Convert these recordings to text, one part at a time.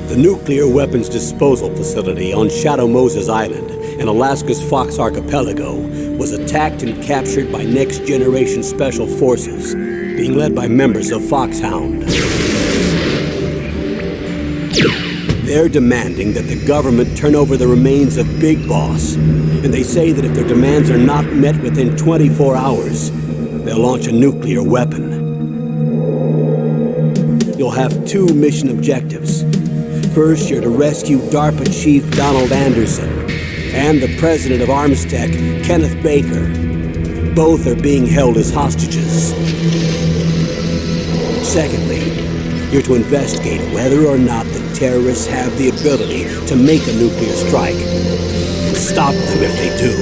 The nuclear weapons disposal facility on Shadow Moses Island in Alaska's Fox Archipelago was attacked and captured by next-generation special forces, being led by members of Foxhound. They're demanding that the government turn over the remains of Big Boss, and they say that if their demands are not met within 24 hours, they'll launch a nuclear weapon. You'll have two mission objectives. First, you're to rescue DARPA Chief Donald Anderson and the president of Armstech, Kenneth Baker. Both are being held as hostages. Secondly, you're to investigate whether or not the terrorists have the ability to make a nuclear strike and stop them if they do.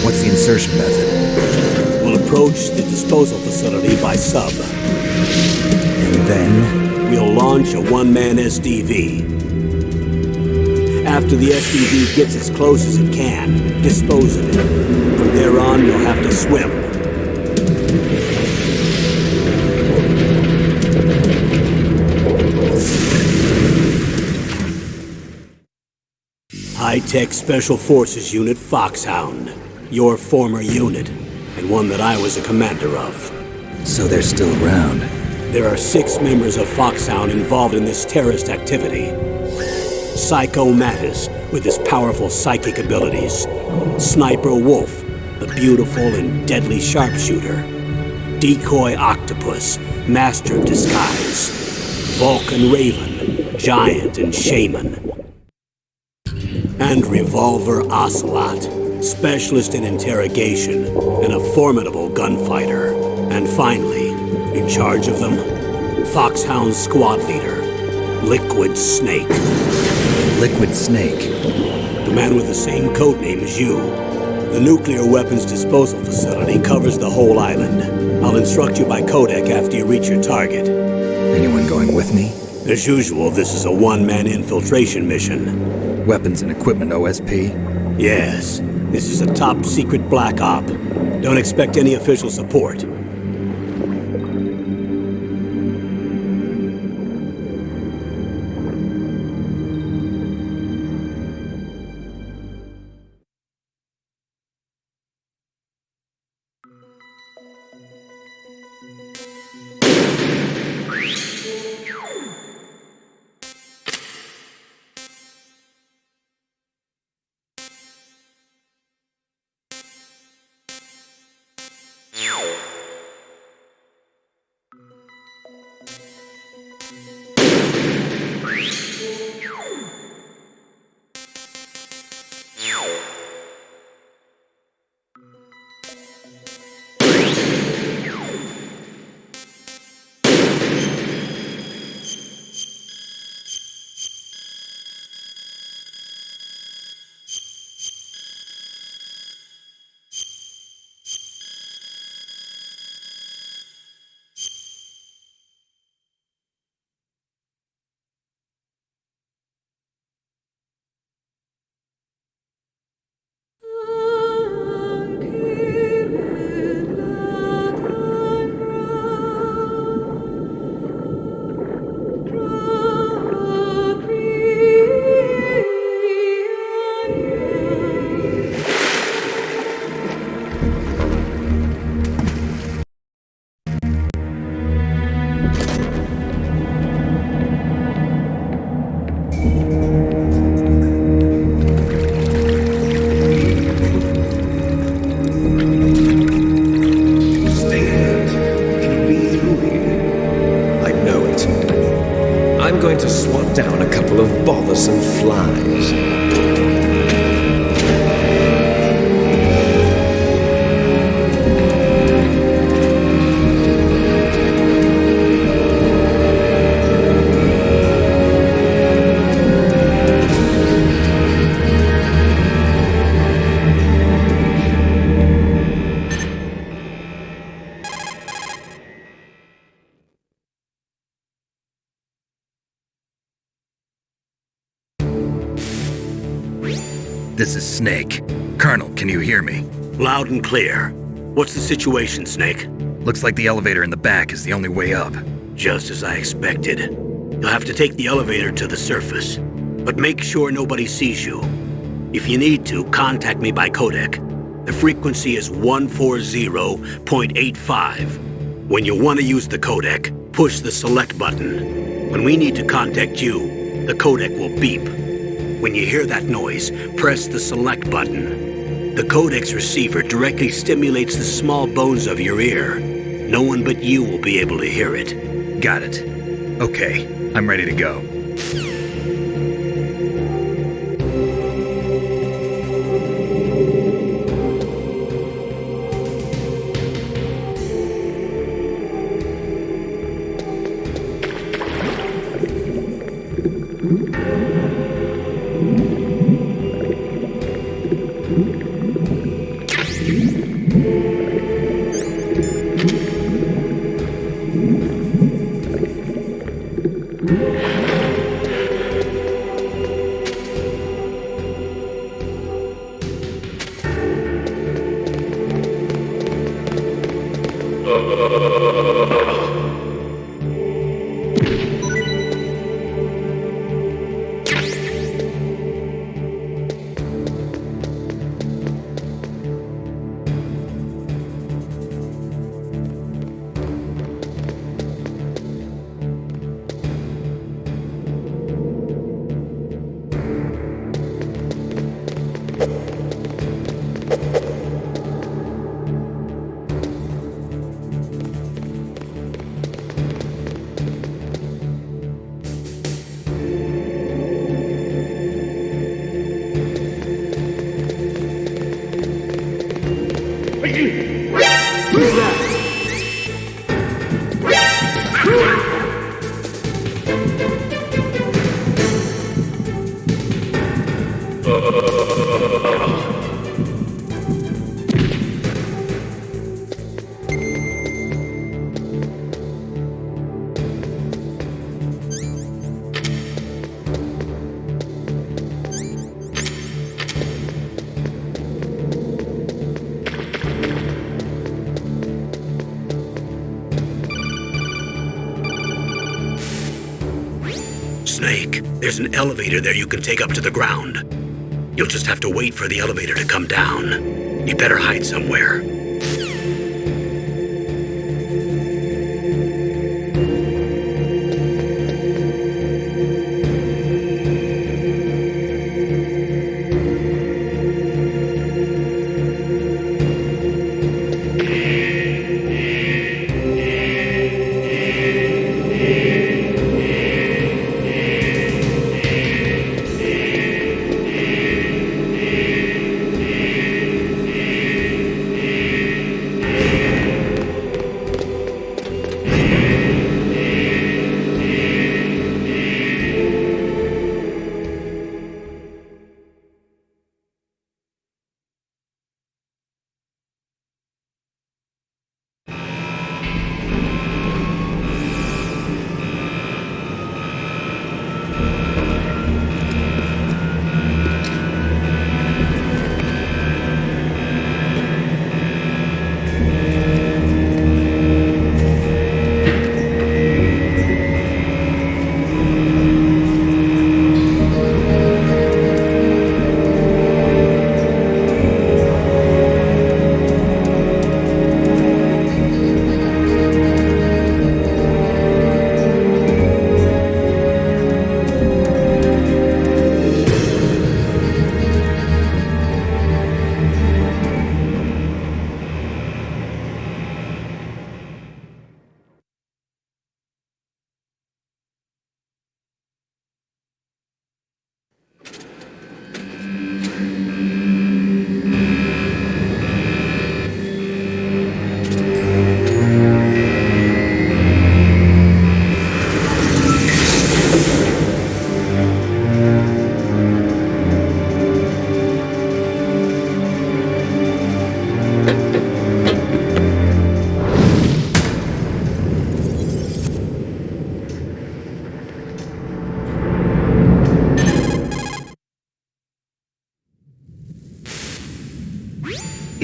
What's the insertion method? We'll approach the disposal facility by sub. And then? We'll launch a one-man SDV. After the SDV gets as close as it can, dispose of it. From there on, you'll have to swim. High-Tech Special Forces Unit Foxhound. Your former unit, and one that I was a commander of. So they're still around. There are 6 members of Foxhound involved in this terrorist activity. Psycho Mantis, with his powerful psychic abilities. Sniper Wolf, the beautiful and deadly sharpshooter. Decoy Octopus, master of disguise. Vulcan Raven, giant and shaman. And Revolver Ocolot, specialist in interrogation and a formidable gunfighter. And finally, in charge of them, Foxhound squad leader, Liquid Snake. Liquid Snake? The man with the same codename as you. The nuclear weapons disposal facility covers the whole island. I'll instruct you by codec after you reach your target. Anyone going with me? As usual, this is a one-man infiltration mission. Weapons and equipment OSP? Yes. This is a top-secret black op. Don't expect any official support. going to swat down a couple of bothersome flies. This is Snake. Colonel, can you hear me? Loud and clear. What's the situation, Snake? Looks like the elevator in the back is the only way up. Just as I expected. You'll have to take the elevator to the surface. But make sure nobody sees you. If you need to, contact me by codec. The frequency is 140.85. When you want to use the codec, push the select button. When we need to contact you, the codec will beep. When you hear that noise, press the select button. The codec's receiver directly stimulates the small bones of your ear. No one but you will be able to hear it. Got it. Okay, I'm ready to go. Snake, there's an elevator there you can take up to the ground. You'll just have to wait for the elevator to come down. You better hide somewhere.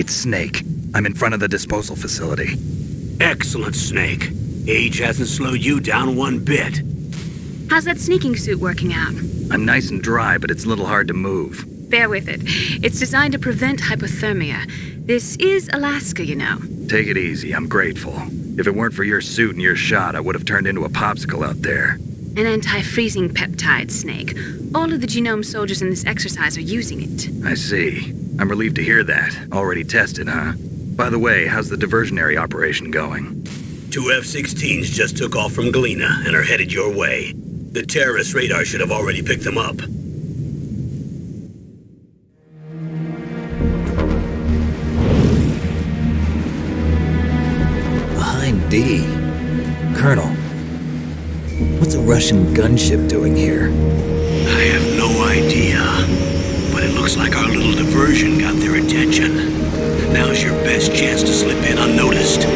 It's Snake. I'm in front of the disposal facility. Excellent, Snake. Age hasn't slowed you down one bit. How's that sneaking suit working out? I'm nice and dry, but it's a little hard to move. Bear with it. It's designed to prevent hypothermia. This is Alaska, you know. Take it easy, I'm grateful. If it weren't for your suit and your shot, I would have turned into a popsicle out there. An anti-freezing peptide, Snake. All of the genome soldiers in this exercise are using it. I see. I'm relieved to hear that. Already tested, huh? By the way, how's the diversionary operation going? 2 F-16s just took off from Galena and are headed your way. The terrorist radar should have already picked them up. Behind D. Colonel, what's a Russian gunship doing here? I have no idea, but it looks like our little diversion got their attention. Now's your best chance to slip in unnoticed.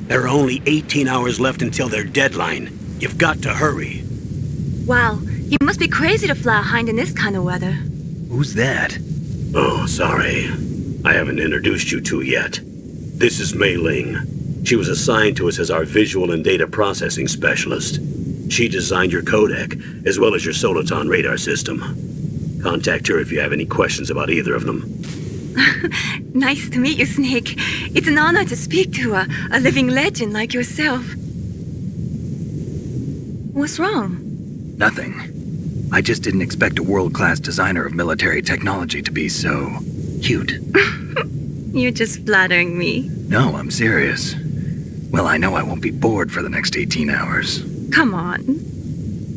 There are only 18 hours left until their deadline. You've got to hurry. Wow, you must be crazy to fly a Hind in this kind of weather. Who's that? Oh, sorry. I haven't introduced you to yet. This is Mei Ling. She was assigned to us as our visual and data processing specialist. She designed your codec, as well as your Soliton radar system. Contact her if you have any questions about either of them. Nice to meet you, Snake. It's an honor to speak to a living legend like yourself. What's wrong? Nothing. I just didn't expect a world-class designer of military technology to be so cute. You're just flattering me. No, I'm serious. Well, I know I won't be bored for the next 18 hours. Come on.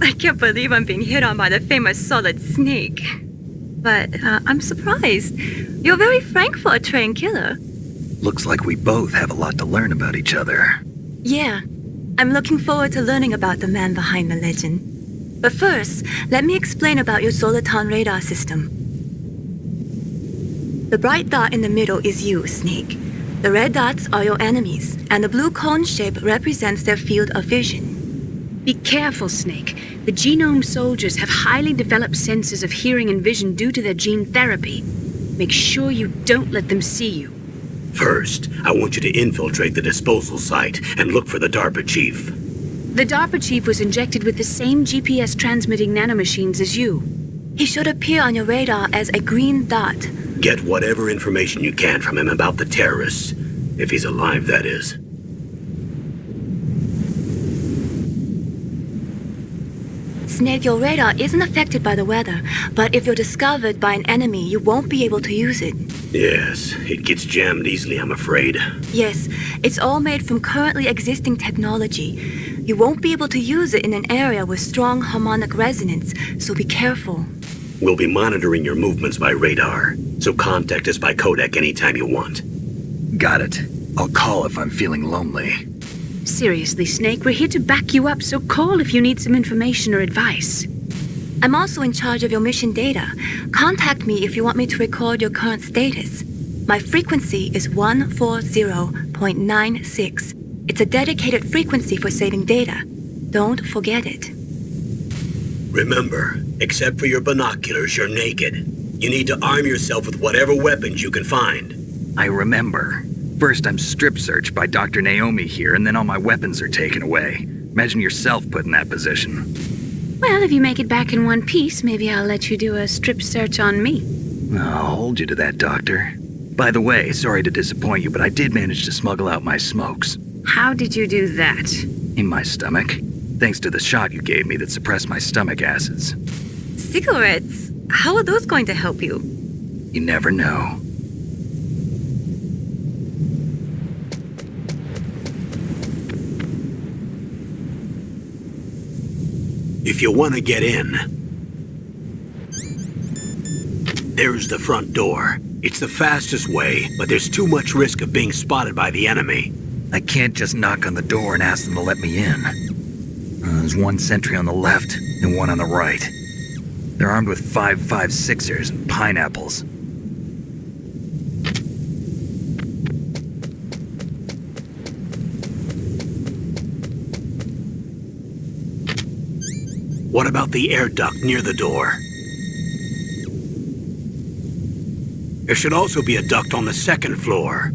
I can't believe I'm being hit on by the famous Solid Snake. But I'm surprised. You're very frank for a trained killer. Looks like we both have a lot to learn about each other. Yeah, I'm looking forward to learning about the man behind the legend. But first, let me explain about your Soliton radar system. The bright dot in the middle is you, Snake. The red dots are your enemies, and the blue cone shape represents their field of vision. Be careful, Snake. The genome soldiers have highly developed senses of hearing and vision due to their gene therapy. Make sure you don't let them see you. First, I want you to infiltrate the disposal site and look for the DARPA chief. The DARPA chief was injected with the same GPS transmitting nanomachines as you. He should appear on your radar as a green dot. Get whatever information you can from him about the terrorists. If he's alive, that is. Snake, your radar isn't affected by the weather, but if you're discovered by an enemy, you won't be able to use it. Yes, it gets jammed easily, I'm afraid. Yes, it's all made from currently existing technology. You won't be able to use it in an area with strong harmonic resonance, so be careful. We'll be monitoring your movements by radar, so contact us by codec anytime you want. Got it. I'll call if I'm feeling lonely. Seriously, Snake, we're here to back you up, so call if you need some information or advice. I'm also in charge of your mission data. Contact me if you want me to record your current status. My frequency is 140.96. It's a dedicated frequency for saving data. Don't forget it. Remember, except for your binoculars, you're naked. You need to arm yourself with whatever weapons you can find. I remember. First, I'm strip searched by Dr. Naomi here, and then all my weapons are taken away. Imagine yourself put in that position. Well, if you make it back in one piece, maybe I'll let you do a strip search on me. I'll hold you to that, Doctor. By the way, sorry to disappoint you, but I did manage to smuggle out my smokes. How did you do that? In my stomach. Thanks to the shot you gave me that suppressed my stomach acids. Cigarettes? How are those going to help you? You never know. If you want to get in, There's the front door. It's the fastest way, but there's too much risk of being spotted by the enemy. I can't just knock on the door and ask them to let me in. There's one sentry on the left and one on the right. They're armed with 5.56ers and pineapples. What about the air duct near the door? There should also be a duct on the second floor.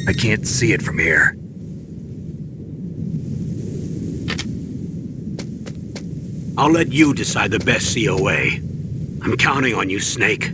I can't see it from here. I'll let you decide the best COA. I'm counting on you, Snake.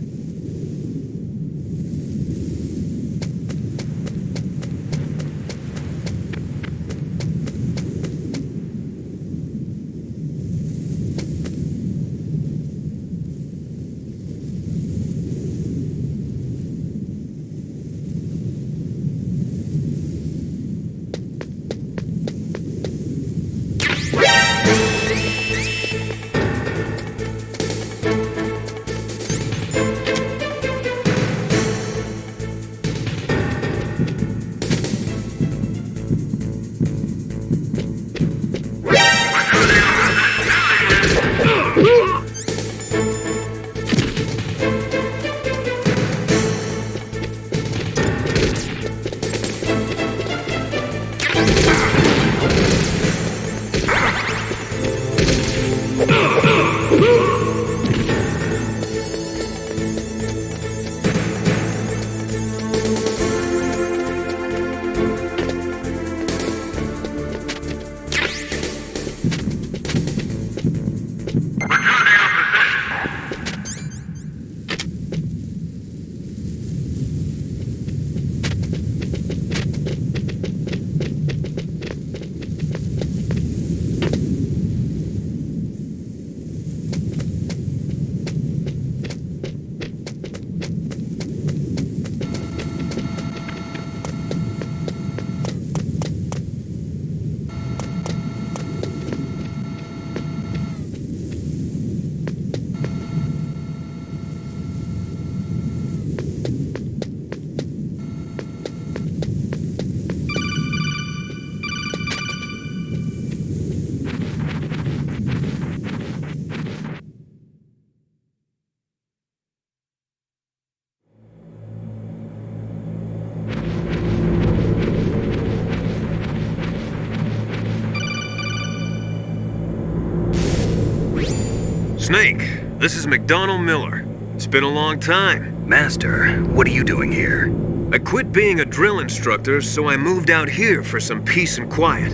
Snake, this is McDonald Miller. It's been a long time. Master, what are you doing here? I quit being a drill instructor, so I moved out here for some peace and quiet.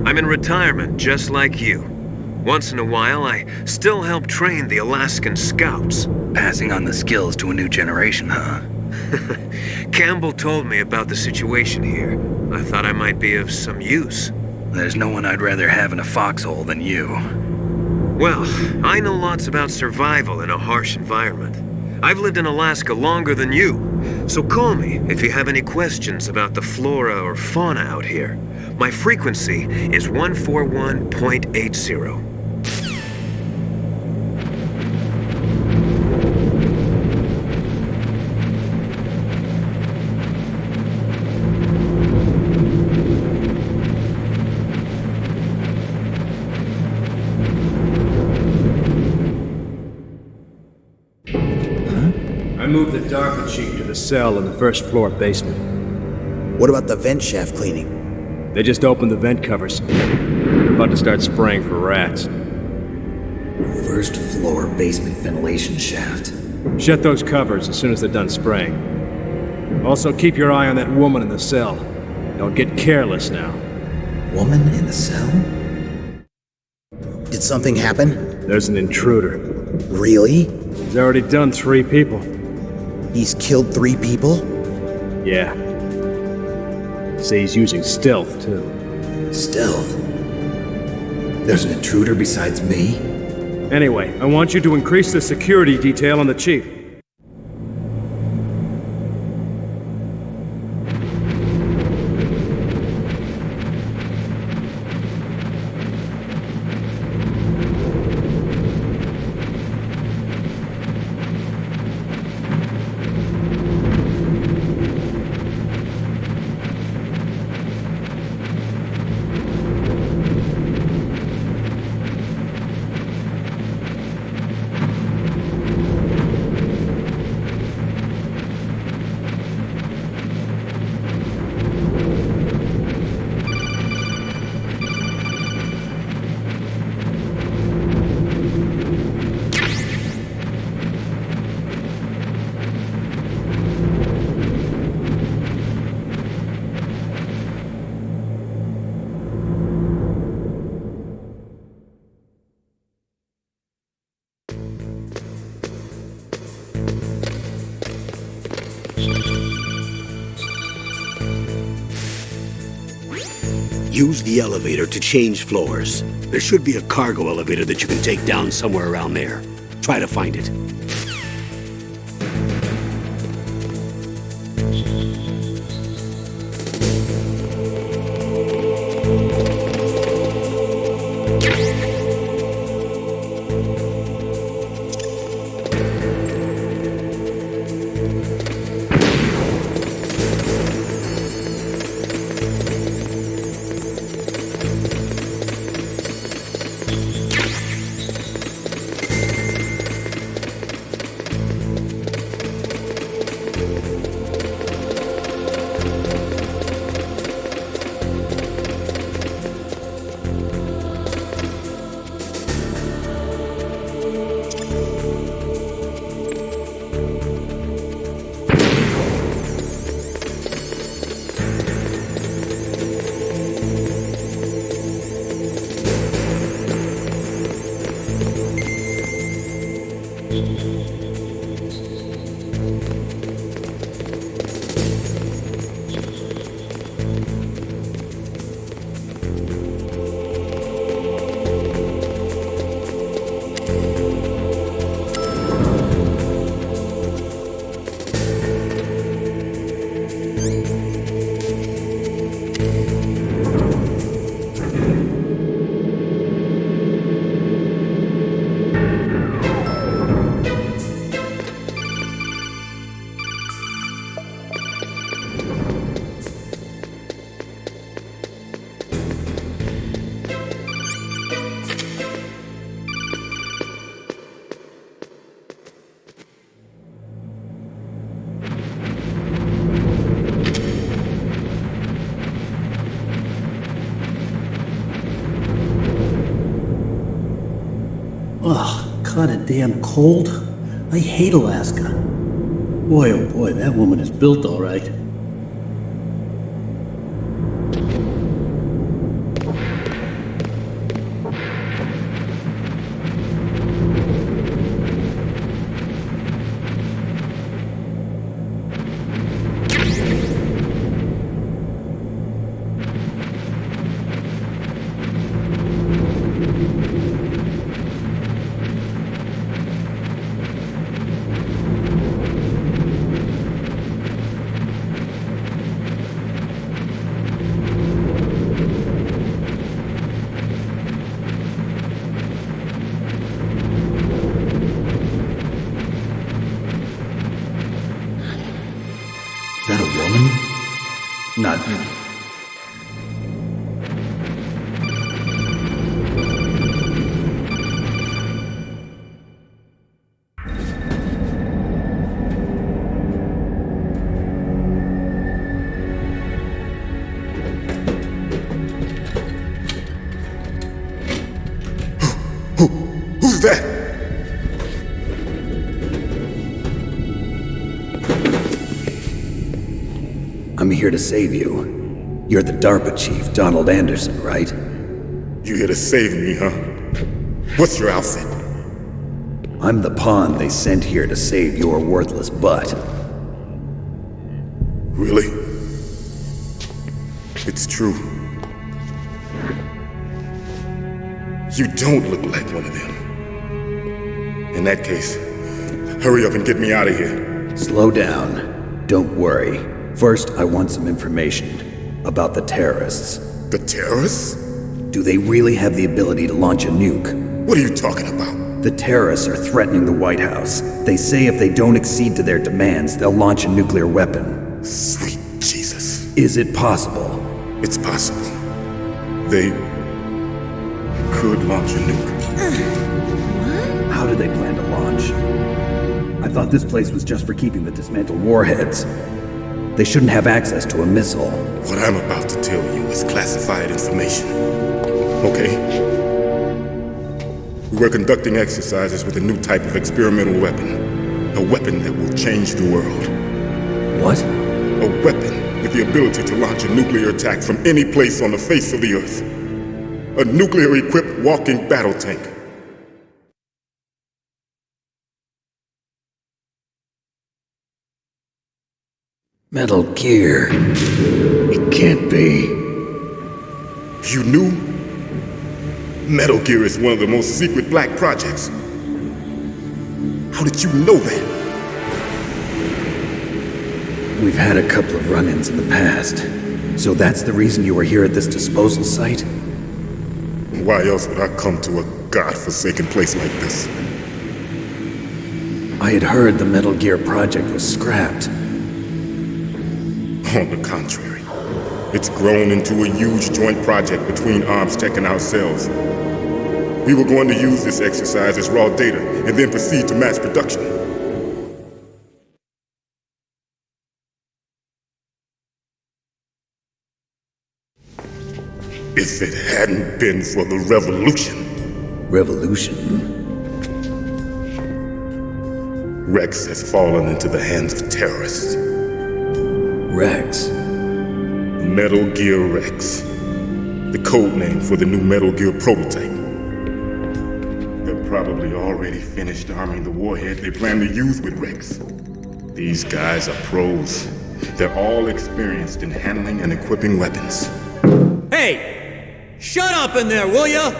I'm in retirement, just like you. Once in a while, I still help train the Alaskan Scouts. Passing on the skills to a new generation, huh? Campbell told me about the situation here. I thought I might be of some use. There's no one I'd rather have in a foxhole than you. Well, I know lots about survival in a harsh environment. I've lived in Alaska longer than you, so call me if you have any questions about the flora or fauna out here. My frequency is 141.80. I moved the DARPA chief to the cell in the first floor basement. What about the vent shaft cleaning? They just opened the vent covers. They're about to start spraying for rats. First floor basement ventilation shaft. Shut those covers as soon as they're done spraying. Also, keep your eye on that woman in the cell. Don't get careless now. Woman in the cell? Did something happen? There's an intruder. Really? He's already done 3 people. He's killed 3 people? Yeah. Say he's using stealth, too. Stealth? There's an intruder besides me? Anyway, I want you to increase the security detail on the chief. Use the elevator to change floors. There should be a cargo elevator that you can take down somewhere around there. Try to find it. Ugh, kinda damn cold. I hate Alaska. Boy, oh boy, that woman is built all right. Is that a woman? Not. Who's that? I'm here to save you. You're the DARPA chief, Donald Anderson, right? You here to save me, huh? What's your outfit? I'm the pawn they sent here to save your worthless butt. Really? It's true. You don't look like one of them. In that case, hurry up and get me out of here. Slow down. Don't worry. First, I want some information about the terrorists. The terrorists? Do they really have the ability to launch a nuke? What are you talking about? The terrorists are threatening the White House. They say if they don't accede to their demands, they'll launch a nuclear weapon. Sweet Jesus. Is it possible? It's possible. They could launch a nuke. How do they plan to launch? I thought this place was just for keeping the dismantled warheads. They shouldn't have access to a missile. What I'm about to tell you is classified information. Okay? We're conducting exercises with a new type of experimental weapon. A weapon that will change the world. What? A weapon with the ability to launch a nuclear attack from any place on the face of the Earth. A nuclear-equipped walking battle tank. Metal Gear. It can't be. You knew? Metal Gear is one of the most secret black projects. How did you know that? We've had a couple of run-ins in the past. So that's the reason you were here at this disposal site? Why else would I come to a godforsaken place like this? I had heard the Metal Gear project was scrapped. On the contrary, it's grown into a huge joint project between Arms Tech and ourselves. We were going to use this exercise as raw data and then proceed to mass production. If it hadn't been for the revolution. Revolution? Rex has fallen into the hands of terrorists. Rex? Metal Gear Rex. The code name for the new Metal Gear prototype. They're probably already finished arming the warhead they plan to use with Rex. These guys are pros. They're all experienced in handling and equipping weapons. Hey! Shut up in there, will ya?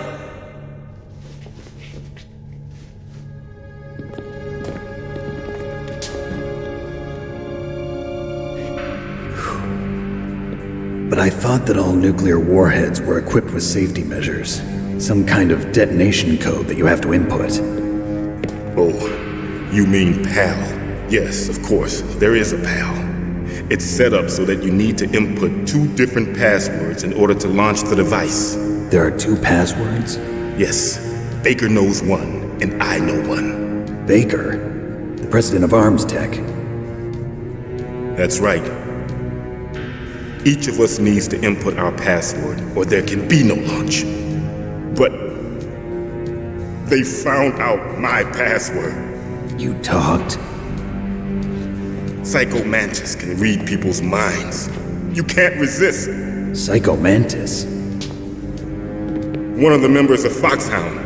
But I thought that all nuclear warheads were equipped with safety measures. Some kind of detonation code that you have to input. Oh, you mean PAL? Yes, of course, there is a PAL. It's set up so that you need to input 2 different passwords in order to launch the device. There are 2 passwords? Yes. Baker knows one, and I know one. Baker? The president of Arms Tech? That's right. Each of us needs to input our password, or there can be no launch. But they found out my password. You talked? Psycho Mantis can read people's minds. You can't resist. Psycho Mantis? One of the members of Foxhound.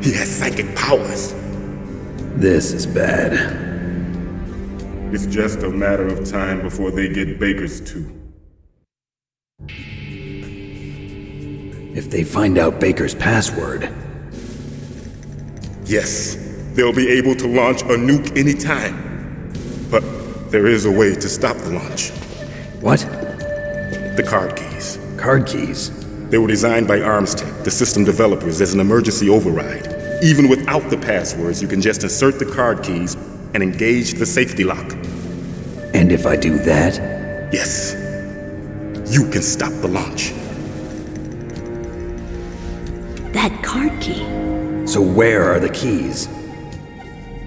He has psychic powers. This is bad. It's just a matter of time before they get Baker's too. If they find out Baker's password... Yes, they'll be able to launch a nuke anytime. But there is a way to stop the launch. What? The card keys. Card keys? They were designed by Arms Tech, the system developers, as an emergency override. Even without the passwords, you can just insert the card keys and engage the safety lock. And if I do that? Yes. You can stop the launch. That card key. So where are the keys?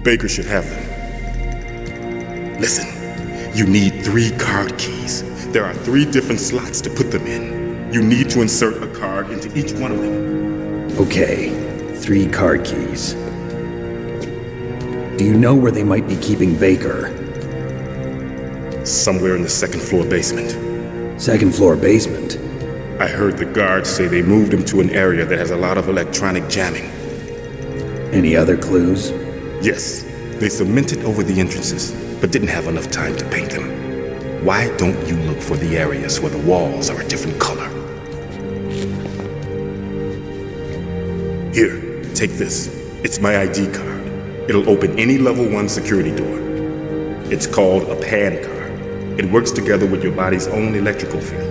Baker should have them. Listen, you need 3 card keys. There are 3 different slots to put them in. You need to insert a card into each one of them. Okay, 3 card keys. Do you know where they might be keeping Baker? Somewhere in the 2nd floor basement. 2nd floor basement? I heard the guards say they moved him to an area that has a lot of electronic jamming. Any other clues? Yes, they cemented over the entrances, but didn't have enough time to paint them. Why don't you look for the areas where the walls are a different color? Here, take this. It's my ID card. It'll open any level 1 security door. It's called a PAN card. It works together with your body's own electrical field.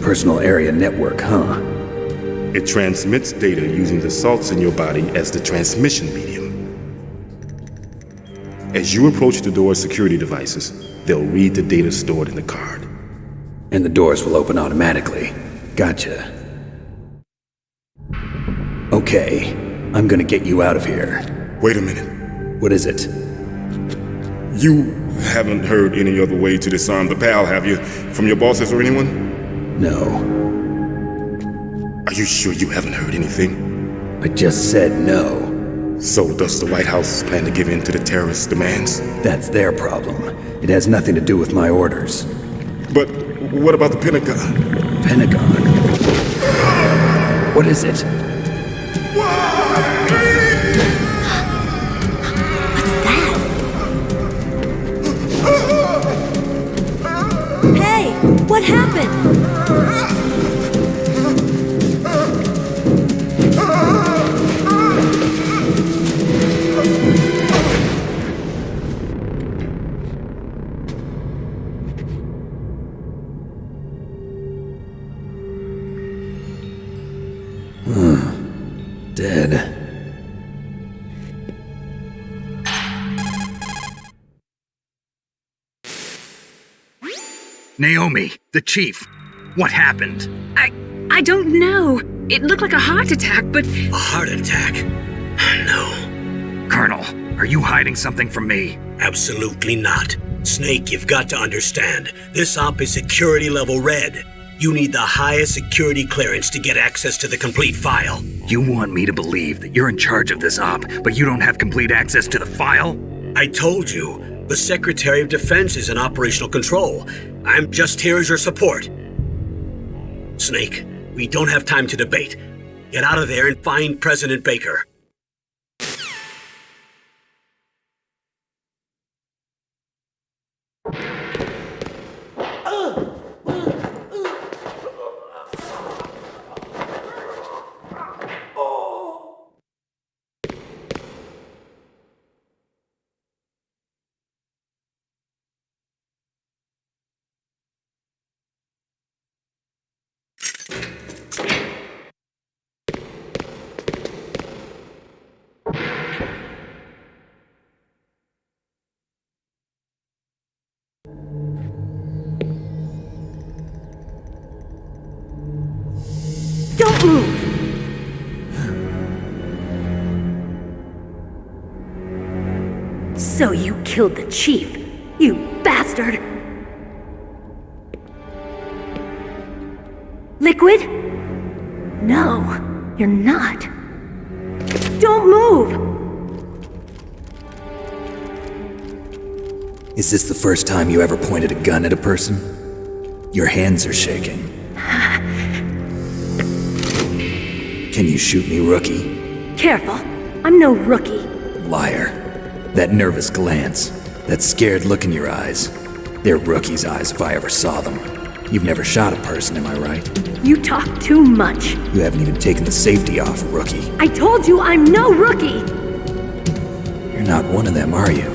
Personal area network, huh? It transmits data using the salts in your body as the transmission medium. As you approach the door's security devices, they'll read the data stored in the card. And the doors will open automatically. Gotcha. Okay, I'm gonna get you out of here. Wait a minute. What is it? You haven't heard any other way to disarm the PAL, have you? From your bosses or anyone? No. Are you sure you haven't heard anything? I just said no. So does the White House plan to give in to the terrorists' demands? That's their problem. It has nothing to do with my orders. But what about the Pentagon? Pentagon? What is it? Hey, what happened? Naomi, the chief. What happened? I don't know. It looked like a heart attack, but... A heart attack? No. Colonel, are you hiding something from me? Absolutely not. Snake, you've got to understand. This op is security level red. You need the highest security clearance to get access to the complete file. You want me to believe that you're in charge of this op, but you don't have complete access to the file? I told you. The Secretary of Defense is in operational control. I'm just here as your support. Snake, we don't have time to debate. Get out of there and find President Baker. Don't move! So you killed the chief, you bastard! Liquid? No, you're not. Don't move! Is this the first time you ever pointed a gun at a person? Your hands are shaking. Can you shoot me, rookie? Careful, I'm no rookie. Liar. That nervous glance, that scared look in your eyes. They're rookie's eyes if I ever saw them. You've never shot a person, am I right? You talk too much. You haven't even taken the safety off, rookie. I told you I'm no rookie! You're not one of them, are you?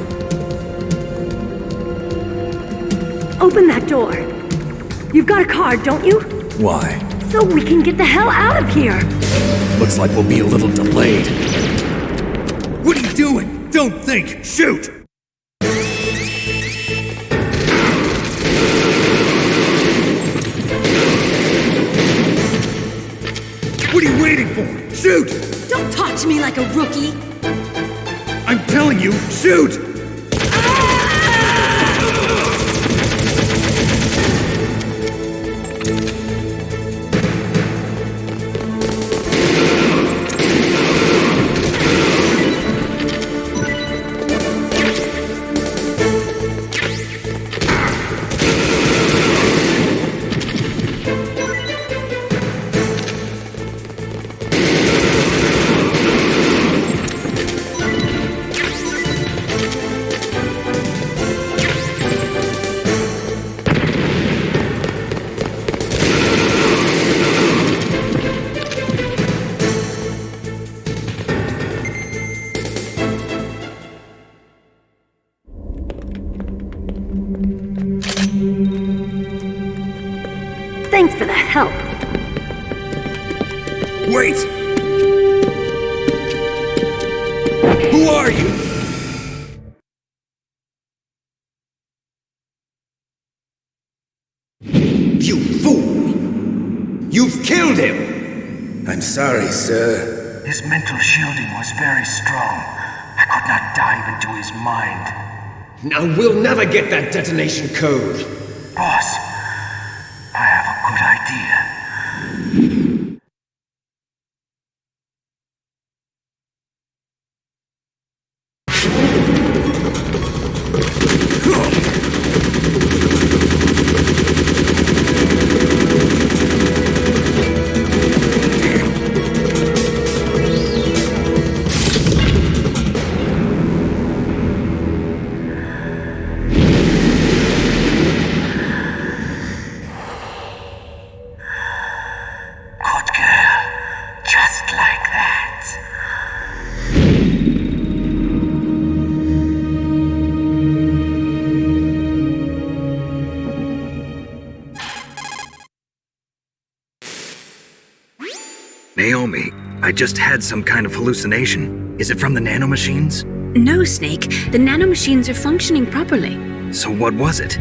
Open that door. You've got a card, don't you? Why? So we can get the hell out of here! Looks like we'll be a little delayed. What are you doing? Don't think! Shoot! What are you waiting for? Shoot! Don't talk to me like a rookie! I'm telling you, shoot! Thanks for the help. Wait! Who are you? You fool! You've killed him! I'm sorry, sir. His mental shielding was very strong. I could not dive into his mind. Now we'll never get that detonation code. Boss, I have a good idea. Naomi, I just had some kind of hallucination. Is it from the nanomachines? No, Snake. The nanomachines are functioning properly. So what was it?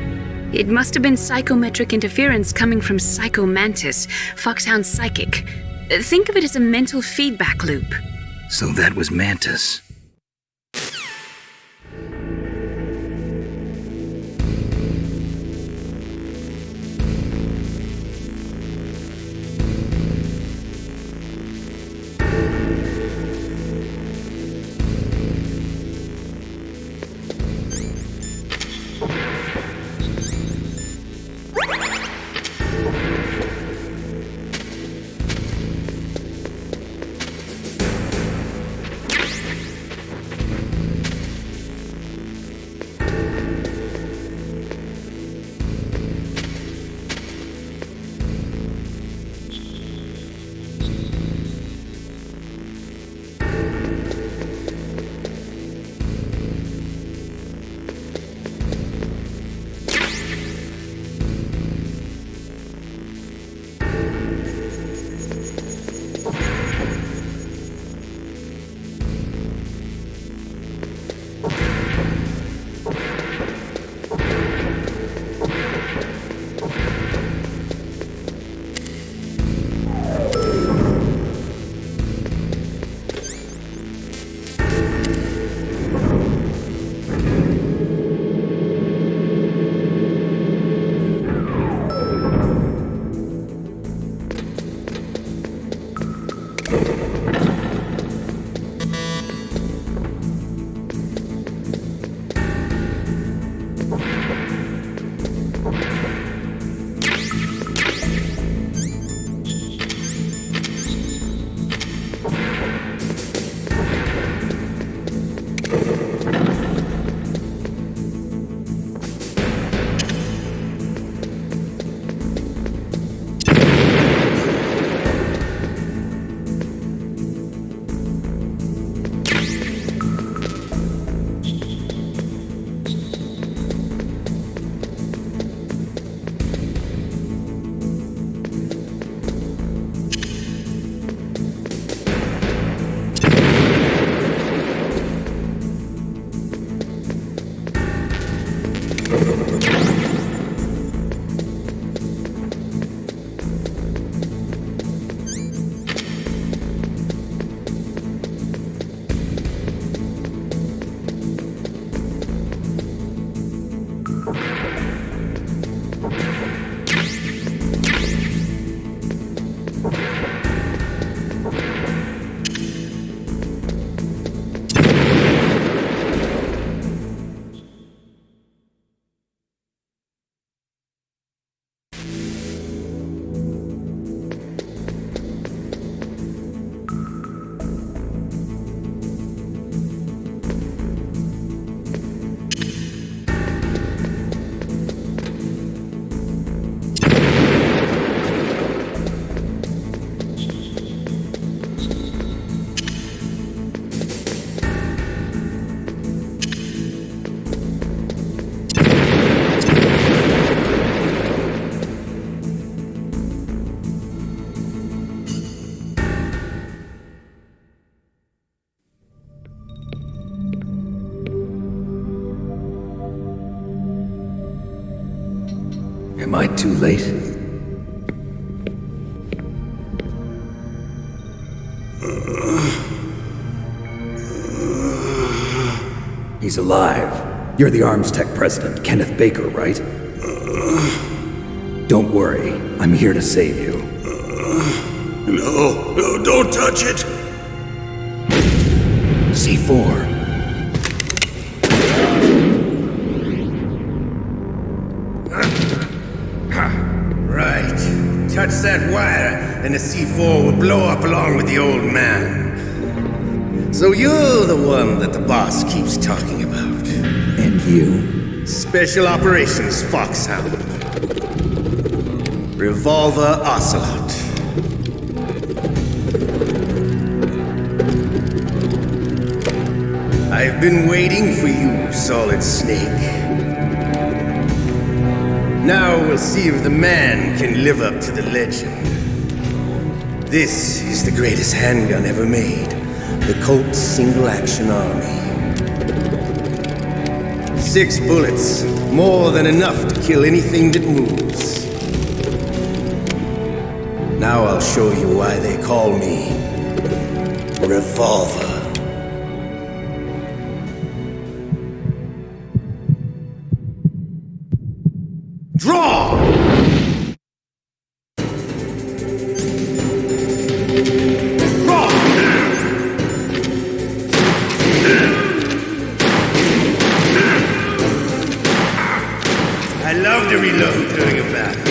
It must have been psychometric interference coming from Psycho Mantis, Foxhound's psychic. Think of it as a mental feedback loop. So that was Mantis. Am I too late? He's alive. You're the Arms Tech president, Kenneth Baker, right? Don't worry, I'm here to save you. No, don't touch it! C4. Right. Touch that wire, and the C4 will blow up along with the old man. So you're the one that the boss keeps talking about. And you? Special Operations Foxhound. Revolver Ocelot. I've been waiting for you, Solid Snake. Now we'll see if the man can live up to the legend. This is the greatest handgun ever made. The Colt's Single Action Army. 6 bullets, More than enough to kill anything that moves. Now I'll show you why they call me Revolver. Draw! I love to reload during a battle.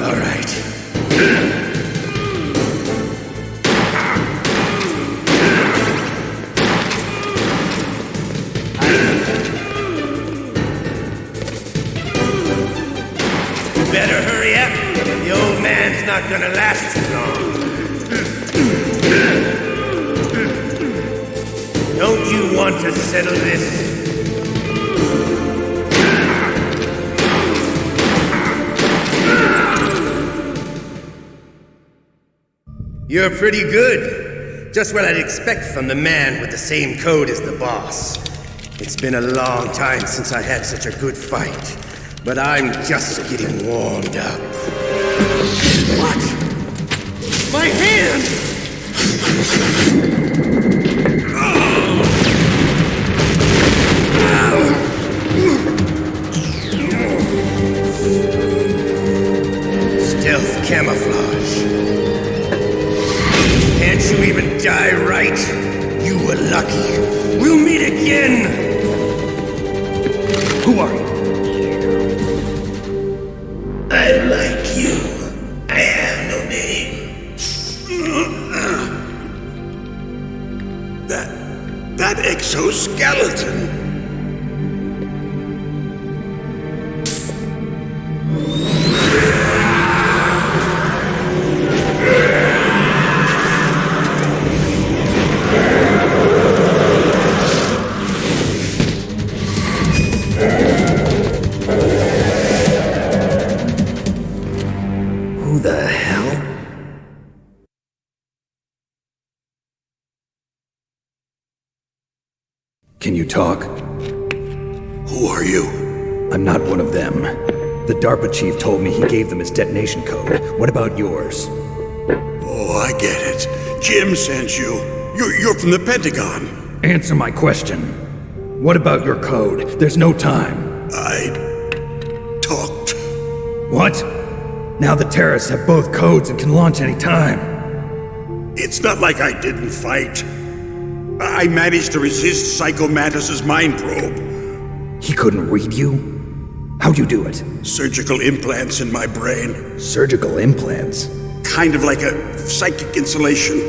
All right. Better hurry up. The old man's not gonna last too long. Don't you want to settle this? You're pretty good. Just what I'd expect from the man with the same code as the boss. It's been a long time since I had such a good fight, but I'm just getting warmed up. What? My hand! Stealth camouflage. Can't you even die right? You were lucky. We'll meet again! Who are you? I like you. I have no name. That exoskeleton. Who the hell? Can you talk? Who are you? I'm not one of them. The DARPA chief told me he gave them his detonation code. What about yours? Oh, I get it. Jim sent you. You're from the Pentagon. Answer my question. What about your code? There's no time. I talked. What? Now the terrorists have both codes and can launch any time. It's not like I didn't fight. I managed to resist Psycho Mantis's mind probe. He couldn't read you? How'd you do it? Surgical implants in my brain. Surgical implants? Kind of like a psychic insulation.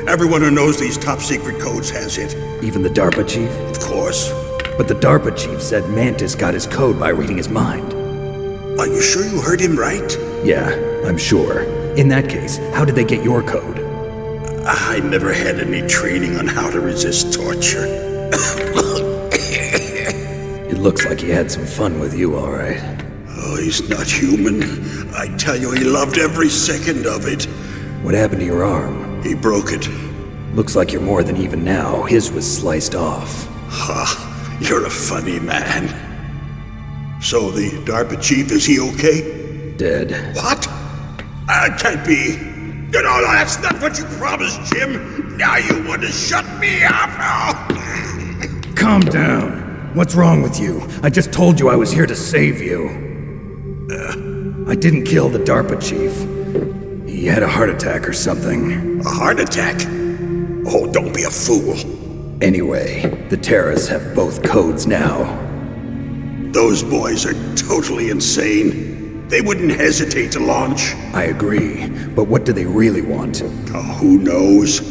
Everyone who knows these top secret codes has it. Even the DARPA chief? Of course. But the DARPA chief said Mantis got his code by reading his mind. Are you sure you heard him right? Yeah, I'm sure. In that case, how did they get your code? I never had any training on how to resist torture. It looks like he had some fun with you, all right. Oh, he's not human. I tell you, he loved every second of it. What happened to your arm? He broke it. Looks like you're more than even now. His was sliced off. Ha, you're a funny man. So the DARPA chief, is he okay? Dead. What? That can't be. No, that's not what you promised, Jim. Now you want to shut me up? Calm down. What's wrong with you? I just told you I was here to save you. I didn't kill the DARPA chief. He had a heart attack or something. A heart attack? Oh, don't be a fool. Anyway, the terrorists have both codes now. Those boys are totally insane. They wouldn't hesitate to launch. I agree, but what do they really want? Oh, who knows?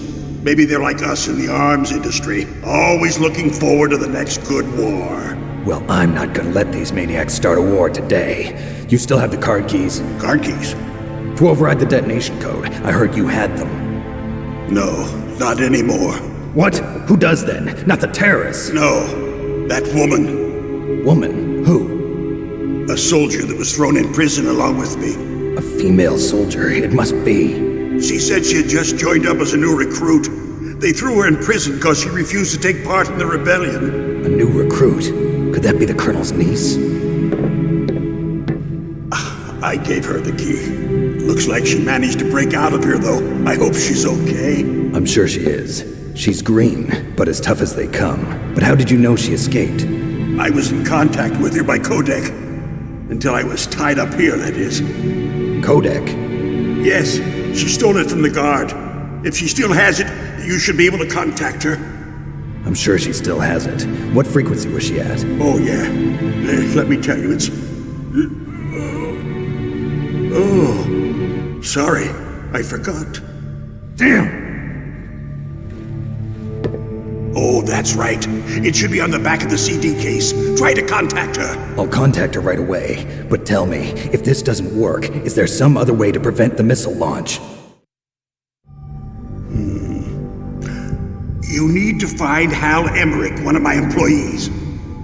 Maybe they're like us in the arms industry, always looking forward to the next good war. Well, I'm not gonna let these maniacs start a war today. You still have the card keys? Card keys? To override the detonation code. I heard you had them. No, not anymore. What? Who does then? Not the terrorists? No, that woman. Woman? Who? A soldier that was thrown in prison along with me. A female soldier, it must be. She said she had just joined up as a new recruit. They threw her in prison because she refused to take part in the rebellion. A new recruit? Could that be the Colonel's niece? I gave her the key. Looks like she managed to break out of here, though. I hope she's okay. I'm sure she is. She's green, but as tough as they come. But how did you know she escaped? I was in contact with her by codec. Until I was tied up here, that is. Codec? Yes, she stole it from the guard. If she still has it, you should be able to contact her. I'm sure she still has it. What frequency was she at? Oh, yeah. Let me tell you, it's... Oh, sorry. I forgot. Damn! Oh, that's right. It should be on the back of the CD case. Try to contact her. I'll contact her right away. But tell me, if this doesn't work, is there some other way to prevent the missile launch? You need to find Hal Emmerich, one of my employees.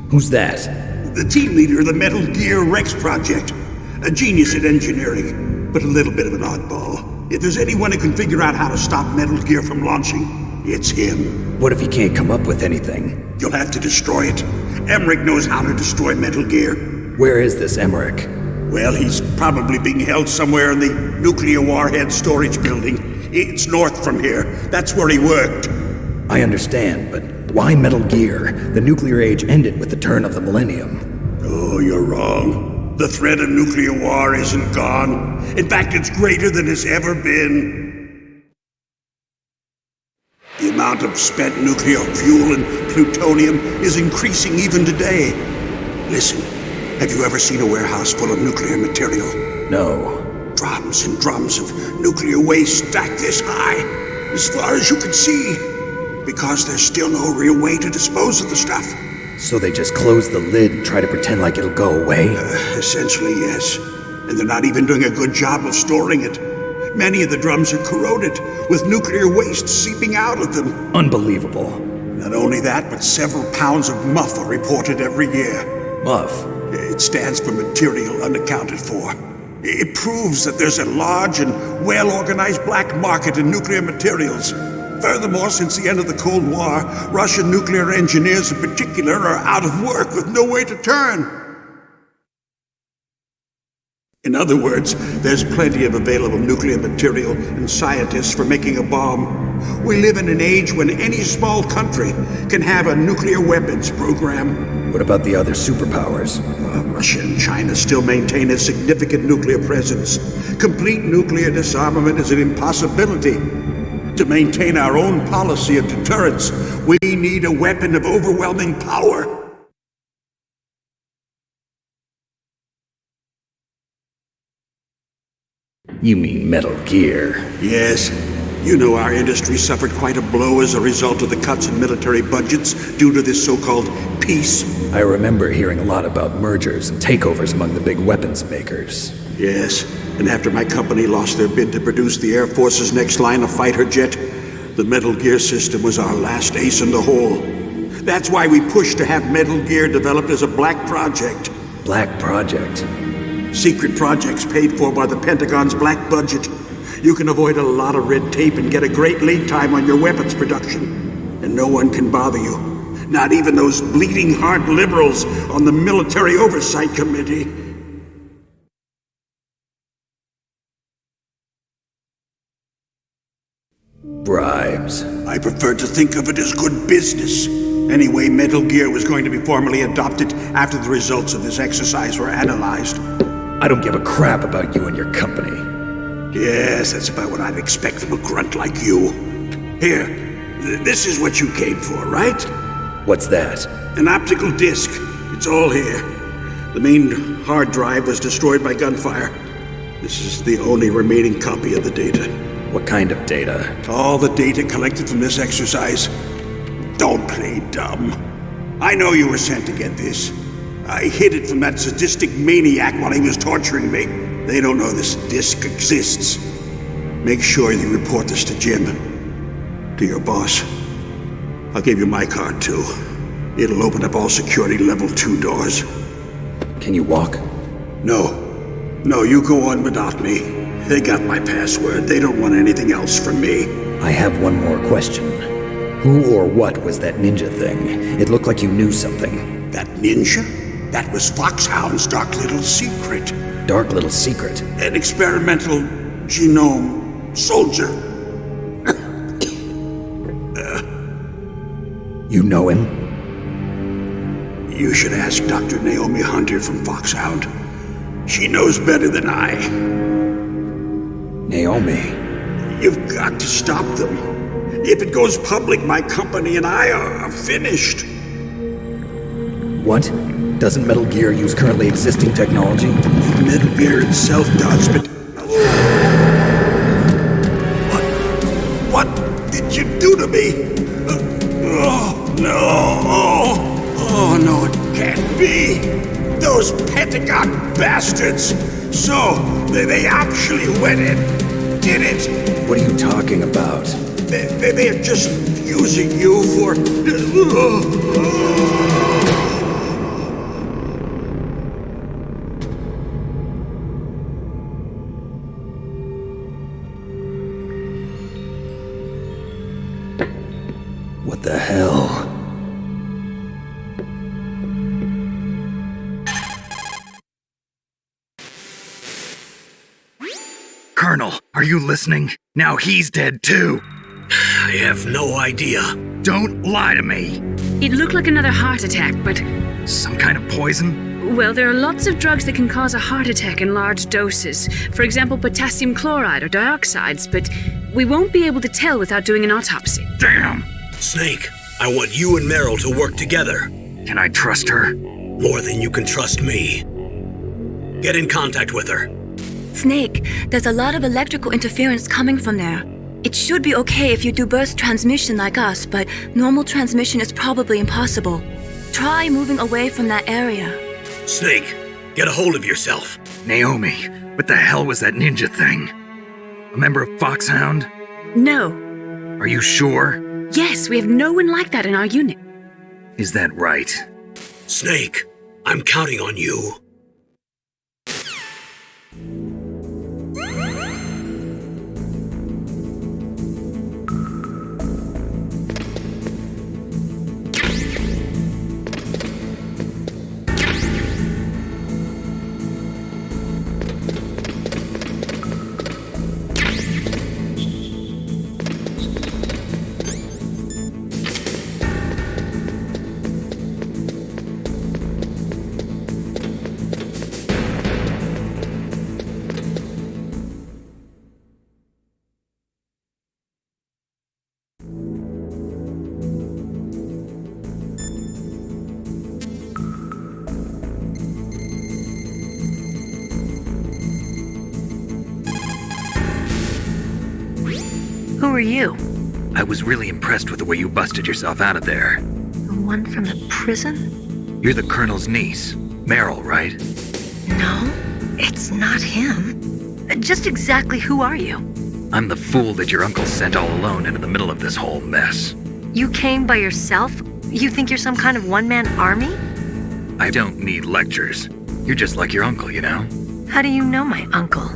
Who's that? The team leader of the Metal Gear Rex project. A genius at engineering, but a little bit of an oddball. If there's anyone who can figure out how to stop Metal Gear from launching, it's him. What if he can't come up with anything? You'll have to destroy it. Emmerich knows how to destroy Metal Gear. Where is this Emmerich? Well, he's probably being held somewhere in the nuclear warhead storage building. It's north from here. That's where he worked. I understand, but why Metal Gear? The nuclear age ended with the turn of the millennium. Oh, you're wrong. The threat of nuclear war isn't gone. In fact, it's greater than it's ever been. The amount of spent nuclear fuel and plutonium is increasing even today. Listen, have you ever seen a warehouse full of nuclear material? No. Drums and drums of nuclear waste stacked this high, as far as you can see. Because there's still no real way to dispose of the stuff. So they just close the lid and try to pretend like it'll go away? Essentially, yes. And they're not even doing a good job of storing it. Many of the drums are corroded, with nuclear waste seeping out of them. Unbelievable. Not only that, but several pounds of MUF are reported every year. MUF? It stands for material unaccounted for. It proves that there's a large and well-organized black market in nuclear materials. Furthermore, since the end of the Cold War, Russian nuclear engineers in particular are out of work with no way to turn. In other words, there's plenty of available nuclear material and scientists for making a bomb. We live in an age when any small country can have a nuclear weapons program. What about the other superpowers? Russia and China still maintain a significant nuclear presence. Complete nuclear disarmament is an impossibility. To maintain our own policy of deterrence, we need a weapon of overwhelming power. You mean Metal Gear? Yes. You know our industry suffered quite a blow as a result of the cuts in military budgets due to this so-called peace. I remember hearing a lot about mergers and takeovers among the big weapons makers. Yes, and after my company lost their bid to produce the Air Force's next line of fighter jet, the Metal Gear system was our last ace in the hole. That's why we pushed to have Metal Gear developed as a black project. Black project? Secret projects paid for by the Pentagon's black budget. You can avoid a lot of red tape and get a great lead time on your weapons production. And no one can bother you. Not even those bleeding heart liberals on the Military Oversight Committee. Bribes. I prefer to think of it as good business. Anyway, Metal Gear was going to be formally adopted after the results of this exercise were analyzed. I don't give a crap about you and your company. Yes, that's about what I'd expect from a grunt like you. Here, this is what you came for, right? What's that? An optical disc. It's all here. The main hard drive was destroyed by gunfire. This is the only remaining copy of the data. What kind of data? All the data collected from this exercise. Don't play dumb. I know you were sent to get this. I hid it from that sadistic maniac while he was torturing me. They don't know this disc exists. Make sure you report this to Jim. To your boss. I'll give you my card, too. It'll open up all security level 2 doors. Can you walk? No. No, you go on without me. They got my password. They don't want anything else from me. I have one more question. Who or what was that ninja thing? It looked like you knew something. That ninja? That was Foxhound's dark little secret. Dark little secret? An experimental genome soldier. You know him? You should ask Dr. Naomi Hunter from Foxhound. She knows better than I. Naomi? You've got to stop them. If it goes public, my company and I are finished. What? Doesn't Metal Gear use currently existing technology? Metal Gear itself does, but... What did you do to me? Oh, no. Oh, no, it can't be. Those Pentagon bastards. So, they actually went and did it. What are you talking about? They're just using you for... What the hell? Colonel, are you listening? Now he's dead too. I have no idea. Don't lie to me. It looked like another heart attack, but... Some kind of poison? Well, there are lots of drugs that can cause a heart attack in large doses. For example, potassium chloride or dioxides, but we won't be able to tell without doing an autopsy. Damn! Snake, I want you and Meryl to work together. Can I trust her? More than you can trust me. Get in contact with her. Snake, there's a lot of electrical interference coming from there. It should be okay if you do burst transmission like us, but normal transmission is probably impossible. Try moving away from that area. Snake, get a hold of yourself. Naomi, what the hell was that ninja thing? A member of Foxhound? No. Are you sure? Yes, we have no one like that in our unit. Is that right? Snake, I'm counting on you. Who are you? I was really impressed with the way you busted yourself out of there. The one from the prison? You're the Colonel's niece, Meryl, right? No, it's not him. Just exactly who are you? I'm the fool that your uncle sent all alone into the middle of this whole mess. You came by yourself? You think you're some kind of one-man army? I don't need lectures. You're just like your uncle, you know? How do you know my uncle?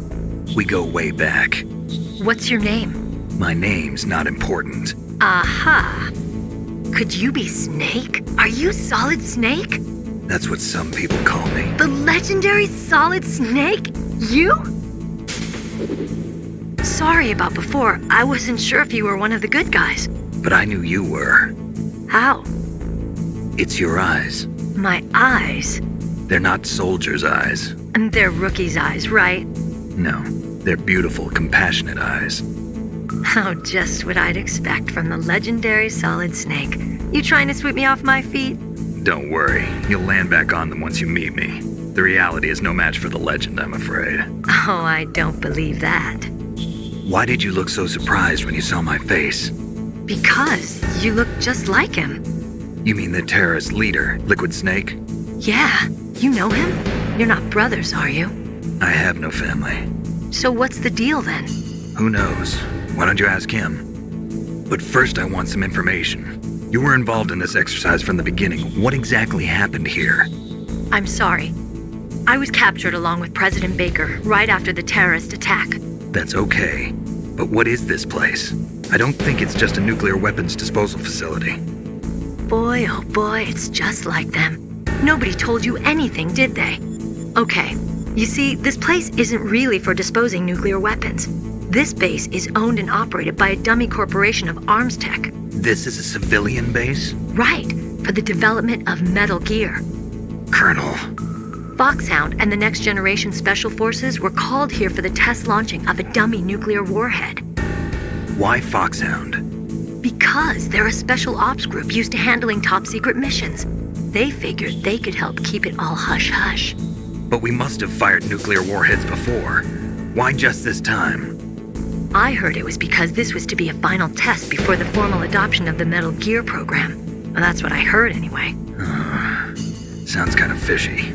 We go way back. What's your name? My name's not important. Aha! Could you be Snake? Are you Solid Snake? That's what some people call me. The legendary Solid Snake? You? Sorry about before. I wasn't sure if you were one of the good guys. But I knew you were. How? It's your eyes. My eyes? They're not soldiers' eyes. And they're rookies' eyes, right? No, they're beautiful, compassionate eyes. Oh, just what I'd expect from the legendary Solid Snake. You trying to sweep me off my feet? Don't worry, you'll land back on them once you meet me. The reality is no match for the legend, I'm afraid. Oh, I don't believe that. Why did you look so surprised when you saw my face? Because you look just like him. You mean the terrorist leader, Liquid Snake? Yeah, you know him? You're not brothers, are you? I have no family. So what's the deal then? Who knows? Why don't you ask him? But first I want some information. You were involved in this exercise from the beginning. What exactly happened here? I'm sorry. I was captured along with President Baker right after the terrorist attack. That's okay. But what is this place? I don't think it's just a nuclear weapons disposal facility. Boy, oh boy, it's just like them. Nobody told you anything, did they? Okay, you see, this place isn't really for disposing nuclear weapons. This base is owned and operated by a dummy corporation of arms tech. This is a civilian base? Right, for the development of Metal Gear. Colonel. Foxhound and the Next Generation Special Forces were called here for the test launching of a dummy nuclear warhead. Why Foxhound? Because they're a special ops group used to handling top-secret missions. They figured they could help keep it all hush-hush. But we must have fired nuclear warheads before. Why just this time? I heard it was because this was to be a final test before the formal adoption of the Metal Gear program. Well, that's what I heard anyway. Sounds kind of fishy.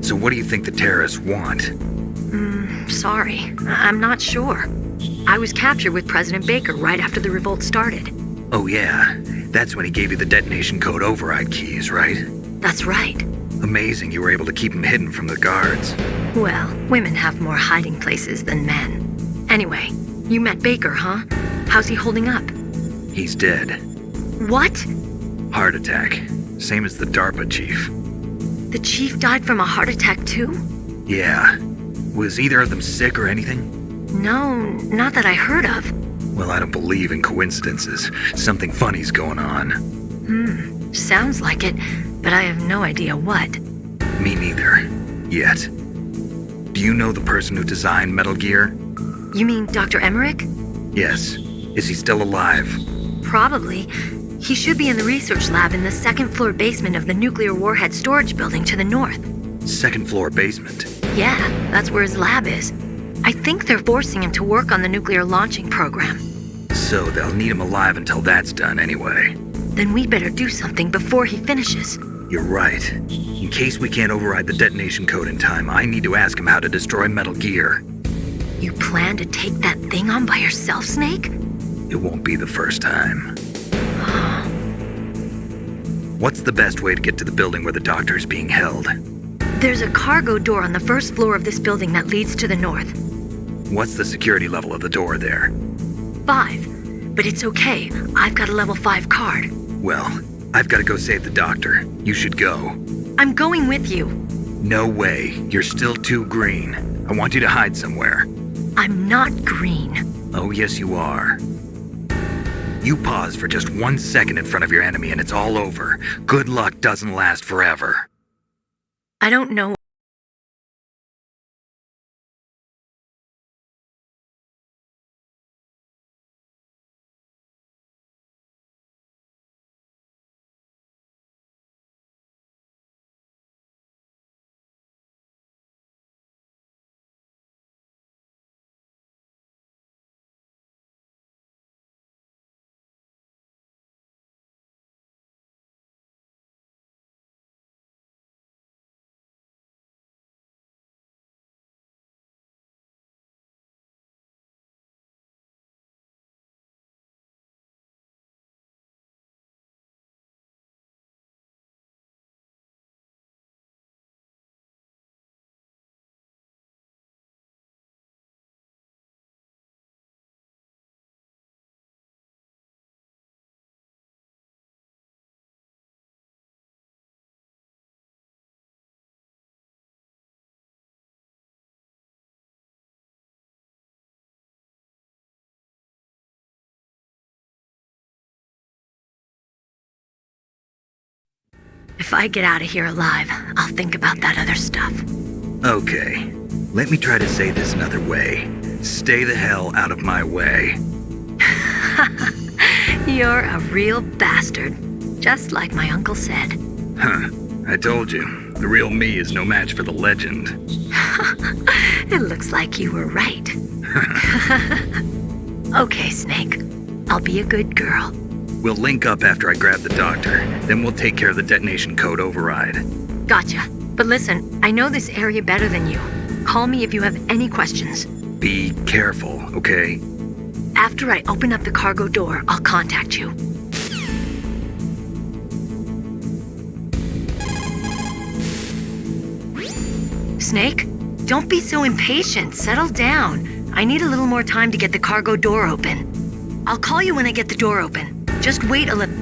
So what do you think the terrorists want? Sorry. I'm not sure. I was captured with President Baker right after the revolt started. Oh yeah, that's when he gave you the detonation code override keys, right? That's right. Amazing you were able to keep him hidden from the guards. Well, women have more hiding places than men. Anyway, you met Baker, huh? How's he holding up? He's dead. What? Heart attack. Same as the DARPA chief. The chief died from a heart attack too? Yeah. Was either of them sick or anything? No, not that I heard of. Well, I don't believe in coincidences. Something funny's going on. Sounds like it, but I have no idea what. Me neither. Yet. Do you know the person who designed Metal Gear? You mean Dr. Emmerich? Yes. Is he still alive? Probably. He should be in the research lab in the second-floor basement of the nuclear warhead storage building to the north. Second-floor basement? Yeah, that's where his lab is. I think they're forcing him to work on the nuclear launching program. So they'll need him alive until that's done anyway. Then we better do something before he finishes. You're right. In case we can't override the detonation code in time, I need to ask him how to destroy Metal Gear. You plan to take that thing on by yourself, Snake? It won't be the first time. What's the best way to get to the building where the doctor is being held? There's a cargo door on the first floor of this building that leads to the north. What's the security level of the door there? 5. But it's okay. I've got a level 5 card. Well, I've got to go save the doctor. You should go. I'm going with you. No way. You're still too green. I want you to hide somewhere. I'm not green. Oh, yes, you are. You pause for just 1 second in front of your enemy and it's all over. Good luck doesn't last forever. I don't know. If I get out of here alive, I'll think about that other stuff. Okay. Let me try to say this another way. Stay the hell out of my way. You're a real bastard. Just like my uncle said. Huh. I told you. The real me is no match for the legend. It looks like you were right. Okay, Snake. I'll be a good girl. We'll link up after I grab the doctor. Then we'll take care of the detonation code override. Gotcha. But listen, I know this area better than you. Call me if you have any questions. Be careful, okay? After I open up the cargo door, I'll contact you. Snake, don't be so impatient. Settle down. I need a little more time to get the cargo door open. I'll call you when I get the door open. Just wait a little.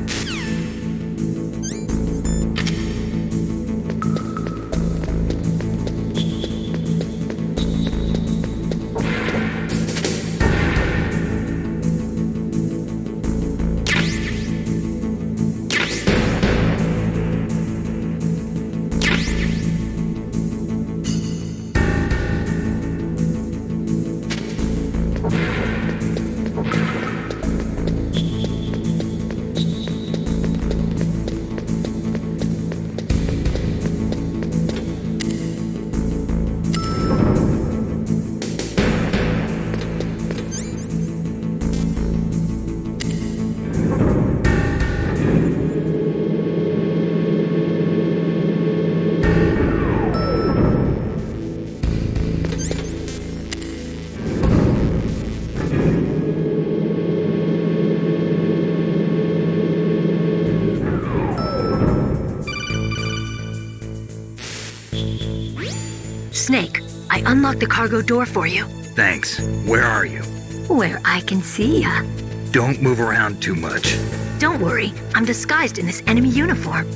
Snake, I unlocked the cargo door for you. Thanks. Where are you? Where I can see ya. Don't move around too much. Don't worry, I'm disguised in this enemy uniform.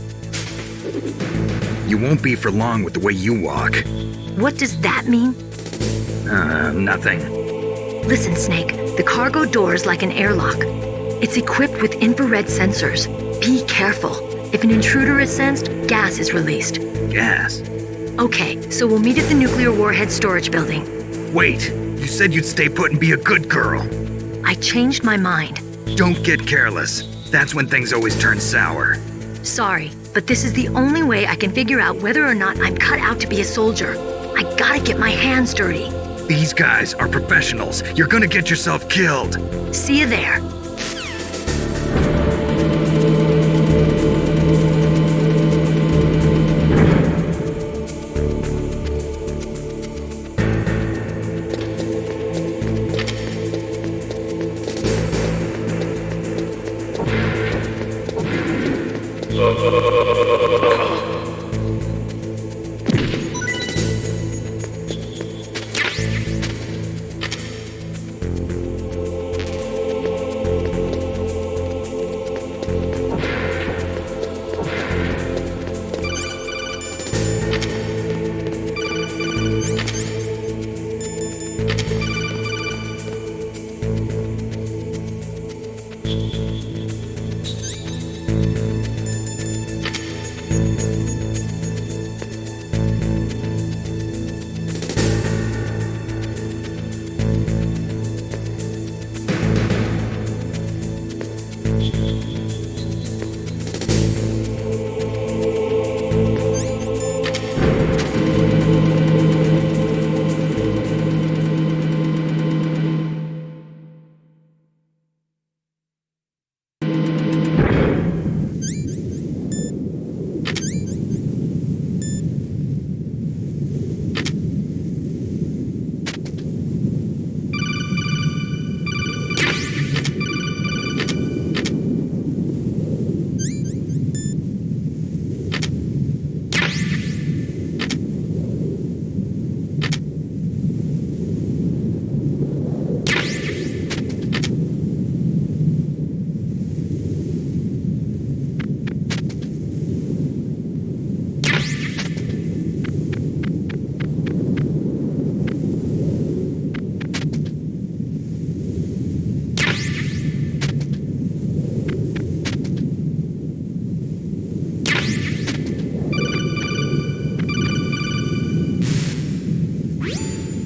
You won't be for long with the way you walk. What does that mean? Nothing. Listen, Snake, the cargo door is like an airlock. It's equipped with infrared sensors. Be careful. If an intruder is sensed, gas is released. Gas? Okay, so we'll meet at the nuclear warhead storage building. Wait, you said you'd stay put and be a good girl. I changed my mind. Don't get careless. That's when things always turn sour. Sorry, but this is the only way I can figure out whether or not I'm cut out to be a soldier. I gotta get my hands dirty. These guys are professionals. You're gonna get yourself killed. See you there.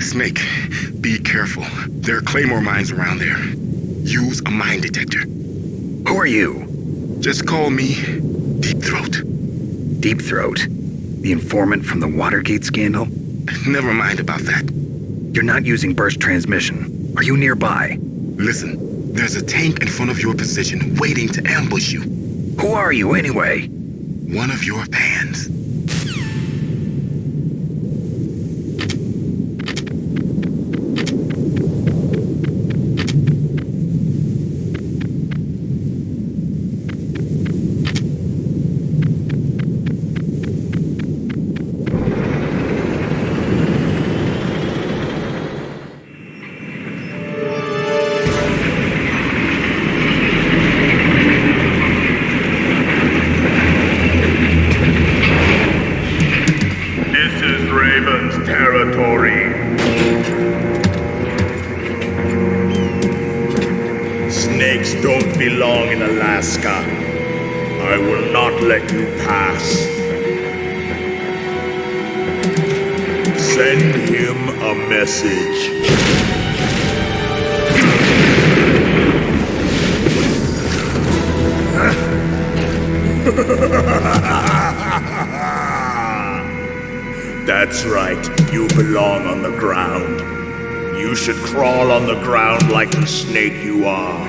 Snake, be careful. There are claymore mines around there. Use a mine detector. Who are you? Just call me Deep Throat. Deep Throat? The informant from the Watergate scandal? Never mind about that. You're not using burst transmission. Are you nearby? Listen, there's a tank in front of your position waiting to ambush you. Who are you anyway? One of your fans. belong in Alaska. I will not let you pass. Send him a message. That's right, you belong on the ground. You should crawl on the ground like the snake you are.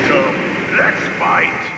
Come, let's fight!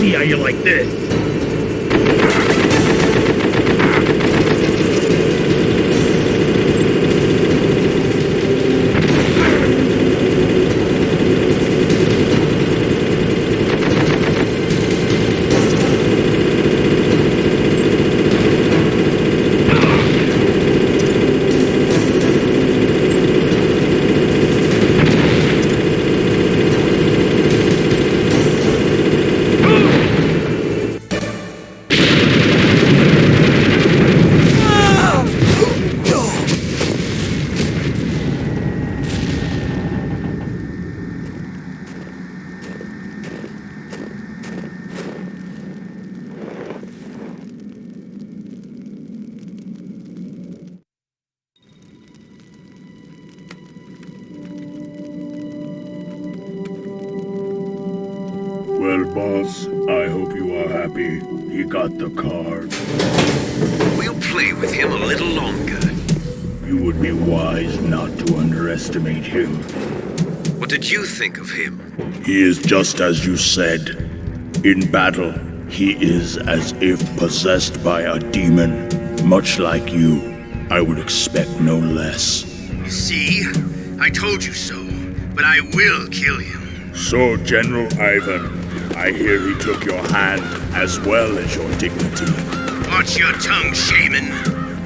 See how you like this. Well, boss, I hope you are happy. He got the card. We'll play with him a little longer. You would be wise not to underestimate him. What did you think of him? He is just as you said. In battle, he is as if possessed by a demon. Much like you, I would expect no less. You see? I told you so. But I will kill him. So, General Ivan, I hear he took your hand as well as your dignity. Watch your tongue, shaman.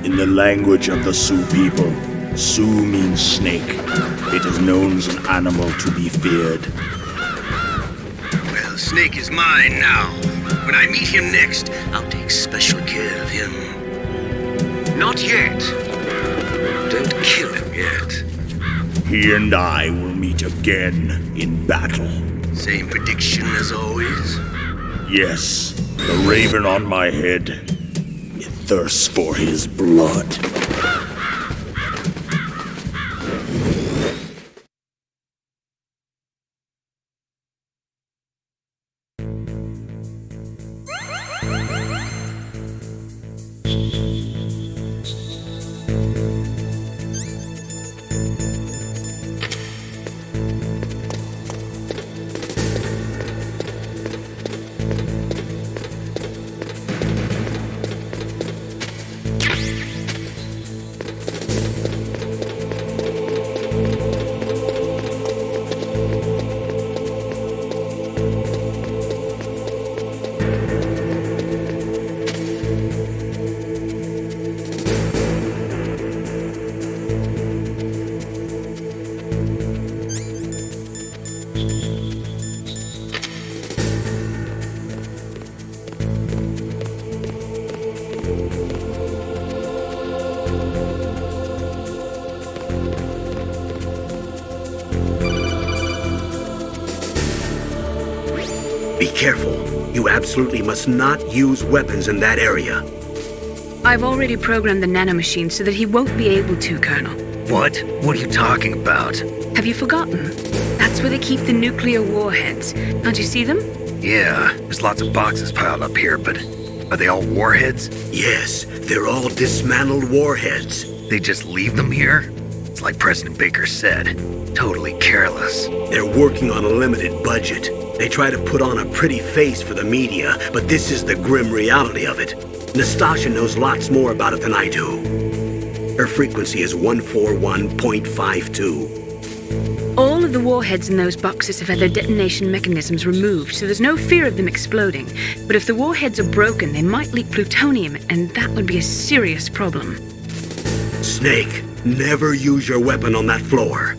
In the language of the Sioux people, Sioux means snake. It is known as an animal to be feared. Well, Snake is mine now. When I meet him next, I'll take special care of him. Not yet. Don't kill him yet. He and I will meet again in battle. Same prediction as always? Yes, the raven on my head. It thirsts for his blood. Be careful. You absolutely must not use weapons in that area. I've already programmed the nanomachine so that he won't be able to, Colonel. What? What are you talking about? Have you forgotten? That's where they keep the nuclear warheads. Can't you see them? Yeah, there's lots of boxes piled up here, but are they all warheads? Yes, they're all dismantled warheads. They just leave them here? It's like President Baker said. Totally careless. They're working on a limited budget. They try to put on a pretty face for the media, but this is the grim reality of it. Nastasha knows lots more about it than I do. Her frequency is 141.52. All of the warheads in those boxes have had their detonation mechanisms removed, so there's no fear of them exploding. But if the warheads are broken, they might leak plutonium, and that would be a serious problem. Snake, never use your weapon on that floor.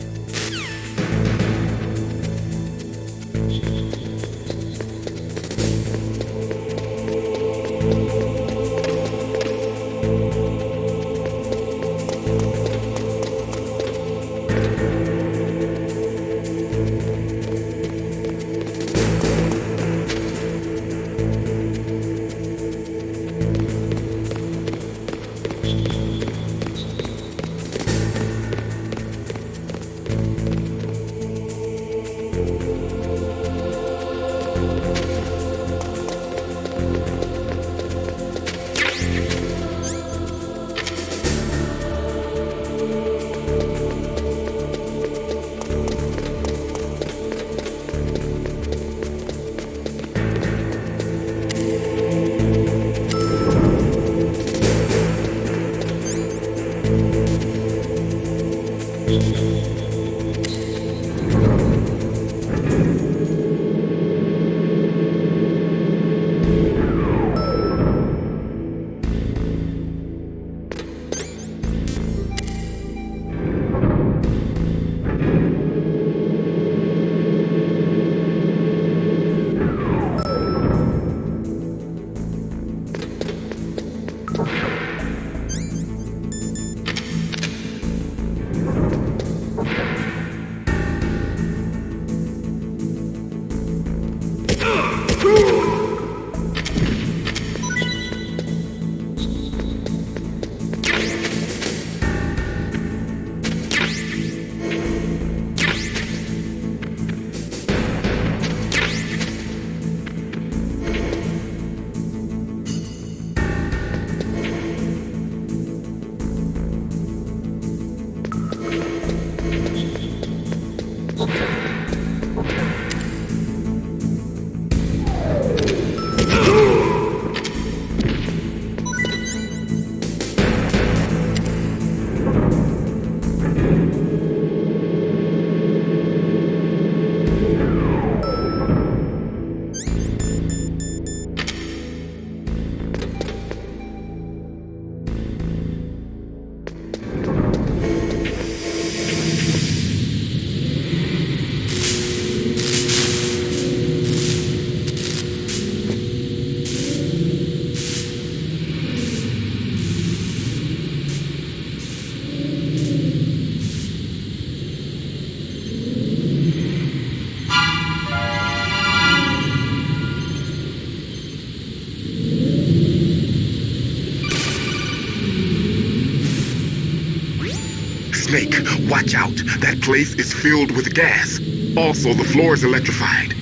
Watch out. That place is filled with gas. Also, the floor is electrified.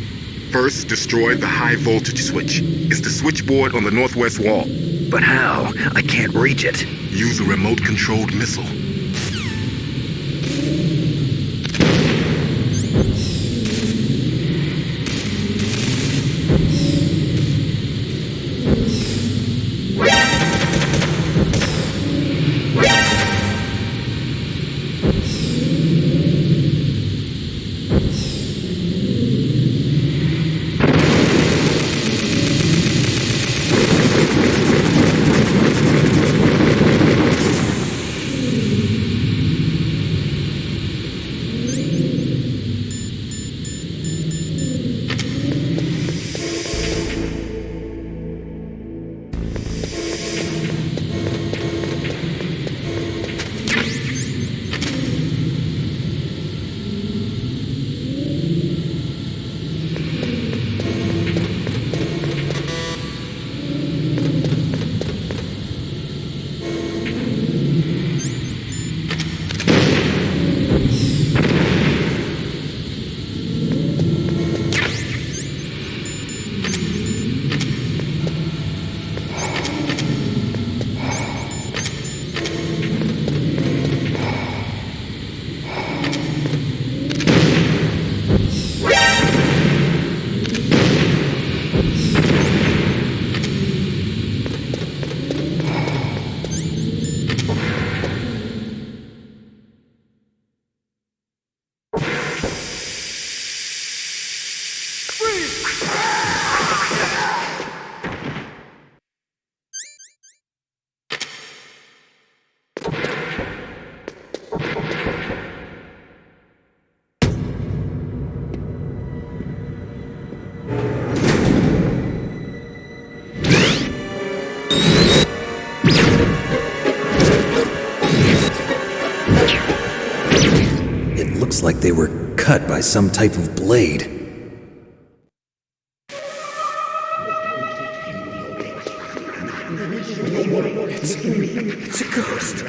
First, destroy the high voltage switch. It's the switchboard on the northwest wall. But how? I can't reach it. Use a remote-controlled missile. Looks like they were cut by some type of blade. It's a ghost.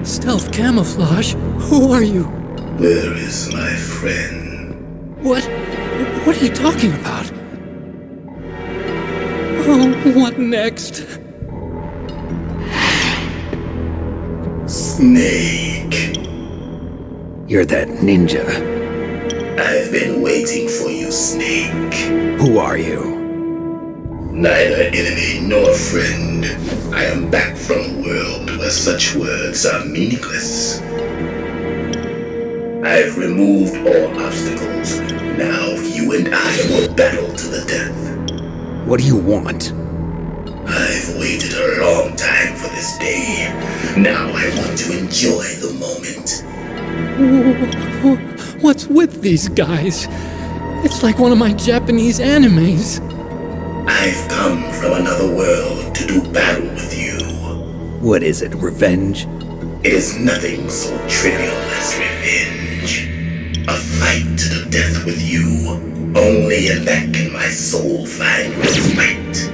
Stealth camouflage? Who are you? Where is my friend? What are you talking about? Oh, what next? Snake. You're that ninja. I've been waiting for you, Snake. Who are you? Neither enemy nor friend. I am back from a world where such words are meaningless. I've removed all obstacles. Now you and I will battle to the death. What do you want? I've waited a long time for this day. Now I want to enjoy the moment. What's with these guys? It's like one of my Japanese animes. I've come from another world to do battle with you. What is it, revenge? It is nothing so trivial as revenge. A fight to the death with you. Only in that can my soul find respite.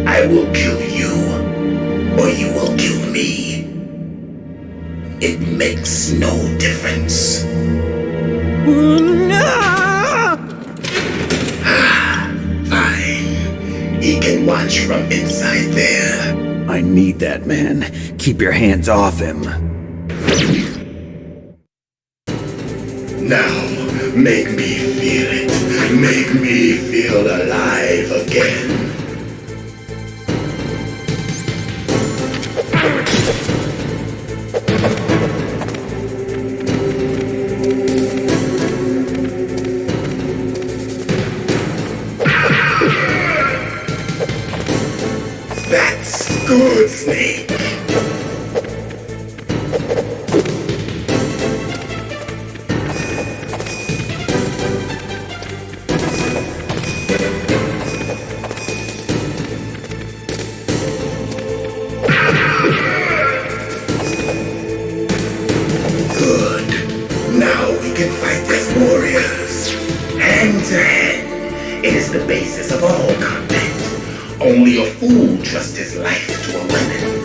I will kill you, or you will kill me. It makes no difference. Fine. He can watch from inside there. I need that man. Keep your hands off him. Now, make me feel it. Make me feel alive again. That's good, Snake. The basis of all combat. Only a fool trusts his life to a weapon.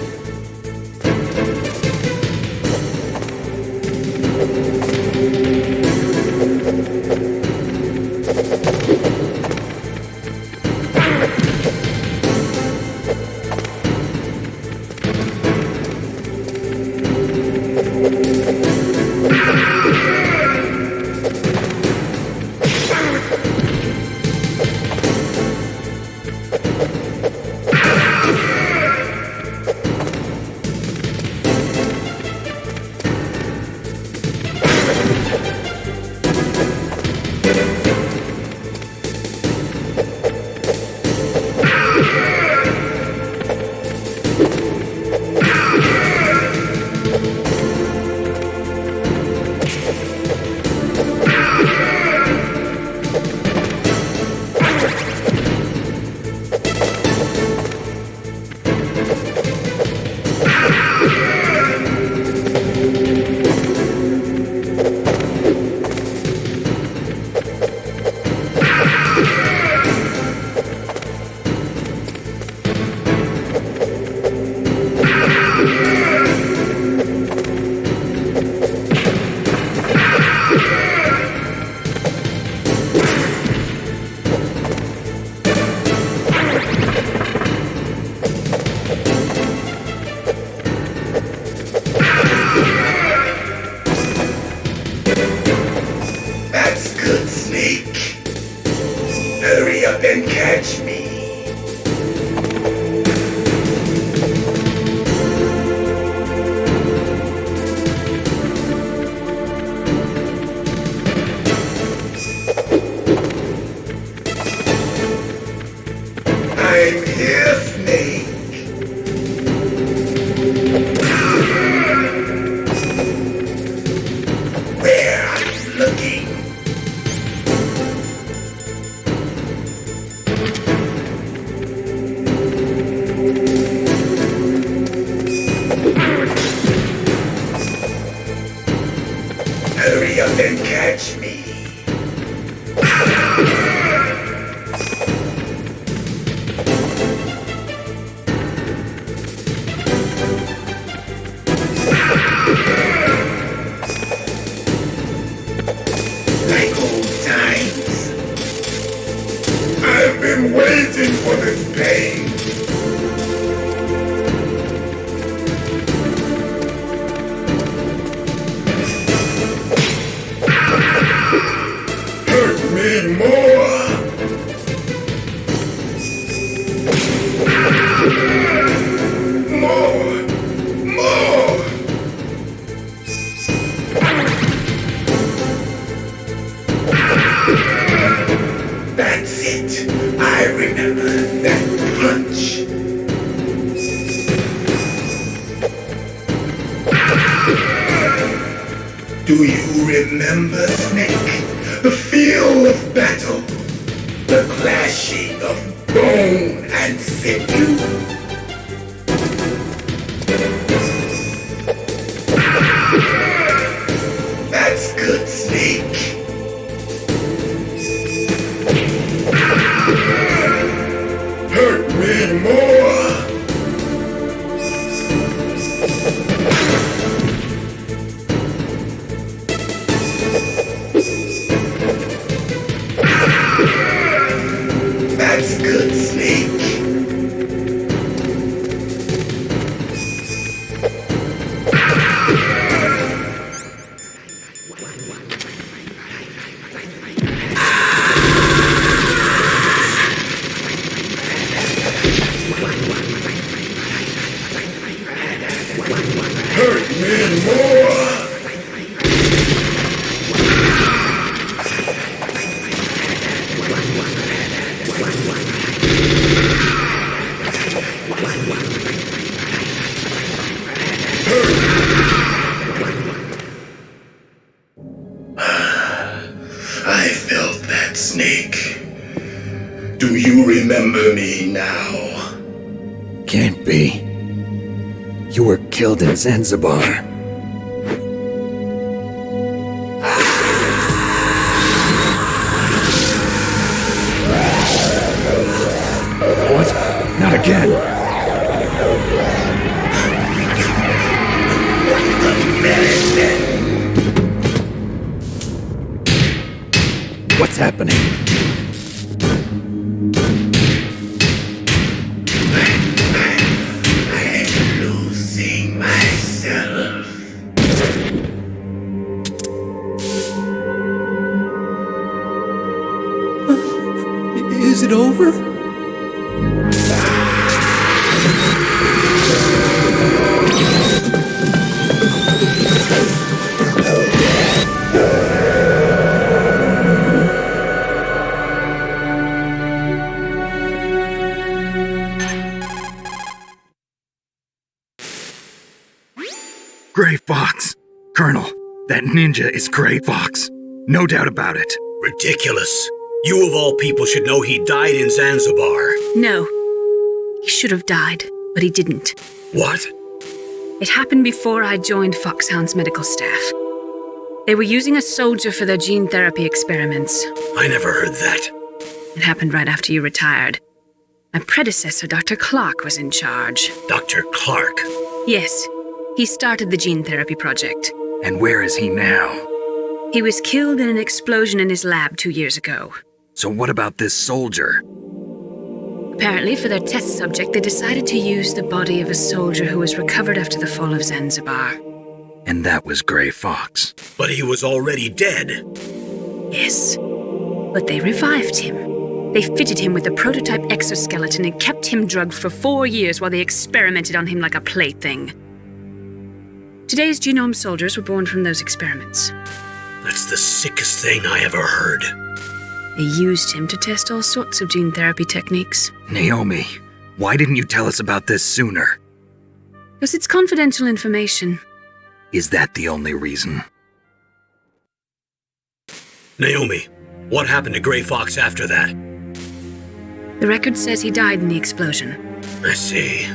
Do you remember, Snake? The feel of battle, the clashing of bone and sinew. That's good, Snake. Hurt me more. That's good, Snake. that, Snake? Do you remember me now? Can't be. You were killed in Zanzibar. What? Not again! What's happening? I'm losing myself. Is it over? Gray Fox! Colonel, that ninja is Gray Fox. No doubt about it. Ridiculous. You of all people should know he died in Zanzibar. No. He should have died, but he didn't. What? It happened before I joined Foxhound's medical staff. They were using a soldier for their gene therapy experiments. I never heard that. It happened right after you retired. My predecessor, Dr. Clark, was in charge. Dr. Clark? Yes. He started the gene therapy project. And where is he now? He was killed in an explosion in his lab 2 years ago. So what about this soldier? Apparently, for their test subject, they decided to use the body of a soldier who was recovered after the fall of Zanzibar. And that was Gray Fox. But he was already dead. Yes. But they revived him. They fitted him with a prototype exoskeleton and kept him drugged for 4 years while they experimented on him like a plaything. Today's genome soldiers were born from those experiments. That's the sickest thing I ever heard. They used him to test all sorts of gene therapy techniques. Naomi, why didn't you tell us about this sooner? Because it's confidential information. Is that the only reason? Naomi, what happened to Gray Fox after that? The record says he died in the explosion. I see.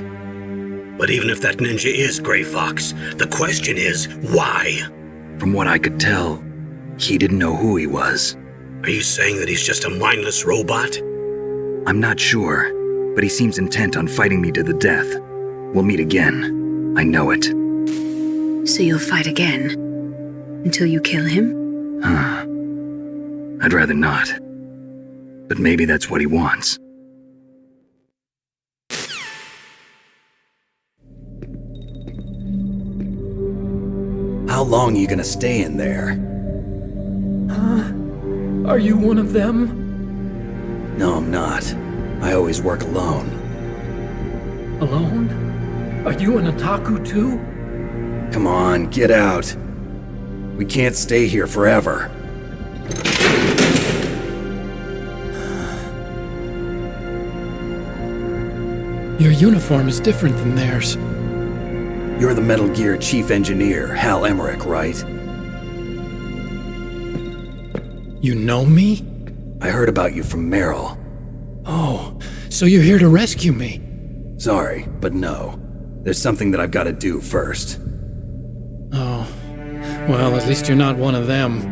But even if that ninja is Gray Fox, the question is, why? From what I could tell, he didn't know who he was. Are you saying that he's just a mindless robot? I'm not sure, but he seems intent on fighting me to the death. We'll meet again. I know it. So you'll fight again? Until you kill him? I'd rather not. But maybe that's what he wants. How long are you gonna stay in there? Are you one of them? No, I'm not. I always work alone. Alone? Are you an otaku too? Come on, get out. We can't stay here forever. Your uniform is different than theirs. You're the Metal Gear Chief Engineer, Hal Emmerich, right? You know me? I heard about you from Meryl. Oh, so you're here to rescue me? Sorry, but no. There's something that I've got to do first. Oh. Well, at least you're not one of them.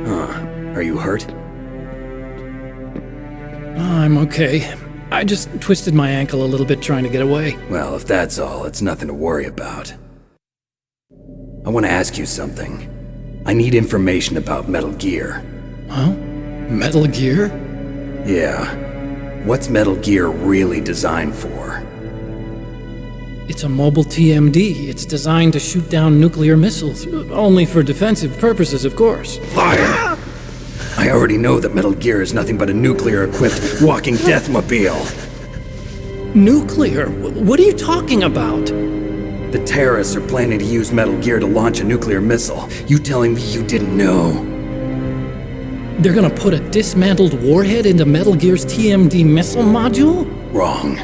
Huh. Are you hurt? I'm okay. I just twisted my ankle a little bit trying to get away. Well, if that's all, it's nothing to worry about. I want to ask you something. I need information about Metal Gear. Huh? Metal Gear? Yeah. What's Metal Gear really designed for? It's a mobile TMD. It's designed to shoot down nuclear missiles. Only for defensive purposes, of course. Liar! I already know that Metal Gear is nothing but a nuclear-equipped walking deathmobile. Nuclear? What are you talking about? The terrorists are planning to use Metal Gear to launch a nuclear missile. You telling me you didn't know? They're gonna put a dismantled warhead into Metal Gear's TMD missile module? Wrong.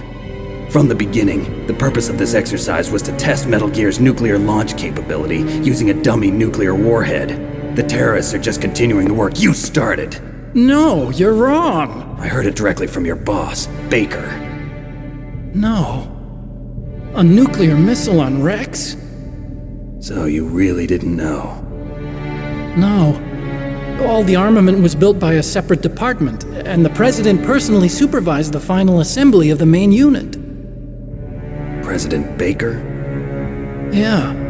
From the beginning, the purpose of this exercise was to test Metal Gear's nuclear launch capability using a dummy nuclear warhead. The terrorists are just continuing the work you started. No, you're wrong. I heard it directly from your boss, Baker. No. A nuclear missile on Rex? So you really didn't know? No. All the armament was built by a separate department, and the President personally supervised the final assembly of the main unit. President Baker? Yeah.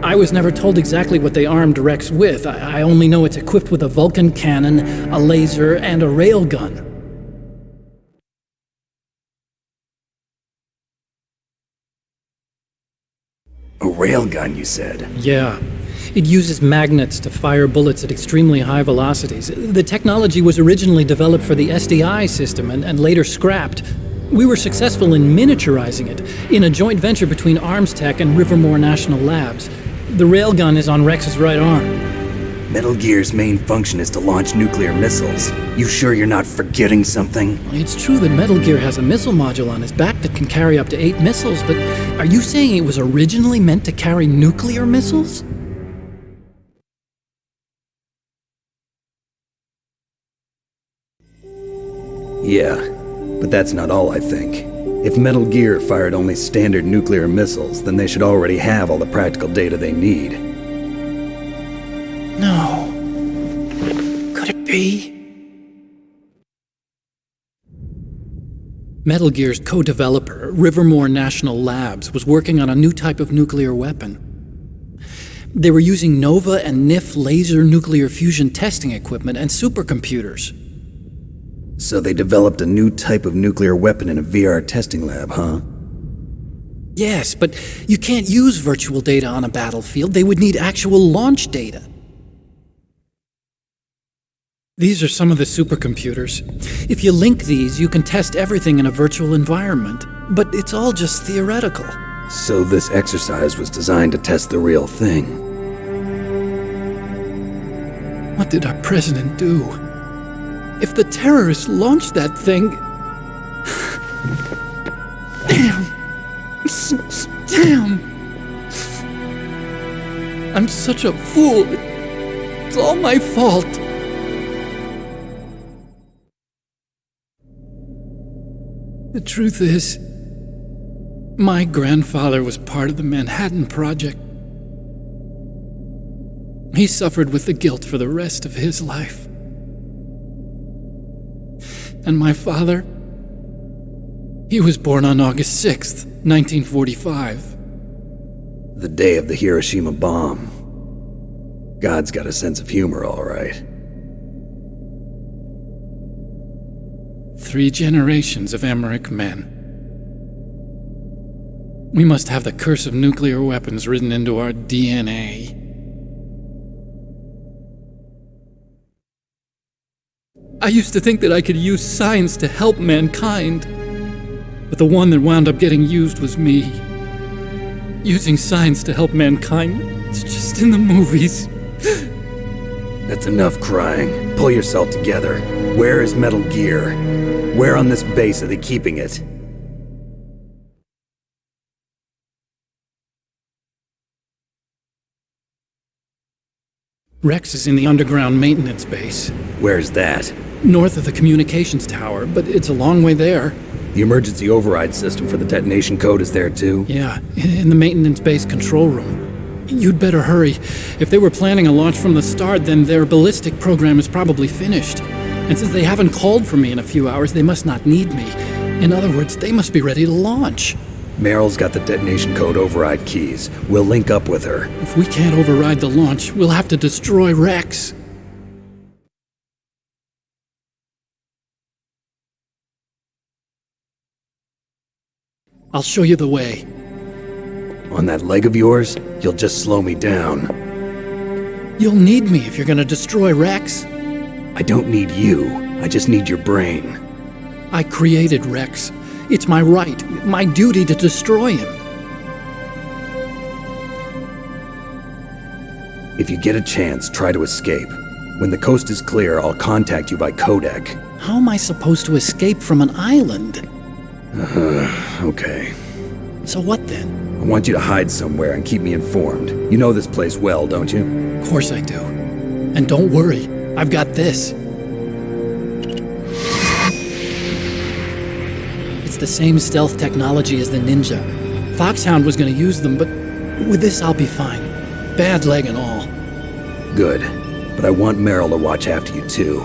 I was never told exactly what they armed Rex with. I only know it's equipped with a Vulcan cannon, a laser, and a railgun. A railgun, you said? Yeah. It uses magnets to fire bullets at extremely high velocities. The technology was originally developed for the SDI system and later scrapped. We were successful in miniaturizing it, in a joint venture between Arms Tech and Rivermore National Labs. The railgun is on Rex's right arm. Metal Gear's main function is to launch nuclear missiles. You sure you're not forgetting something? It's true that Metal Gear has a missile module on his back that can carry up to 8 missiles, but are you saying it was originally meant to carry nuclear missiles? Yeah, but that's not all I think. If Metal Gear fired only standard nuclear missiles, then they should already have all the practical data they need. No. Could it be? Metal Gear's co-developer, Rivermore National Labs, was working on a new type of nuclear weapon. They were using NOVA and NIF laser nuclear fusion testing equipment and supercomputers. So they developed a new type of nuclear weapon in a VR testing lab, huh? Yes, but you can't use virtual data on a battlefield. They would need actual launch data. These are some of the supercomputers. If you link these, you can test everything in a virtual environment. But it's all just theoretical. So this exercise was designed to test the real thing. What did our president do? If the terrorists launched that thing... Damn! Damn! I'm such a fool. It's all my fault. The truth is, my grandfather was part of the Manhattan Project. He suffered with the guilt for the rest of his life. And my father, he was born on August 6th, 1945. The day of the Hiroshima bomb. God's got a sense of humor, all right. 3 generations of Emmerich men. We must have the curse of nuclear weapons written into our DNA. I used to think that I could use science to help mankind, but the one that wound up getting used was me. Using science to help mankind, it's just in the movies. That's enough crying. Pull yourself together. Where is Metal Gear? Where on this base are they keeping it? Rex is in the underground maintenance base. Where's that? North of the communications tower, but it's a long way there. The emergency override system for the detonation code is there too? Yeah, in the maintenance base control room. You'd better hurry. If they were planning a launch from the start, then their ballistic program is probably finished. And since they haven't called for me in a few hours, they must not need me. In other words, they must be ready to launch. Meryl's got the detonation code override keys. We'll link up with her. If we can't override the launch, we'll have to destroy Rex. I'll show you the way. On that leg of yours, you'll just slow me down. You'll need me if you're gonna destroy Rex. I don't need you. I just need your brain. I created Rex. It's my right, my duty to destroy him. If you get a chance, try to escape. When the coast is clear, I'll contact you by codec. How am I supposed to escape from an island? Okay. So what then? I want you to hide somewhere and keep me informed. You know this place well, don't you? Of course I do. And don't worry, I've got this. It's the same stealth technology as the Ninja. Foxhound was gonna use them, but with this I'll be fine. Bad leg and all. Good. But I want Meryl to watch after you too.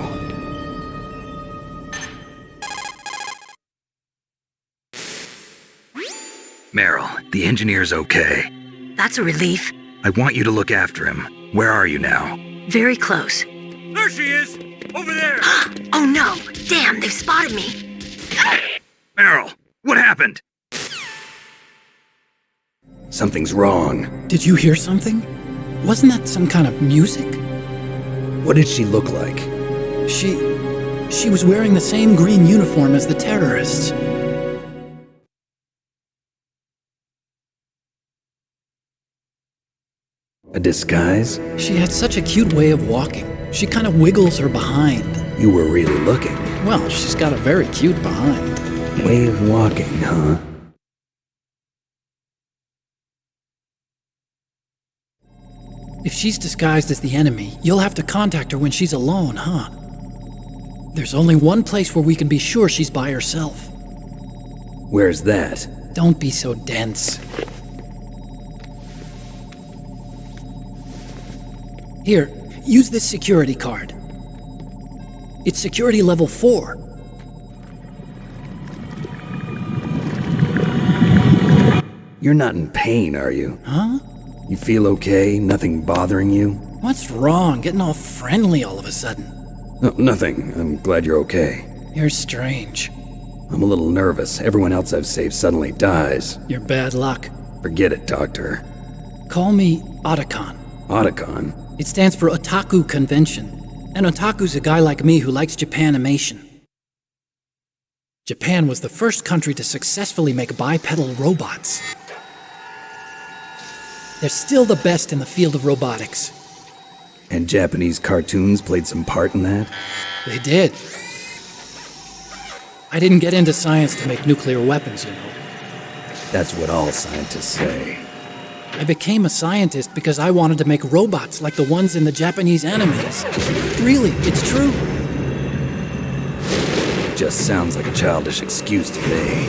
Meryl, the engineer's okay. That's a relief. I want you to look after him. Where are you now? Very close. There she is! Over there! Oh no! Damn, they've spotted me! Meryl, what happened? Something's wrong. Did you hear something? Wasn't that some kind of music? What did she look like? She was wearing the same green uniform as the terrorists. A disguise? She had such a cute way of walking. She kind of wiggles her behind. You were really looking. Well, she's got a very cute behind. Way of walking, huh? If she's disguised as the enemy, you'll have to contact her when she's alone, huh? There's only one place where we can be sure she's by herself. Where's that? Don't be so dense. Here, use this security card. It's security level 4. You're not in pain, are you? Huh? You feel okay? Nothing bothering you? What's wrong? Getting all friendly all of a sudden. No, nothing. I'm glad you're okay. You're strange. I'm a little nervous. Everyone else I've saved suddenly dies. You're bad luck. Forget it, Doctor. Call me Otacon. Otacon? It stands for Otaku Convention. And Otaku's a guy like me who likes Japanimation. Japan was the first country to successfully make bipedal robots. They're still the best in the field of robotics. And Japanese cartoons played some part in that? They did. I didn't get into science to make nuclear weapons, you know. That's what all scientists say. I became a scientist because I wanted to make robots like the ones in the Japanese animes. Really, it's true. Just sounds like a childish excuse to me.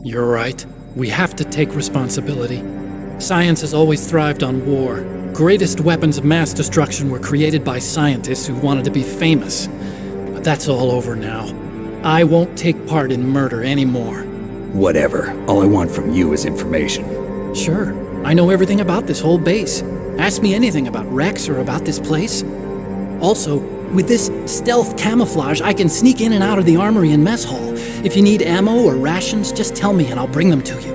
You're right. We have to take responsibility. Science has always thrived on war. Greatest weapons of mass destruction were created by scientists who wanted to be famous. But that's all over now. I won't take part in murder anymore. Whatever. All I want from you is information. Sure. I know everything about this whole base. Ask me anything about Rex or about this place. Also, with this stealth camouflage, I can sneak in and out of the armory and mess hall. If you need ammo or rations, just tell me and I'll bring them to you.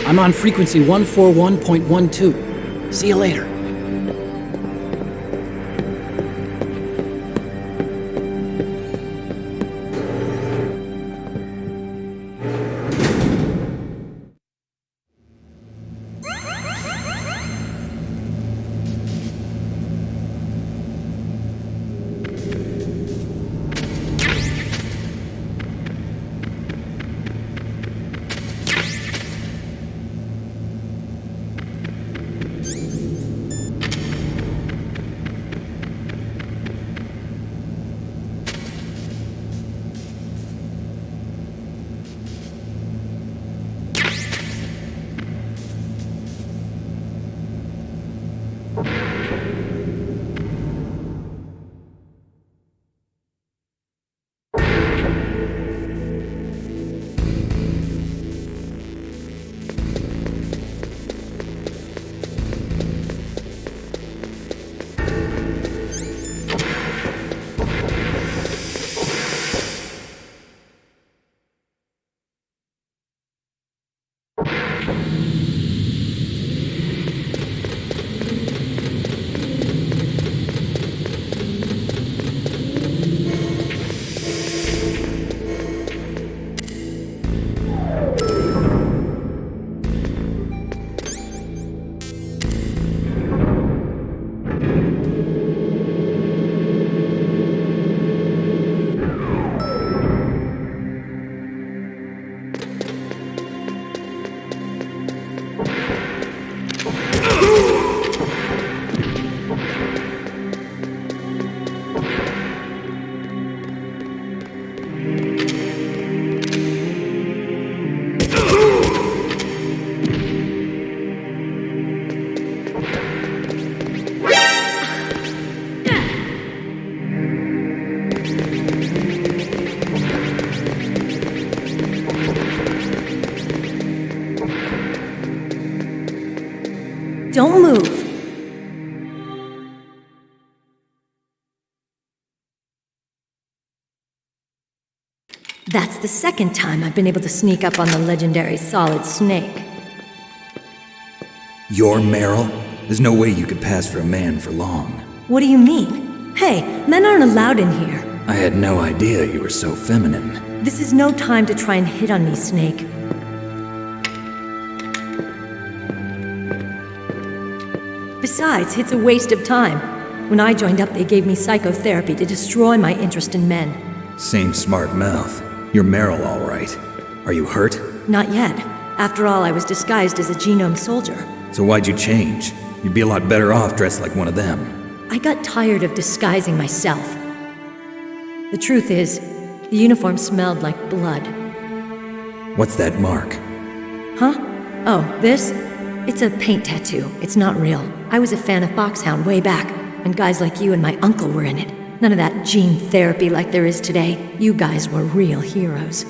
I'm on frequency 141.12. See you later. Don't move. That's the second time I've been able to sneak up on the legendary Solid Snake. You're Meryl? There's no way you could pass for a man for long. What do you mean? Hey, men aren't allowed in here. I had no idea you were so feminine. This is no time to try and hit on me, Snake. Besides, it's a waste of time. When I joined up, they gave me psychotherapy to destroy my interest in men. Same smart mouth. You're Meryl, all right. Are you hurt? Not yet. After all, I was disguised as a genome soldier. So why'd you change? You'd be a lot better off dressed like one of them. I got tired of disguising myself. The truth is, the uniform smelled like blood. What's that mark? Huh? Oh, this? It's a paint tattoo. It's not real. I was a fan of Foxhound way back, and guys like you and my uncle were in it. None of that gene therapy like there is today. You guys were real heroes.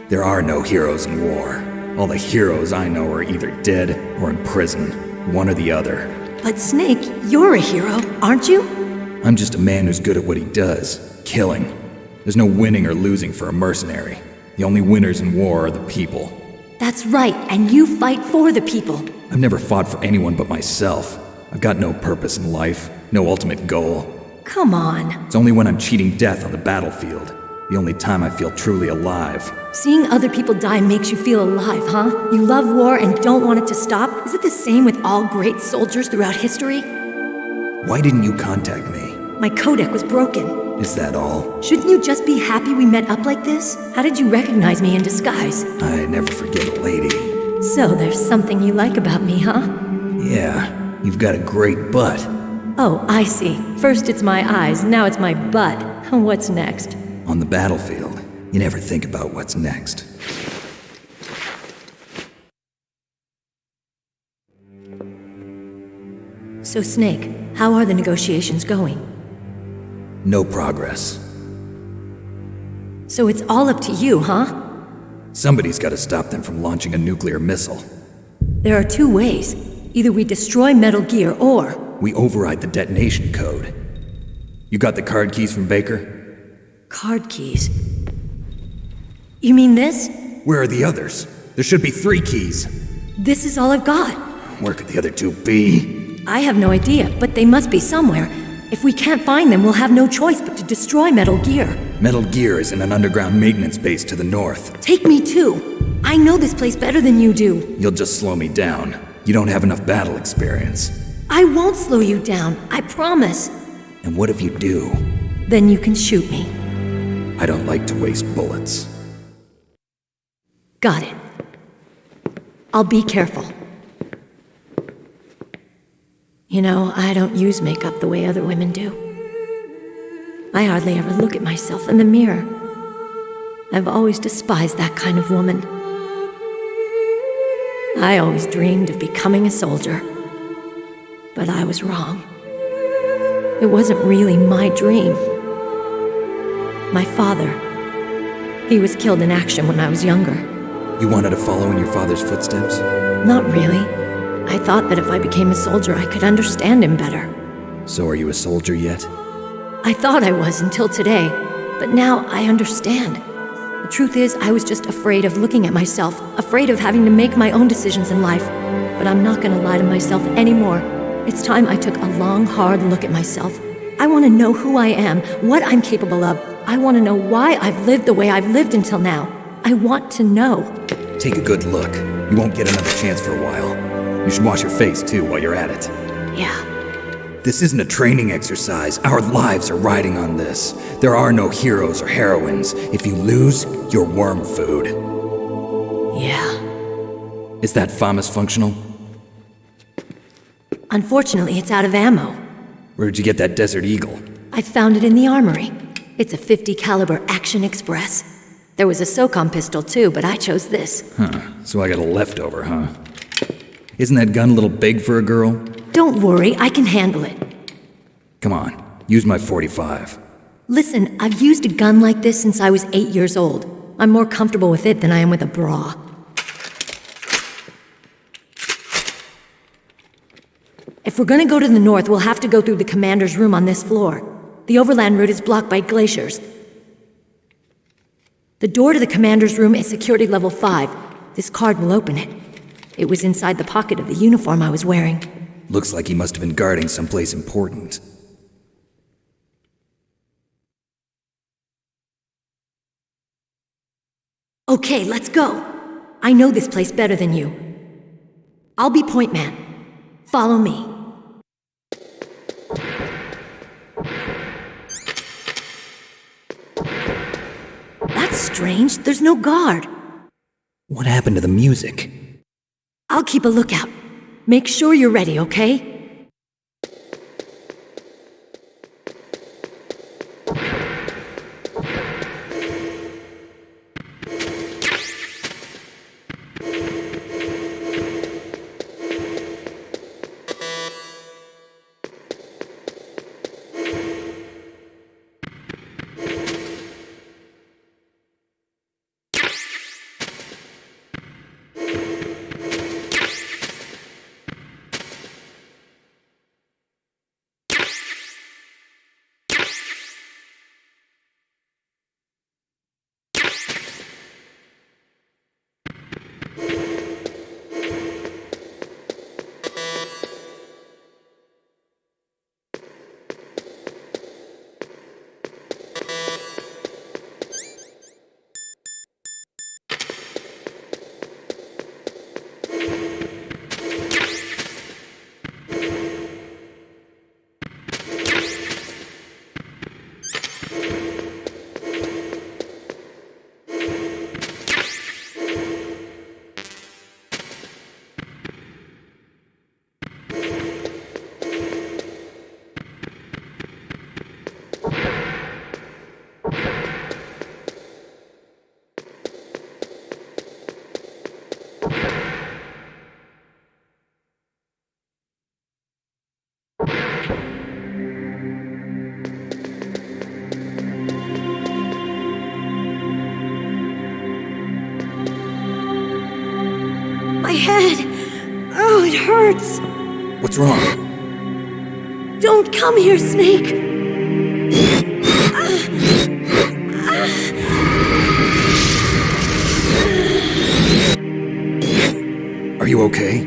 There are no heroes in war. All the heroes I know are either dead or in prison. One or the other. But Snake, you're a hero, aren't you? I'm just a man who's good at what he does. Killing. There's no winning or losing for a mercenary. The only winners in war are the people. That's right, and you fight for the people. I've never fought for anyone but myself. I've got no purpose in life, no ultimate goal. Come on. It's only when I'm cheating death on the battlefield. The only time I feel truly alive. Seeing other people die makes you feel alive, huh? You love war and don't want it to stop? Is it the same with all great soldiers throughout history? Why didn't you contact me? My codec was broken. Is that all? Shouldn't you just be happy we met up like this? How did you recognize me in disguise? I never forget a lady. So there's something you like about me, huh? Yeah, you've got a great butt. Oh, I see. First it's my eyes, now it's my butt. What's next? On the battlefield, you never think about what's next. So, Snake, how are the negotiations going? No progress. So it's all up to you, huh? Somebody's got to stop them from launching a nuclear missile. There are two ways. Either we destroy Metal Gear, or... we override the detonation code. You got the card keys from Baker? Card keys? You mean this? Where are the others? There should be 3 keys. This is all I've got. Where could the other 2 be? I have no idea, but they must be somewhere. If we can't find them, we'll have no choice but to destroy Metal Gear. Metal Gear is in an underground maintenance base to the north. Take me too. I know this place better than you do. You'll just slow me down. You don't have enough battle experience. I won't slow you down, I promise. And what if you do? Then you can shoot me. I don't like to waste bullets. Got it. I'll be careful. You know, I don't use makeup the way other women do. I hardly ever look at myself in the mirror. I've always despised that kind of woman. I always dreamed of becoming a soldier. But I was wrong. It wasn't really my dream. My father, he was killed in action when I was younger. You wanted to follow in your father's footsteps? Not really. I thought that if I became a soldier, I could understand him better. So are you a soldier yet? I thought I was until today, but now I understand. The truth is, I was just afraid of looking at myself, afraid of having to make my own decisions in life. But I'm not gonna lie to myself anymore. It's time I took a long, hard look at myself. I want to know who I am, what I'm capable of. I want to know why I've lived the way I've lived until now. I want to know. Take a good look. You won't get another chance for a while. You should wash your face, too, while you're at it. Yeah. This isn't a training exercise. Our lives are riding on this. There are no heroes or heroines. If you lose, you're worm food. Yeah. Is that FAMAS functional? Unfortunately, it's out of ammo. Where'd you get that Desert Eagle? I found it in the armory. It's a .50 caliber Action Express. There was a SOCOM pistol too, but I chose this. Huh, so I got a leftover, huh? Isn't that gun a little big for a girl? Don't worry, I can handle it. Come on, use my .45. Listen, I've used a gun like this since I was 8 years old. I'm more comfortable with it than I am with a bra. If we're gonna go to the north, we'll have to go through the commander's room on this floor. The overland route is blocked by glaciers. The door to the commander's room is security level 5. This card will open it. It was inside the pocket of the uniform I was wearing. Looks like he must have been guarding someplace important. Okay, let's go. I know this place better than you. I'll be point man. Follow me. That's strange. There's no guard. What happened to the music? I'll keep a lookout. Make sure you're ready, okay? My head! Oh, it hurts! What's wrong? Don't come here, Snake! Are you okay?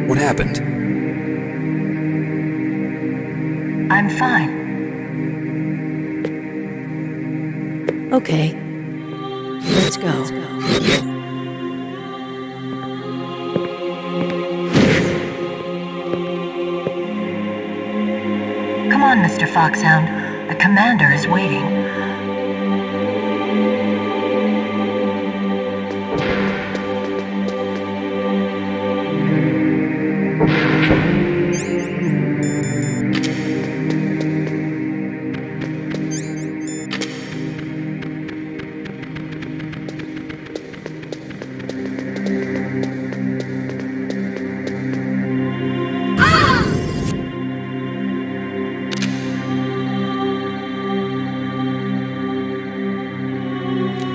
What happened? I'm fine. Okay. Let's go. Come on, Mr. Foxhound. The commander is waiting.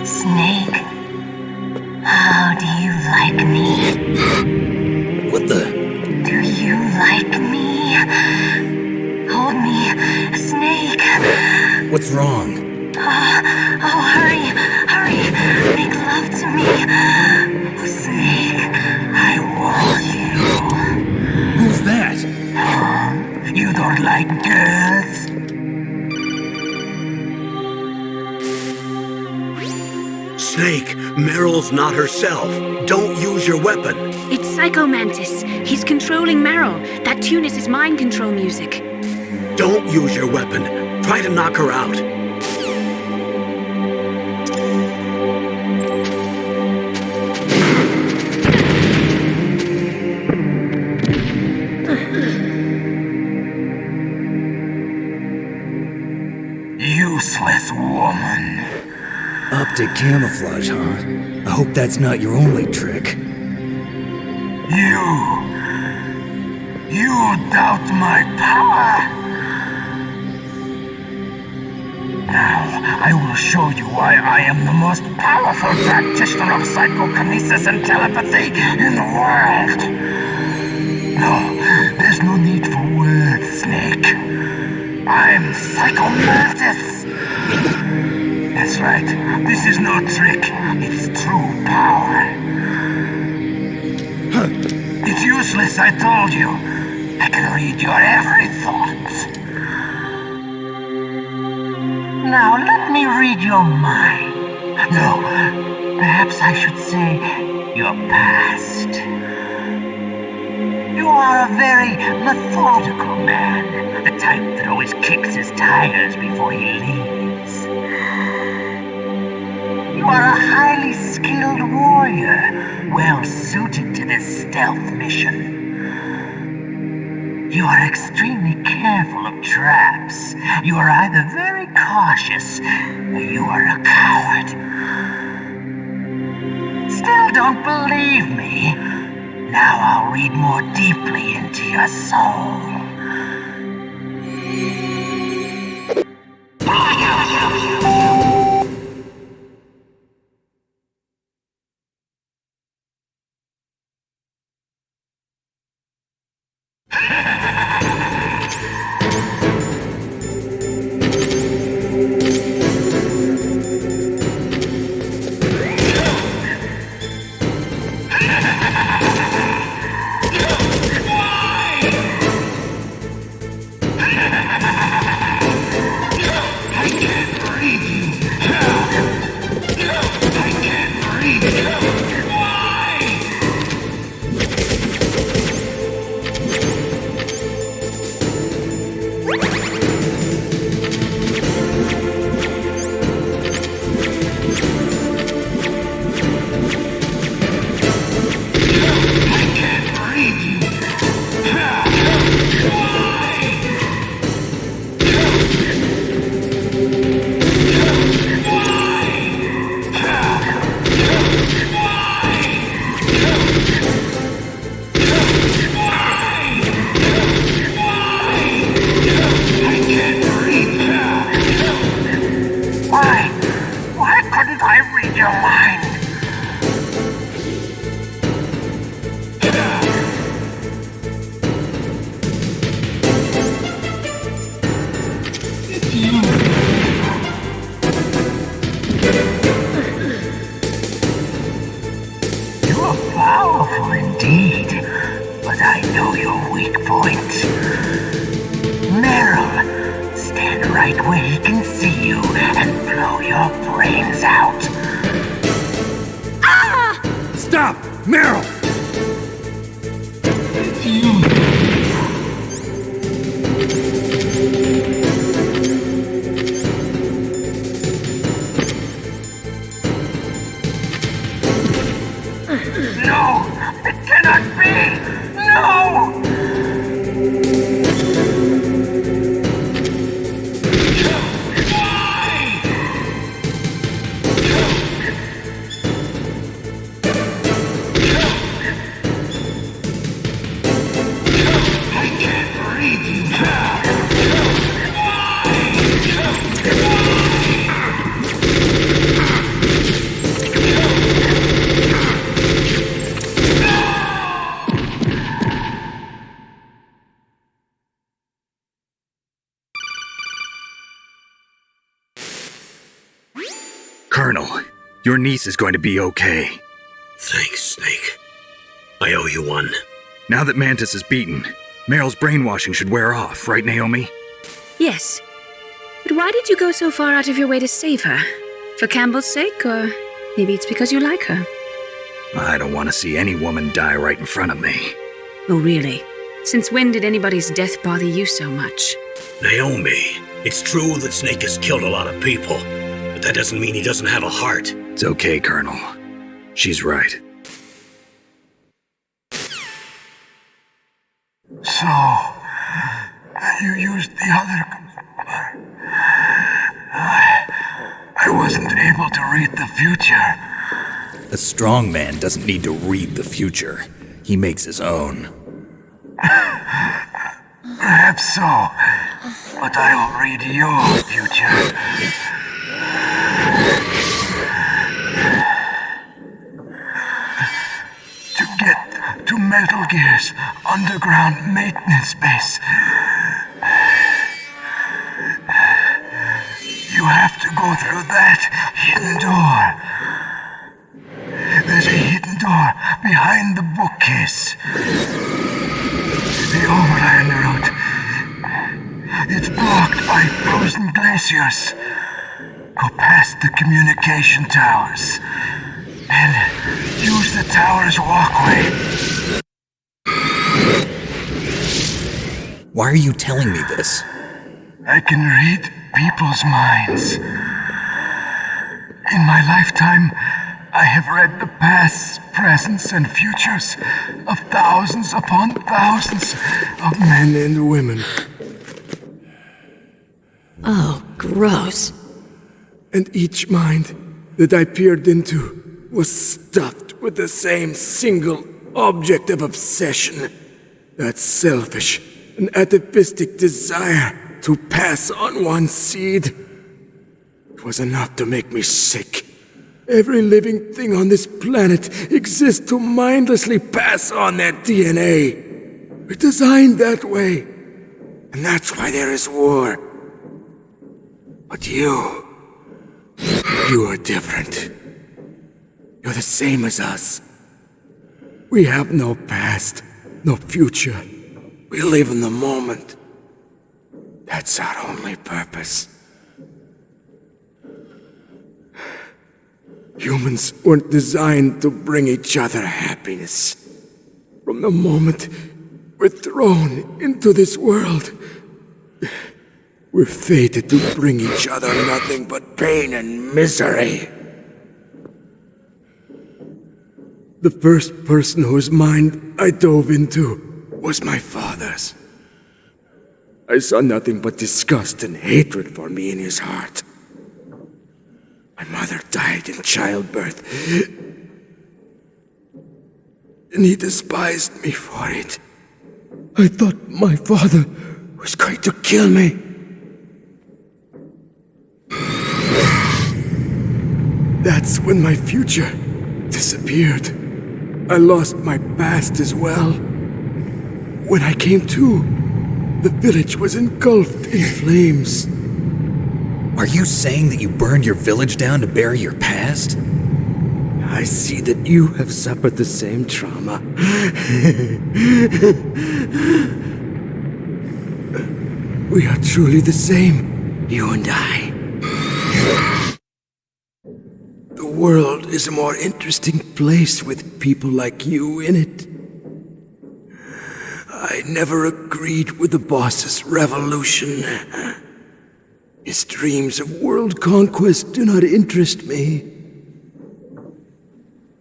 Snake, how do you like me? What the? Do you like me? Hold me, Snake. What's wrong? Oh, hurry, hurry, make love to me. Oh, Snake, I want you. Who's that? You don't like girls? Snake, Meryl's not herself. Don't use your weapon. It's Psycho Mantis. He's controlling Meryl. That tune is his mind control music. Don't use your weapon. Try to knock her out. Useless woman. Optic camouflage, huh? I hope that's not your only trick. You doubt my power? Now, I will show you why I am the most powerful practitioner of psychokinesis and telepathy in the world. No, there's no need for words, Snake. I'm Psycho Mantis. That's right. This is no trick. It's true power. It's useless, I told you. I can read your every thought. Now, let me read your mind. No, perhaps I should say your past. You are a very methodical man, the type that always kicks his tires before he leaves. You are a highly skilled warrior, well suited to this stealth mission. You are extremely careful of traps. You are either very cautious, or you are a coward. Still don't believe me? Now I'll read more deeply into your soul. Meryl, stand right where he can see you and blow your brains out. Ah! Stop! Meryl! No! It cannot be! No! Colonel, your niece is going to be okay. Thanks, Snake. I owe you one. Now that Mantis is beaten, Meryl's brainwashing should wear off, right, Naomi? Yes. But why did you go so far out of your way to save her? For Campbell's sake, or maybe it's because you like her? I don't want to see any woman die right in front of me. Oh, really? Since when did anybody's death bother you so much? Naomi, it's true that Snake has killed a lot of people, but that doesn't mean he doesn't have a heart. It's okay, Colonel. She's right. So, you used the other... I wasn't able to read the future. A strong man doesn't need to read the future. He makes his own. Perhaps so. but I'll read your future. To get to Metal Gear's underground maintenance base, you have to go through that hidden door. There's a hidden door behind the bookcase. The overland route. It's blocked by frozen glaciers. Go past the communication towers and use the tower's walkway. Why are you telling me this? I can read people's minds. In my lifetime, I have read the pasts, presents, and futures of thousands upon thousands of men and women. Oh, gross. And each mind that I peered into was stuffed with the same single object of obsession. That selfish and atavistic desire to pass on one's seed. It was enough to make me sick. Every living thing on this planet exists to mindlessly pass on their DNA. We're designed that way. And that's why there is war. But you are different. You're the same as us. We have no past, no future. We live in the moment. That's our only purpose. Humans weren't designed to bring each other happiness. From the moment we're thrown into this world, we're fated to bring each other nothing but pain and misery. The first person whose mind I dove into was my father's. I saw nothing but disgust and hatred for me in his heart. My mother died in childbirth, and he despised me for it. I thought my father was going to kill me. That's when my future disappeared. I lost my past as well. When I came to, the village was engulfed in flames. Are you saying that you burned your village down to bury your past? I see that you have suffered the same trauma. We are truly the same, you and I. The world is a more interesting place with people like you in it. I never agreed with the boss's revolution. His dreams of world conquest do not interest me.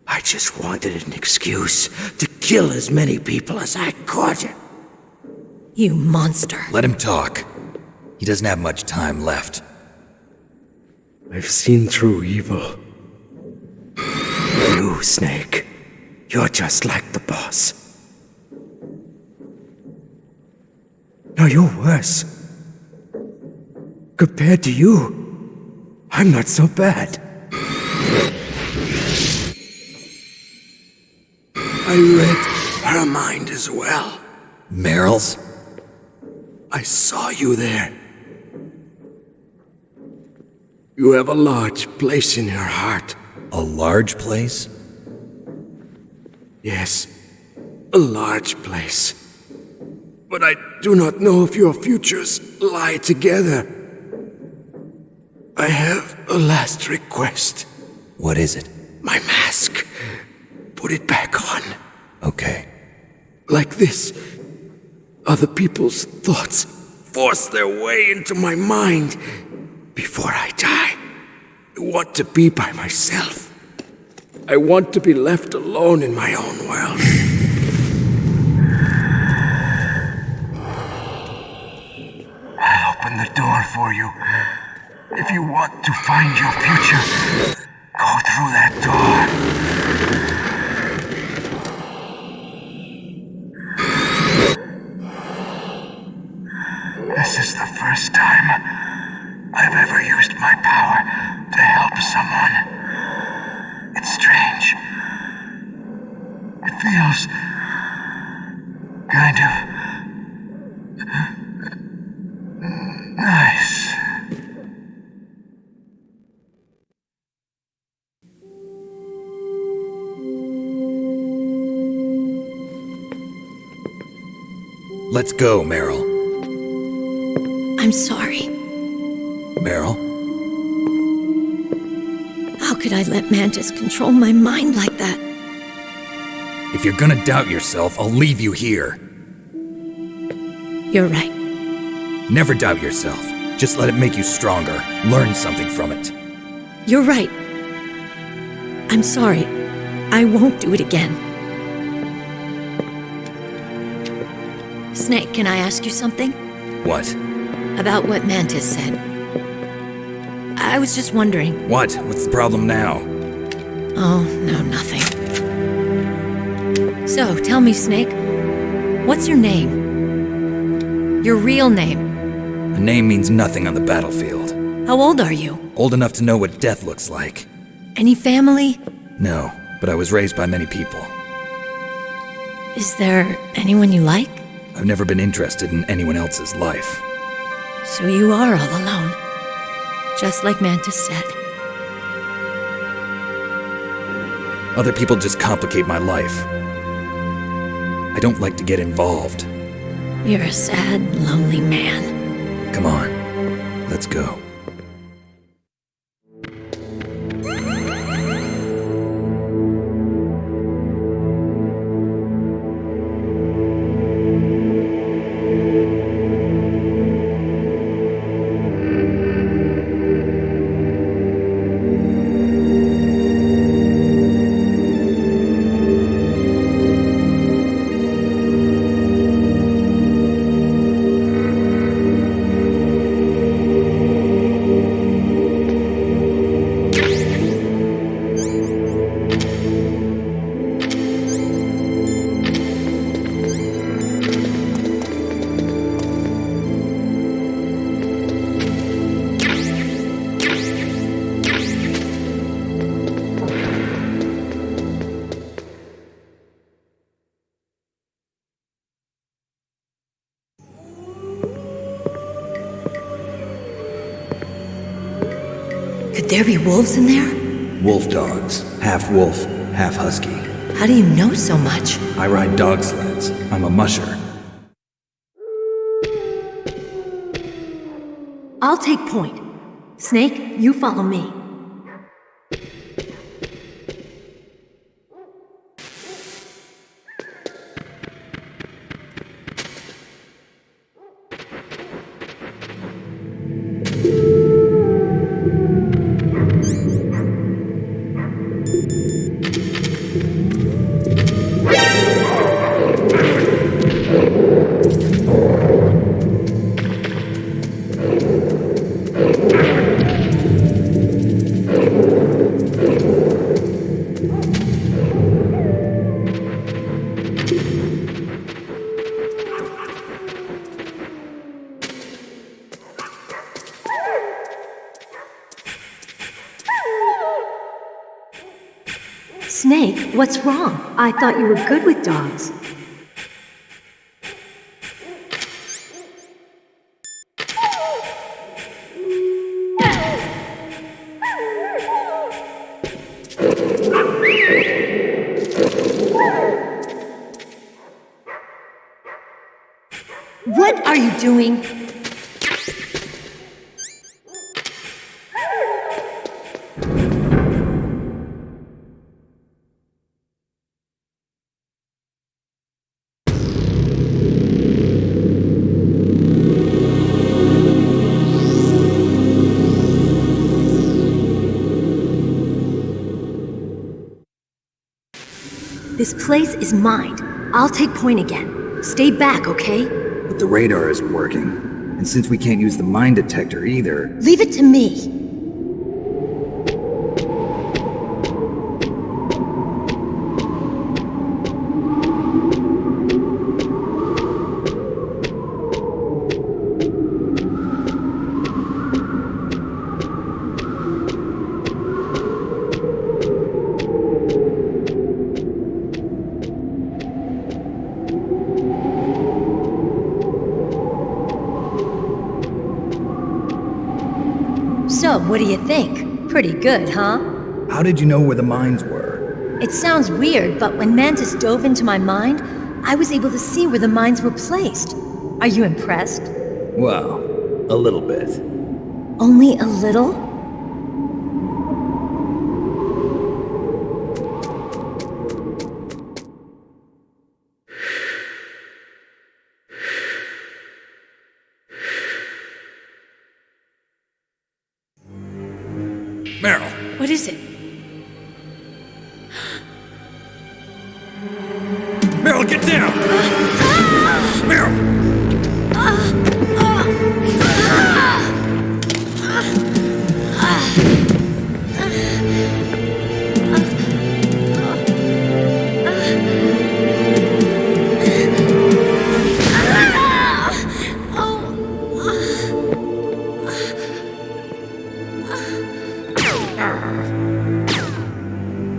I just wanted an excuse to kill as many people as I could. You monster. Let him talk. He doesn't have much time left. I've seen through evil. You, Snake, you're just like the boss. No, you're worse. Compared to you, I'm not so bad. I read her mind as well. Meryl's? I saw you there. You have a large place in your heart. A large place? Yes, a large place. But I do not know if your futures lie together. I have a last request. What is it? My mask. Put it back on. Okay. Like this, other people's thoughts force their way into my mind before I die. I want to be by myself. I want to be left alone in my own world. I'll open the door for you. If you want to find your future, go through that door. This is the first time used my power to help someone. It's strange. It feels kind of nice. Let's go, Meryl. I'm sorry. Meryl? How could I let Mantis control my mind like that? If you're gonna doubt yourself, I'll leave you here. You're right. Never doubt yourself. Just let it make you stronger. Learn something from it. You're right. I'm sorry. I won't do it again. Snake, can I ask you something? What? About what Mantis said. I was just wondering. What? What's the problem now? Oh, no, nothing. So, tell me, Snake, what's your name? Your real name? A name means nothing on the battlefield. How old are you? Old enough to know what death looks like. Any family? No, but I was raised by many people. Is there anyone you like? I've never been interested in anyone else's life. So you are all alone. Just like Mantis said. Other people just complicate my life. I don't like to get involved. You're a sad, lonely man. Come on, let's go. Could there be wolves in there? Wolf dogs. Half wolf, half husky. How do you know so much? I ride dog sleds. I'm a musher. I'll take point. Snake, you follow me. Snake, what's wrong? I thought you were good with dogs. What are you doing? This place is mine. I'll take point again. Stay back, okay? But the radar isn't working. And since we can't use the mine detector either... Leave it to me. what do you think? Pretty good, huh? How did you know where the mines were? It sounds weird, but when Mantis dove into my mind, I was able to see where the mines were placed. Are you impressed? Well, a little bit. Only a little? Meryl! What is it? Meryl, get down! Meryl!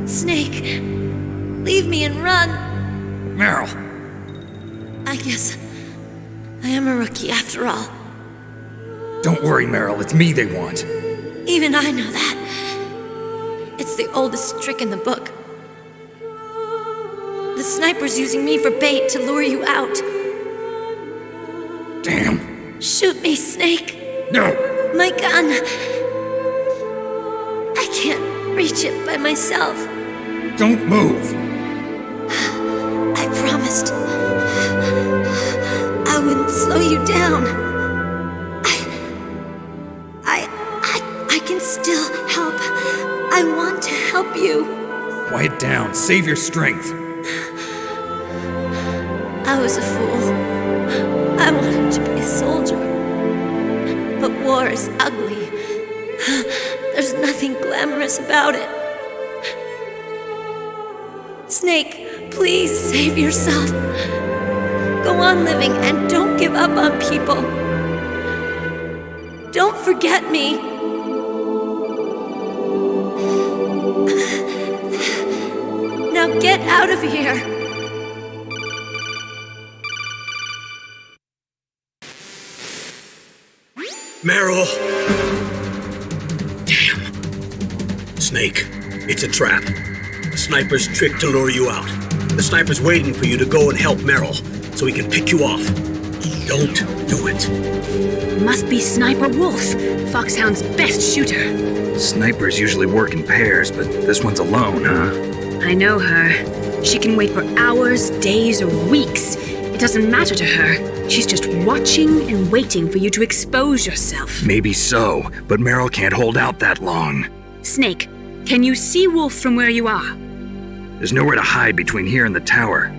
Snake, leave me and run. Meryl! I guess I am a rookie after all. Don't worry, Meryl, it's me they want. Even I know that. It's the oldest trick in the book. The sniper's using me for bait to lure you out. Damn. Shoot me, Snake. No! My gun. I can't reach it by myself. Don't move! I promised. I wouldn't slow you down. I can still help. I want to help you. Quiet down. Save your strength. I was a fool. I wanted to be a soldier. But war is ugly. There's nothing glamorous about it. Snake, please save yourself. Go on living and don't give up on people. Don't forget me. Now get out of here. Meryl! Damn. Snake, it's a trap. The sniper's trick to lure you out. The sniper's waiting for you to go and help Meryl, so he can pick you off. Don't do it. Must be Sniper Wolf, Foxhound's best shooter. Snipers usually work in pairs, but this one's alone, huh? I know her. She can wait for hours, days, or weeks. It doesn't matter to her. She's just watching and waiting for you to expose yourself. Maybe so, but Meryl can't hold out that long. Snake, can you see Wolf from where you are? There's nowhere to hide between here and the tower.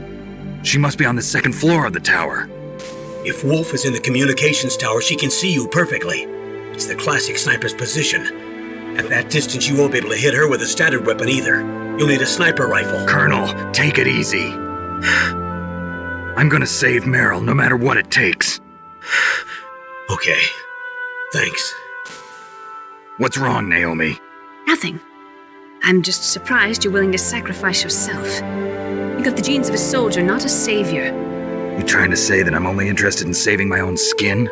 She must be on the second floor of the tower. If Wolf is in the communications tower, she can see you perfectly. It's the classic sniper's position. At that distance, you won't be able to hit her with a standard weapon either. You'll need a sniper rifle. Colonel, take it easy. I'm gonna save Meryl, no matter what it takes. Okay. Thanks. What's wrong, Naomi? Nothing. I'm just surprised you're willing to sacrifice yourself. You got the genes of a soldier, not a savior. You trying to say that I'm only interested in saving my own skin?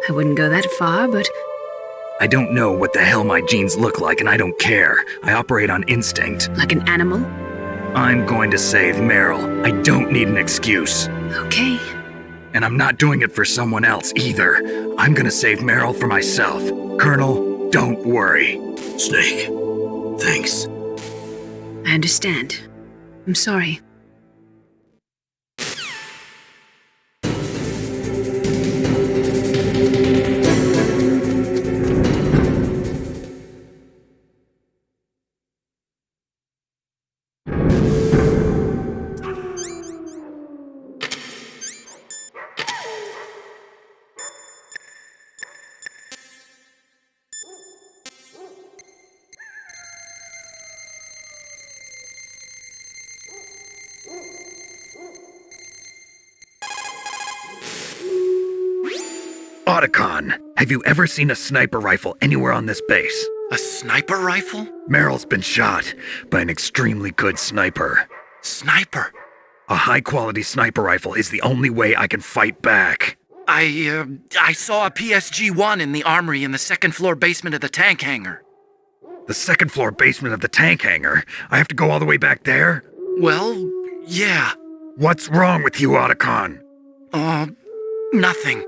I wouldn't go that far, but... I don't know what the hell my genes look like, and I don't care. I operate on instinct. Like an animal? I'm going to save Meryl. I don't need an excuse. Okay. And I'm not doing it for someone else either. I'm gonna save Meryl for myself. Colonel, don't worry. Snake, thanks. I understand. I'm sorry. Otacon, have you ever seen a sniper rifle anywhere on this base? A sniper rifle? Meryl's been shot by an extremely good sniper. Sniper? A high-quality sniper rifle is the only way I can fight back. I saw a PSG-1 in the armory in the second floor basement of the tank hangar. The second floor basement of the tank hangar. I have to go all the way back there? Well, yeah. What's wrong with you, Otacon? Nothing.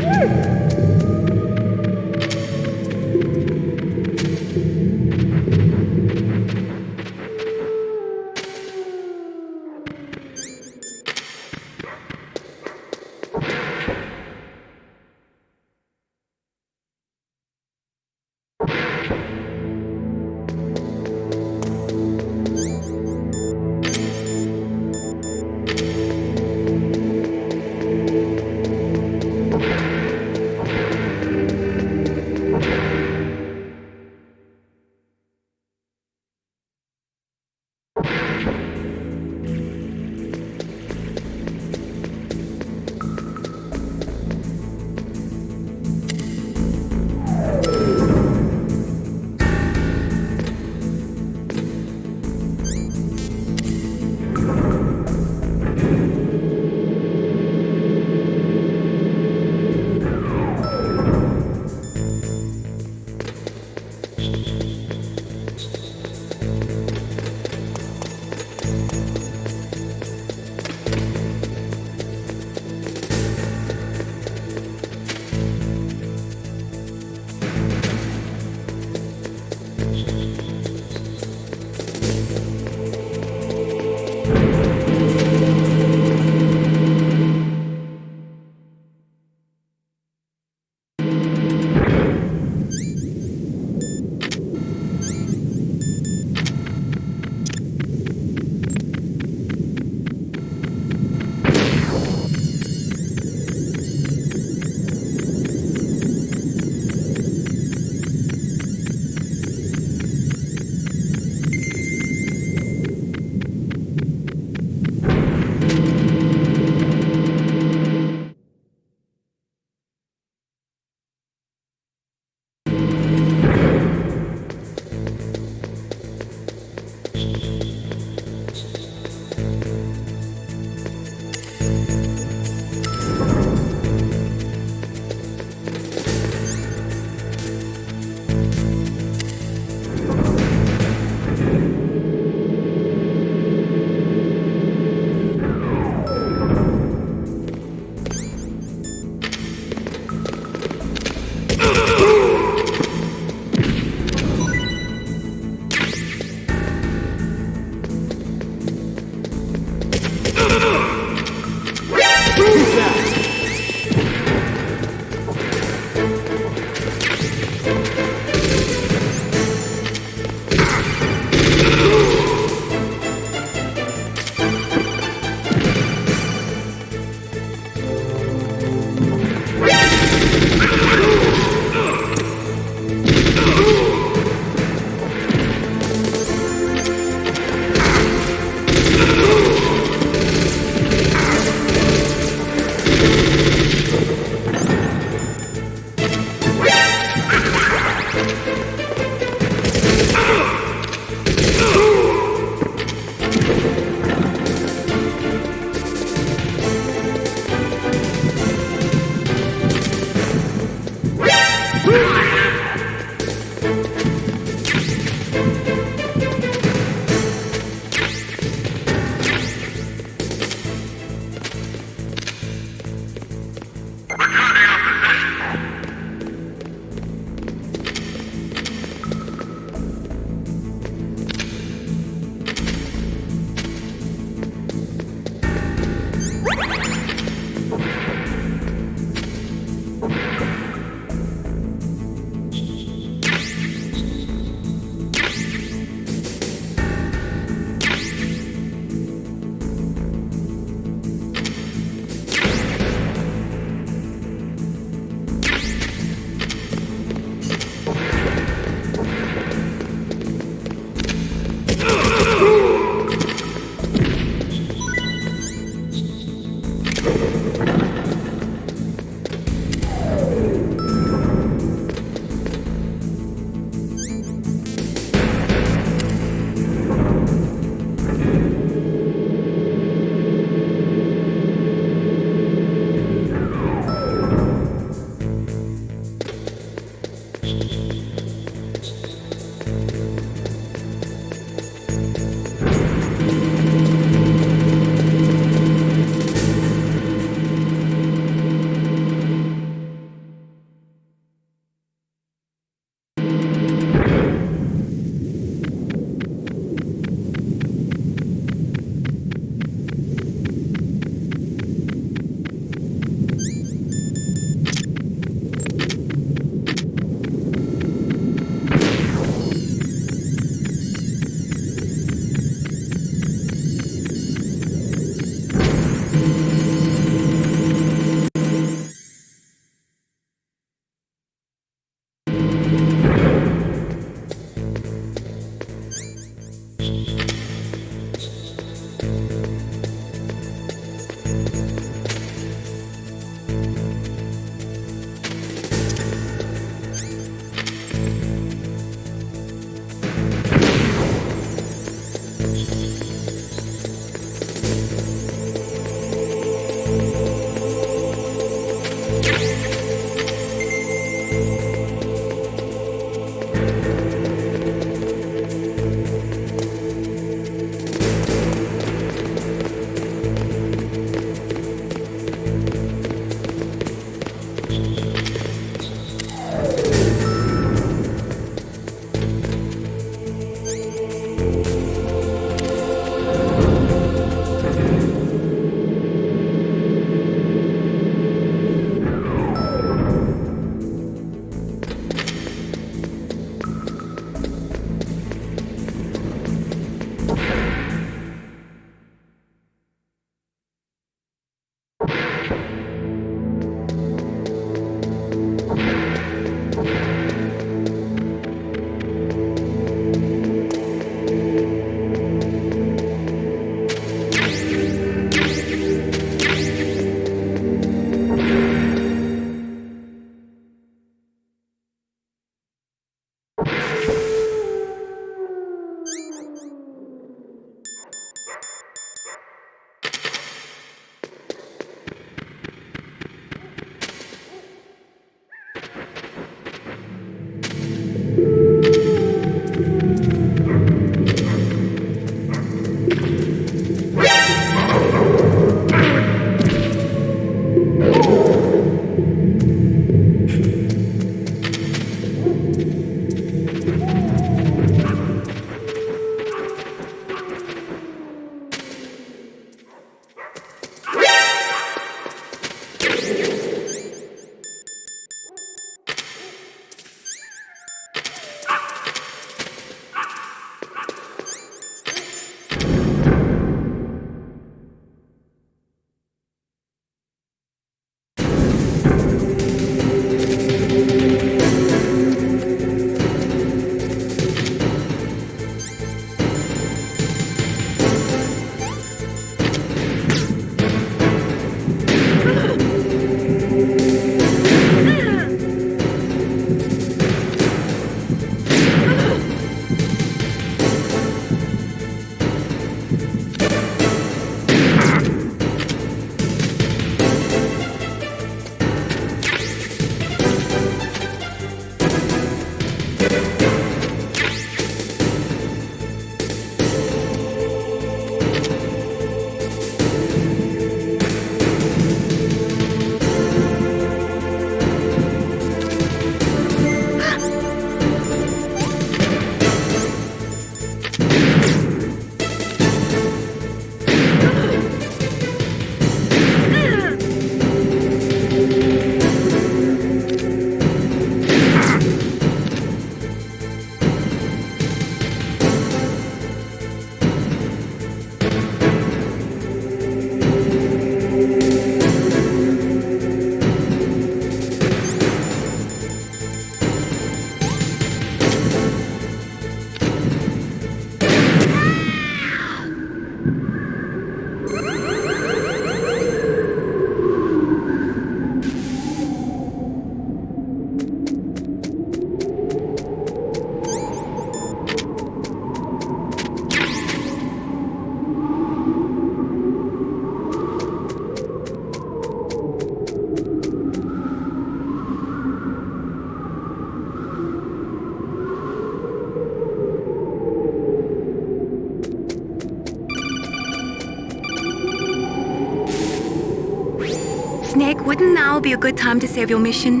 Snake, wouldn't now be a good time to save your mission?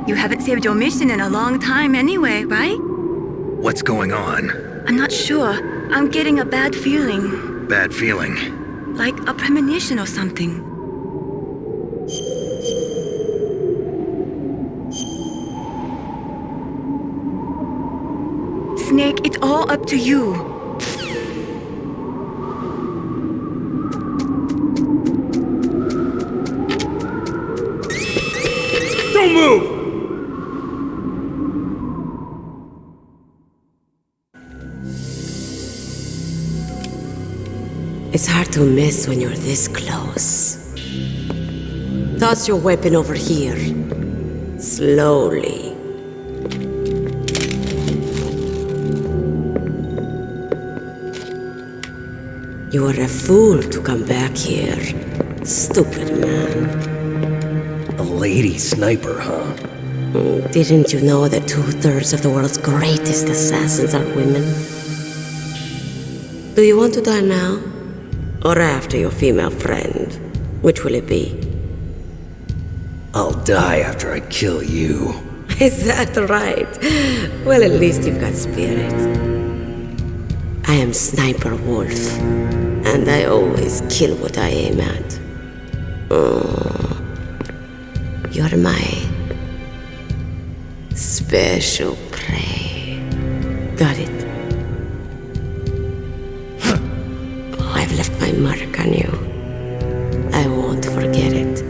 You haven't saved your mission in a long time anyway, right? What's going on? I'm not sure. I'm getting a bad feeling. Bad feeling. Like a premonition or something. Snake, it's all up to you. Don't move! It's hard to miss when you're this close. Toss your weapon over here. Slowly. You are a fool to come back here. Stupid man. A lady sniper, huh? Didn't you know that 2/3 of the world's greatest assassins are women? Do you want to die now? Or after your female friend? Which will it be? I'll die after I kill you. Is that right? Well, at least you've got spirit. I am Sniper Wolf, and I always kill what I aim at. You're my special prey. Got it? I've left my mark on you. I won't forget it.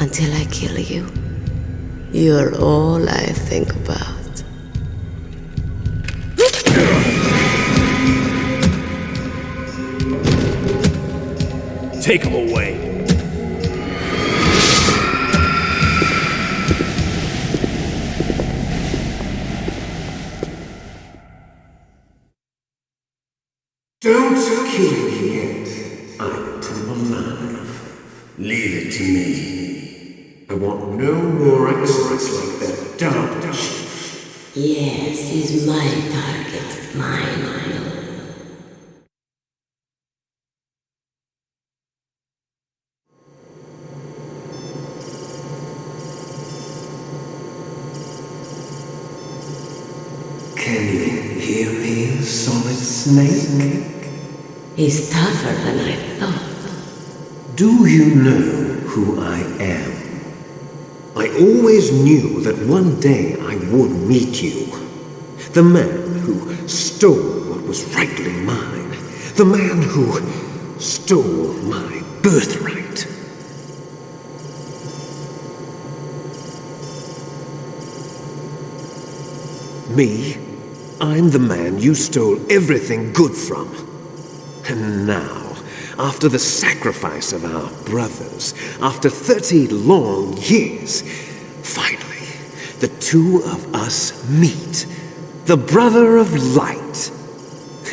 Until I kill you. You're all I think about. Take him away. Don't kill me yet. I'm alive. Leave it to me. I want no more extras like that dark chief. Yes, he's my target. Mine. Can you hear me, Solid Snake? He's tougher than I thought. Do you know who I am? I always knew that one day I would meet you. The man who stole what was rightly mine. The man who stole my birthright. Me? I'm the man you stole everything good from. And now, after the sacrifice of our brothers, after 30 long years, finally, the two of us meet. The brother of light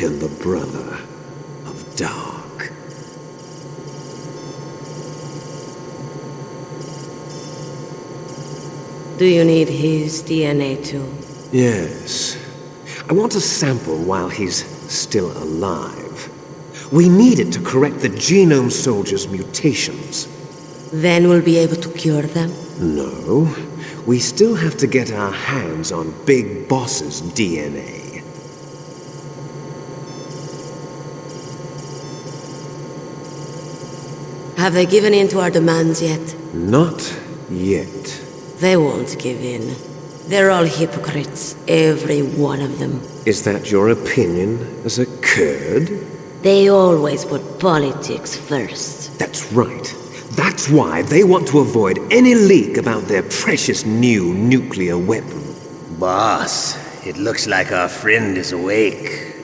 and the brother of dark. Do you need his DNA too? Yes. I want a sample while he's still alive. We need it to correct the Genome Soldier's mutations. Then we'll be able to cure them? No. We still have to get our hands on Big Boss's DNA. Have they given in to our demands yet? Not yet. They won't give in. They're all hypocrites, every one of them. Is that your opinion as a Kurd? They always put politics first. That's right. That's why they want to avoid any leak about their precious new nuclear weapon. Boss, it looks like our friend is awake.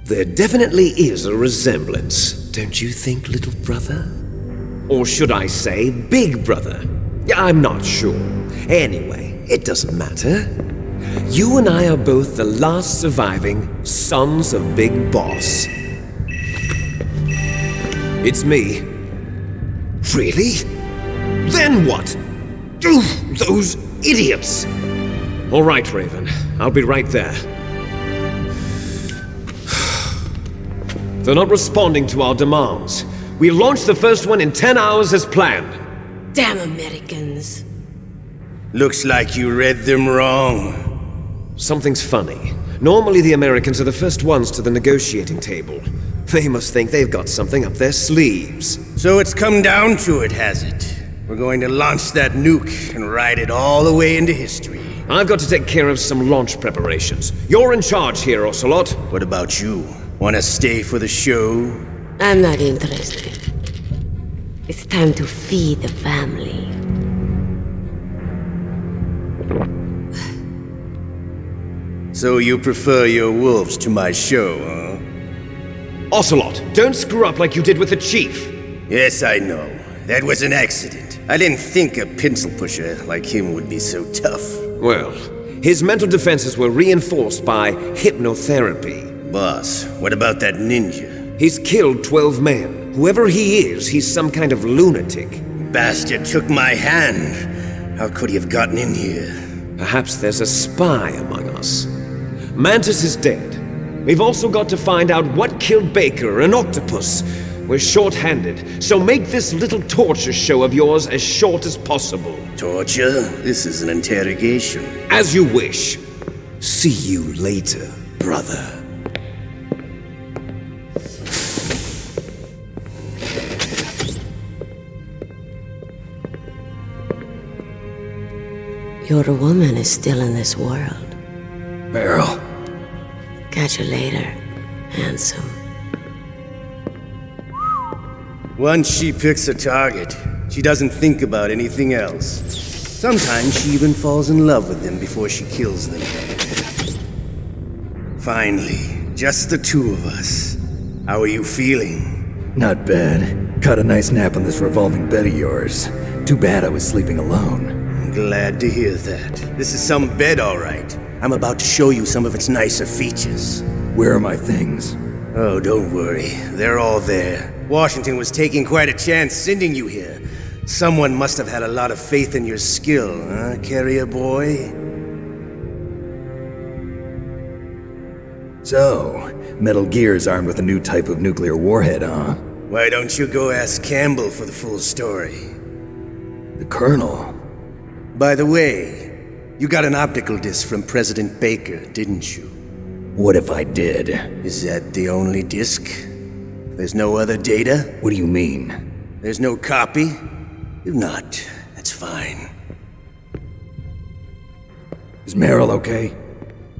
There definitely is a resemblance, don't you think, little brother? Or should I say, big brother? I'm not sure. Anyway, it doesn't matter. You and I are both the last surviving sons of Big Boss. It's me. Really? Then what? Those idiots! All right, Raven. I'll be right there. They're not responding to our demands. We launched the first one in 10 hours as planned. Damn Americans. Looks like you read them wrong. Something's funny. Normally the Americans are the first ones to the negotiating table. They must think they've got something up their sleeves. So it's come down to it, has it? We're going to launch that nuke and ride it all the way into history. I've got to take care of some launch preparations. You're in charge here, Ocolot. What about you? Wanna stay for the show? I'm not interested. It's time to feed the family. So you prefer your wolves to my show, huh? Ocolot, don't screw up like you did with the chief. Yes, I know. That was an accident. I didn't think a pencil pusher like him would be so tough. Well, his mental defenses were reinforced by hypnotherapy. Boss, what about that ninja? He's killed 12 men. Whoever he is, he's some kind of lunatic. Bastard took my hand. How could he have gotten in here? Perhaps there's a spy among us. Mantis is dead. We've also got to find out what killed Baker, an octopus. We're short-handed, so make this little torture show of yours as short as possible. Torture? This is an interrogation. As you wish. See you later, brother. Your woman is still in this world. Meryl. Catch you later, handsome. Once she picks a target, she doesn't think about anything else. Sometimes she even falls in love with them before she kills them. Finally, just the two of us. How are you feeling? Not bad. Caught a nice nap on this revolving bed of yours. Too bad I was sleeping alone. I'm glad to hear that. This is some bed, all right. I'm about to show you some of its nicer features. Where are my things? Oh, don't worry. They're all there. Washington was taking quite a chance sending you here. Someone must have had a lot of faith in your skill, huh, carrier boy? So, Metal Gear's armed with a new type of nuclear warhead, huh? Why don't you go ask Campbell for the full story? The Colonel? By the way, you got an optical disc from President Baker, didn't you? What if I did? Is that the only disc? There's no other data? What do you mean? There's no copy? If not, that's fine. Is Meryl okay?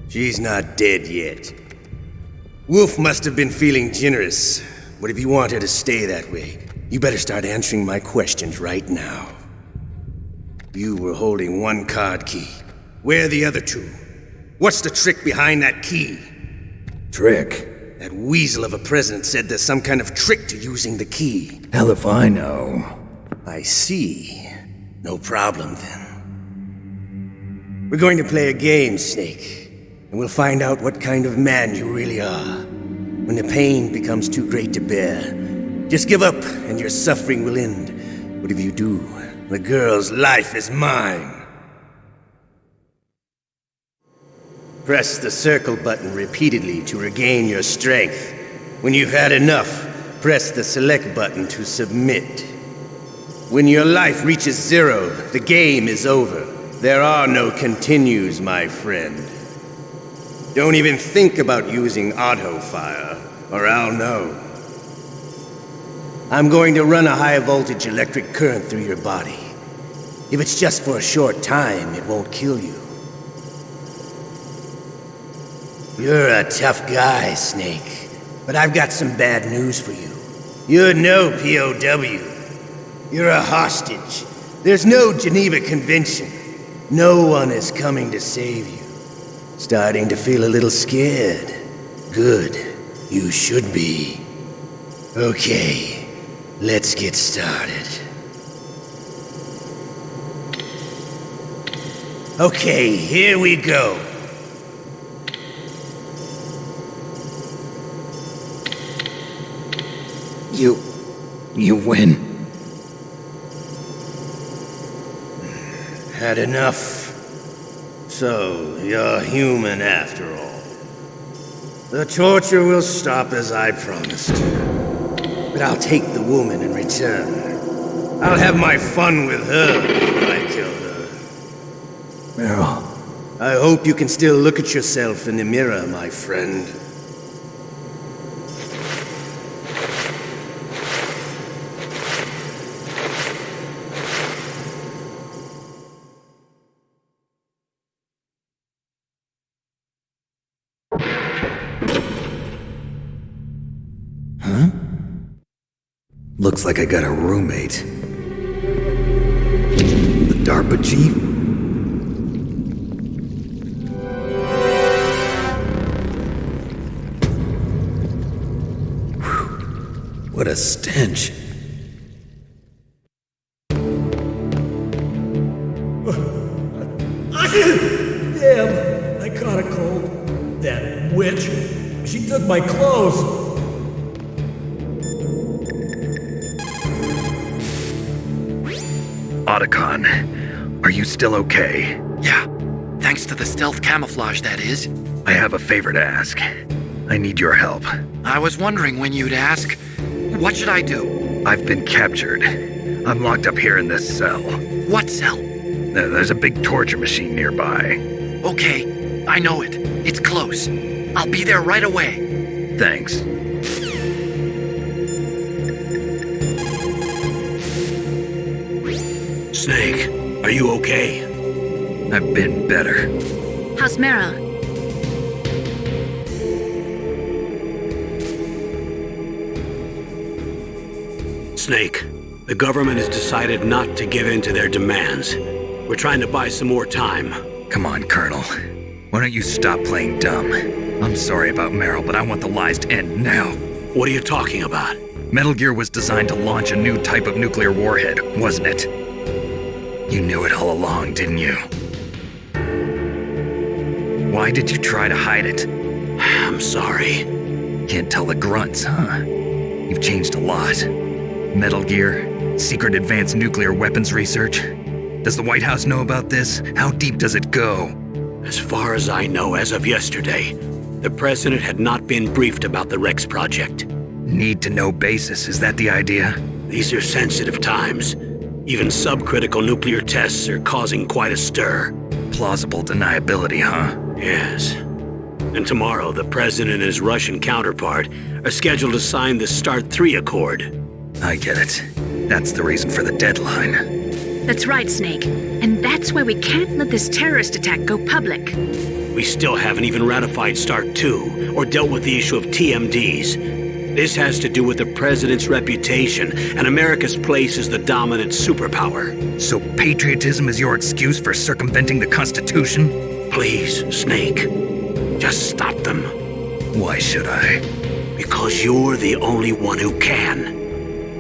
She's not dead yet. Wolf must have been feeling generous, but if you want her to stay that way, you better start answering my questions right now. You were holding one card key. Where are the other two? What's the trick behind that key? Trick? That weasel of a president said there's some kind of trick to using the key. Hell if I know. I see. No problem then. We're going to play a game, Snake. And we'll find out what kind of man you really are. When the pain becomes too great to bear, just give up and your suffering will end. But if you do, the girl's life is mine. Press the circle button repeatedly to regain your strength. When you've had enough, press the select button to submit. When your life reaches 0, the game is over. There are no continues, my friend. Don't even think about using auto fire, or I'll know. I'm going to run a high voltage electric current through your body. If it's just for a short time, it won't kill you. You're a tough guy, Snake, but I've got some bad news for you. You're no POW. You're a hostage. There's no Geneva Convention. No one is coming to save you. Starting to feel a little scared. Good. You should be. Okay, let's get started. Okay, here we go. You win. Had enough. So, you're human after all. The torture will stop as I promised. But I'll take the woman in return. I'll have my fun with her when I kill her. Meryl. I hope you can still look at yourself in the mirror, my friend. Huh? Looks like I got a roommate. The DARPA chief? Whew. What a stench. Damn, I caught a cold. That witch. She took my clothes. Otacon, are you still okay? Yeah, thanks to the stealth camouflage, that is. I have a favor to ask. I need your help. I was wondering when you'd ask. What should I do? I've been captured. I'm locked up here in this cell. What cell? There's a big torture machine nearby. Okay, I know it. It's close. I'll be there right away. Thanks. Snake, are you okay? I've been better. How's Meryl? Snake, the government has decided not to give in to their demands. We're trying to buy some more time. Come on, Colonel. Why don't you stop playing dumb? I'm sorry about Meryl, but I want the lies to end now. What are you talking about? Metal Gear was designed to launch a new type of nuclear warhead, wasn't it? You knew it all along, didn't you? Why did you try to hide it? I'm sorry. Can't tell the grunts, huh? You've changed a lot. Metal Gear, secret advanced nuclear weapons research. Does the White House know about this? How deep does it go? As far as I know, as of yesterday, the president had not been briefed about the Rex project. Need-to-know basis, is that the idea? These are sensitive times. Even subcritical nuclear tests are causing quite a stir. Plausible deniability, huh? Yes. And tomorrow, the president and his Russian counterpart are scheduled to sign the START 3 Accord. I get it. That's the reason for the deadline. That's right, Snake. And that's why we can't let this terrorist attack go public. We still haven't even ratified START 2 or dealt with the issue of TMDs. This has to do with the president's reputation and America's place as the dominant superpower. So patriotism is your excuse for circumventing the Constitution? Please, Snake. Just stop them. Why should I? Because you're the only one who can.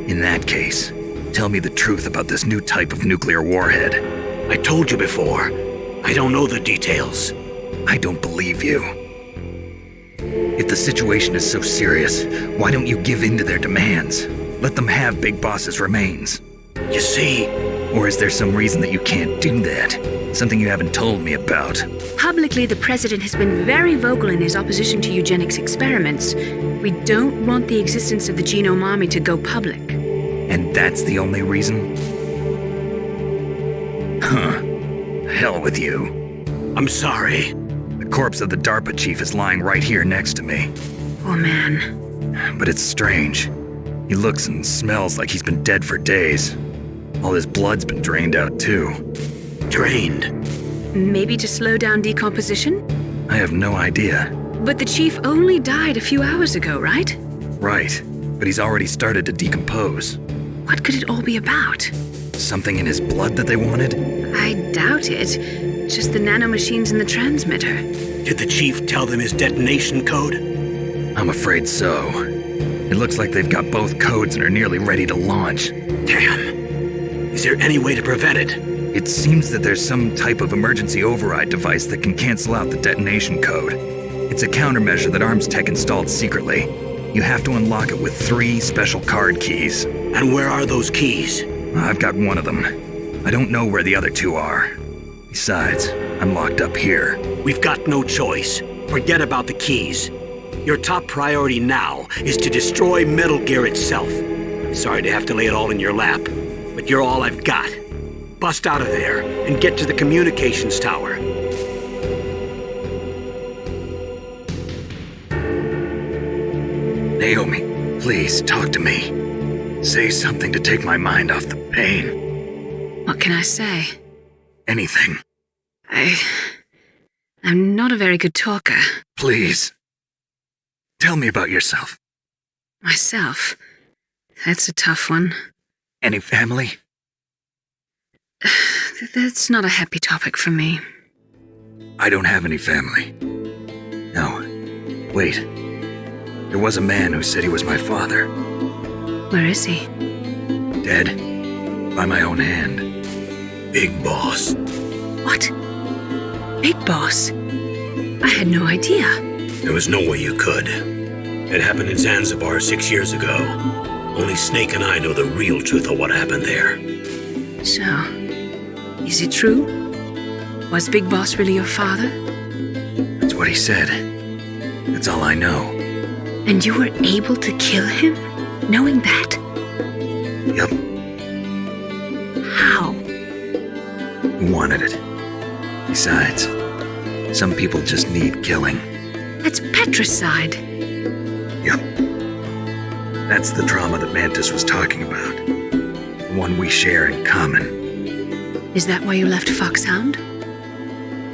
In that case, tell me the truth about this new type of nuclear warhead. I told you before. I don't know the details. I don't believe you. If the situation is so serious, why don't you give in to their demands? Let them have Big Boss's remains. You see? Or is there some reason that you can't do that? Something you haven't told me about? Publicly, the president has been very vocal in his opposition to eugenics experiments. We don't want the existence of the genome army to go public. And that's the only reason? Huh. Hell with you. I'm sorry. The corpse of the DARPA chief is lying right here next to me. Oh, man. But it's strange. He looks and smells like he's been dead for days. All his blood's been drained out, too. Drained? Maybe to slow down decomposition? I have no idea. But the chief only died a few hours ago, right? Right. But he's already started to decompose. What could it all be about? Something in his blood that they wanted? I doubt it. Just the nanomachines in the transmitter. Did the chief tell them his detonation code? I'm afraid so. It looks like they've got both codes and are nearly ready to launch. Damn. Is there any way to prevent it? It seems that there's some type of emergency override device that can cancel out the detonation code. It's a countermeasure that Arms Tech installed secretly. You have to unlock it with 3 special card keys. And where are those keys? I've got one of them. I don't know where the other 2 are. Besides, I'm locked up here. We've got no choice. Forget about the keys. Your top priority now is to destroy Metal Gear itself. I'm sorry to have to lay it all in your lap, but you're all I've got. Bust out of there and get to the communications tower. Naomi, please talk to me. Say something to take my mind off the pain. What can I say? Anything. I'm not a very good talker. Please. Tell me about yourself. Myself? That's a tough one. Any family? That's not a happy topic for me. I don't have any family. No. Wait. There was a man who said he was my father. Where is he? Dead. By my own hand. Big Boss. What? Big Boss? I had no idea. There was no way you could. It happened in Zanzibar 6 years ago. Only Snake and I know the real truth of what happened there. So, is it true? Was Big Boss really your father? That's what he said. That's all I know. And you were able to kill him, knowing that? Yep. How? He wanted it. Besides, some people just need killing. That's patricide. Yep. That's the trauma that Mantis was talking about. The one we share in common. Is that why you left Foxhound?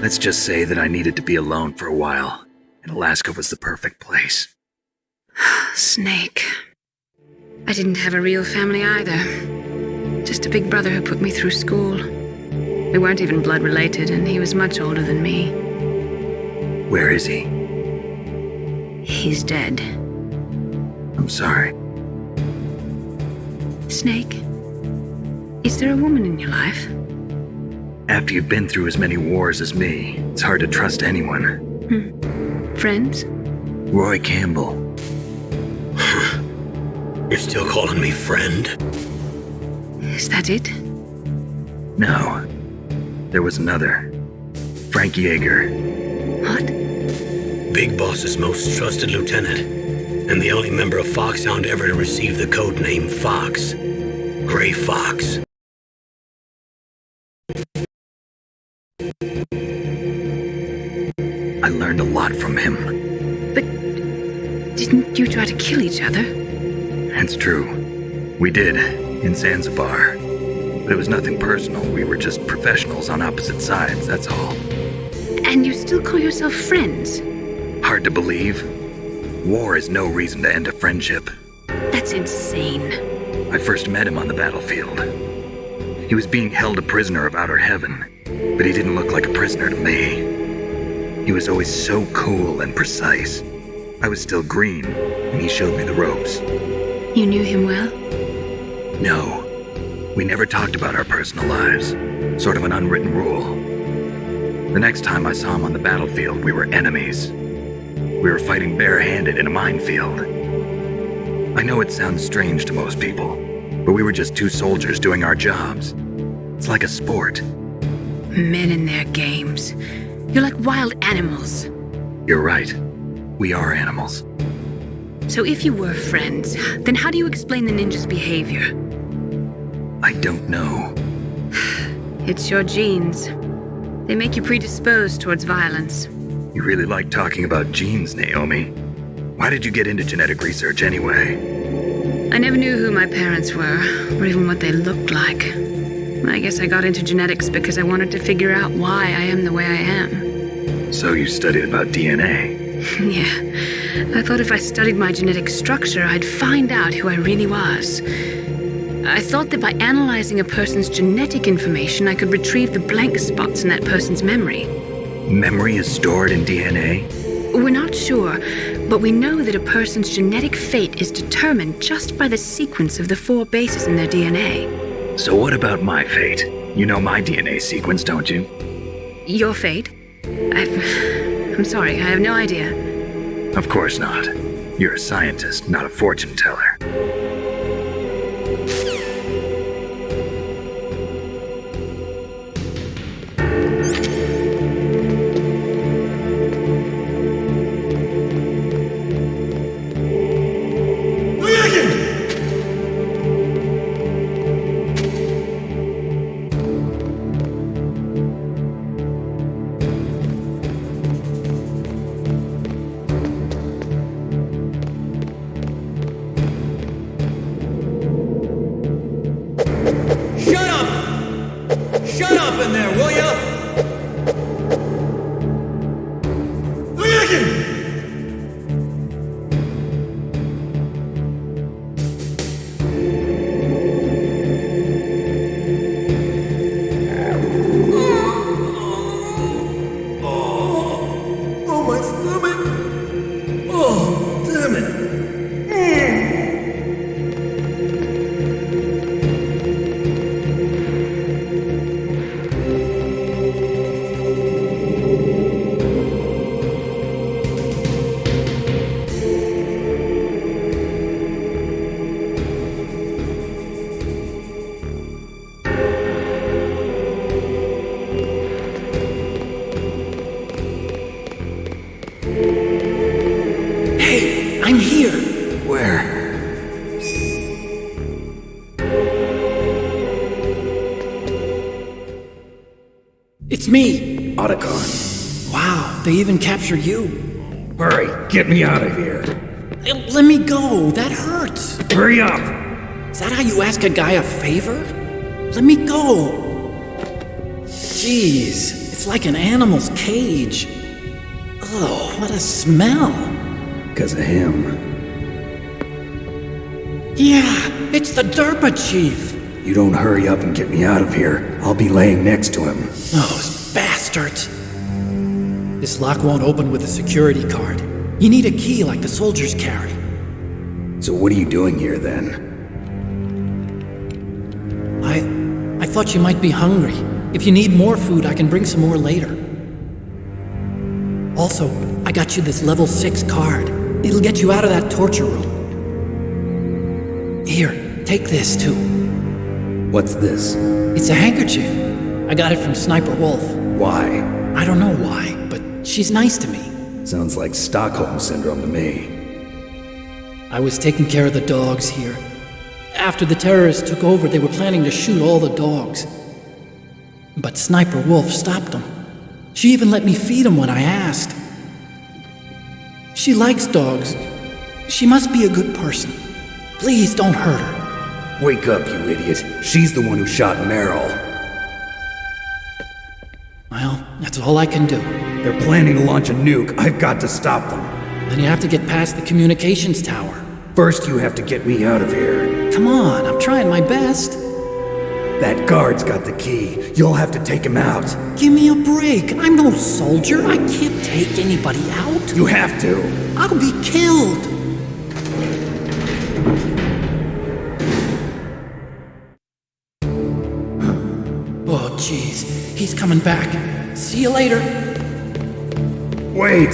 Let's just say that I needed to be alone for a while, and Alaska was the perfect place. Snake. I didn't have a real family either. Just a big brother who put me through school. We weren't even blood related, and he was much older than me. Where is he? He's dead. I'm sorry. Snake, is there a woman in your life? After you've been through as many wars as me, it's hard to trust anyone. Friends? Roy Campbell. You're still calling me friend? Is that it? No. There was another. Frank Yeager. What? Big Boss's most trusted lieutenant, and the only member of Foxhound ever to receive the code name Fox. Gray Fox. I learned a lot from him. But didn't you try to kill each other? It's true. We did, in Zanzibar. But it was nothing personal. We were just professionals on opposite sides, that's all. And you still call yourself friends? Hard to believe. War is no reason to end a friendship. That's insane. I first met him on the battlefield. He was being held a prisoner of outer heaven, but he didn't look like a prisoner to me. He was always so cool and precise. I was still green, and he showed me the ropes. You knew him well? No. We never talked about our personal lives. Sort of an unwritten rule. The next time I saw him on the battlefield, we were enemies. We were fighting barehanded in a minefield. I know it sounds strange to most people, but we were just two soldiers doing our jobs. It's like a sport. Men and their games. You're like wild animals. You're right. We are animals. So if you were friends, then how do you explain the ninja's behavior? I don't know. It's your genes. They make you predisposed towards violence. You really like talking about genes, Naomi. Why did you get into genetic research anyway? I never knew who my parents were, or even what they looked like. I guess I got into genetics because I wanted to figure out why I am the way I am. So you studied about DNA? Yeah. I thought if I studied my genetic structure, I'd find out who I really was. I thought that by analyzing a person's genetic information, I could retrieve the blank spots in that person's memory. Memory is stored in DNA? We're not sure, but we know that a person's genetic fate is determined just by the sequence of the 4 bases in their DNA. So what about my fate? You know my DNA sequence, don't you? Your fate? I'm sorry, I have no idea. Of course not. You're a scientist, not a fortune teller. in there, will ya? Oh, my stomach! Oh, damn it! Hey, I'm here. Where? It's me. Otacon. Wow, they even captured you. Hurry, get me out of here. Let me go. That hurts. Hurry up. Is that how you ask a guy a favor? Let me go. Jeez, it's like an animal's cage. Oh, what a smell. Because of him. Yeah, it's the DARPA chief. You don't hurry up and get me out of here, I'll be laying next to him. Those bastards. This lock won't open with a security card. You need a key like the soldiers carry. So what are you doing here then? I thought you might be hungry. If you need more food, I can bring some more later. Also, I got you this level 6 card. It'll get you out of that torture room. Here, take this too. What's this? It's a handkerchief. I got it from Sniper Wolf. Why? I don't know why, but she's nice to me. Sounds like Stockholm Syndrome to me. I was taking care of the dogs here. After the terrorists took over, they were planning to shoot all the dogs. But Sniper Wolf stopped them. She even let me feed them when I asked. She likes dogs. She must be a good person. Please don't hurt her. Wake up, you idiot. She's the one who shot Meryl. Well, that's all I can do. They're planning to launch a nuke. I've got to stop them. Then you have to get past the communications tower. First, you have to get me out of here. Come on, I'm trying my best. That guard's got the key. You'll have to take him out. Give me a break. I'm no soldier. I can't take anybody out. You have to. I'll be killed. Oh, jeez. He's coming back. See you later. Wait!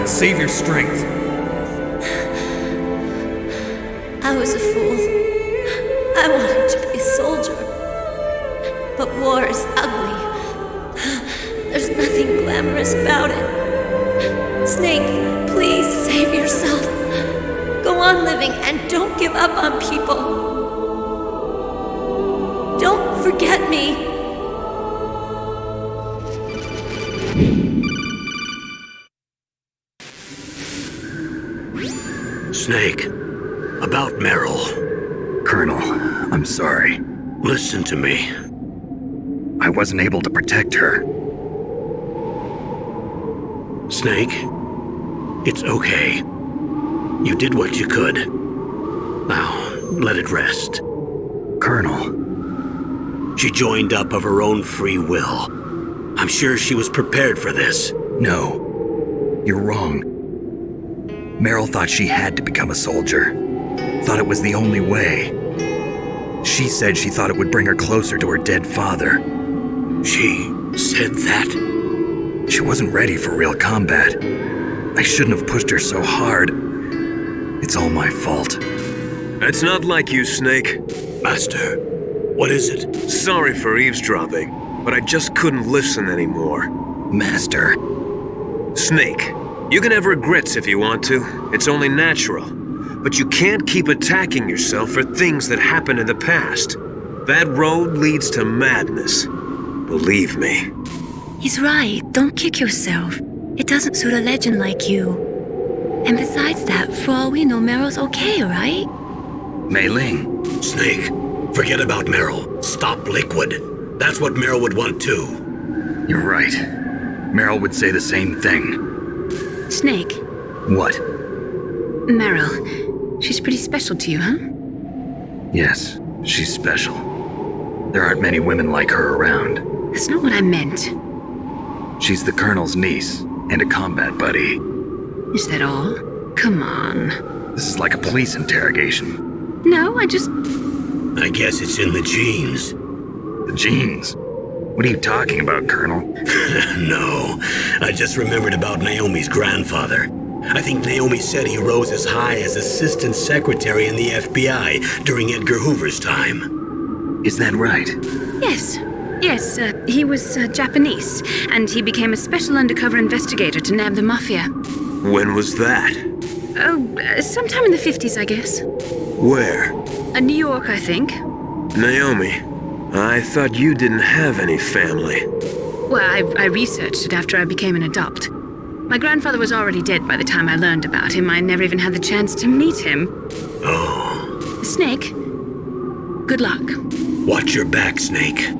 Save your strength. I was a fool. I wanted to be a soldier. But war is ugly. There's nothing glamorous about it. Snake, please save yourself. Go on living and don't give up on people. Don't forget me. Snake, about Meryl. Colonel, I'm sorry. Listen to me. I wasn't able to protect her. Snake, it's okay. You did what you could. Now, let it rest. Colonel. She joined up of her own free will. I'm sure she was prepared for this. No, you're wrong. Meryl thought she had to become a soldier. Thought it was the only way. She said she thought it would bring her closer to her dead father. She said that? She wasn't ready for real combat. I shouldn't have pushed her so hard. It's all my fault. It's not like you, Snake. Master, what is it? Sorry for eavesdropping, but I just couldn't listen anymore. Master. Snake, you can have regrets if you want to. It's only natural. But you can't keep attacking yourself for things that happened in the past. That road leads to madness. Believe me. He's right. Don't kick yourself. It doesn't suit a legend like you. And besides that, for all we know, Meryl's okay, right? Mei Ling. Snake, forget about Meryl. Stop Liquid. That's what Meryl would want too. You're right. Meryl would say the same thing. Snake. What? Meryl. She's pretty special to you, huh? Yes, she's special. There aren't many women like her around. That's not what I meant. She's the Colonel's niece and a combat buddy. Is that all? Come on. This is like a police interrogation. No, I guess it's in the genes. The genes? What are you talking about, Colonel? No, I just remembered about Naomi's grandfather. I think Naomi said he rose as high as assistant secretary in the FBI during Edgar Hoover's time. Is that right? Yes. Yes, he was Japanese, and he became a special undercover investigator to nab the mafia. When was that? Oh, sometime in the 50s, I guess. Where? New York, I think. Naomi, I thought you didn't have any family. Well, I researched it after I became an adopt. My grandfather was already dead by the time I learned about him. I never even had the chance to meet him. Oh. Snake, good luck. Watch your back, Snake.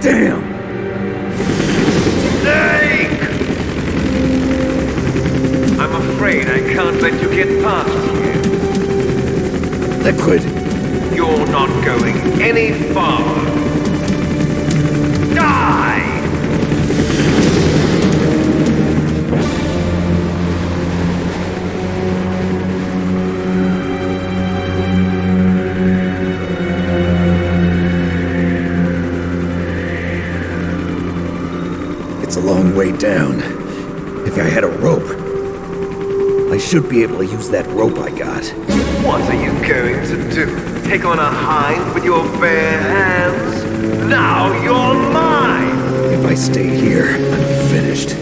Damn! Snake! I'm afraid I can't let you get past here. Liquid! You're not going any farther. Die! It's a long way down. If I had a rope, I should be able to use that rope I got. What are you going to do? Take on a hind with your bare hands? Now you're mine! If I stay here, I'm finished.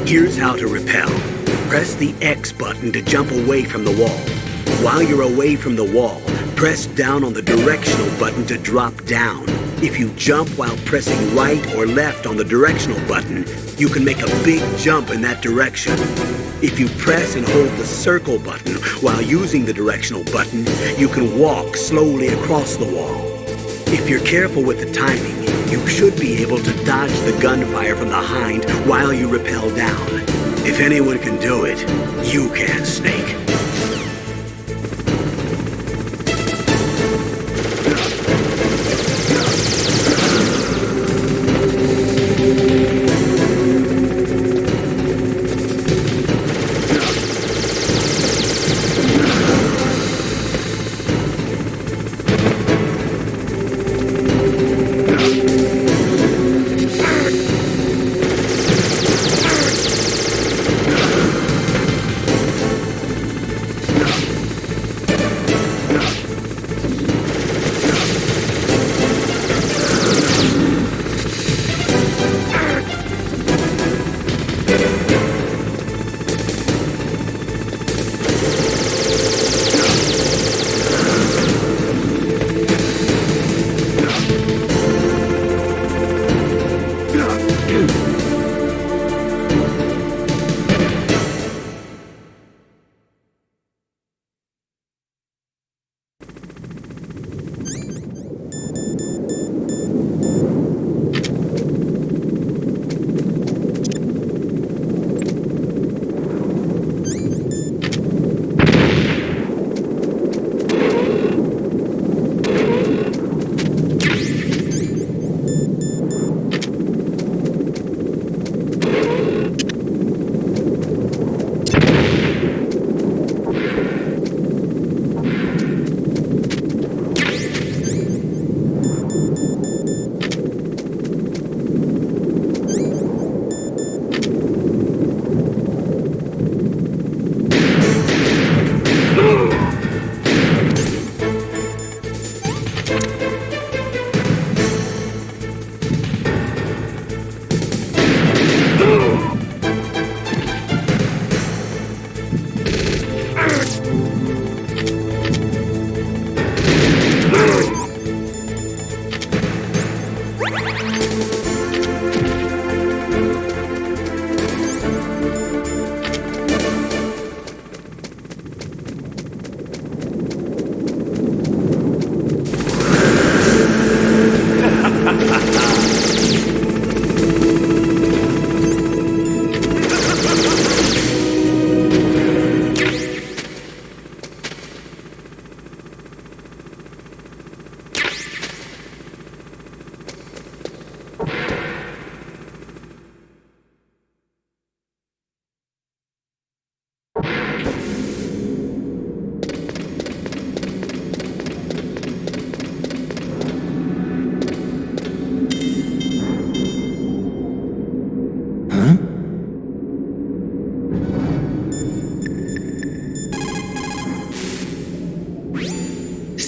Here's how to repel. Press the X button to jump away from the wall. While you're away from the wall, press down on the directional button to drop down. If you jump while pressing right or left on the directional button, you can make a big jump in that direction. If you press and hold the circle button while using the directional button, you can walk slowly across the wall. If you're careful with the timing, you should be able to dodge the gunfire from the Hind while you rappel down. If anyone can do it, you can, Snake.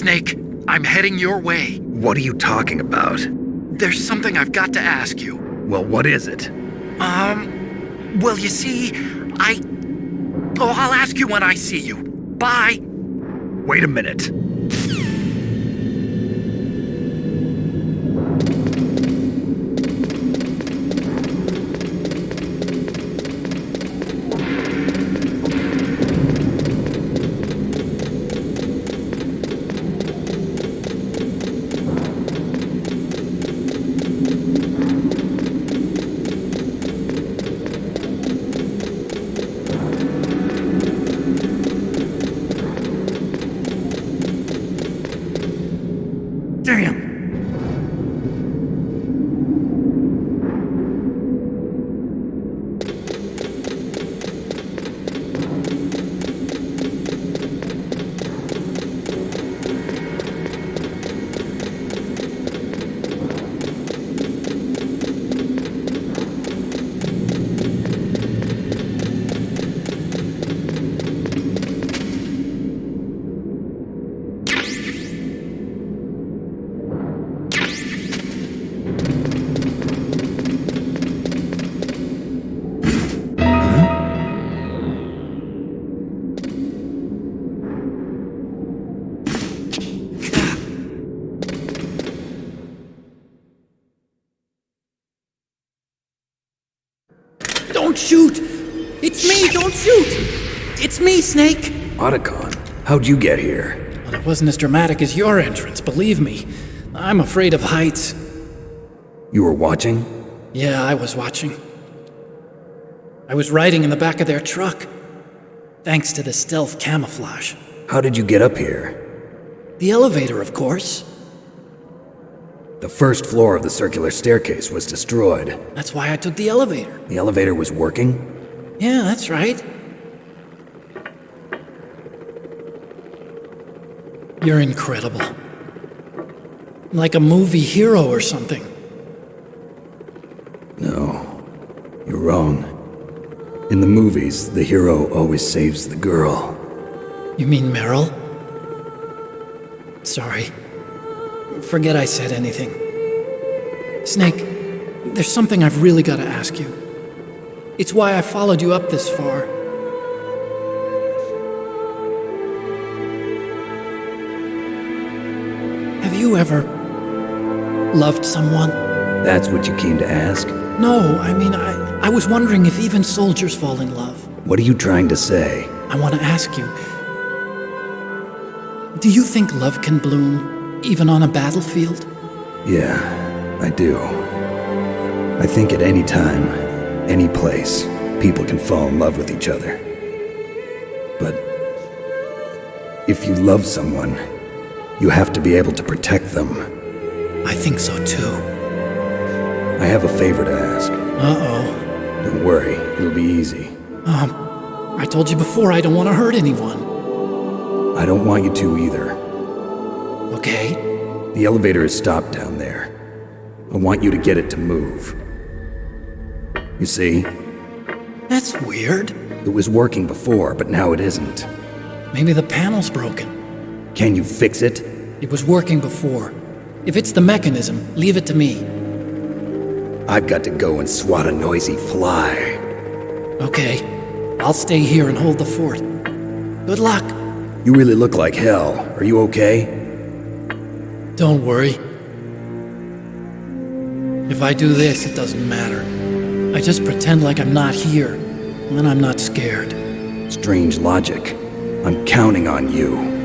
Snake, I'm heading your way. What are you talking about? There's something I've got to ask you. Well, what is it? Well, you see, I'll ask you when I see you. Bye. Wait a minute. Don't shoot! It's me, don't shoot! It's me, Snake! Otacon, how'd you get here? Well, it wasn't as dramatic as your entrance, believe me. I'm afraid of heights. You were watching? Yeah, I was watching. I was riding in the back of their truck, thanks to the stealth camouflage. How did you get up here? The elevator, of course. The first floor of the circular staircase was destroyed. That's why I took the elevator. The elevator was working? Yeah, that's right. You're incredible. Like a movie hero or something. No, you're wrong. In the movies, the hero always saves the girl. You mean Meryl? Sorry. Forget I said anything. Snake, there's something I've really got to ask you. It's why I followed you up this far. Have you ever loved someone? That's what you came to ask? No, I mean, I was wondering if even soldiers fall in love. What are you trying to say? I want to ask you, do you think love can bloom even on a battlefield? Yeah, I do. I think at any time, any place, people can fall in love with each other. But if you love someone, you have to be able to protect them. I think so too. I have a favor to ask. Uh-oh. Don't worry, it'll be easy. I told you before I don't want to hurt anyone. I don't want you to either. Okay. The elevator is stopped down there. I want you to get it to move. You see? That's weird. It was working before, but now it isn't. Maybe the panel's broken. Can you fix it? It was working before. If it's the mechanism, leave it to me. I've got to go and swat a noisy fly. Okay. I'll stay here and hold the fort. Good luck. You really look like hell. Are you okay? Don't worry. If I do this, it doesn't matter. I just pretend like I'm not here, and then I'm not scared. Strange logic. I'm counting on you.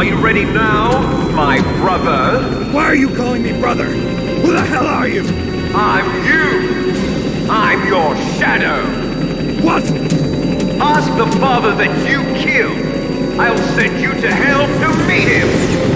Are you ready now, my brother? Why are you calling me brother? Who the hell are you? I'm you! I'm your shadow! What? Ask the father that you killed! I'll send you to hell to meet him!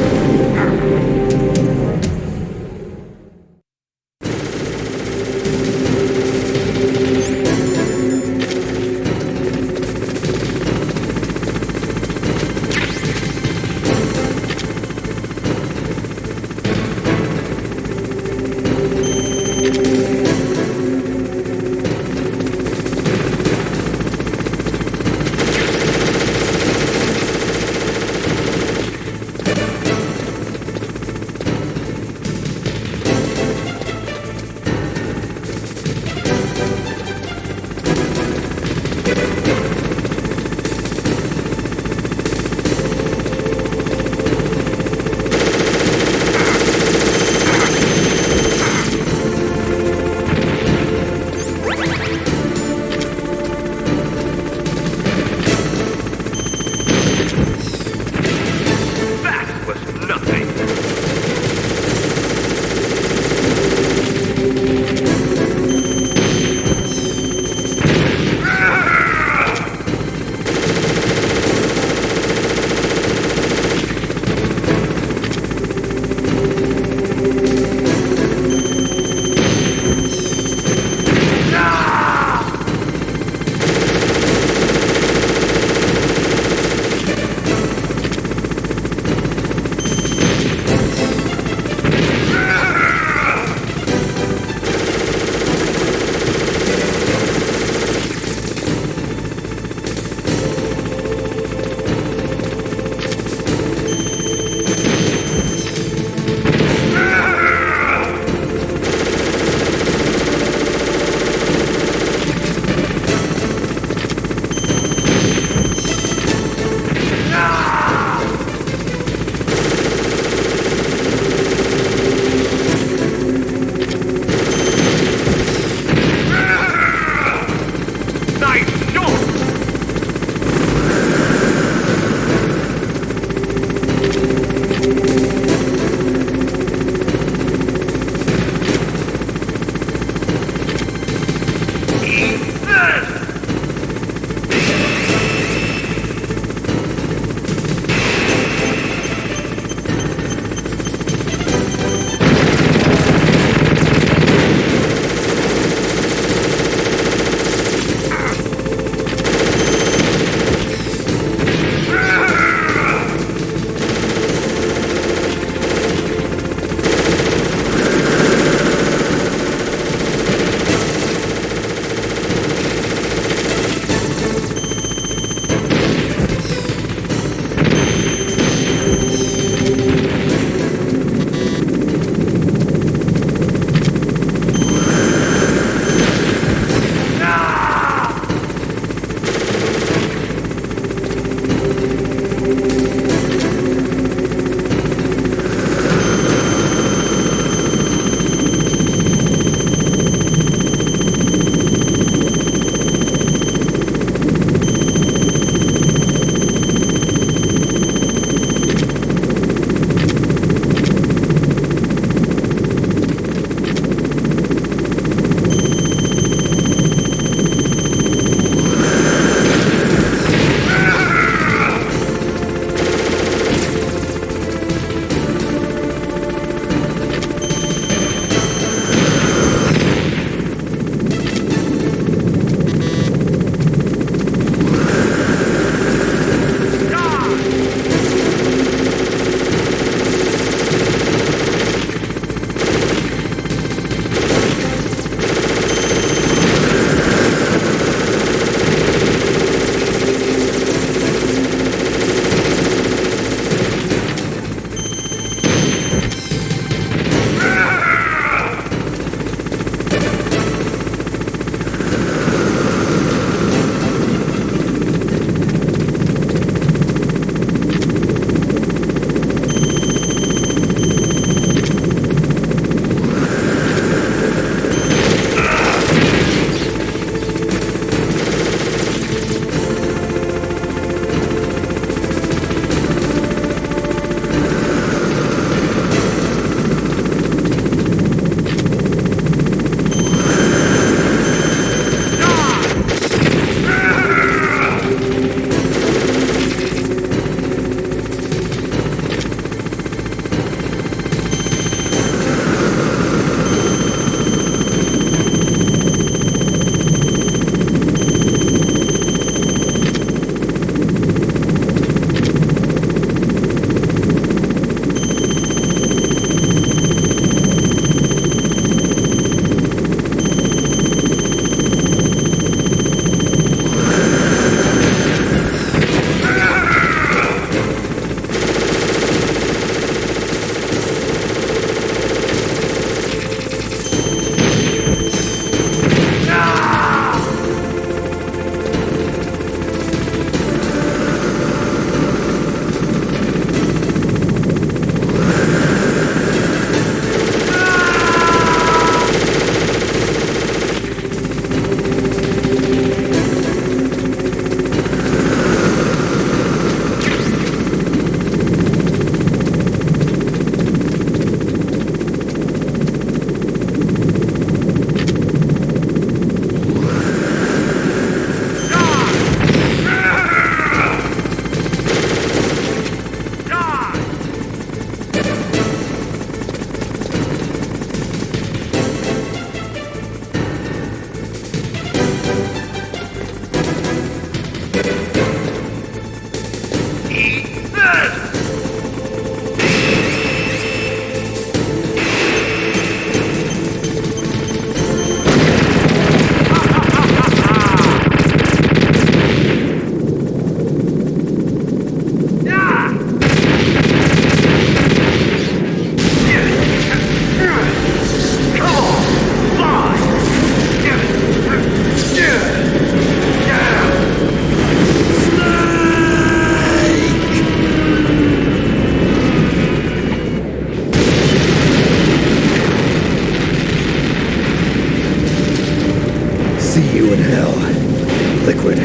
liquid.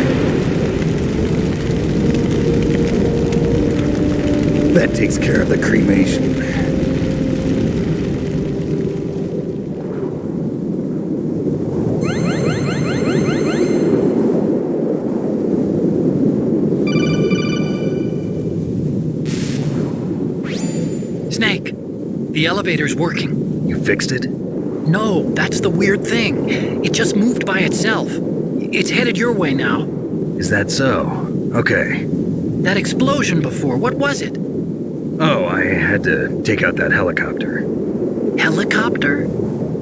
That takes care of the cremation. Snake, the elevator's working. You fixed it? No, that's the weird thing. It just moved by itself. It's headed your way now. Is that so? Okay. That explosion before, what was it? Oh, I had to take out that helicopter. Helicopter?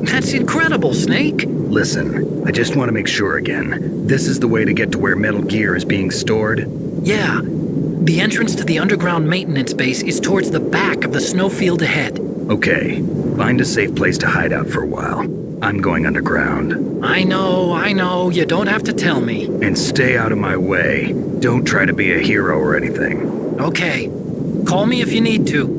That's incredible, Snake. Listen, I just want to make sure again. This is the way to get to where Metal Gear is being stored? Yeah. The entrance to the underground maintenance base is towards the back of the snowfield ahead. Okay. Find a safe place to hide out for a while. I'm going underground. I know. You don't have to tell me. And stay out of my way. Don't try to be a hero or anything. Okay. Call me if you need to.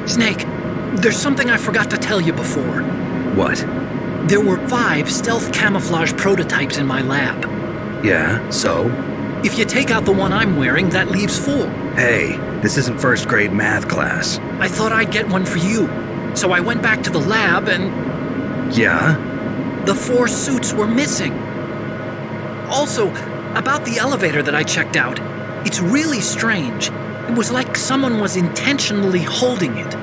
Snake, there's something I forgot to tell you before. What? There were 5 stealth camouflage prototypes in my lab. Yeah, so? If you take out the one I'm wearing, that leaves 4. Hey, this isn't first grade math class. I thought I'd get one for you. So I went back to the lab and... Yeah? The 4 suits were missing. Also, about the elevator that I checked out, it's really strange. It was like someone was intentionally holding it.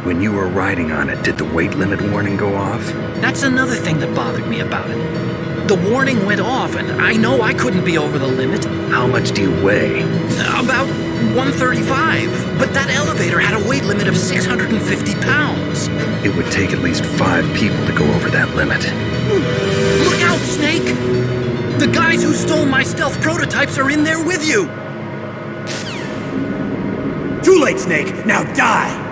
When you were riding on it, did the weight limit warning go off? That's another thing that bothered me about it. The warning went off, and I know I couldn't be over the limit. How much do you weigh? About 135, but that elevator had a weight limit of 650 pounds. It would take at least 5 people to go over that limit. Look out, Snake! The guys who stole my stealth prototypes are in there with you! Too late, Snake! Now die!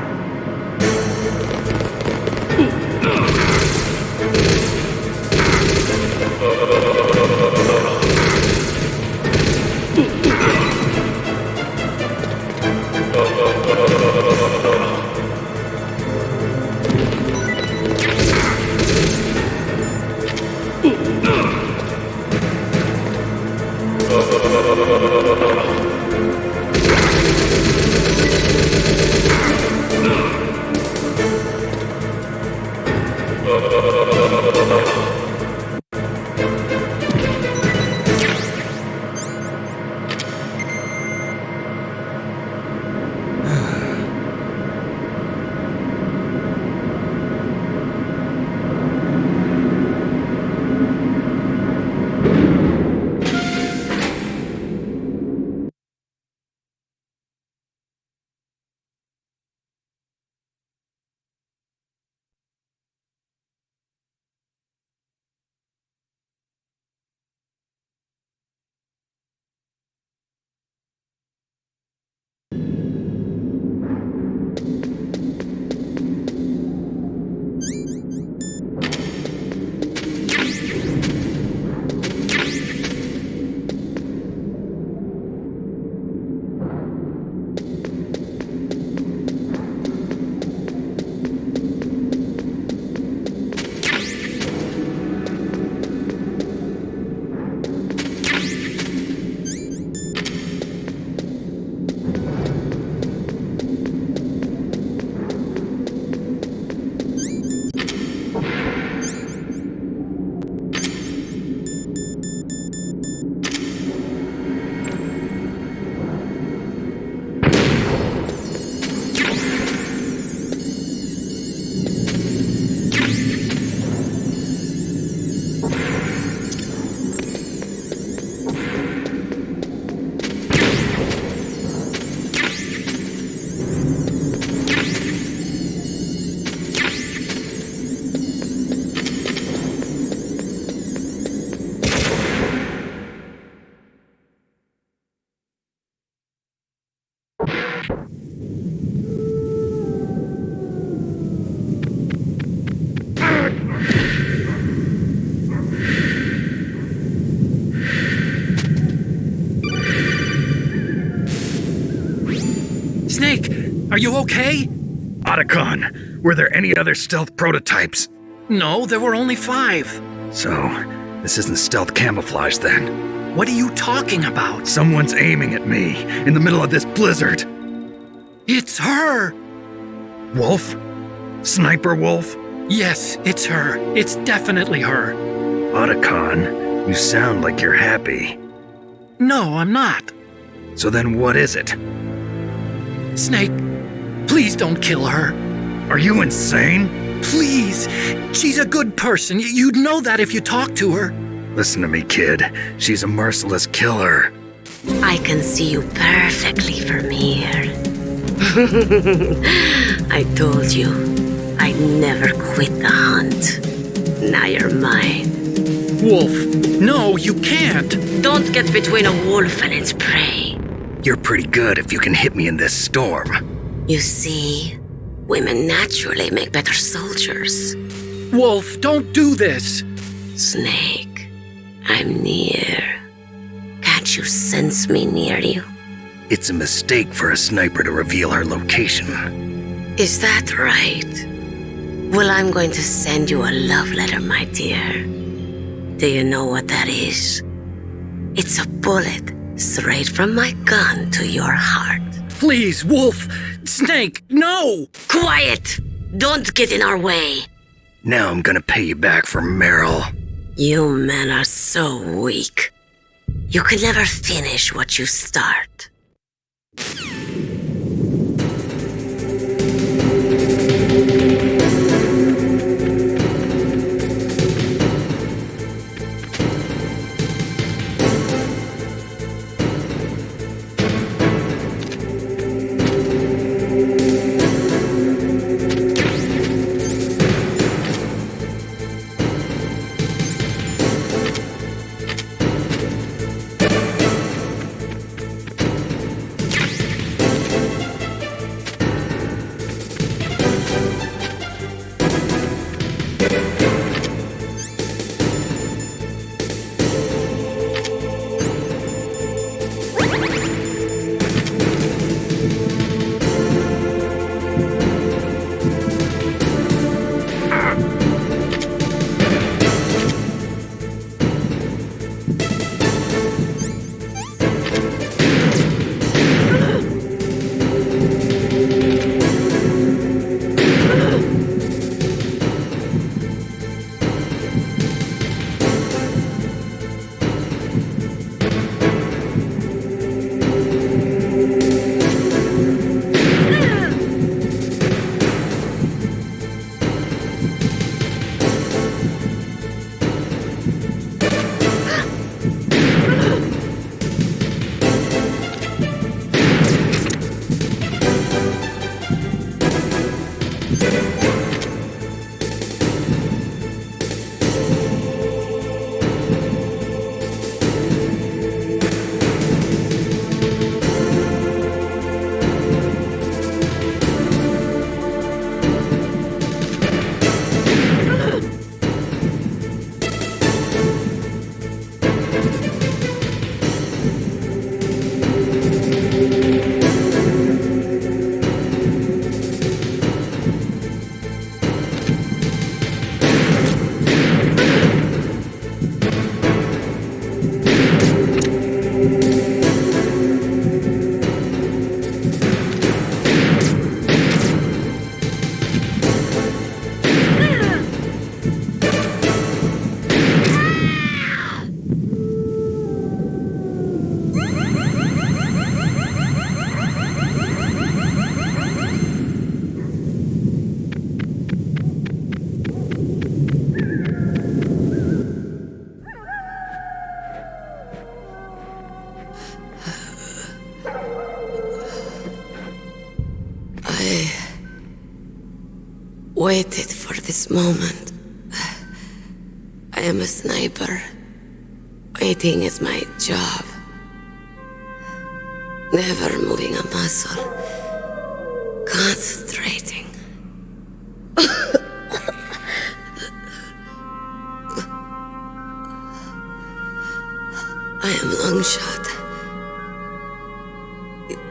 Snake, are you okay? Otacon, were there any other stealth prototypes? No, there were only 5. So, this isn't stealth camouflage then? What are you talking about? Someone's aiming at me, in the middle of this blizzard. It's her! Wolf? Sniper Wolf? Yes, it's her. It's definitely her. Otacon, you sound like you're happy. No, I'm not. So then what is it? Snake, please don't kill her. Are you insane? Please! She's a good person. You'd know that if you talked to her. Listen to me, kid. She's a merciless killer. I can see you perfectly from here. I told you, I'd never quit the hunt. Now you're mine. Wolf, no, you can't. Don't get between a wolf and its prey. You're pretty good if you can hit me in this storm. You see, women naturally make better soldiers. Wolf, don't do this. Snake, I'm near. Can't you sense me near you? It's a mistake for a sniper to reveal her location. Is that right? Well, I'm going to send you a love letter, my dear. Do you know what that is? It's a bullet straight from my gun to your heart. Please, Wolf! Snake, no! Quiet! Don't get in our way. Now I'm gonna pay you back for Meryl. You men are so weak. You can never finish what you start. waited for this moment. I am a sniper. Waiting is my job. Never moving a muscle. Concentrating. I am Longshot.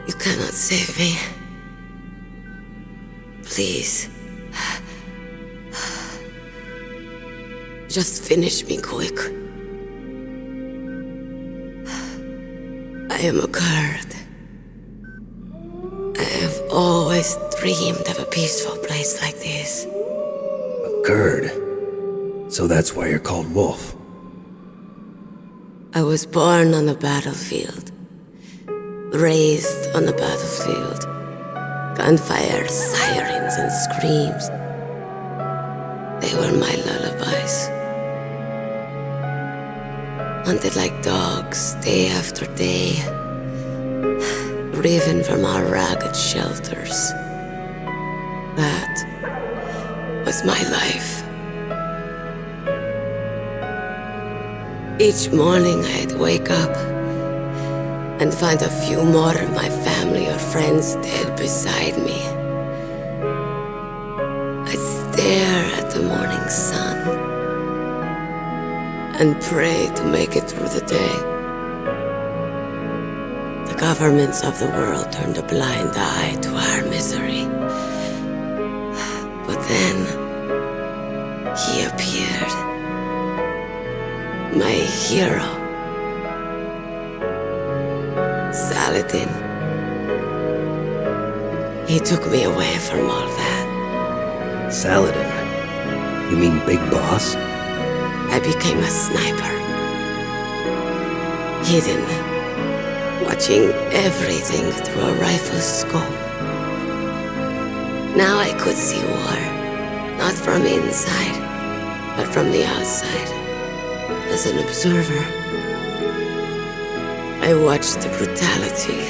You cannot save me. Please. Just finish me quick. I am a Kurd. I have always dreamed of a peaceful place like this. A Kurd? So that's why you're called Wolf. I was born on the battlefield. Raised on the battlefield. Gunfire, sirens, and screams. They were my lullabies. Hunted like dogs, day after day. Driven from our ragged shelters. That was my life. Each morning I'd wake up and find a few more of my family or friends dead beside me. I'd stare at the morning sun and pray to make it through the day. The governments of the world turned a blind eye to our misery. But then, he appeared. My hero. Saladin. He took me away from all that. Saladin? You mean Big Boss? I became a sniper. Hidden. Watching everything through a rifle's scope. Now I could see war. Not from inside, but from the outside. As an observer. I watched the brutality,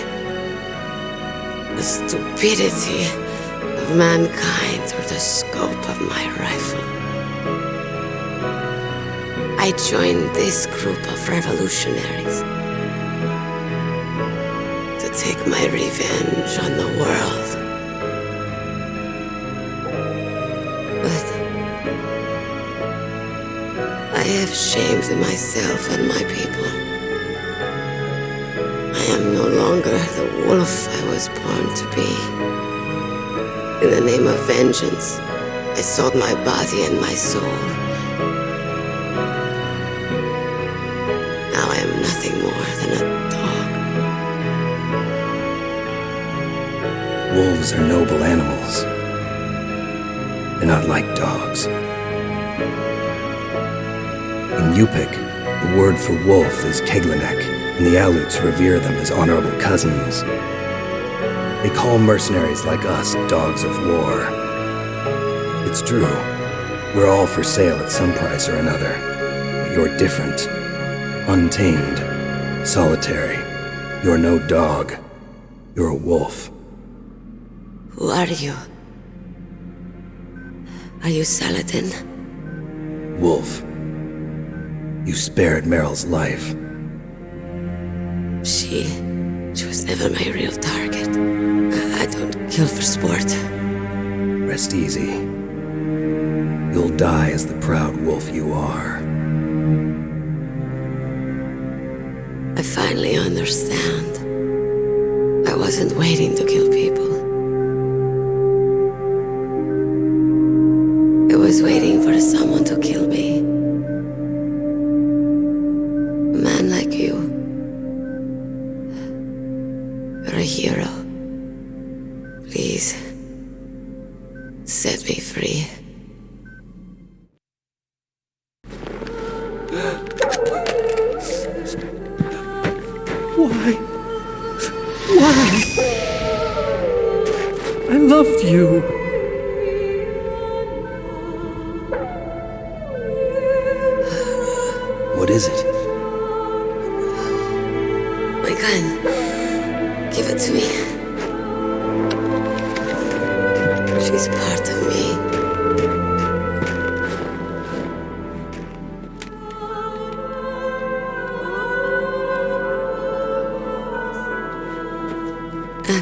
the stupidity of mankind through the scope of my rifle. I joined this group of revolutionaries to take my revenge on the world. But I have shamed myself and my people. I am no longer the wolf I was born to be. In the name of vengeance, I sold my body and my soul. Now I am nothing more than a dog. Wolves are noble animals. They're not like dogs. In Yupik, the word for wolf is Keglanek, and the Aleuts revere them as honorable cousins. They call mercenaries like us dogs of war. It's true, we're all for sale at some price or another, but you're different. Untamed, solitary. You're no dog. You're a wolf. Who are you? Are you Saladin? Wolf. You spared Meryl's life. She was never my real target. I don't kill for sport. Rest easy. You'll die as the proud wolf you are. I finally understand. I wasn't waiting to kill people. I was waiting for someone to kill me. A man like you. You're a hero. Please, set me free. Why? Why? I loved you. What is it? My gun. Give it to me. She's part of me.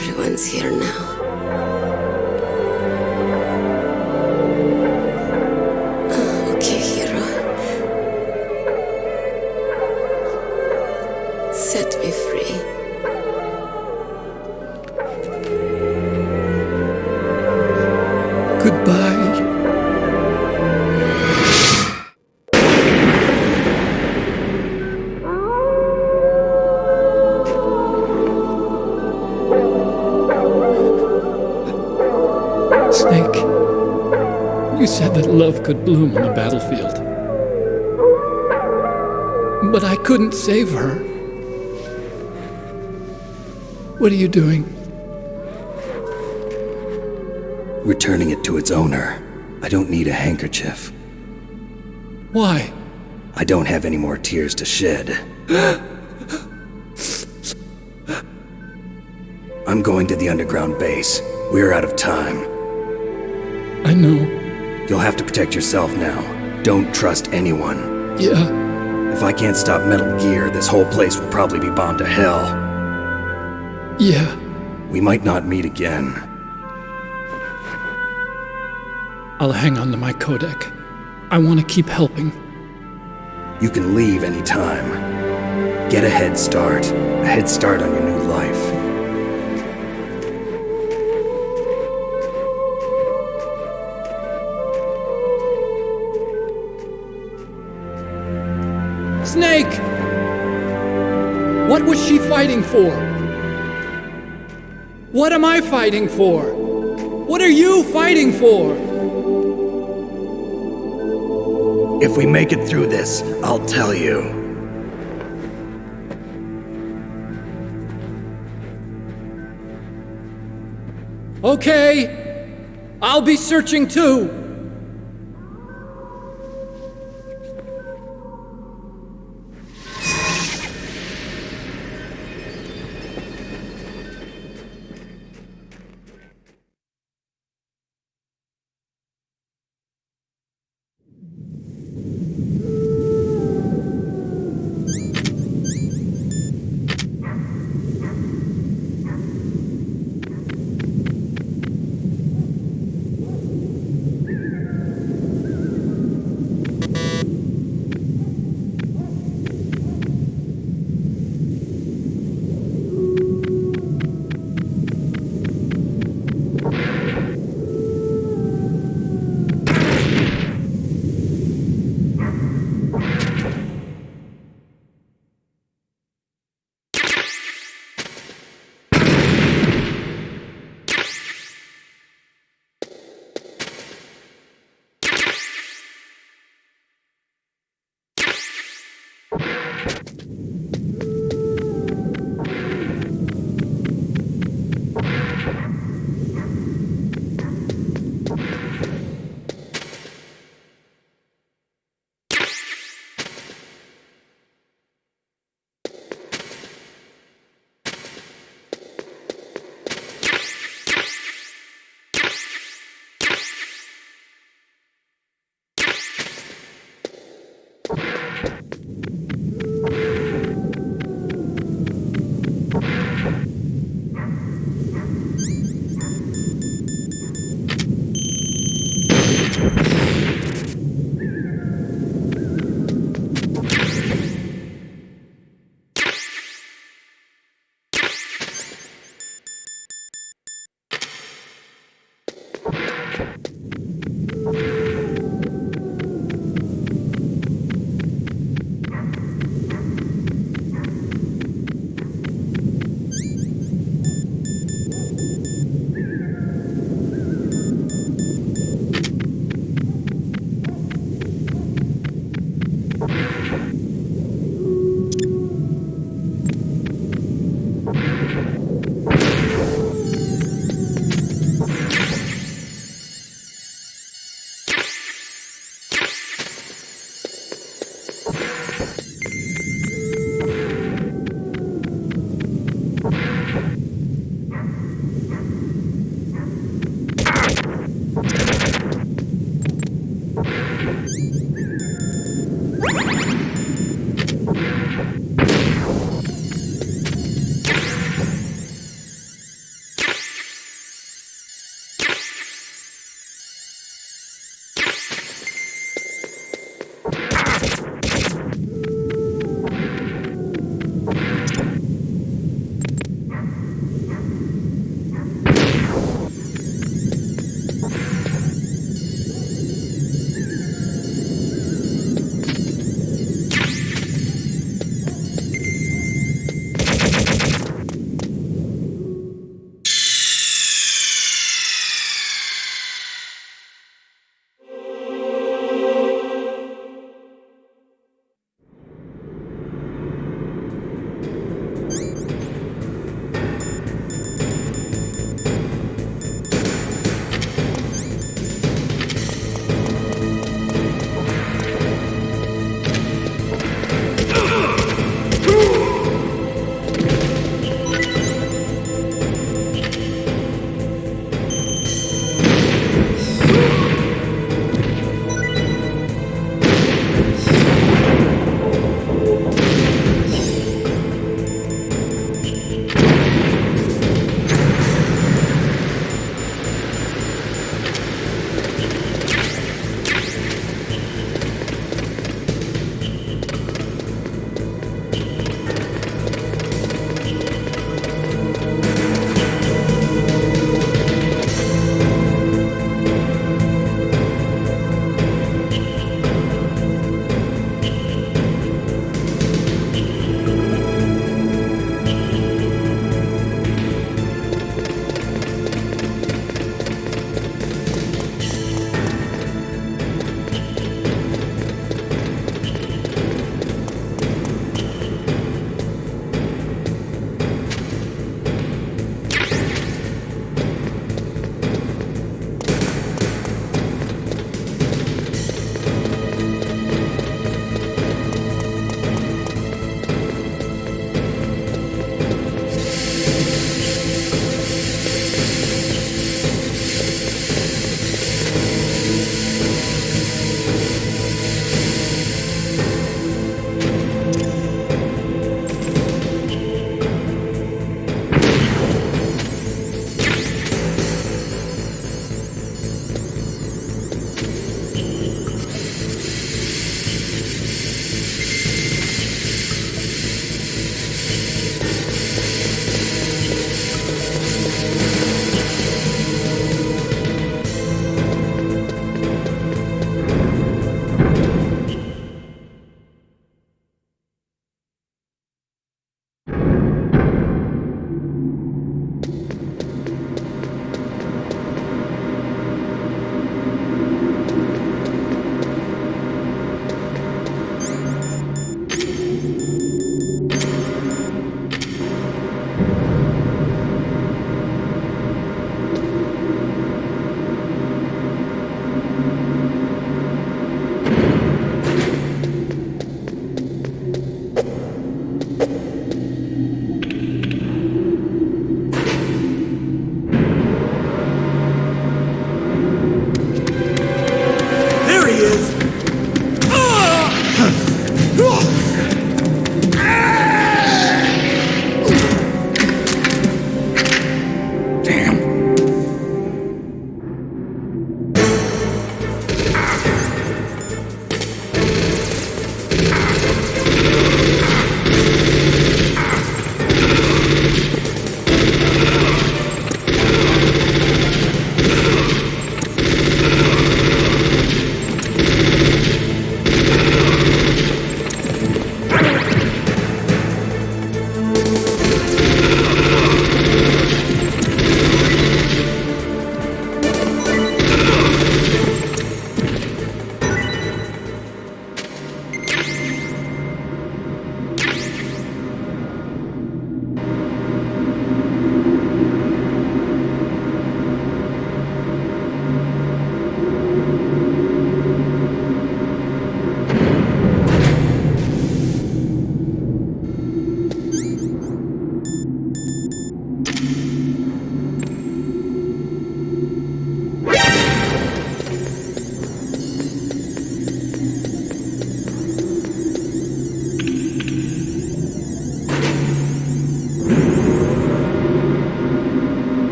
Everyone's here now. Okay, hero. Set me free. Goodbye. Snake, you said that love could bloom on the battlefield. But I couldn't save her. What are you doing? Returning it to its owner. I don't need a handkerchief. Why? I don't have any more tears to shed. I'm going to the underground base. We're out of time. I know. You'll have to protect yourself now. Don't trust anyone. Yeah. If I can't stop Metal Gear, this whole place will probably be bombed to hell. Yeah. We might not meet again. I'll hang on to my codec. I want to keep helping. You can leave anytime. Get a head start. A head start on your new life. Snake! What was she fighting for? What am I fighting for? What are you fighting for? If we make it through this, I'll tell you. Okay. I'll be searching too.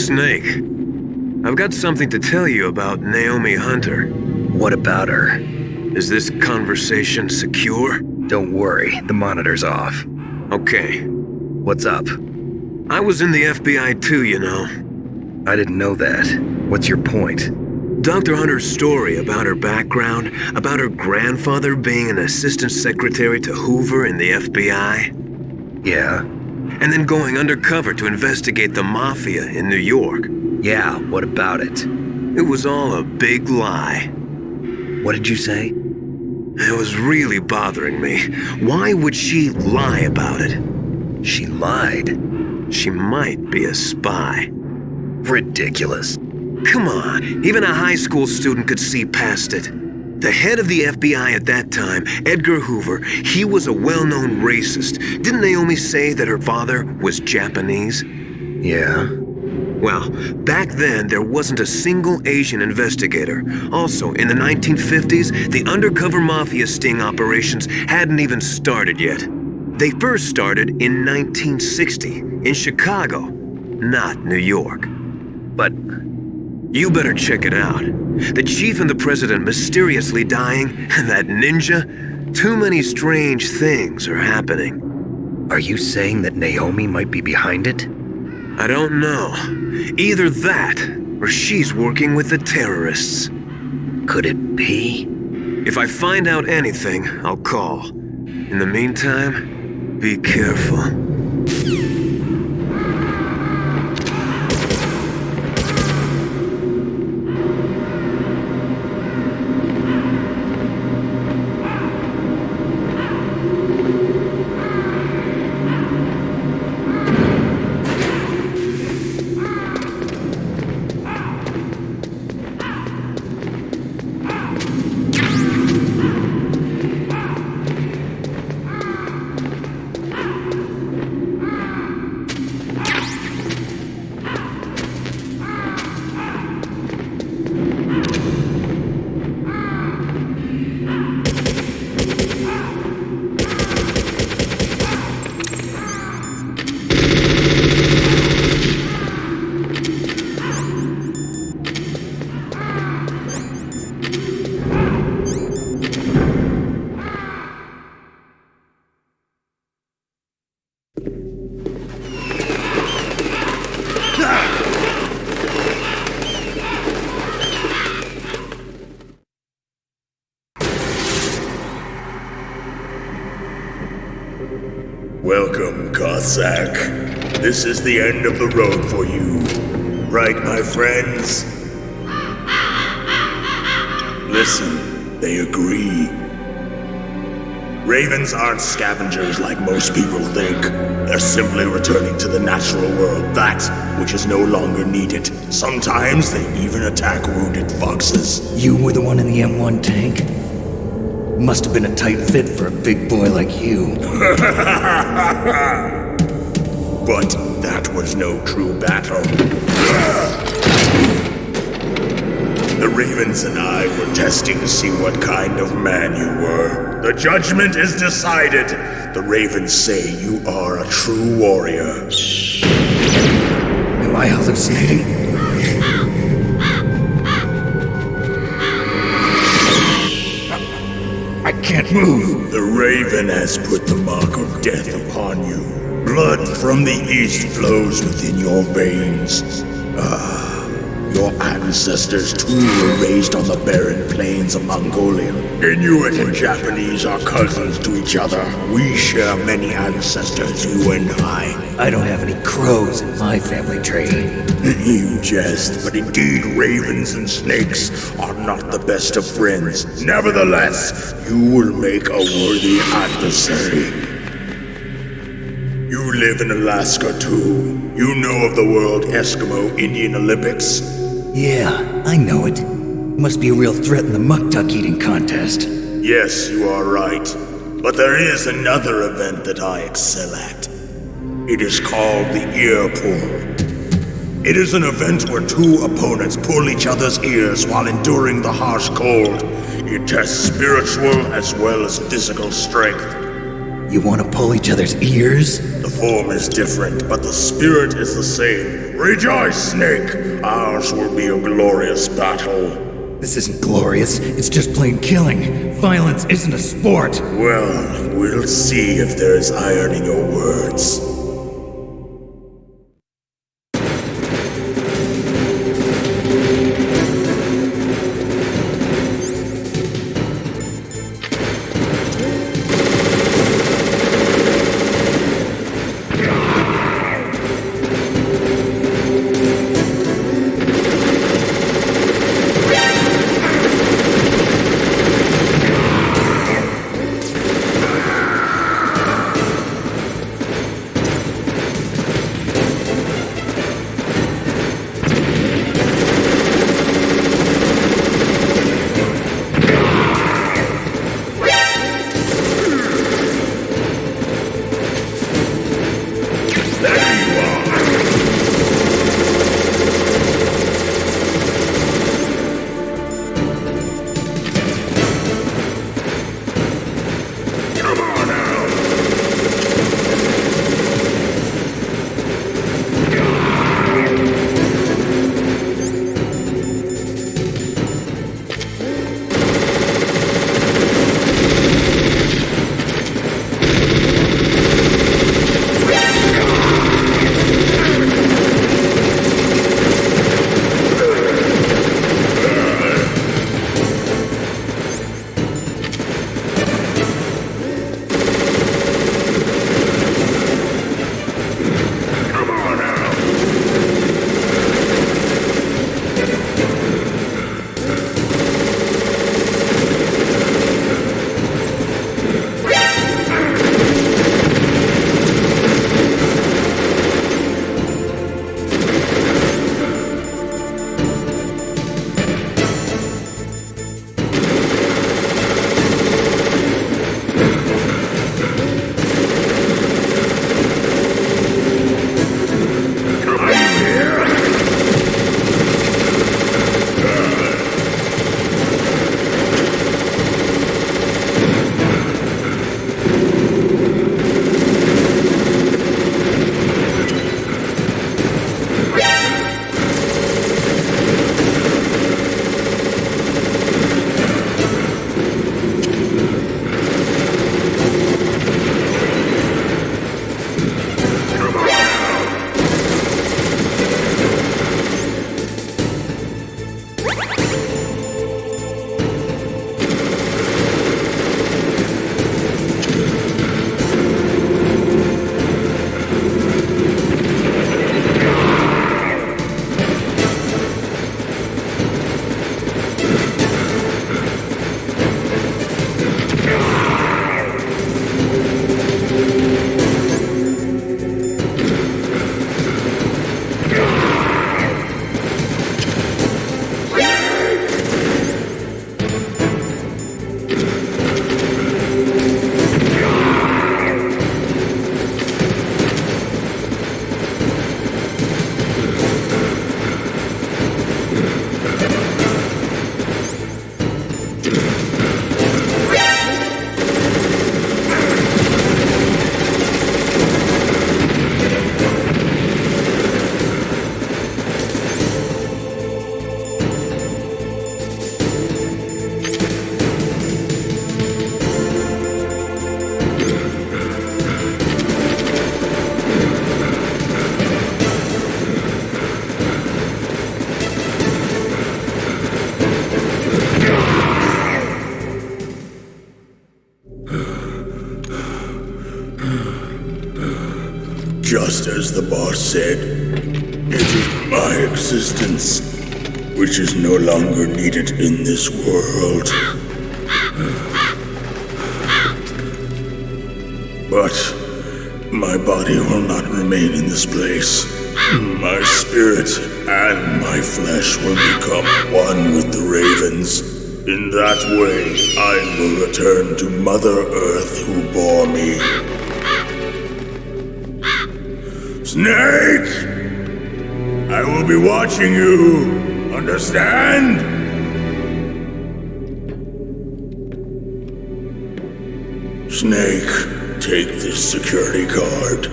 Snake, I've got something to tell you about Naomi Hunter. What about her? Is this conversation secure? Don't worry, the monitor's off. Okay. What's up? I was in the FBI too, you know. I didn't know that. What's your point? Dr. Hunter's story about her background, about her grandfather being an assistant secretary to Hoover in the FBI. Yeah? And then going undercover to investigate the mafia in New York. Yeah, what about it? It was all a big lie. What did you say? It was really bothering me. Why would she lie about it? She lied? She might be a spy. Ridiculous. Come on, even a high school student could see past it. The head of the FBI at that time, Edgar Hoover, he was a well-known racist. Didn't Naomi say that her father was Japanese? Yeah. Well, back then, there wasn't a single Asian investigator. Also, in the 1950s, the undercover mafia sting operations hadn't even started yet. They first started in 1960, in Chicago, not New York. But you better check it out. The chief and the president mysteriously dying, and that ninja? Too many strange things are happening. Are you saying that Naomi might be behind it? I don't know. Either that, or she's working with the terrorists. Could it be? If I find out anything, I'll call. In the meantime, be careful. Welcome, Cossack. This is the end of the road for you. Right, my friends? Listen, they agree. Ravens aren't scavengers like most people think. They're simply returning to the natural world, that which is no longer needed. Sometimes they even attack wounded foxes. You were the one in the M1 tank? Must have been a tight fit for a big boy like you. But that was no true battle. The Ravens and I were testing to see what kind of man you were. The judgment is decided. The Ravens say you are a true warrior. Am I hallucinating? I can't move. The Raven has put the mark of death upon you. Blood from the east flows within your veins. Your ancestors too were raised on the barren plains of Mongolia. Inuit and Japanese are cousins to each other. We share many ancestors, you and I. I don't have any crows in my family tree. You jest, but indeed ravens and snakes are not the best of friends. Nevertheless, you will make a worthy adversary. You live in Alaska too. You know of the World Eskimo Indian Olympics? Yeah, I know it. Must be a real threat in the muck-duck eating contest. Yes, you are right. But there is another event that I excel at. It is called the ear pull. It is an event where two opponents pull each other's ears while enduring the harsh cold. It tests spiritual as well as physical strength. You want to pull each other's ears? The form is different, but the spirit is the same. Rejoice, Snake! Ours will be a glorious battle. This isn't glorious, it's just plain killing. Violence isn't a sport. Well, we'll see if there's iron in your words. Just as the boss said, it is my existence which is no longer needed in this world. But my body will not remain in this place. My spirit and my flesh will become one with the ravens. In that way, I will return to Mother Earth who bore me. Snake! I will be watching you. Understand? Snake, take this security card.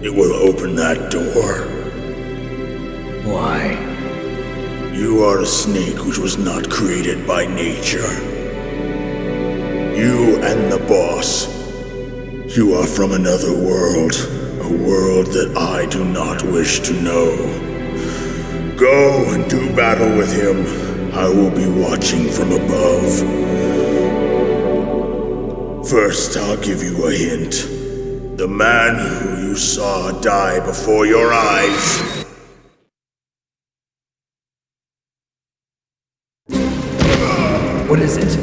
It will open that door. Why? You are a snake which was not created by nature. You and the boss. You are from another world. A world that I do not wish to know. Go and do battle with him. I will be watching from above. First, I'll give you a hint. The man who you saw die before your eyes. What is it?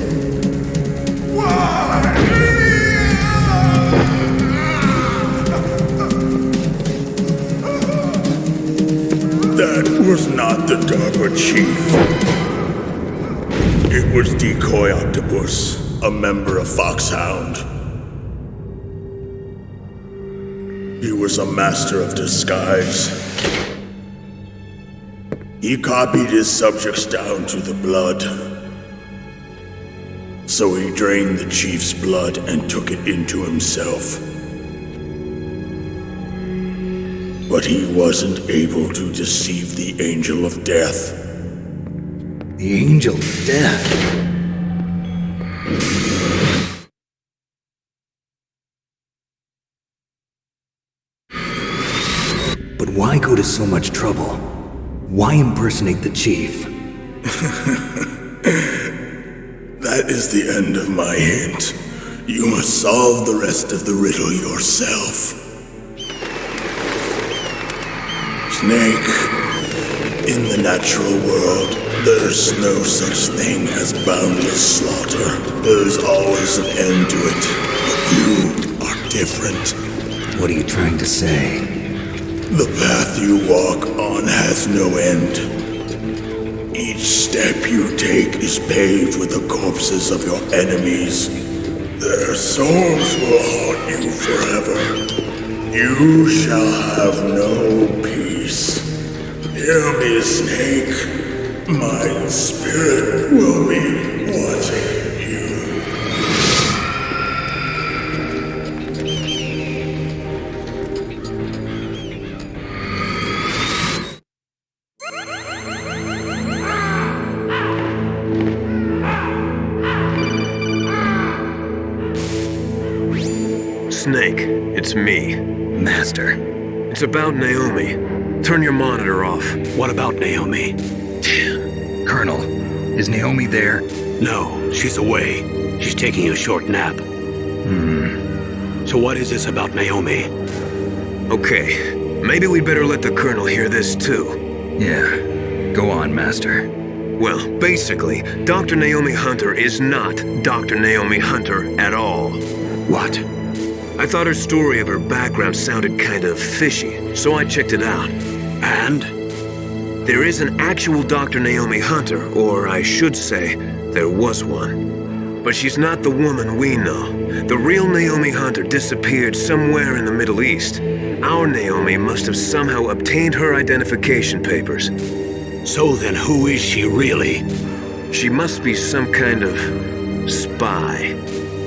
That was not the DARPA chief. It was Decoy Octopus, a member of Foxhound. He was a master of disguise. He copied his subjects down to the blood. So he drained the chief's blood and took it into himself. But he wasn't able to deceive the Angel of Death. The Angel of Death? But why go to so much trouble? Why impersonate the chief? That is the end of my hint. You must solve the rest of the riddle yourself. Snake, in the natural world, there's no such thing as boundless slaughter. There's always an end to it. But you are different. What are you trying to say? The path you walk on has no end. Each step you take is paved with the corpses of your enemies. Their souls will haunt you forever. You shall have no peace. Hear me, Snake. My spirit will be watching you. Snake, it's me. Master. It's about Naomi. Turn your monitor off. What about Naomi? Colonel, is Naomi there? No, she's away. She's taking a short nap. So what is this about Naomi? Okay, maybe we'd better let the Colonel hear this too. Yeah, go on, Master. Well, basically, Dr. Naomi Hunter is not Dr. Naomi Hunter at all. What? I thought her story of her background sounded kind of fishy, so I checked it out. And? There is an actual Dr. Naomi Hunter, or I should say, there was one. But she's not the woman we know. The real Naomi Hunter disappeared somewhere in the Middle East. Our Naomi must have somehow obtained her identification papers. So then who is she really? She must be some kind of spy.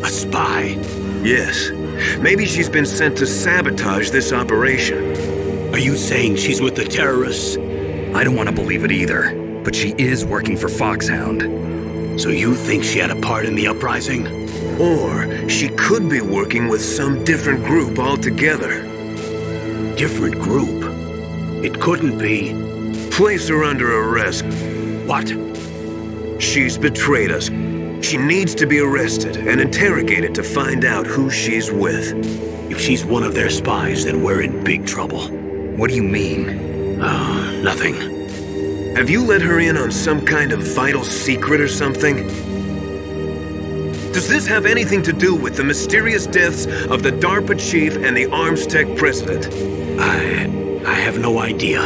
A spy? Yes. Maybe she's been sent to sabotage this operation. Are you saying she's with the terrorists? I don't want to believe it either, but she is working for Foxhound. So you think she had a part in the uprising? Or she could be working with some different group altogether. Different group? It couldn't be. Place her under arrest. What? She's betrayed us. She needs to be arrested and interrogated to find out who she's with. If she's one of their spies, then we're in big trouble. What do you mean? Nothing. Have you let her in on some kind of vital secret or something? Does this have anything to do with the mysterious deaths of the DARPA chief and the Arms Tech president? I have no idea.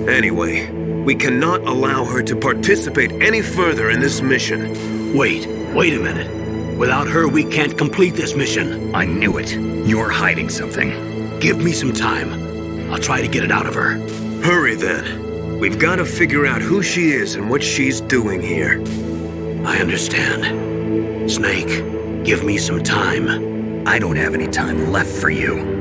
Anyway, we cannot allow her to participate any further in this mission. Wait a minute. Without her, we can't complete this mission. I knew it. You're hiding something. Give me some time. I'll try to get it out of her. Hurry then. We've got to figure out who she is and what she's doing here. I understand. Snake, give me some time. I don't have any time left for you.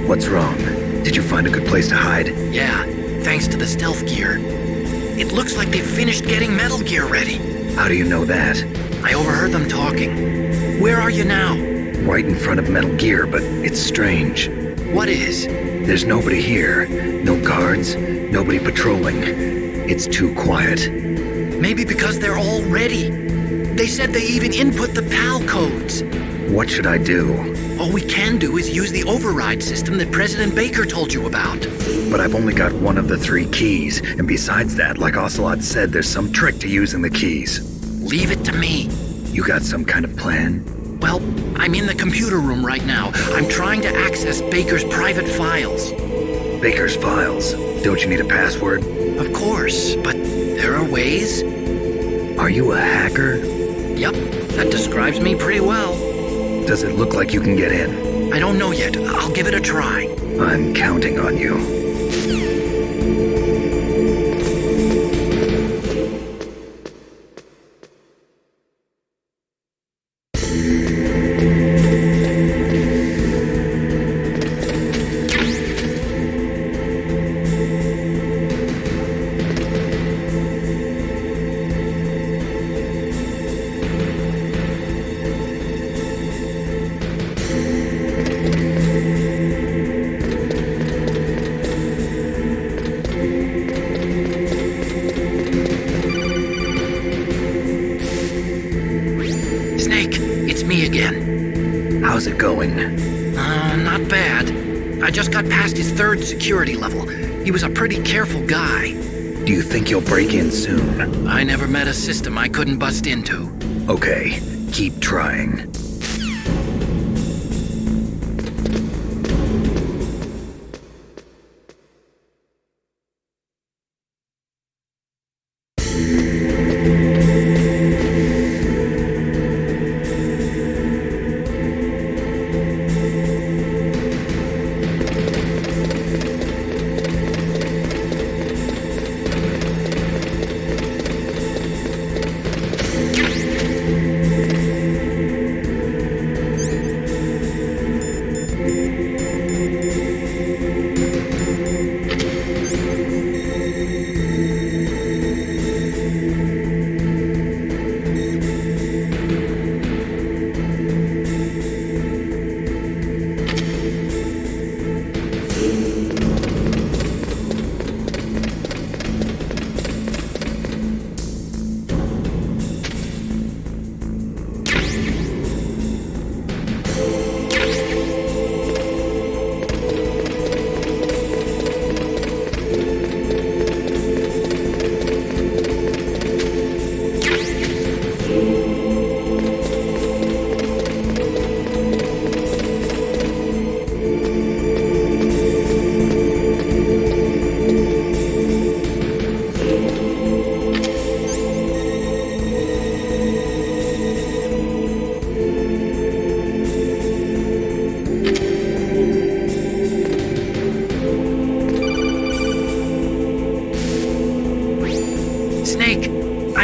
What's wrong? Did you find a good place to hide? Yeah, thanks to the stealth gear. It looks like they've finished getting Metal Gear ready. How do you know that? I overheard them talking. Where are you now? Right in front of Metal Gear, but it's strange. What is? There's nobody here. No guards, nobody patrolling. It's too quiet. Maybe because they're all ready. They said they even input the PAL codes. What should I do? All we can do is use the override system that President Baker told you about. But I've only got one of the 3 keys, and besides that, like Ocolot said, there's some trick to using the keys. Leave it to me. You got some kind of plan? Well, I'm in the computer room right now. I'm trying to access Baker's private files. Baker's files? Don't you need a password? Of course, but there are ways. Are you a hacker? Yep, that describes me pretty well. Does it look like you can get in? I don't know yet. I'll give it a try. I'm counting on you. How's it going? Not bad. I just got past his 3rd security level. He was a pretty careful guy. Do you think you'll break in soon? I never met a system I couldn't bust into. Okay, keep trying.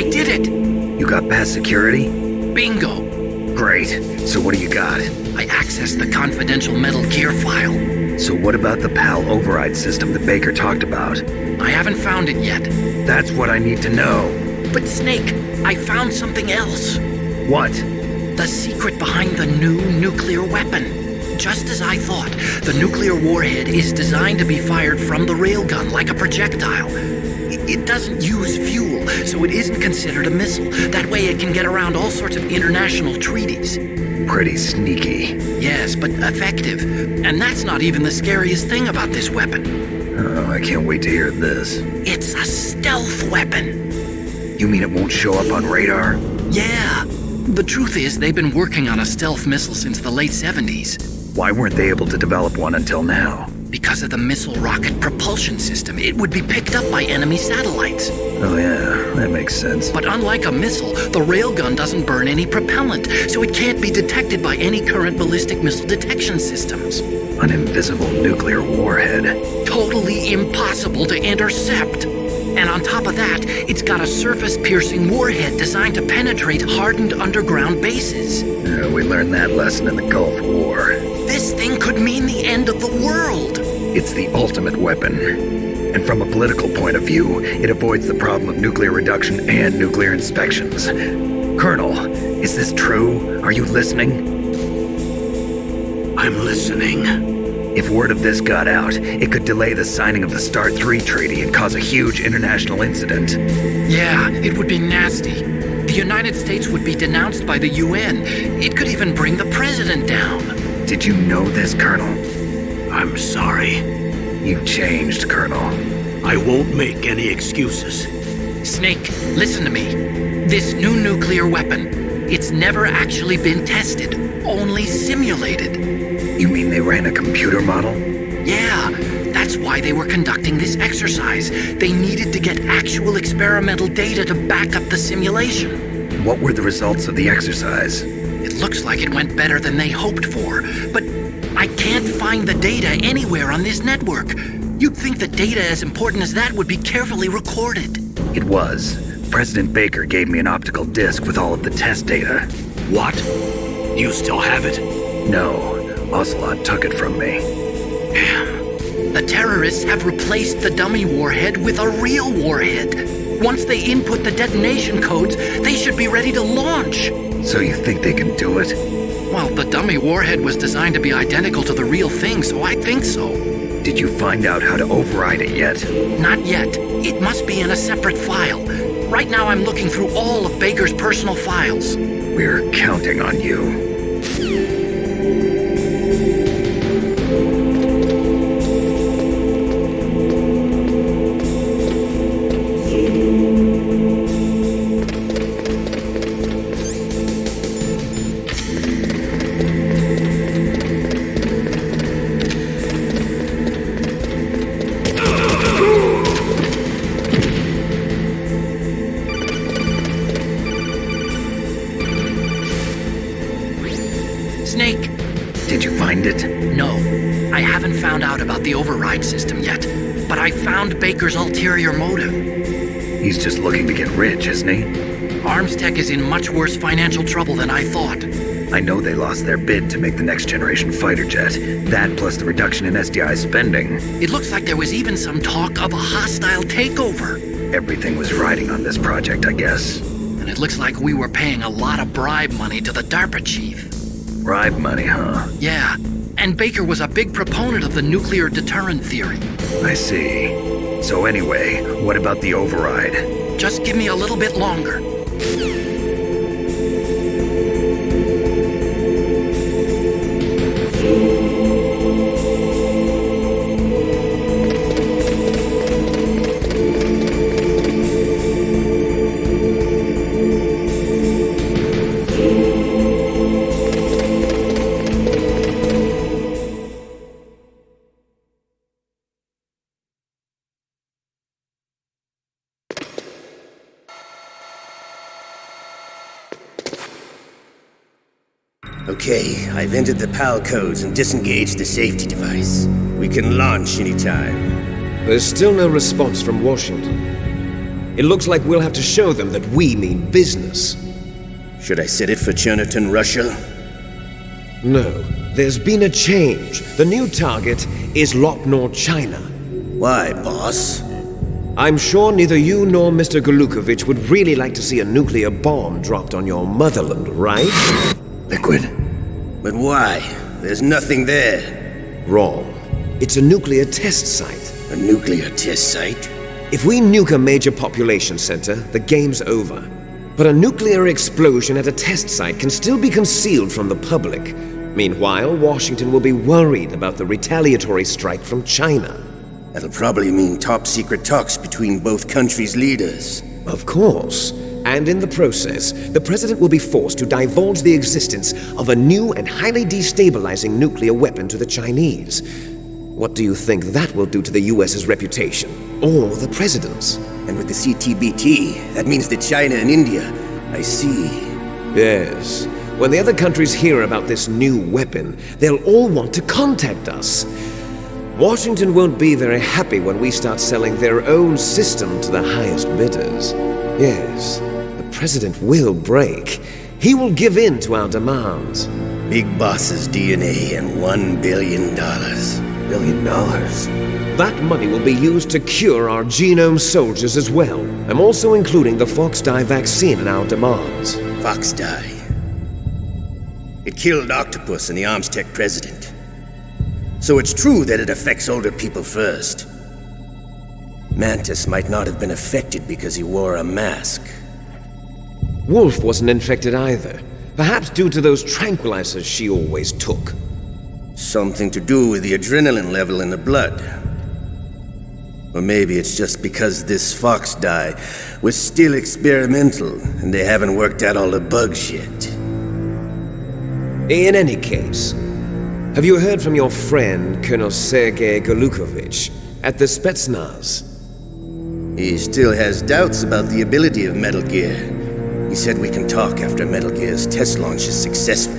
I did it! You got past security? Bingo! Great. So what do you got? I accessed the confidential Metal Gear file. So what about the PAL override system that Baker talked about? I haven't found it yet. That's what I need to know. But Snake, I found something else. What? The secret behind the new nuclear weapon. Just as I thought, the nuclear warhead is designed to be fired from the railgun like a projectile. It doesn't use fuel, so it isn't considered a missile. That way it can get around all sorts of international treaties. Pretty sneaky. Yes, but effective. And that's not even the scariest thing about this weapon. Oh, I can't wait to hear this. It's a stealth weapon. You mean it won't show up on radar? Yeah. The truth is, they've been working on a stealth missile since the late 70s. Why weren't they able to develop one until now? Because of the missile rocket propulsion system. It would be picked up by enemy satellites. Oh yeah, that makes sense. But unlike a missile, the railgun doesn't burn any propellant, so it can't be detected by any current ballistic missile detection systems. An invisible nuclear warhead. Totally impossible to intercept. And on top of that, it's got a surface-piercing warhead designed to penetrate hardened underground bases. We learned that lesson in the Gulf War. This thing could mean the end of the world. It's the ultimate weapon. And from a political point of view, it avoids the problem of nuclear reduction and nuclear inspections. Colonel, is this true? Are you listening? I'm listening. If word of this got out, it could delay the signing of the START 3 treaty and cause a huge international incident. Yeah, it would be nasty. The United States would be denounced by the UN. It could even bring the president down. Did you know this, Colonel? I'm sorry. You changed, Colonel. I won't make any excuses. Snake, listen to me. This new nuclear weapon, it's never actually been tested, only simulated. You mean they ran a computer model? Yeah, that's why they were conducting this exercise. They needed to get actual experimental data to back up the simulation. What were the results of the exercise? It looks like it went better than they hoped for, but I can't find the data anywhere on this network. You'd think that data as important as that would be carefully recorded. It was. President Baker gave me an optical disc with all of the test data. What? You still have it? No. Ocolot took it from me. The terrorists have replaced the dummy warhead with a real warhead. Once they input the detonation codes, they should be ready to launch. So you think they can do it? Well, the dummy warhead was designed to be identical to the real thing, so I think so. Did you find out how to override it yet? Not yet. It must be in a separate file. Right now I'm looking through all of Baker's personal files. We're counting on you. Snake! Did you find it? No. I haven't found out about the override system yet, but I found Baker's ulterior motive. He's just looking to get rich, isn't he? Armstech is in much worse financial trouble than I thought. I know they lost their bid to make the next generation fighter jet. That plus the reduction in SDI spending. It looks like there was even some talk of a hostile takeover. Everything was riding on this project, I guess. And it looks like we were paying a lot of bribe money to the DARPA chief. Bribe money, huh? Yeah. And Baker was a big proponent of the nuclear deterrent theory. I see. So anyway, what about the override? Just give me a little bit longer. Okay, I've entered the PAL codes and disengaged the safety device. We can launch anytime. There's still no response from Washington. It looks like we'll have to show them that we mean business. Should I set it for Cherniton, Russia? No, there's been a change. The new target is Lopnor, China. Why, boss? I'm sure neither you nor Mr. Golukovich would really like to see a nuclear bomb dropped on your motherland, right? Liquid. But why? There's nothing there. Wrong. It's a nuclear test site. A nuclear test site? If we nuke a major population center, the game's over. But a nuclear explosion at a test site can still be concealed from the public. Meanwhile, Washington will be worried about the retaliatory strike from China. That'll probably mean top-secret talks between both countries' leaders. Of course. And in the process, the president will be forced to divulge the existence of a new and highly destabilizing nuclear weapon to the Chinese. What do you think that will do to the US's reputation? Or the president's? And with the CTBT, that means that China and India. I see. Yes. When the other countries hear about this new weapon, they'll all want to contact us. Washington won't be very happy when we start selling their own system to the highest bidders. Yes, the president will break. He will give in to our demands. Big Boss's DNA and $1 billion. $1 billion? That money will be used to cure our genome soldiers as well. I'm also including the Fox-Die vaccine in our demands. Fox-Die? It killed Octopus and the Armstech president. So it's true that it affects older people first. Mantis might not have been affected because he wore a mask. Wolf wasn't infected either. Perhaps due to those tranquilizers she always took. Something to do with the adrenaline level in the blood. Or maybe it's just because this Fox-Die was still experimental and they haven't worked out all the bugs yet. In any case, have you heard from your friend, Colonel Sergei Golukovich, at the Spetsnaz? He still has doubts about the ability of Metal Gear. He said we can talk after Metal Gear's test launch is successful.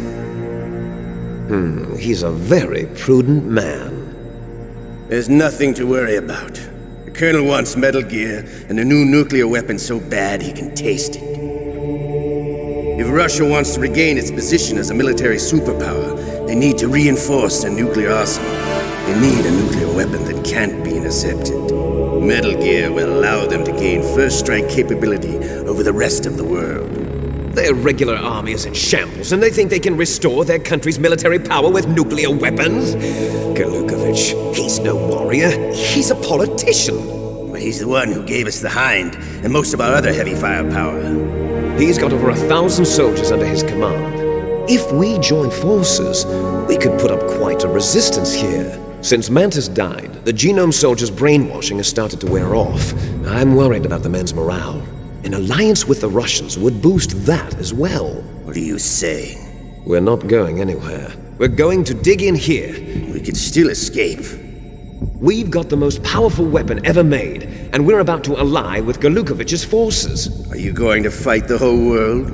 He's a very prudent man. There's nothing to worry about. The Colonel wants Metal Gear and a new nuclear weapon so bad he can taste it. If Russia wants to regain its position as a military superpower, they need to reinforce their nuclear arsenal. They need a nuclear weapon that can't be intercepted. Metal Gear will allow them to gain first strike capability over the rest of the world. Their regular army is in shambles, and they think they can restore their country's military power with nuclear weapons? Golukovich, he's no warrior. He's a politician. But he's the one who gave us the Hind and most of our other heavy firepower. He's got over 1,000 soldiers under his command. If we join forces, we could put up quite a resistance here. Since Mantis died, the genome soldiers' brainwashing has started to wear off. I'm worried about the men's morale. An alliance with the Russians would boost that as well. What are you saying? We're not going anywhere. We're going to dig in here. We could still escape. We've got the most powerful weapon ever made, and we're about to ally with Golukovich's forces. Are you going to fight the whole world?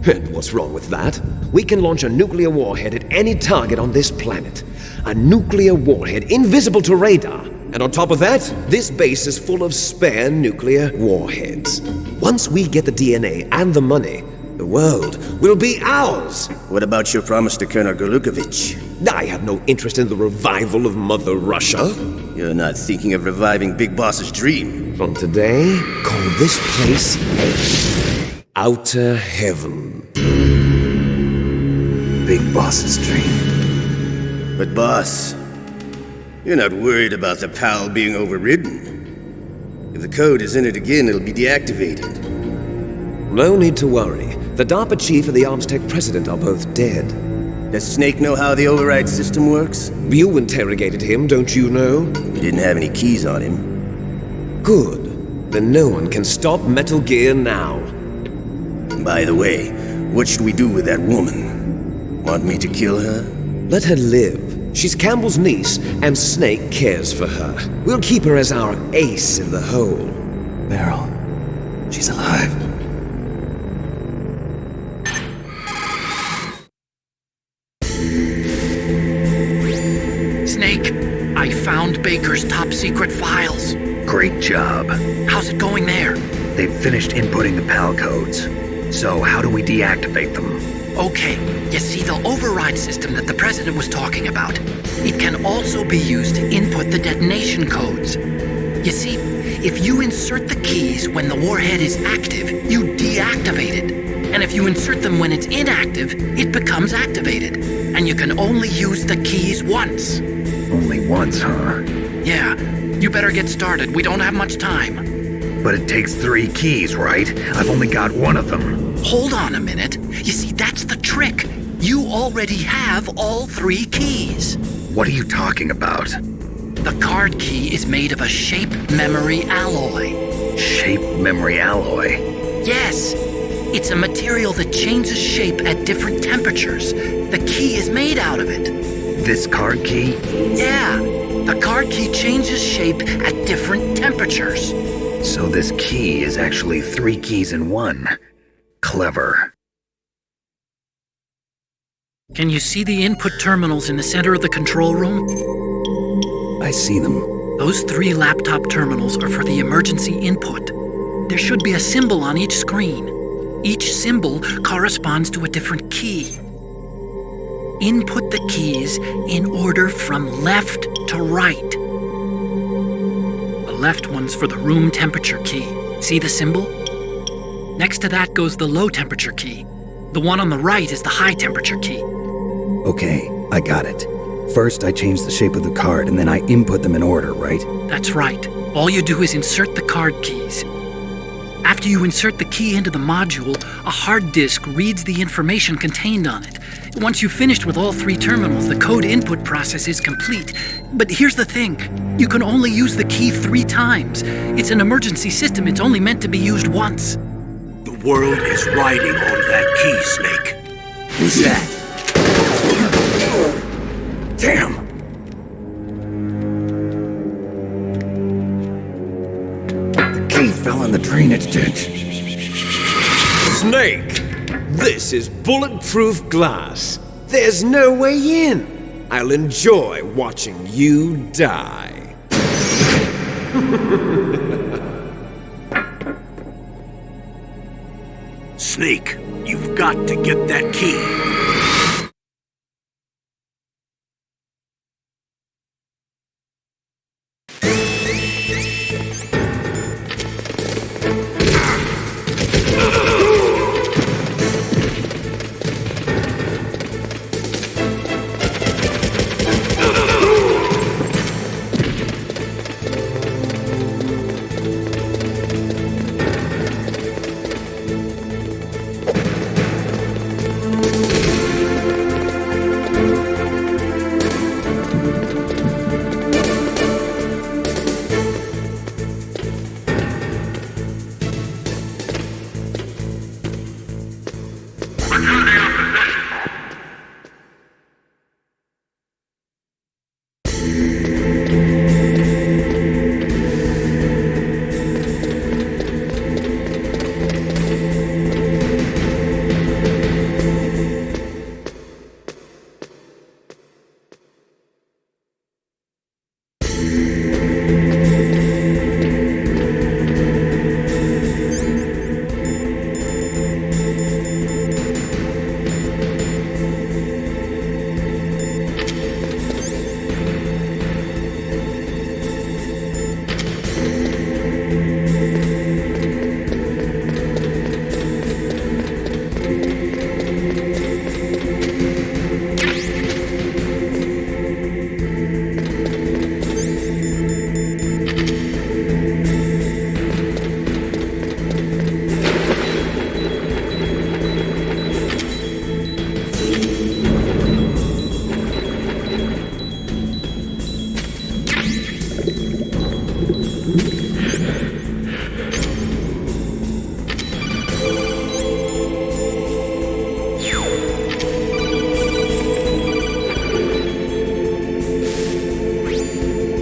And what's wrong with that? We can launch a nuclear warhead at any target on this planet. A nuclear warhead invisible to radar. And on top of that, this base is full of spare nuclear warheads. Once we get the DNA and the money, the world will be ours. What about your promise to Colonel Golukovich? I have no interest in the revival of Mother Russia. You're not thinking of reviving Big Boss's dream. From today, call this place Outer Heaven. Big Boss's dream. But boss, you're not worried about the PAL being overridden. If the code is entered again, it'll be deactivated. No need to worry. The DARPA chief and the Armstech president are both dead. Does Snake know how the override system works? You interrogated him, don't you know? He didn't have any keys on him. Good. Then no one can stop Metal Gear now. By the way, what should we do with that woman? Want me to kill her? Let her live. She's Campbell's niece, and Snake cares for her. We'll keep her as our ace in the hole. Meryl, she's alive. Snake, I found Baker's top secret files. Great job. How's it going there? They've finished inputting the PAL codes. So how do we deactivate them? Okay, you see the override system that the President was talking about. It can also be used to input the detonation codes. You see, if you insert the keys when the warhead is active, you deactivate it. And if you insert them when it's inactive, it becomes activated. And you can only use the keys once. Only once, huh? Yeah, you better get started. We don't have much time. But it takes 3 keys, right? I've only got 1 of them. Hold on a minute. You see, that's the trick. You already have all 3 keys. What are you talking about? The card key is made of a shape memory alloy. Shape memory alloy? Yes. It's a material that changes shape at different temperatures. The key is made out of it. This card key? Yeah. The card key changes shape at different temperatures. So this key is actually 3 keys in 1. Clever. Can you see the input terminals in the center of the control room? I see them. Those 3 laptop terminals are for the emergency input. There should be a symbol on each screen. Each symbol corresponds to a different key. Input the keys in order from left to right. The left one's for the room temperature key. See the symbol? Next to that goes the low temperature key. The one on the right is the high temperature key. Okay, I got it. First, I change the shape of the card, and then I input them in order, right? That's right. All you do is insert the card keys. After you insert the key into the module, a hard disk reads the information contained on it. Once you've finished with all 3 terminals, the code input process is complete. But here's the thing. You can only use the key 3 times. It's an emergency system. It's only meant to be used once. The world is riding on that key, Snake. Who's that? Damn! The key fell in the drainage ditch. Snake! This is bulletproof glass. There's no way in. I'll enjoy watching you die. Snake, you've got to get that key.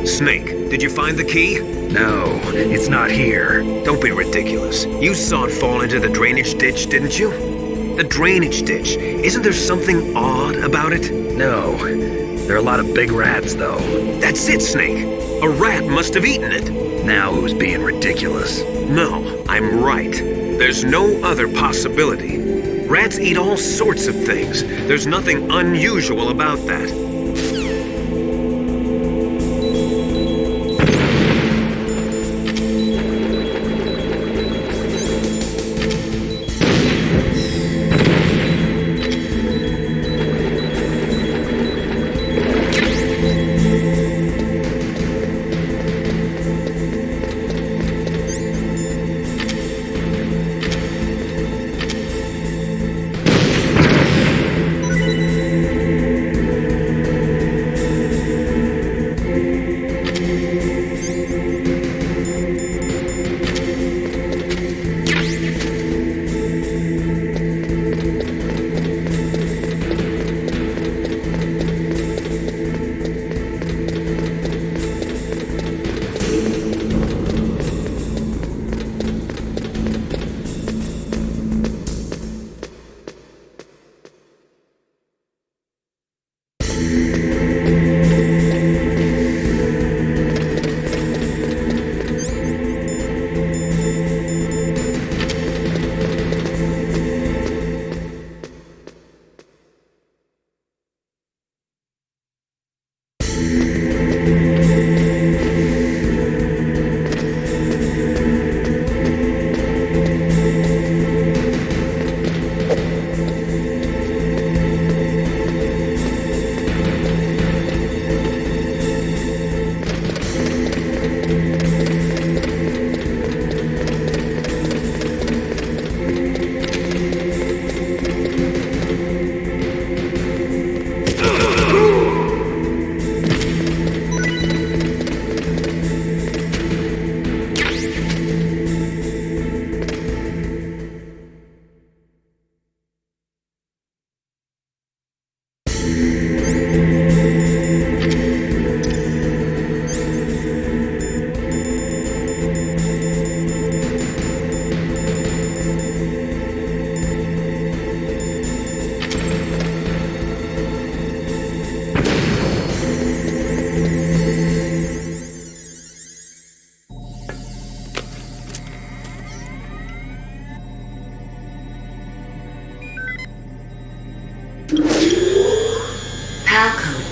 Snake, did you find the key? No, it's not here. Don't be ridiculous. You saw it fall into the drainage ditch, didn't you? The drainage ditch. Isn't there something odd about it? No. There are a lot of big rats, though. That's it, Snake. A rat must have eaten it. Now who's being ridiculous? No, I'm right. There's no other possibility. Rats eat all sorts of things. There's nothing unusual about that.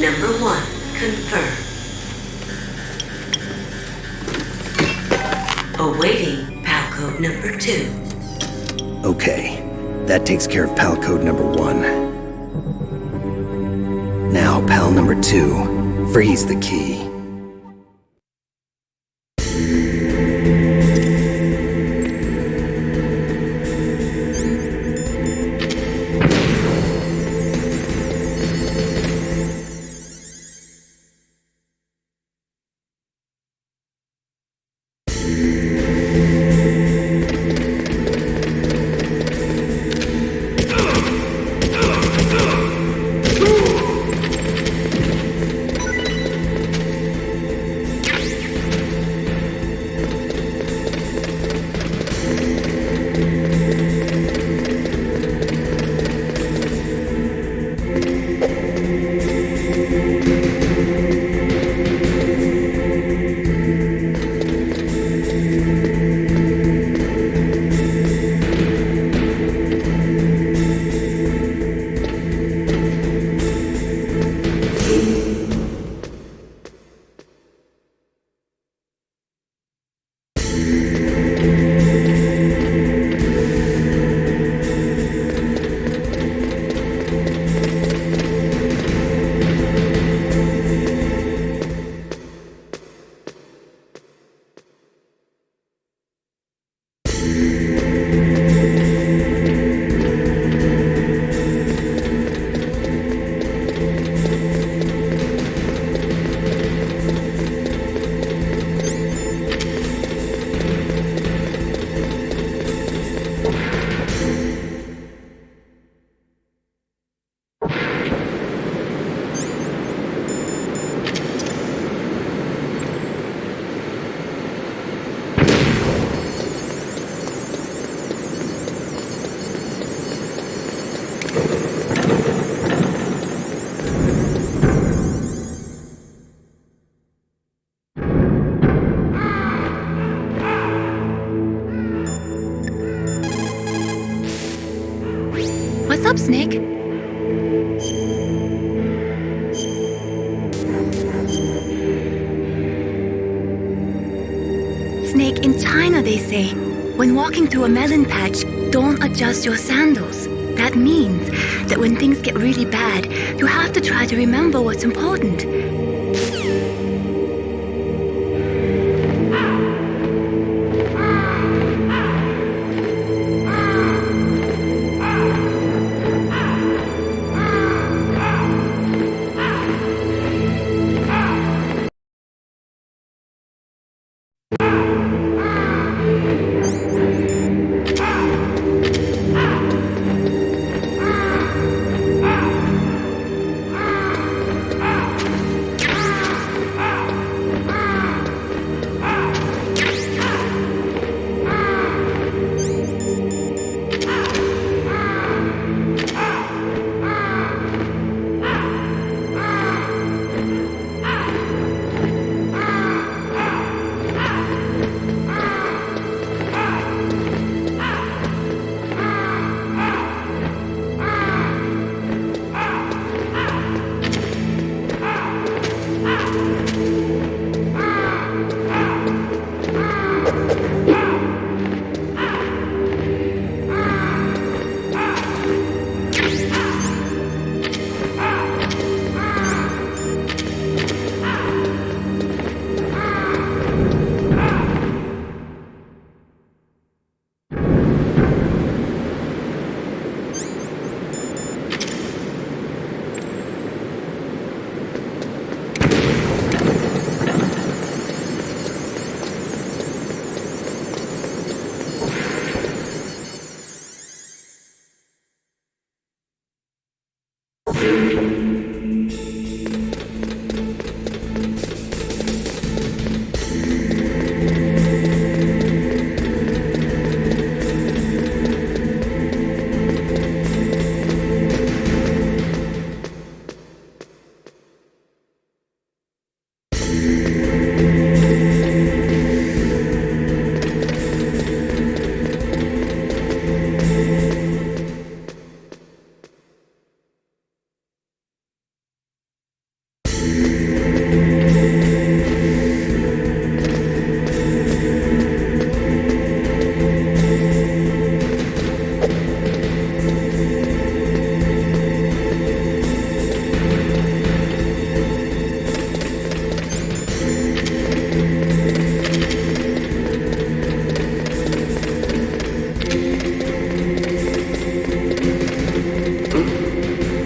Number 1, confirmed. Awaiting PAL code number 2. Okay, that takes care of PAL code number 1. Now, PAL number 2, freeze the key. up, Snake? Snake, in China they say, when walking through a melon patch, don't adjust your sandals. That means that when things get really bad, you have to try to remember what's important.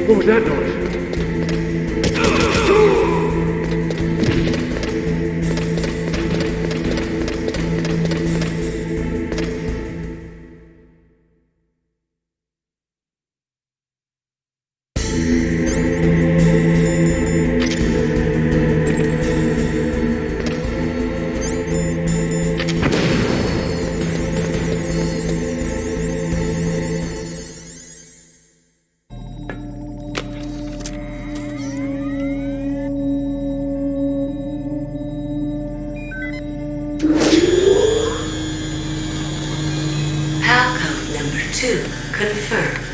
What was that noise? Confirmed.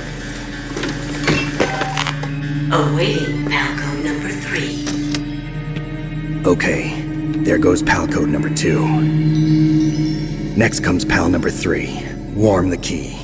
Awaiting Palco number 3. Okay, there goes pal code number 2. Next comes pal number 3. Warm the key.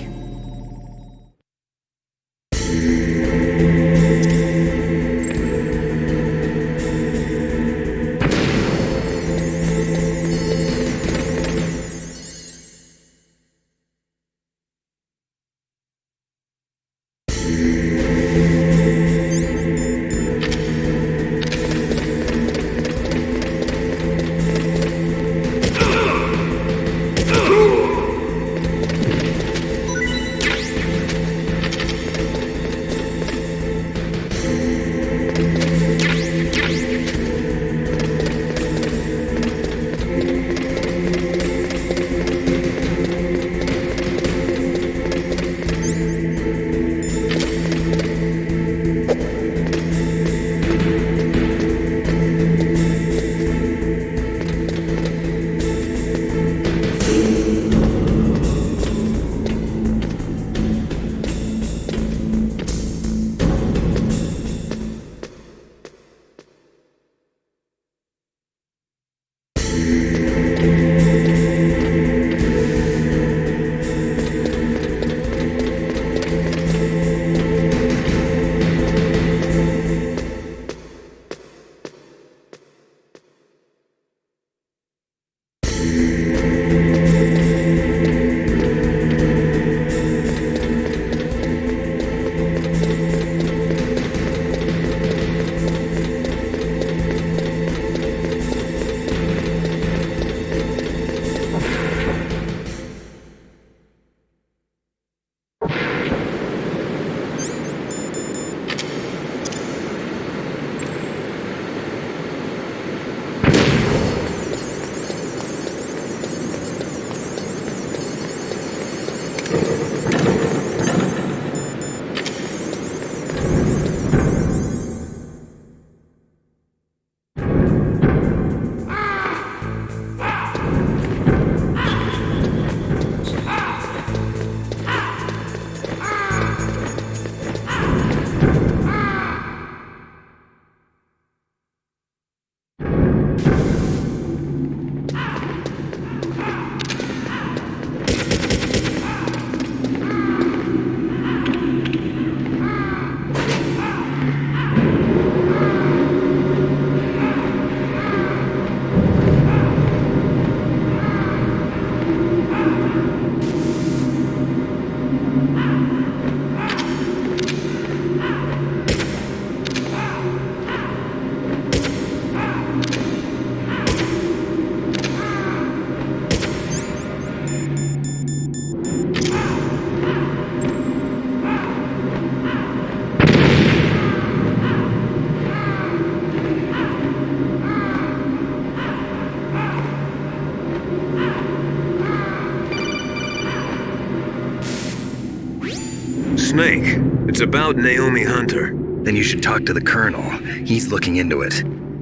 Snake, it's about Naomi Hunter. Then you should talk to the Colonel. He's looking into it.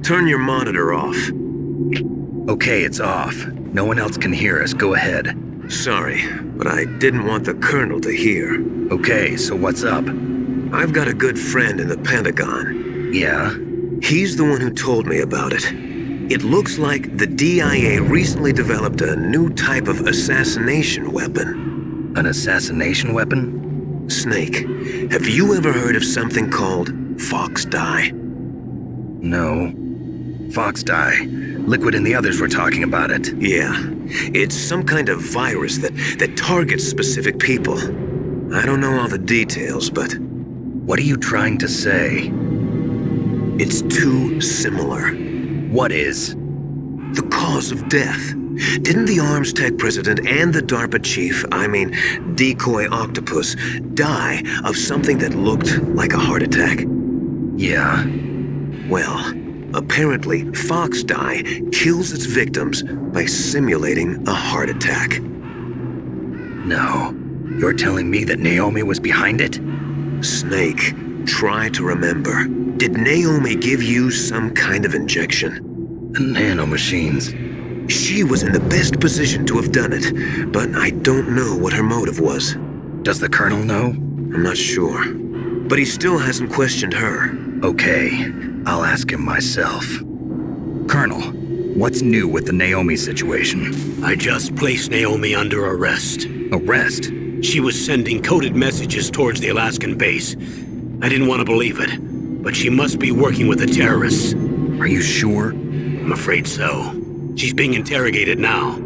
Turn your monitor off. Okay, it's off. No one else can hear us. Go ahead. Sorry, but I didn't want the Colonel to hear. Okay, so what's up? I've got a good friend in the Pentagon. Yeah? He's the one who told me about it. It looks like the DIA recently developed a new type of assassination weapon. An assassination weapon? Snake, have you ever heard of something called Fox Dye? No. Fox Dye. Liquid and the others were talking about it. Yeah. It's some kind of virus that targets specific people. I don't know all the details, but... What are you trying to say? It's too similar. What is? The cause of death. Didn't the Arms Tech president and the DARPA chief, Decoy Octopus, die of something that looked like a heart attack? Yeah. Well, apparently Fox Dye kills its victims by simulating a heart attack. No. You're telling me that Naomi was behind it? Snake, try to remember. Did Naomi give you some kind of injection? Nanomachines. She was in the best position to have done it, but I don't know what her motive was. Does the Colonel know? I'm not sure. But he still hasn't questioned her. Okay, I'll ask him myself. Colonel, what's new with the Naomi situation? I just placed Naomi under arrest. Arrest? She was sending coded messages towards the Alaskan base. I didn't want to believe it, but she must be working with the terrorists. Are you sure? I'm afraid so. She's being interrogated now.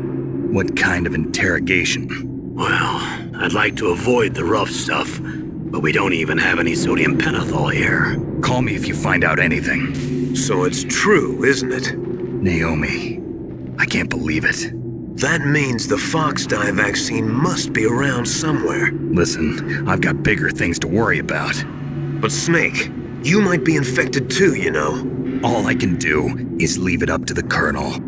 What kind of interrogation? Well, I'd like to avoid the rough stuff, but we don't even have any sodium pentothal here. Call me if you find out anything. So it's true, isn't it? Naomi. I can't believe it. That means the Fox Dye vaccine must be around somewhere. Listen, I've got bigger things to worry about. But Snake, you might be infected too, you know. All I can do is leave it up to the Colonel.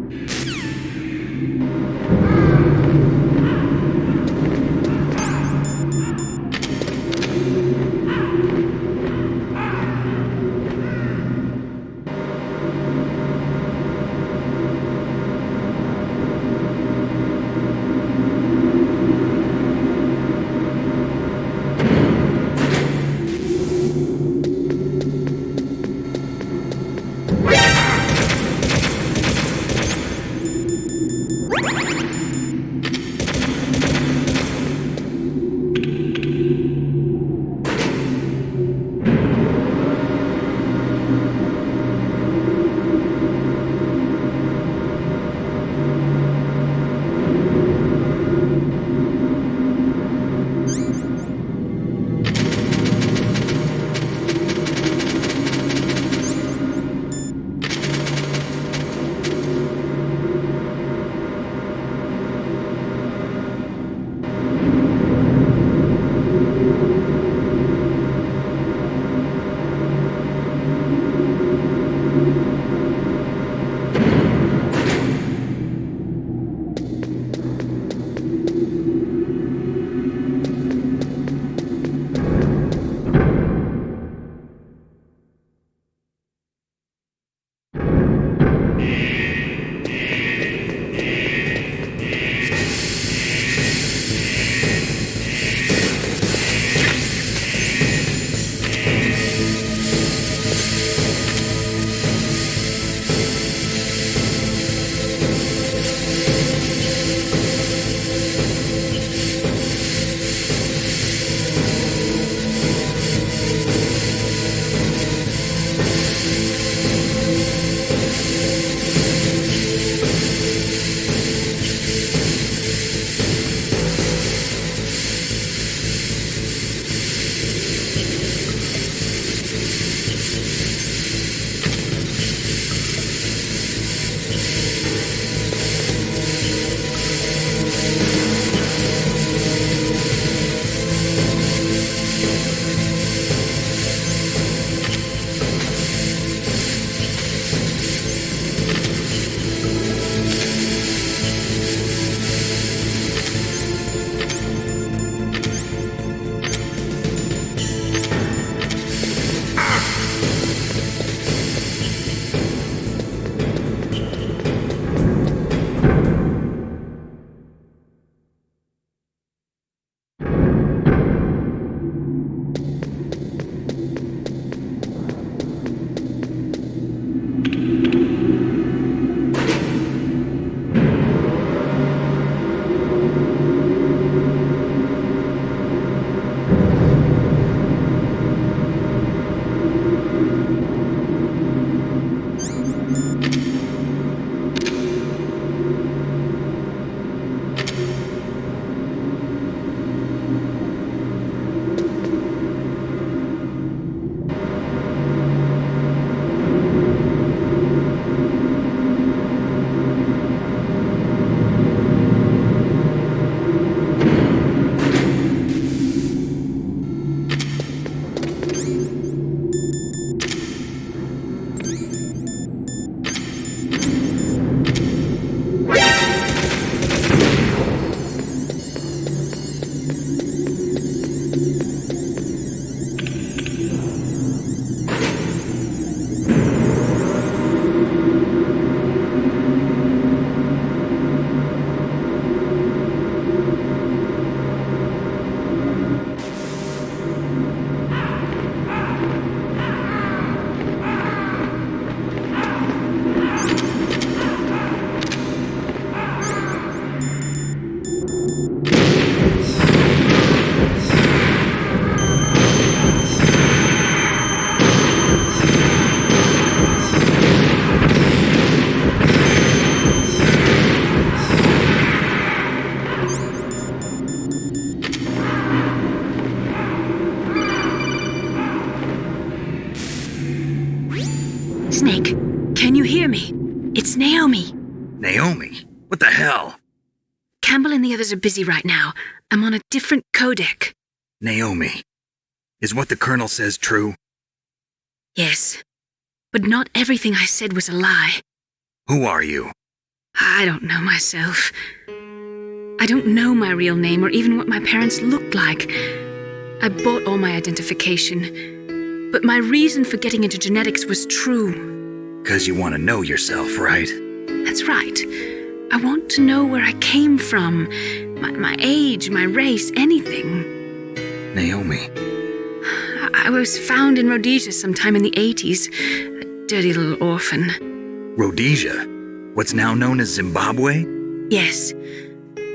It's Naomi. Naomi? What the hell? Campbell and the others are busy right now. I'm on a different codec. Naomi, is what the Colonel says true? Yes. But not everything I said was a lie. Who are you? I don't know myself. I don't know my real name or even what my parents looked like. I bought all my identification. But my reason for getting into genetics was true. 'Cause you want to know yourself, right? That's right. I want to know where I came from. My age, my race, anything. Naomi. I was found in Rhodesia sometime in the 80s. A dirty little orphan. Rhodesia? What's now known as Zimbabwe? Yes.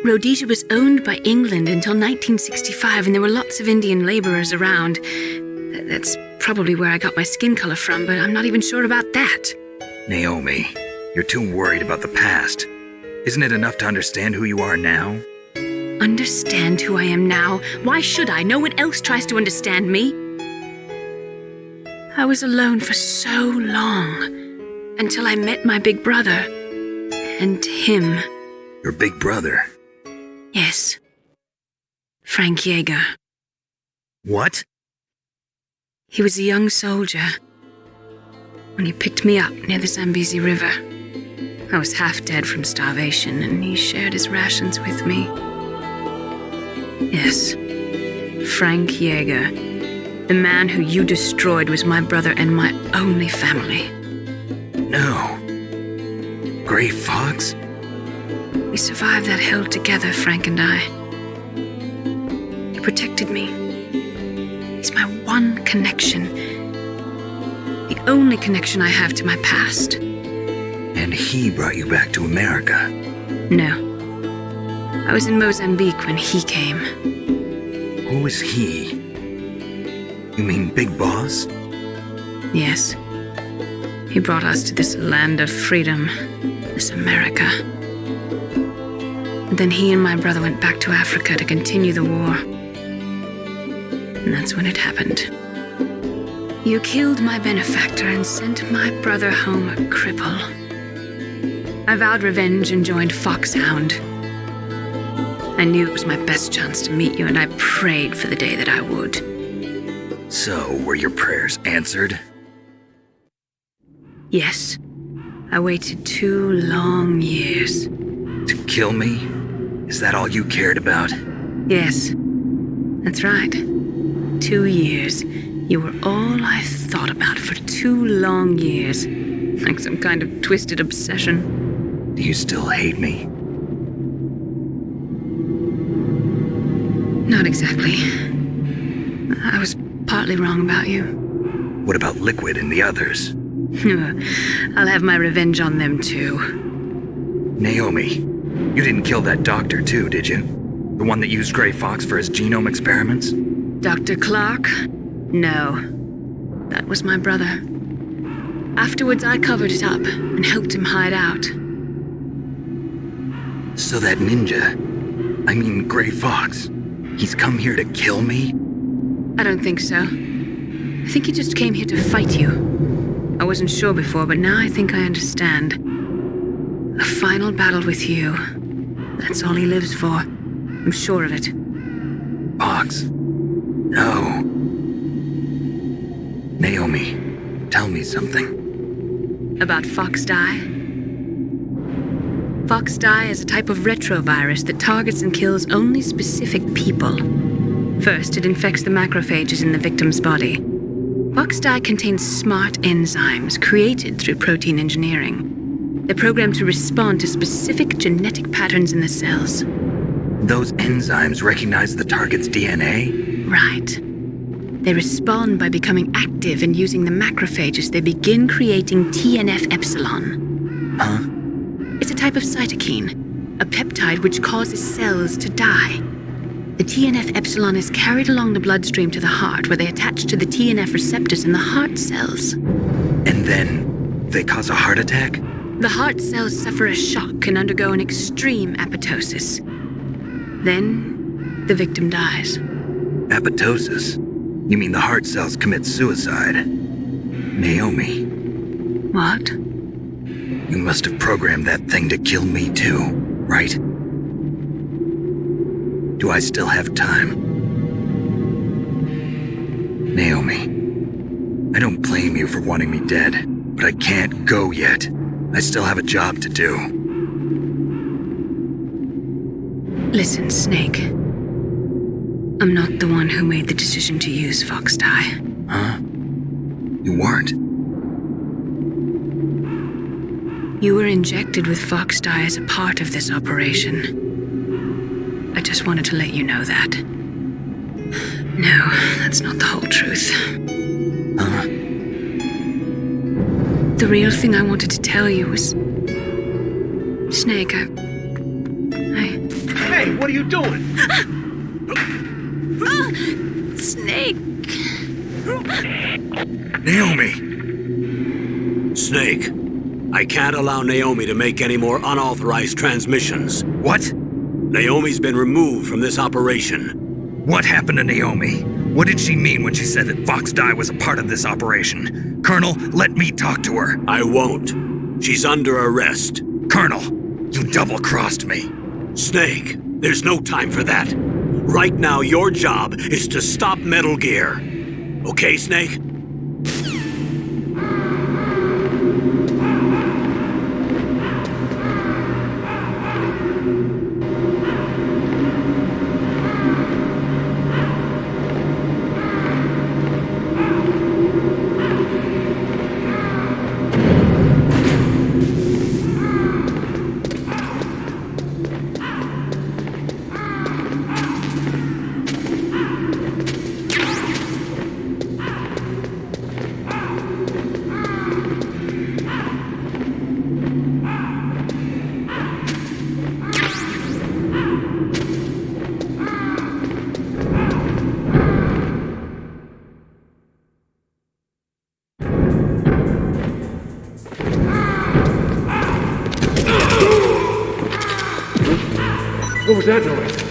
Rhodesia was owned by England until 1965, and there were lots of Indian laborers around. That's probably where I got my skin color from, but I'm not even sure about that. Naomi, you're too worried about the past. Isn't it enough to understand who you are now? Understand who I am now? Why should I? No one else tries to understand me. I was alone for so long, until I met my big brother. And him. Your big brother? Yes. Frank Yeager. What? He was a young soldier when he picked me up near the Zambezi River. I was half dead from starvation, and he shared his rations with me. Yes, Frank Yeager. The man who you destroyed was my brother and my only family. No. Gray Fox? We survived that hell together, Frank and I. He protected me. He's my one connection. The only connection I have to my past. And he brought you back to America? No. I was in Mozambique when he came. Who was he? You mean Big Boss? Yes. He brought us to this land of freedom, this America. And then he and my brother went back to Africa to continue the war. And that's when it happened. You killed my benefactor and sent my brother home a cripple. I vowed revenge and joined Foxhound. I knew it was my best chance to meet you, and I prayed for the day that I would. So, were your prayers answered? Yes. I waited 2 long years. To kill me? Is that all you cared about? Yes. That's right. 2 years. You were all I thought about for 2 long years. Like some kind of twisted obsession. Do you still hate me? Not exactly. I was partly wrong about you. What about Liquid and the others? I'll have my revenge on them too. Naomi, you didn't kill that doctor too, did you? The one that used Gray Fox for his genome experiments? Dr. Clark? No. That was my brother. Afterwards, I covered it up and helped him hide out. So that ninja, I mean Gray Fox, he's come here to kill me? I don't think so. I think he just came here to fight you. I wasn't sure before, but now I think I understand. A final battle with you. That's all he lives for. I'm sure of it. Fox. No. Naomi, tell me something. About Fox Die? Fox Die is a type of retrovirus that targets and kills only specific people. First, it infects the macrophages in the victim's body. Fox Die contains smart enzymes created through protein engineering. They're programmed to respond to specific genetic patterns in the cells. Those enzymes recognize the target's DNA? Right. They respond by becoming active and using the macrophages. They begin creating TNF-epsilon. Huh? It's a type of cytokine, a peptide which causes cells to die. The TNF-epsilon is carried along the bloodstream to the heart, where they attach to the TNF receptors in the heart cells. And then they cause a heart attack? The heart cells suffer a shock and undergo an extreme apoptosis. Then, the victim dies. Apoptosis? You mean the heart cells commit suicide? Naomi. What? You must have programmed that thing to kill me too, right? Do I still have time? Naomi, I don't blame you for wanting me dead, but I can't go yet. I still have a job to do. Listen, Snake. I'm not the one who made the decision to use Fox Dye. Huh? You weren't? You were injected with Fox Dye as a part of this operation. I just wanted to let you know that. No, that's not the whole truth. Huh? The real thing I wanted to tell you was... Snake, Hey, what are you doing? Snake! Naomi! Snake, I can't allow Naomi to make any more unauthorized transmissions. What? Naomi's been removed from this operation. What happened to Naomi? What did she mean when she said that Fox Dye was a part of this operation? Colonel, let me talk to her. I won't. She's under arrest. Colonel, you double-crossed me. Snake, there's no time for that. Right now, your job is to stop Metal Gear. Okay, Snake? What was that noise?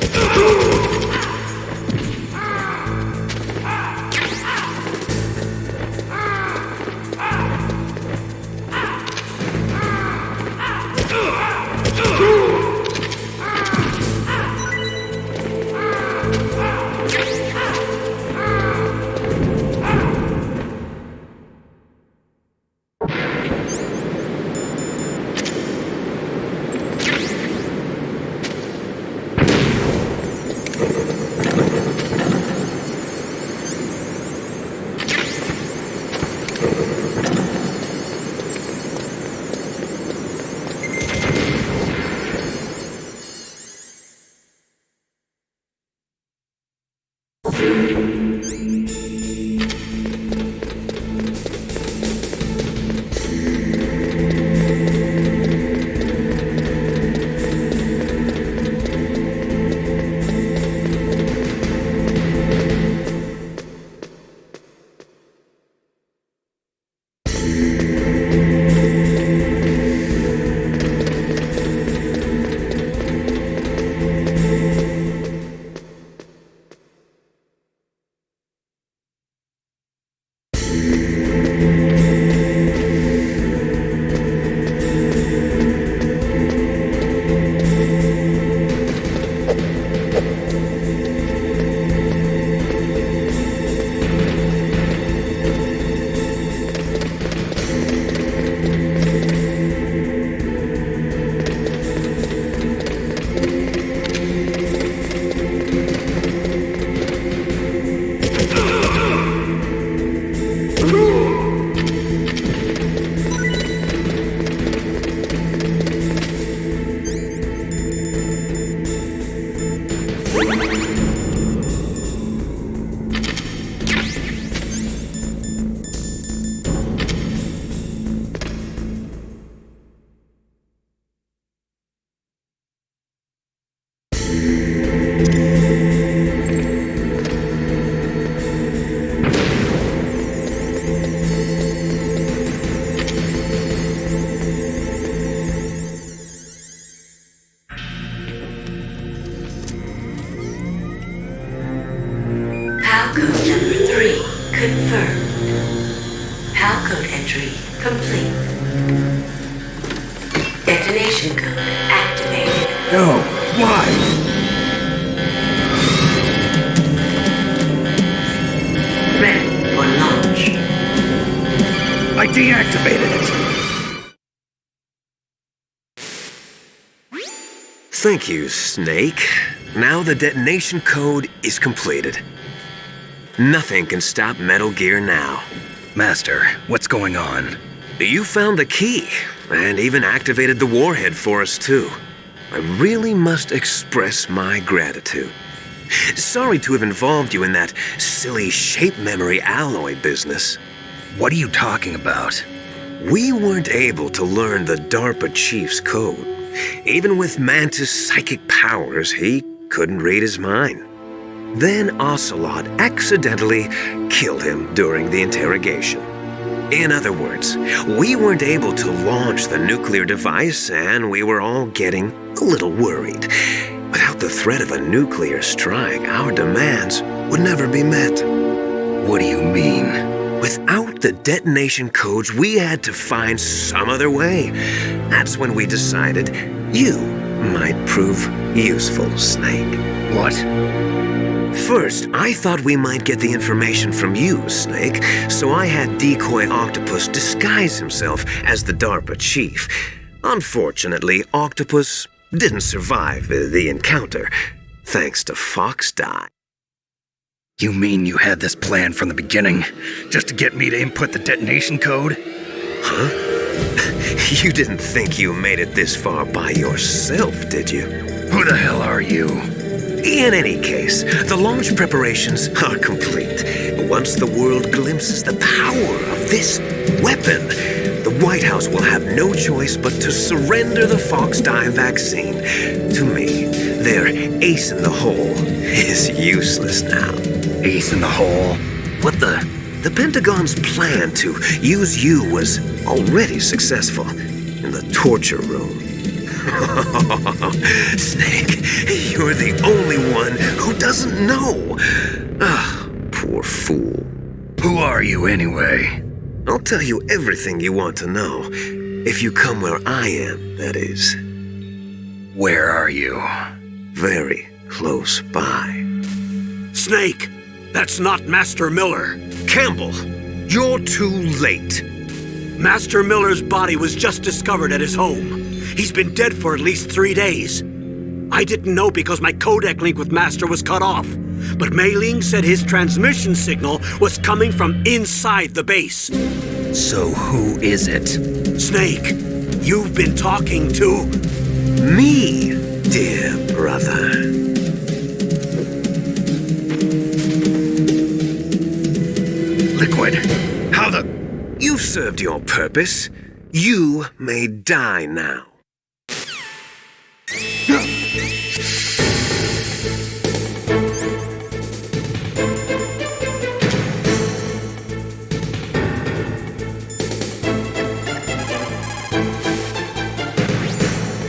detonation code activated. No, why? Ready for launch. I deactivated it. Thank you, Snake. Now the detonation code is completed. Nothing can stop Metal Gear now. Master, what's going on? You found the key, and even activated the warhead for us, too. I really must express my gratitude. Sorry to have involved you in that silly shape memory alloy business. What are you talking about? We weren't able to learn the DARPA chief's code. Even with Mantis' psychic powers, he couldn't read his mind. Then Ocolot accidentally killed him during the interrogation. In other words, we weren't able to launch the nuclear device, and we were all getting a little worried. Without the threat of a nuclear strike, our demands would never be met. What do you mean? Without the detonation codes, we had to find some other way. That's when we decided you might prove useful, Snake. What? First, I thought we might get the information from you, Snake, so I had Decoy Octopus disguise himself as the DARPA chief. Unfortunately, Octopus didn't survive the encounter, thanks to Fox Die. You mean you had this plan from the beginning, just to get me to input the detonation code? Huh? You didn't think you made it this far by yourself, did you? Who the hell are you? In any case, the launch preparations are complete. Once the world glimpses the power of this weapon, the White House will have no choice but to surrender the Fox Die vaccine to me. Their ace in the hole is useless now. Ace in the hole? What the? The Pentagon's plan to use you was already successful in the torture room. Snake, you're the only one who doesn't know. Ah, poor fool. Who are you anyway? I'll tell you everything you want to know. If you come where I am, that is. Where are you? Very close by. Snake, that's not Master Miller. Campbell, you're too late. Master Miller's body was just discovered at his home. He's been dead for at least 3 days. I didn't know because my codec link with Master was cut off. But Mei Ling said his transmission signal was coming from inside the base. So who is it? Snake, you've been talking to... me, dear brother. Liquid, how the... You've served your purpose. You may die now.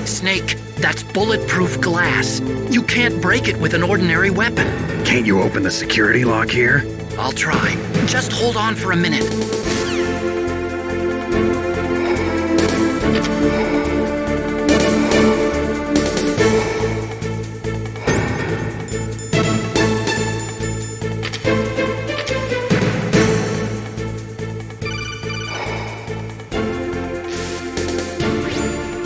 Snake, that's bulletproof glass. You can't break it with an ordinary weapon. Can't you open the security lock here? I'll try. Just hold on for a minute.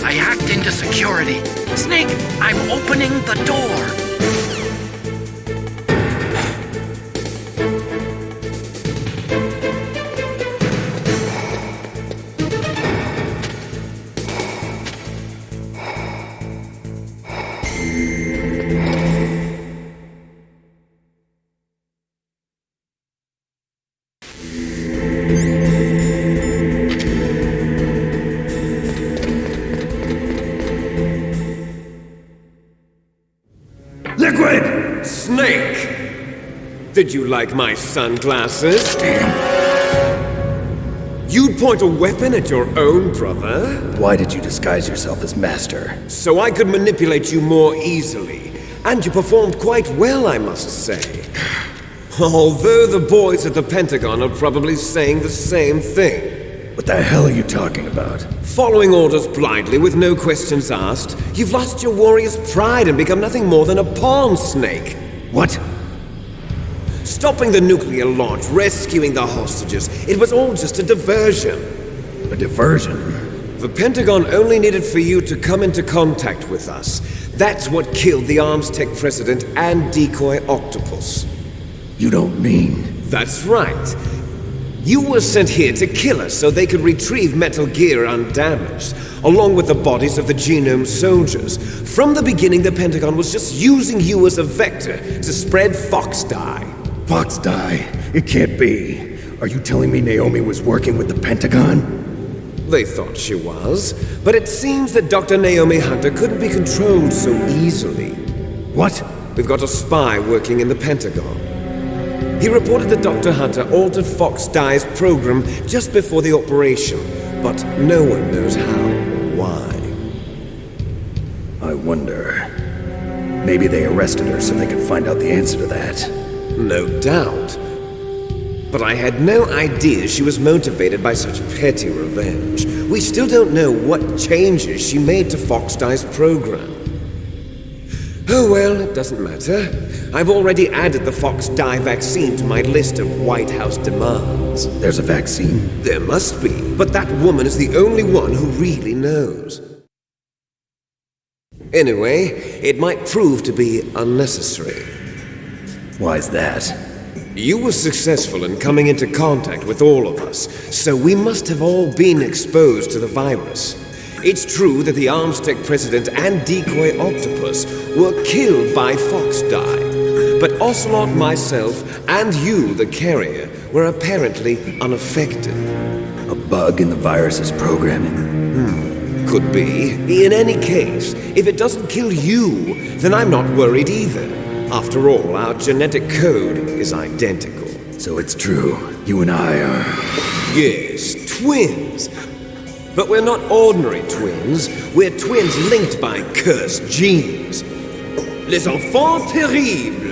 I hacked into security. Snake, I'm opening the door. Liquid! Snake! Did you like my sunglasses? Damn. You'd point a weapon at your own brother? Why did you disguise yourself as Master? So I could manipulate you more easily. And you performed quite well, I must say. Although the boys at the Pentagon are probably saying the same thing. What the hell are you talking about? Following orders blindly with no questions asked, you've lost your warrior's pride and become nothing more than a pawn snake. What? Stopping the nuclear launch, rescuing the hostages, it was all just a diversion. A diversion? The Pentagon only needed for you to come into contact with us. That's what killed the Arms Tech president and decoy octopus. You don't mean... That's right. You were sent here to kill us so they could retrieve Metal Gear undamaged, along with the bodies of the Genome soldiers. From the beginning, the Pentagon was just using you as a vector to spread Fox dye. Fox dye? It can't be. Are you telling me Naomi was working with the Pentagon? They thought she was, but it seems that Dr. Naomi Hunter couldn't be controlled so easily. What? We've got a spy working in the Pentagon. He reported that Dr. Hunter altered Fox Dye's program just before the operation, but no one knows how or why. I wonder... Maybe they arrested her so they could find out the answer to that. No doubt. But I had no idea she was motivated by such petty revenge. We still don't know what changes she made to Fox Dye's program. Oh well, it doesn't matter. I've already added the Fox Dye vaccine to my list of White House demands. There's a vaccine? There must be, but that woman is the only one who really knows. Anyway, it might prove to be unnecessary. Why's that? You were successful in coming into contact with all of us, so we must have all been exposed to the virus. It's true that the Arms Tech president and decoy octopus were killed by Fox Dye, but Ocolot, myself, and you, the carrier, were apparently unaffected. A bug in the virus's programming? Could be. In any case, if it doesn't kill you, then I'm not worried either. After all, our genetic code is identical. So it's true. You and I are... Yes, twins. But we're not ordinary twins. We're twins linked by cursed genes. Les enfants terribles.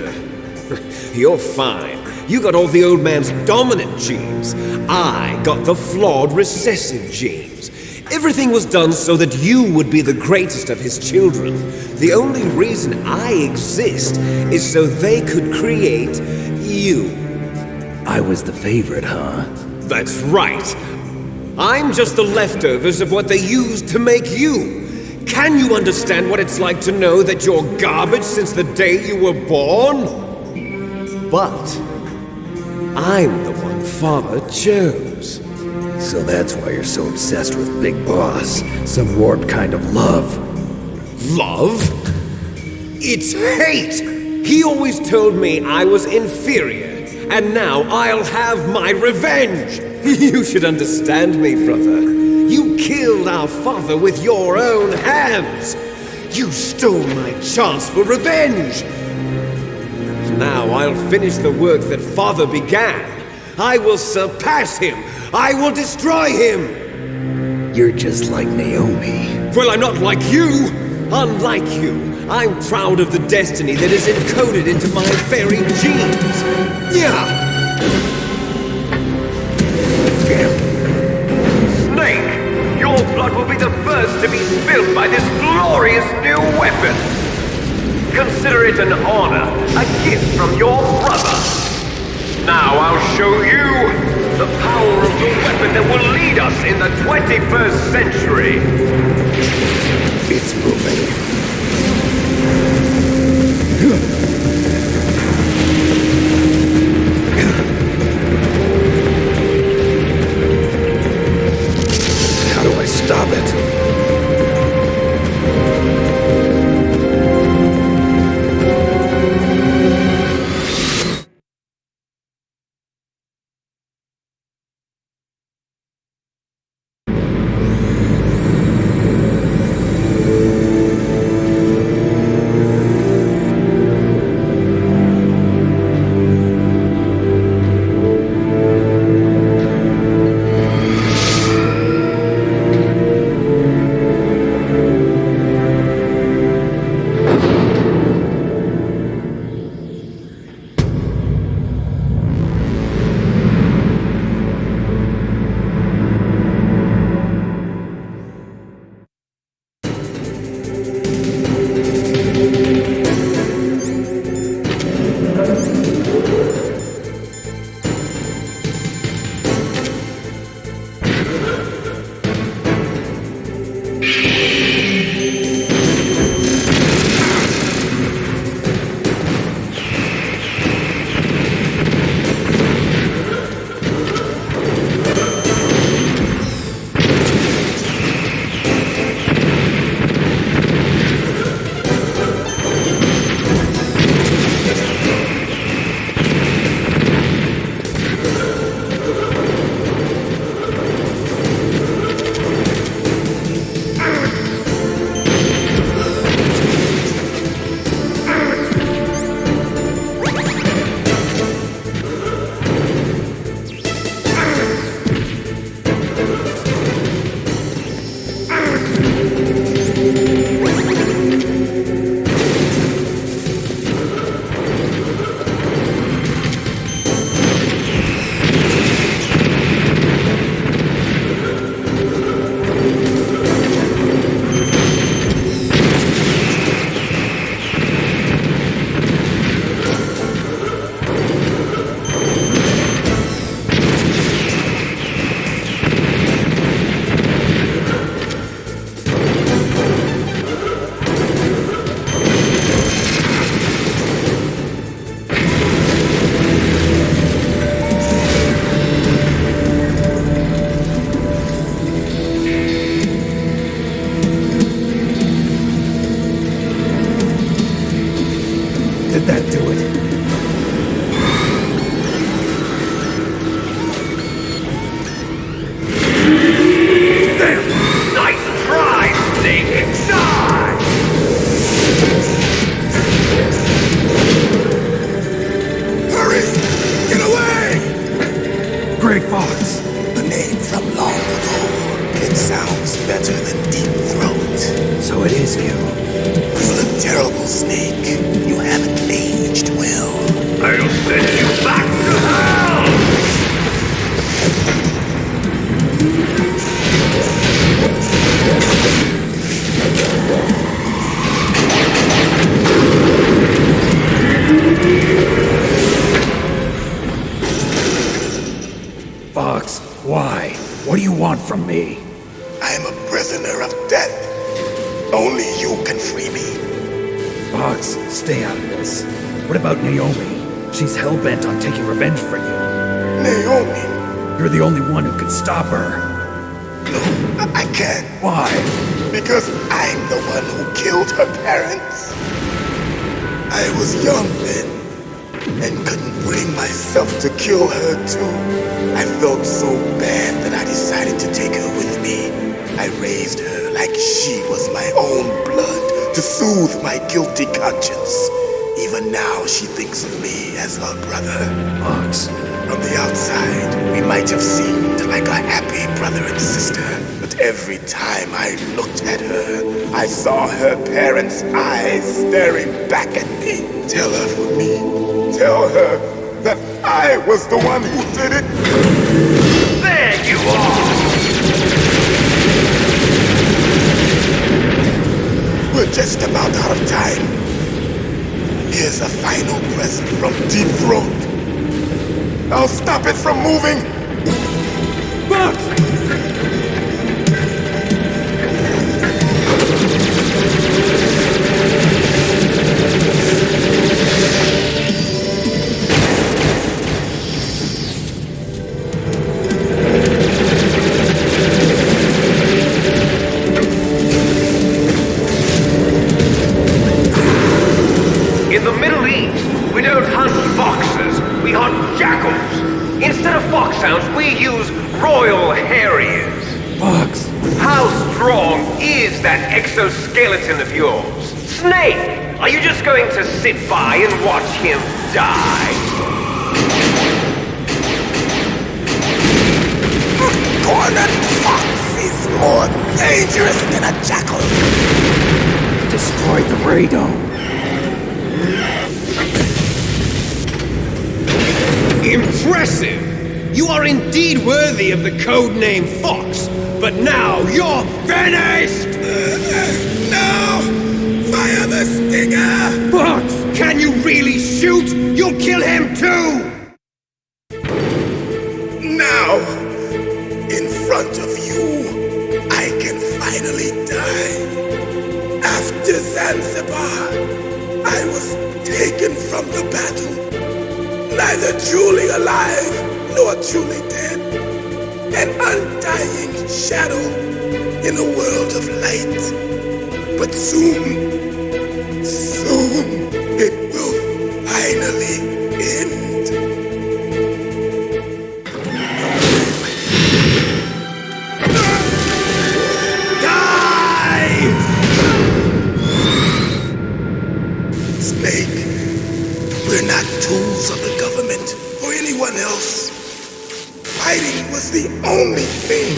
You're fine. You got all the old man's dominant genes. I got the flawed recessive genes. Everything was done so that you would be the greatest of his children. The only reason I exist is so they could create you. I was the favorite, huh? That's right. I'm just the leftovers of what they used to make you. Can you understand what it's like to know that you're garbage since the day you were born? But I'm the one Father chose. So that's why you're so obsessed with Big Boss. Some warped kind of love. Love? It's hate! He always told me I was inferior, and now I'll have my revenge! You should understand me, brother. You killed our father with your own hands! You stole my chance for revenge! Now I'll finish the work that Father began. I will surpass him! I will destroy him! You're just like Naomi. Well, I'm not like you! Unlike you, I'm proud of the destiny that is encoded into my very genes! Yeah! Snake! Your blood will be the first to be spilled by this glorious new weapon! Consider it an honor, a gift from your brother! Now I'll show you the power of the weapon that will lead us in the 21st century! It's moving. How do I stop it? Did that do it? Nice try, Snake! Die! Hurry! Get away! Grey Fox! A name from long ago. It sounds better than Deep Throat. So it is you. You look terrible, Snake. You haven't aged well. I'll send you back to hell! Fox, why? What do you want from me? I am a prisoner of death. Only you can free me. Fox, stay out of this. What about Naomi? She's hell-bent on taking revenge for you. Naomi? You're the only one who can stop her. No, I can't. Why? Because I'm the one who killed her parents. I was young then, and couldn't bring myself to kill her too. I felt so bad that I decided to take her with me. I raised her like she was my own blood to soothe my guilty conscience. Even now she thinks of me as her brother. Fox. From the outside, we might have seemed like a happy brother and sister, but every time I looked at her, I saw her parents' eyes staring back at me. Tell her for me. Tell her that I was the one who did it. There you are! We're just about out of time. Here's a final present from Deep Throat. I'll stop it from moving! Fox! In the Middle East, we don't hunt foxes, we hunt jackals. Instead of foxhounds, we use royal harriers. Fox! How strong is that exoskeleton of yours? Snake, are you just going to sit by and watch him die? A cornered fox is more dangerous than a jackal. Destroyed the radome. Impressive! You are indeed worthy of the codename Fox, but now you're finished! No! Fire the stinger! Fox! Can you really shoot? You'll kill him too! Now, in front of you, I can finally die. After Zanzibar, I was taken from the battle. Neither truly alive nor truly dead. An undying shadow in a world of light. But soon it will finally end. Die! Snake, we're not tools of the government or anyone else. Fighting was the only thing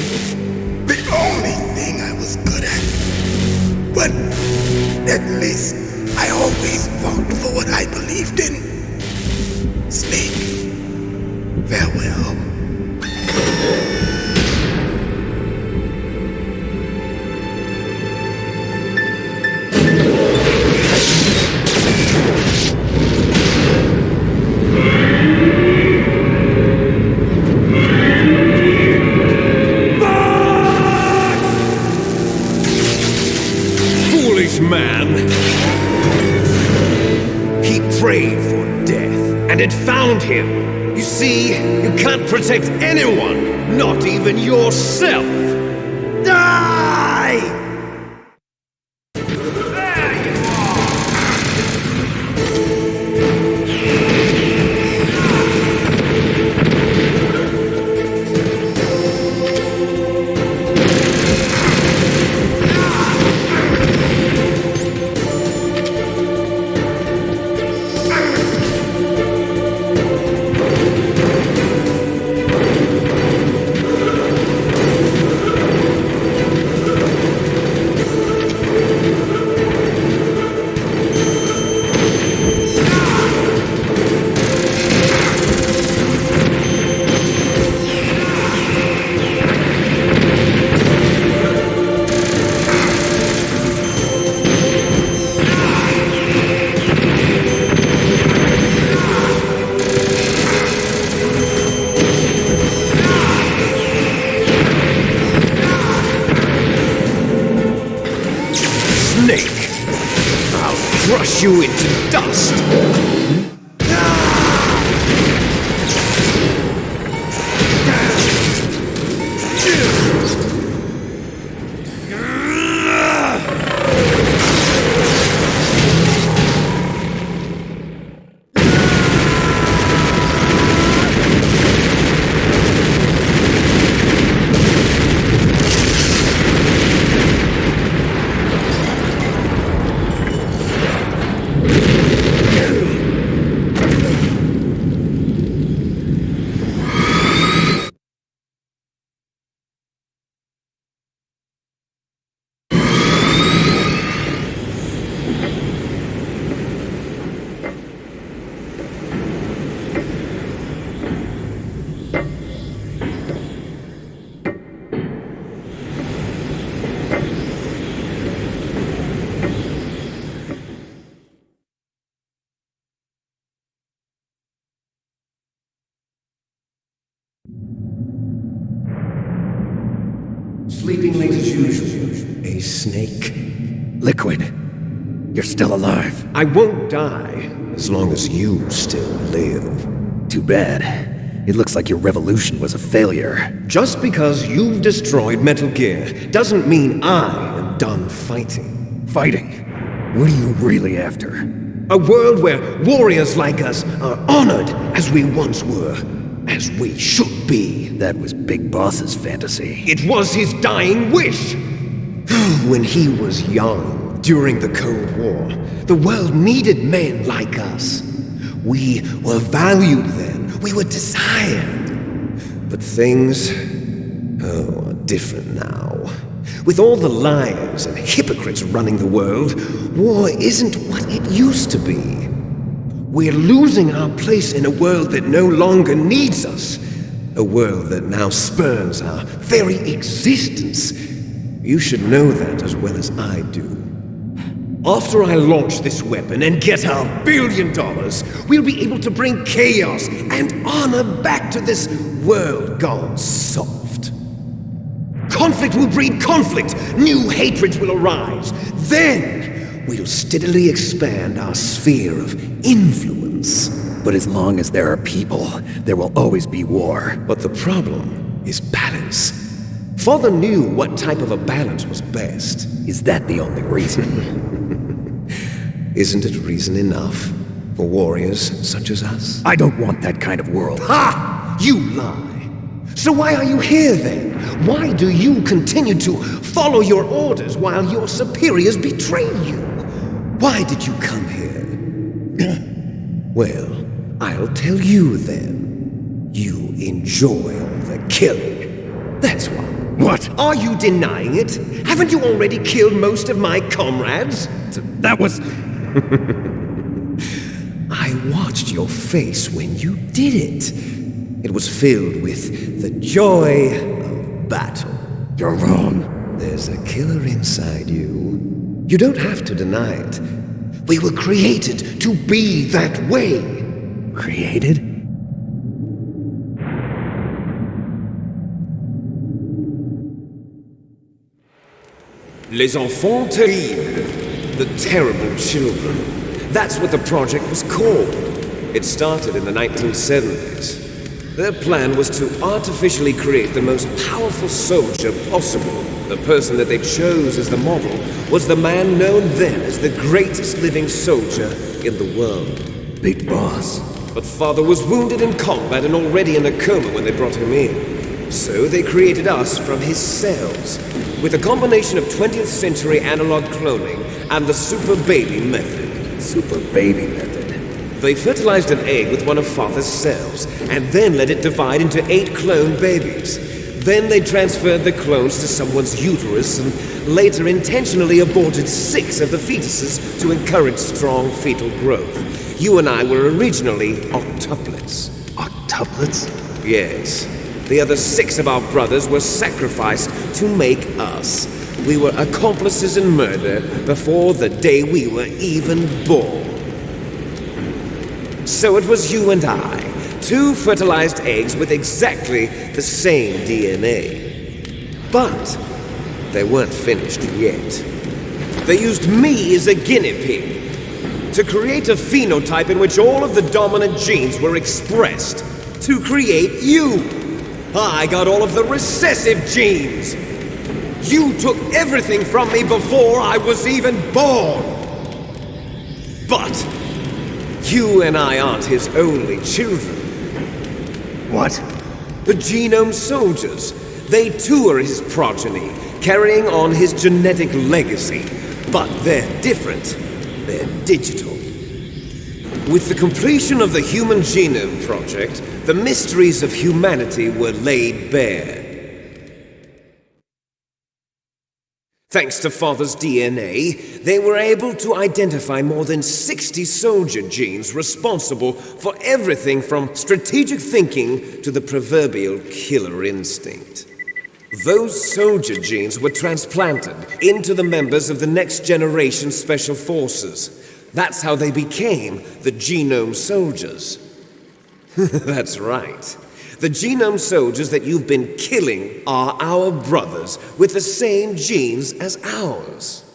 I was good at. But at least I always fought for what I believed in. Snake, farewell. Man. He prayed for death, and it found him. You see, you can't protect anyone, not even yourself. Die! There you are! I'll crush you into dust! Sleeping late as usual. A snake? Liquid, you're still alive. I won't die as long as you still live. Too bad. It looks like your revolution was a failure. Just because you've destroyed Metal Gear doesn't mean I am done fighting. Fighting? What are you really after? A world where warriors like us are honored as we once were. As we should be. That was Big Boss's fantasy. It was his dying wish! When he was young, during the Cold War, the world needed men like us. We were valued then. We were desired. But things, are different now. With all the liars and hypocrites running the world, war isn't what it used to be. We're losing our place in a world that no longer needs us. A world that now spurns our very existence. You should know that as well as I do. After I launch this weapon and get our $1 billion, we'll be able to bring chaos and honor back to this world gone soft. Conflict will breed conflict. New hatreds will arise. Then we'll steadily expand our sphere of influence. But as long as there are people, there will always be war. But the problem is balance. Father knew what type of a balance was best. Is that the only reason? Isn't it reason enough for warriors such as us? I don't want that kind of world. Ha! You lie! So why are you here then? Why do you continue to follow your orders while your superiors betray you? Why did you come here? Well, I'll tell you then. You enjoy all the killing. That's why. What? Are you denying it? Haven't you already killed most of my comrades? That was... I watched your face when you did it. It was filled with the joy of battle. You're wrong. There's a killer inside you. You don't have to deny it. We were created to be that way. Created? Les enfants terribles. The terrible children. That's what the project was called. It started in the 1970s. Their plan was to artificially create the most powerful soldier possible. The person that they chose as the model was the man known then as the greatest living soldier in the world. Big Boss. But Father was wounded in combat and already in a coma when they brought him in. So they created us from his cells, with a combination of 20th century analog cloning and the super baby method. Super baby method? They fertilized an egg with one of Father's cells, and then let it divide into 8 clone babies. Then they transferred the clones to someone's uterus, and later intentionally aborted 6 of the fetuses to encourage strong fetal growth. You and I were originally octuplets. Octuplets? Yes. The other 6 of our brothers were sacrificed to make us. We were accomplices in murder before the day we were even born. So it was you and I, 2 fertilized eggs with exactly the same DNA. But they weren't finished yet. They used me as a guinea pig to create a phenotype in which all of the dominant genes were expressed to create you. I got all of the recessive genes. You took everything from me before I was even born. But you and I aren't his only children. What? The Genome Soldiers. They too are his progeny, carrying on his genetic legacy. But they're different. They're digital. With the completion of the Human Genome Project, the mysteries of humanity were laid bare. Thanks to Father's DNA, they were able to identify more than 60 soldier genes responsible for everything from strategic thinking to the proverbial killer instinct. Those soldier genes were transplanted into the members of the next generation Special Forces. That's how they became the Genome Soldiers. That's right. The Genome Soldiers that you've been killing are our brothers with the same genes as ours.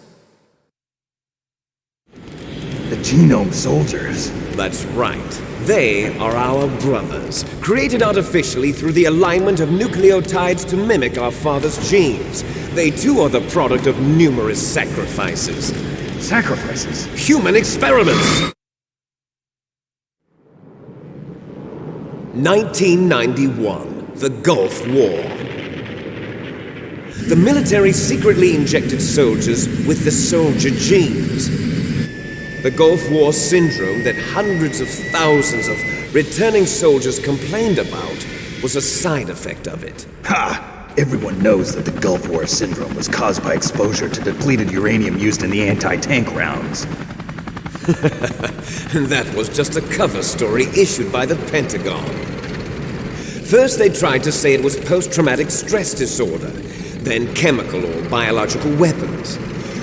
The Genome Soldiers? That's right. They are our brothers, created artificially through the alignment of nucleotides to mimic our father's genes. They too are the product of numerous sacrifices. Sacrifices? Human experiments! 1991, the Gulf War. The military secretly injected soldiers with the soldier genes. The Gulf War syndrome that hundreds of thousands of returning soldiers complained about was a side effect of it. Ha! Everyone knows that the Gulf War syndrome was caused by exposure to depleted uranium used in the anti-tank rounds. That was just a cover story issued by the Pentagon. First they tried to say it was post-traumatic stress disorder, then chemical or biological weapons.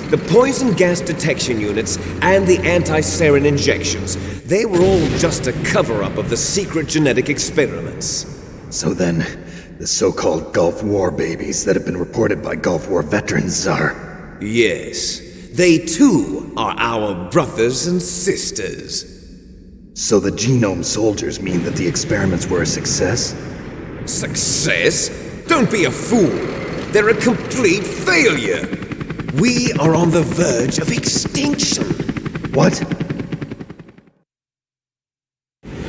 The poison gas detection units and the anti-sarin injections, they were all just a cover-up of the secret genetic experiments. So then, the so-called Gulf War babies that have been reported by Gulf War veterans are... Yes. They too are our brothers and sisters. So the Genome Soldiers mean that the experiments were a success? Success? Don't be a fool. They're a complete failure. We are on the verge of extinction. What?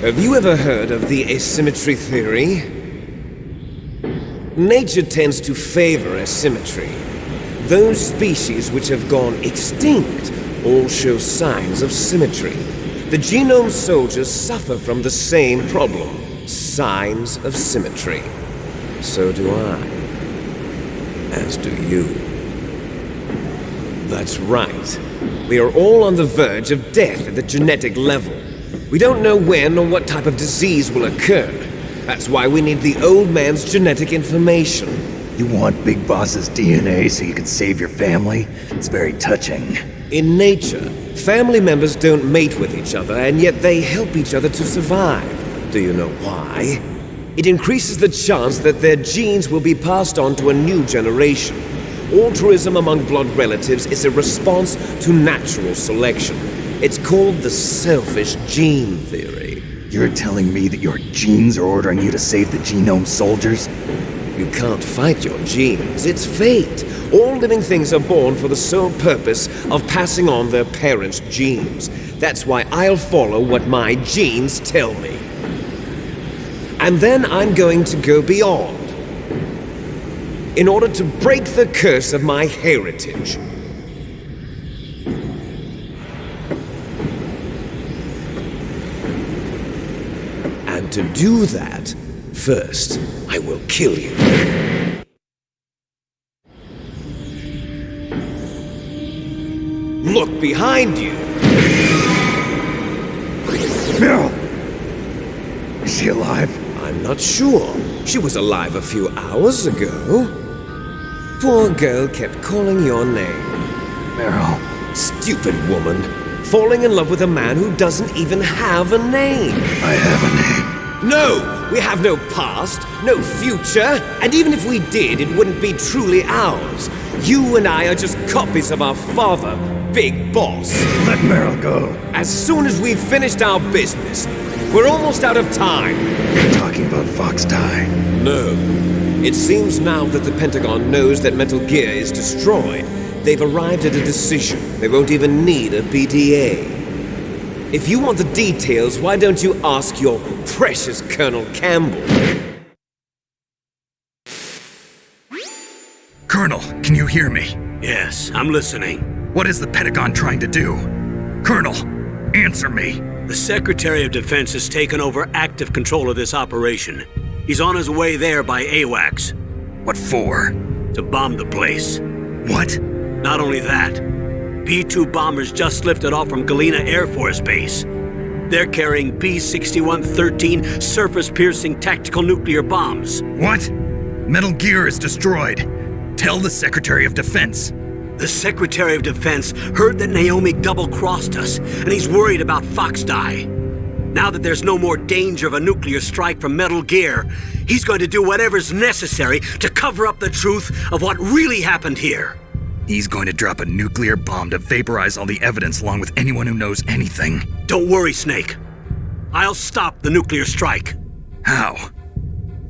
Have you ever heard of the asymmetry theory? Nature tends to favor asymmetry. Those species which have gone extinct all show signs of symmetry. The Genome Soldiers suffer from the same problem, signs of symmetry. So do I. As do you. That's right. We are all on the verge of death at the genetic level. We don't know when or what type of disease will occur. That's why we need the old man's genetic information. You want Big Boss's DNA so you can save your family? It's very touching. In nature, family members don't mate with each other, and yet they help each other to survive. Do you know why? It increases the chance that their genes will be passed on to a new generation. Altruism among blood relatives is a response to natural selection. It's called the selfish gene theory. You're telling me that your genes are ordering you to save the Genome Soldiers? You can't fight your genes. It's fate. All living things are born for the sole purpose of passing on their parents' genes. That's why I'll follow what my genes tell me. And then I'm going to go beyond. In order to break the curse of my heritage. And to do that, first, I will kill you. Look behind you! Meryl! Is she alive? I'm not sure. She was alive a few hours ago. Poor girl kept calling your name. Meryl. Stupid woman. Falling in love with a man who doesn't even have a name. I have a name. No! We have no past, no future, and even if we did, it wouldn't be truly ours. You and I are just copies of our father, big boss. Let Meryl go. As soon as we've finished our business, we're almost out of time. You're talking about Fox Die. No. It seems now that the Pentagon knows that Metal Gear is destroyed, they've arrived at a decision. They won't even need a BDA. If you want the details, why don't you ask your precious Colonel Campbell? Colonel, can you hear me? Yes, I'm listening. What is the Pentagon trying to do? Colonel, answer me. The Secretary of Defense has taken over active control of this operation. He's on his way there by AWACS. What for? To bomb the place. What? Not only that, B-2 bombers just lifted off from Galena Air Force Base. They're carrying B-6113 surface-piercing tactical nuclear bombs. What? Metal Gear is destroyed. Tell the Secretary of Defense. The Secretary of Defense heard that Naomi double-crossed us, and he's worried about Fox Die. Now that there's no more danger of a nuclear strike from Metal Gear, he's going to do whatever's necessary to cover up the truth of what really happened here. He's going to drop a nuclear bomb to vaporize all the evidence along with anyone who knows anything. Don't worry, Snake. I'll stop the nuclear strike. How?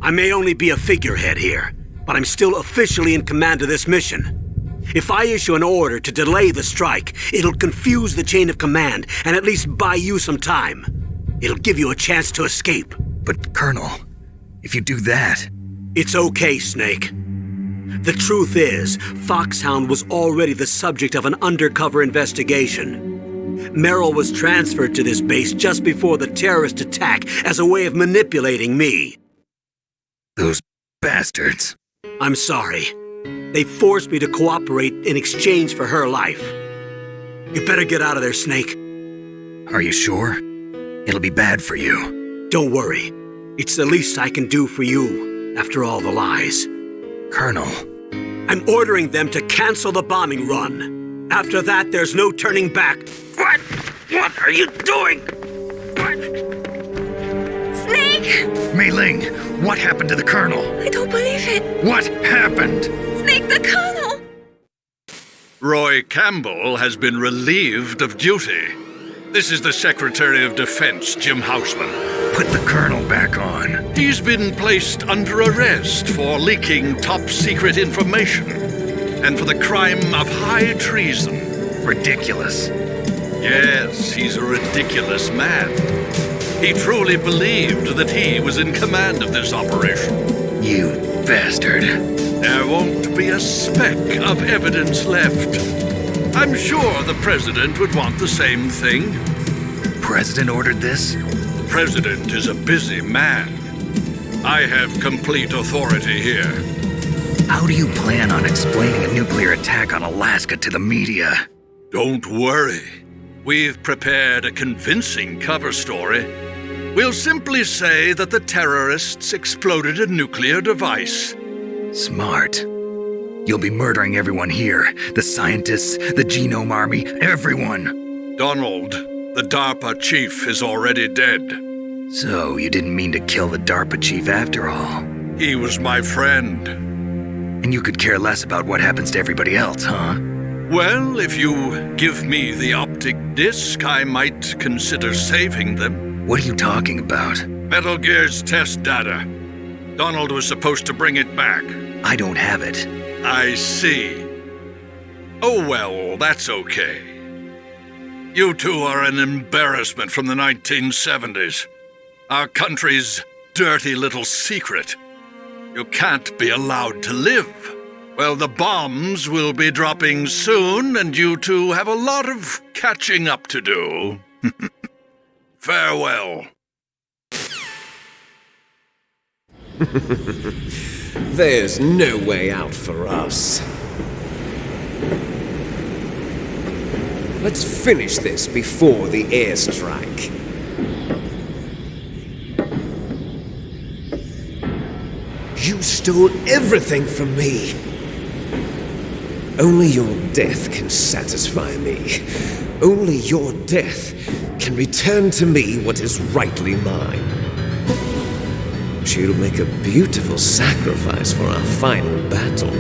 I may only be a figurehead here, but I'm still officially in command of this mission. If I issue an order to delay the strike, it'll confuse the chain of command and at least buy you some time. It'll give you a chance to escape. But, Colonel, if you do that... It's okay, Snake. The truth is, Foxhound was already the subject of an undercover investigation. Meryl was transferred to this base just before the terrorist attack as a way of manipulating me. Those bastards. I'm sorry. They forced me to cooperate in exchange for her life. You better get out of there, Snake. Are you sure? It'll be bad for you. Don't worry. It's the least I can do for you, after all the lies. Colonel. I'm ordering them to cancel the bombing run. After that, there's no turning back. What? What are you doing? What? Snake! Mei Ling, what happened to the Colonel? I don't believe it. What happened? Snake, the Colonel! Roy Campbell has been relieved of duty. This is the Secretary of Defense, Jim Houseman. Put the Colonel back on. He's been placed under arrest for leaking top-secret information and for the crime of high treason. Ridiculous. Yes, he's a ridiculous man. He truly believed that he was in command of this operation. You bastard. There won't be a speck of evidence left. I'm sure the President would want the same thing. President ordered this? The President is a busy man. I have complete authority here. How do you plan on explaining a nuclear attack on Alaska to the media? Don't worry. We've prepared a convincing cover story. We'll simply say that the terrorists exploded a nuclear device. Smart. You'll be murdering everyone here. The scientists, the Genome Army, everyone. Donald, the DARPA chief, is already dead. So you didn't mean to kill the DARPA chief after all? He was my friend. And you could care less about what happens to everybody else, huh? Well, if you give me the optic disc, I might consider saving them. What are you talking about? Metal Gear's test data. Donald was supposed to bring it back. I don't have it. I see. Oh well, that's okay. You two are an embarrassment from the 1970s. Our country's dirty little secret. You can't be allowed to live. Well, the bombs will be dropping soon, and you two have a lot of catching up to do. Farewell. There's no way out for us. Let's finish this before the airstrike. You stole everything from me. Only your death can satisfy me. Only your death can return to me what is rightly mine. She'll make a beautiful sacrifice for our final battle.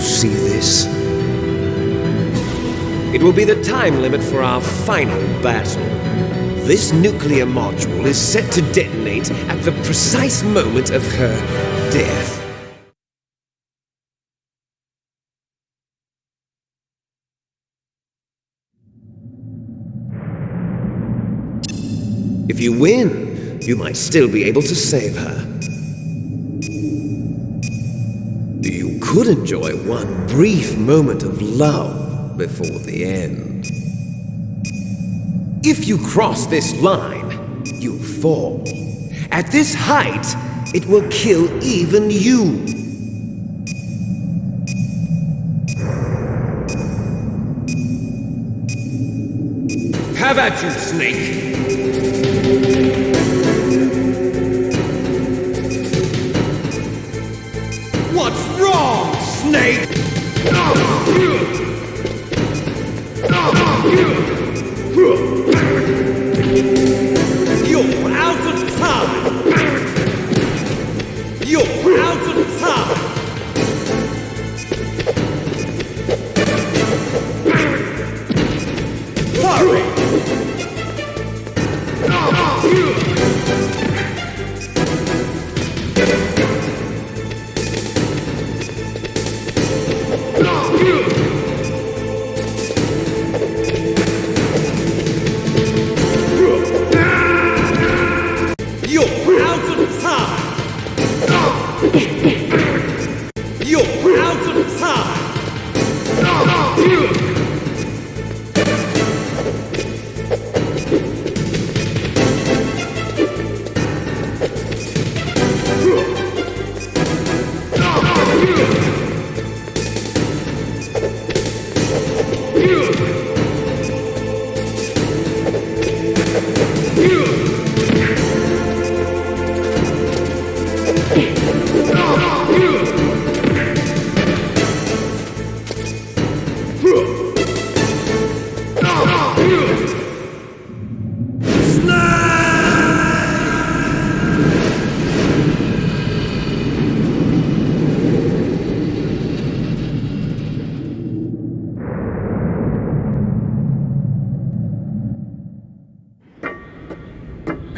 see this? It will be the time limit for our final battle. This nuclear module is set to detonate at the precise moment of her death. If you win, you might still be able to save her. You could enjoy one brief moment of love before the end. If you cross this line, you'll fall. At this height, it will kill even you. Have at you, Snake! What's wrong, Snake? You're out of time! You're out of time! Hurry!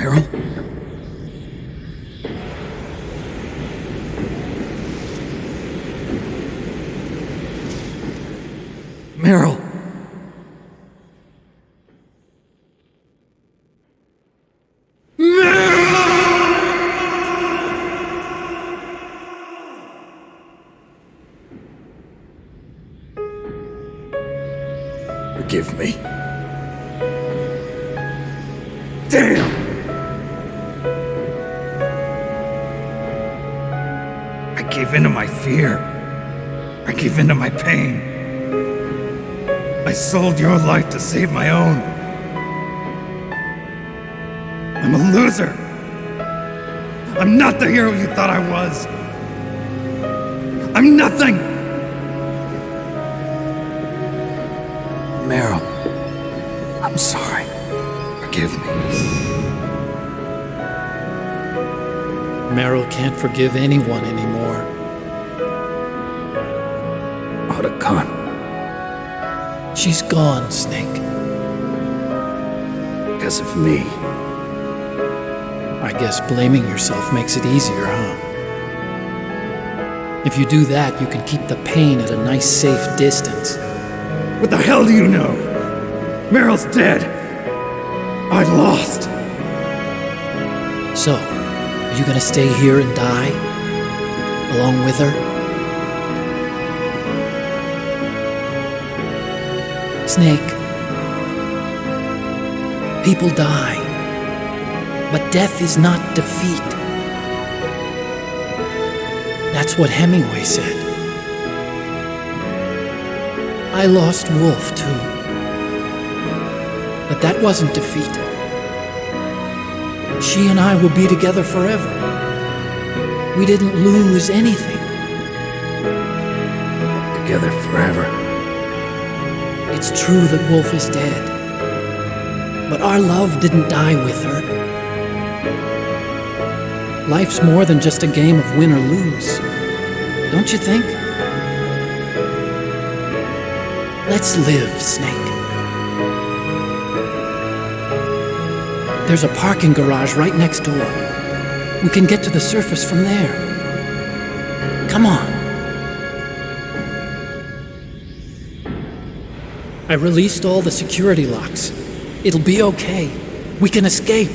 Meryl? Meryl! Forgive me. Damn! I gave in to my fear. I gave in to my pain. I sold your life to save my own. I'm a loser. I'm not the hero you thought I was. I'm nothing. Meryl, I'm sorry. Forgive me. Meryl can't forgive anyone anymore. Ocolot. She's gone, Snake. Because of me. I guess blaming yourself makes it easier, huh? If you do that, you can keep the pain at a nice, safe distance. What the hell do you know? Meryl's dead. I lost. So, are you gonna stay here and die? Along with her? Snake. People die. But death is not defeat. That's what Hemingway said. I lost Wolf, too. But that wasn't defeat. She and I will be together forever. We didn't lose anything. Together forever. It's true that Wolf is dead. But our love didn't die with her. Life's more than just a game of win or lose. Don't you think? Let's live, Snake. There's a parking garage right next door. We can get to the surface from there. Come on. I released all the security locks. It'll be okay. We can escape.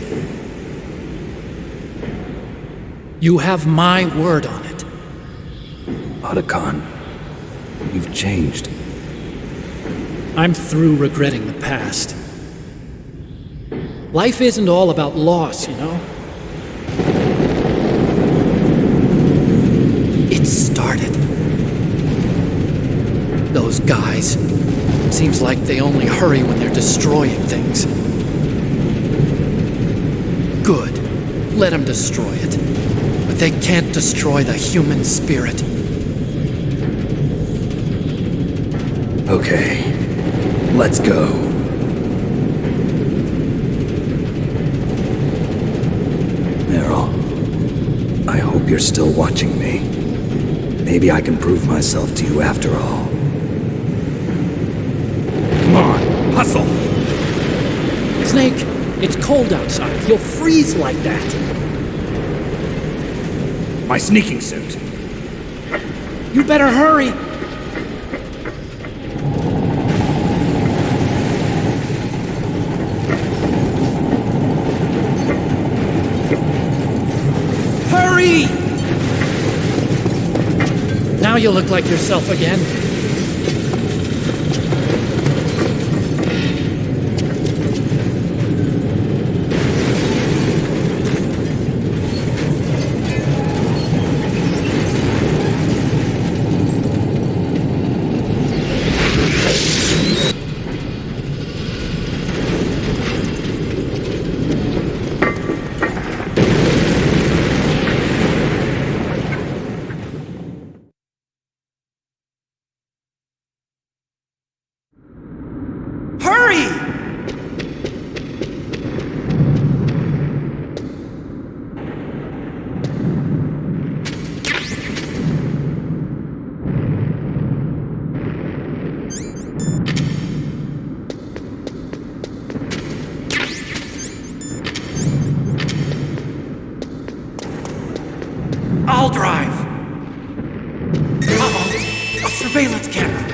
You have my word on it. Otacon, you've changed. I'm through regretting the past. Life isn't all about loss, you know? It started. Those guys. Seems like they only hurry when they're destroying things. Good. Let them destroy it. But they can't destroy the human spirit. Okay. Let's go. Meryl, I hope you're still watching me. Maybe I can prove myself to you after all. Come on, hustle! Snake, it's cold outside. You'll freeze like that. My sneaking suit. You better hurry! Hurry! Now you look like yourself again. I'll drive. Uh-oh, a surveillance camera.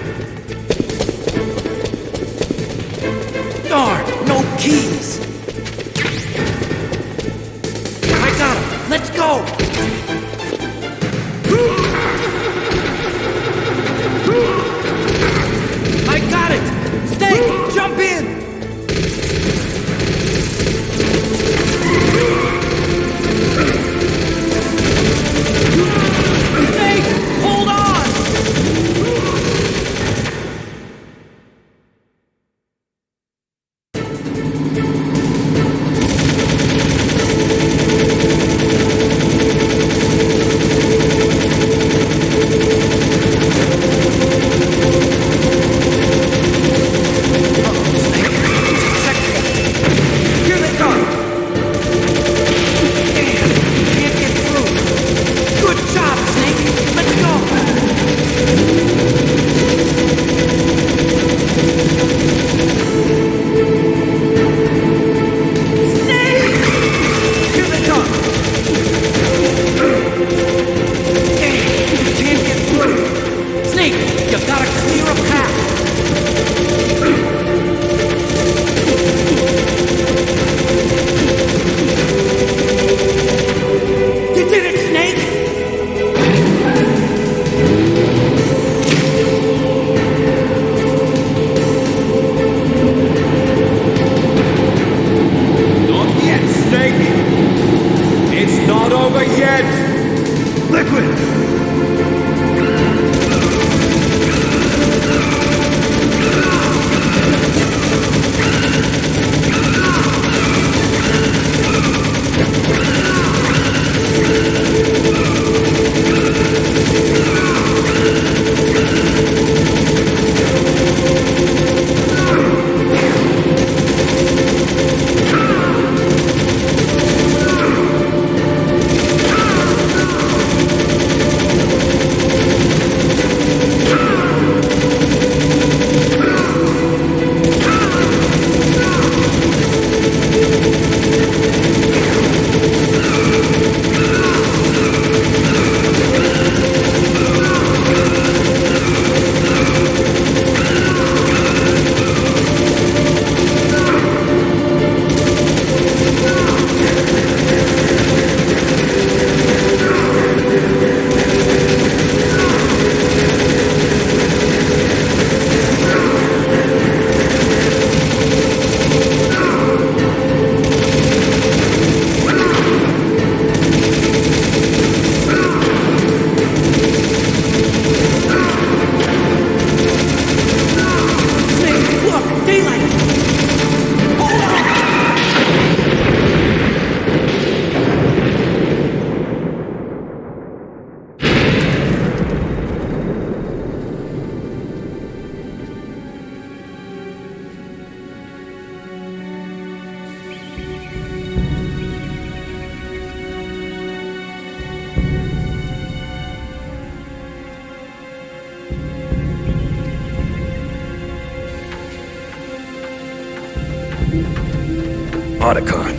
Otacon.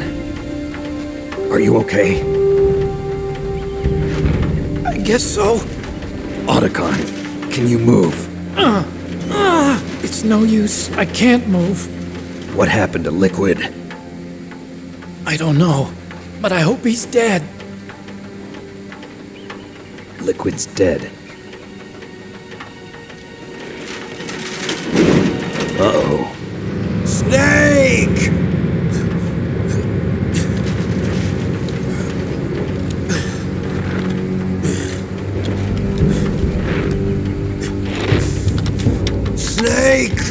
Are you okay? I guess so. Otacon, can you move? It's no use. I can't move. What happened to Liquid? I don't know, but I hope he's dead. Liquid's dead. Uh-oh. Snake! Snake!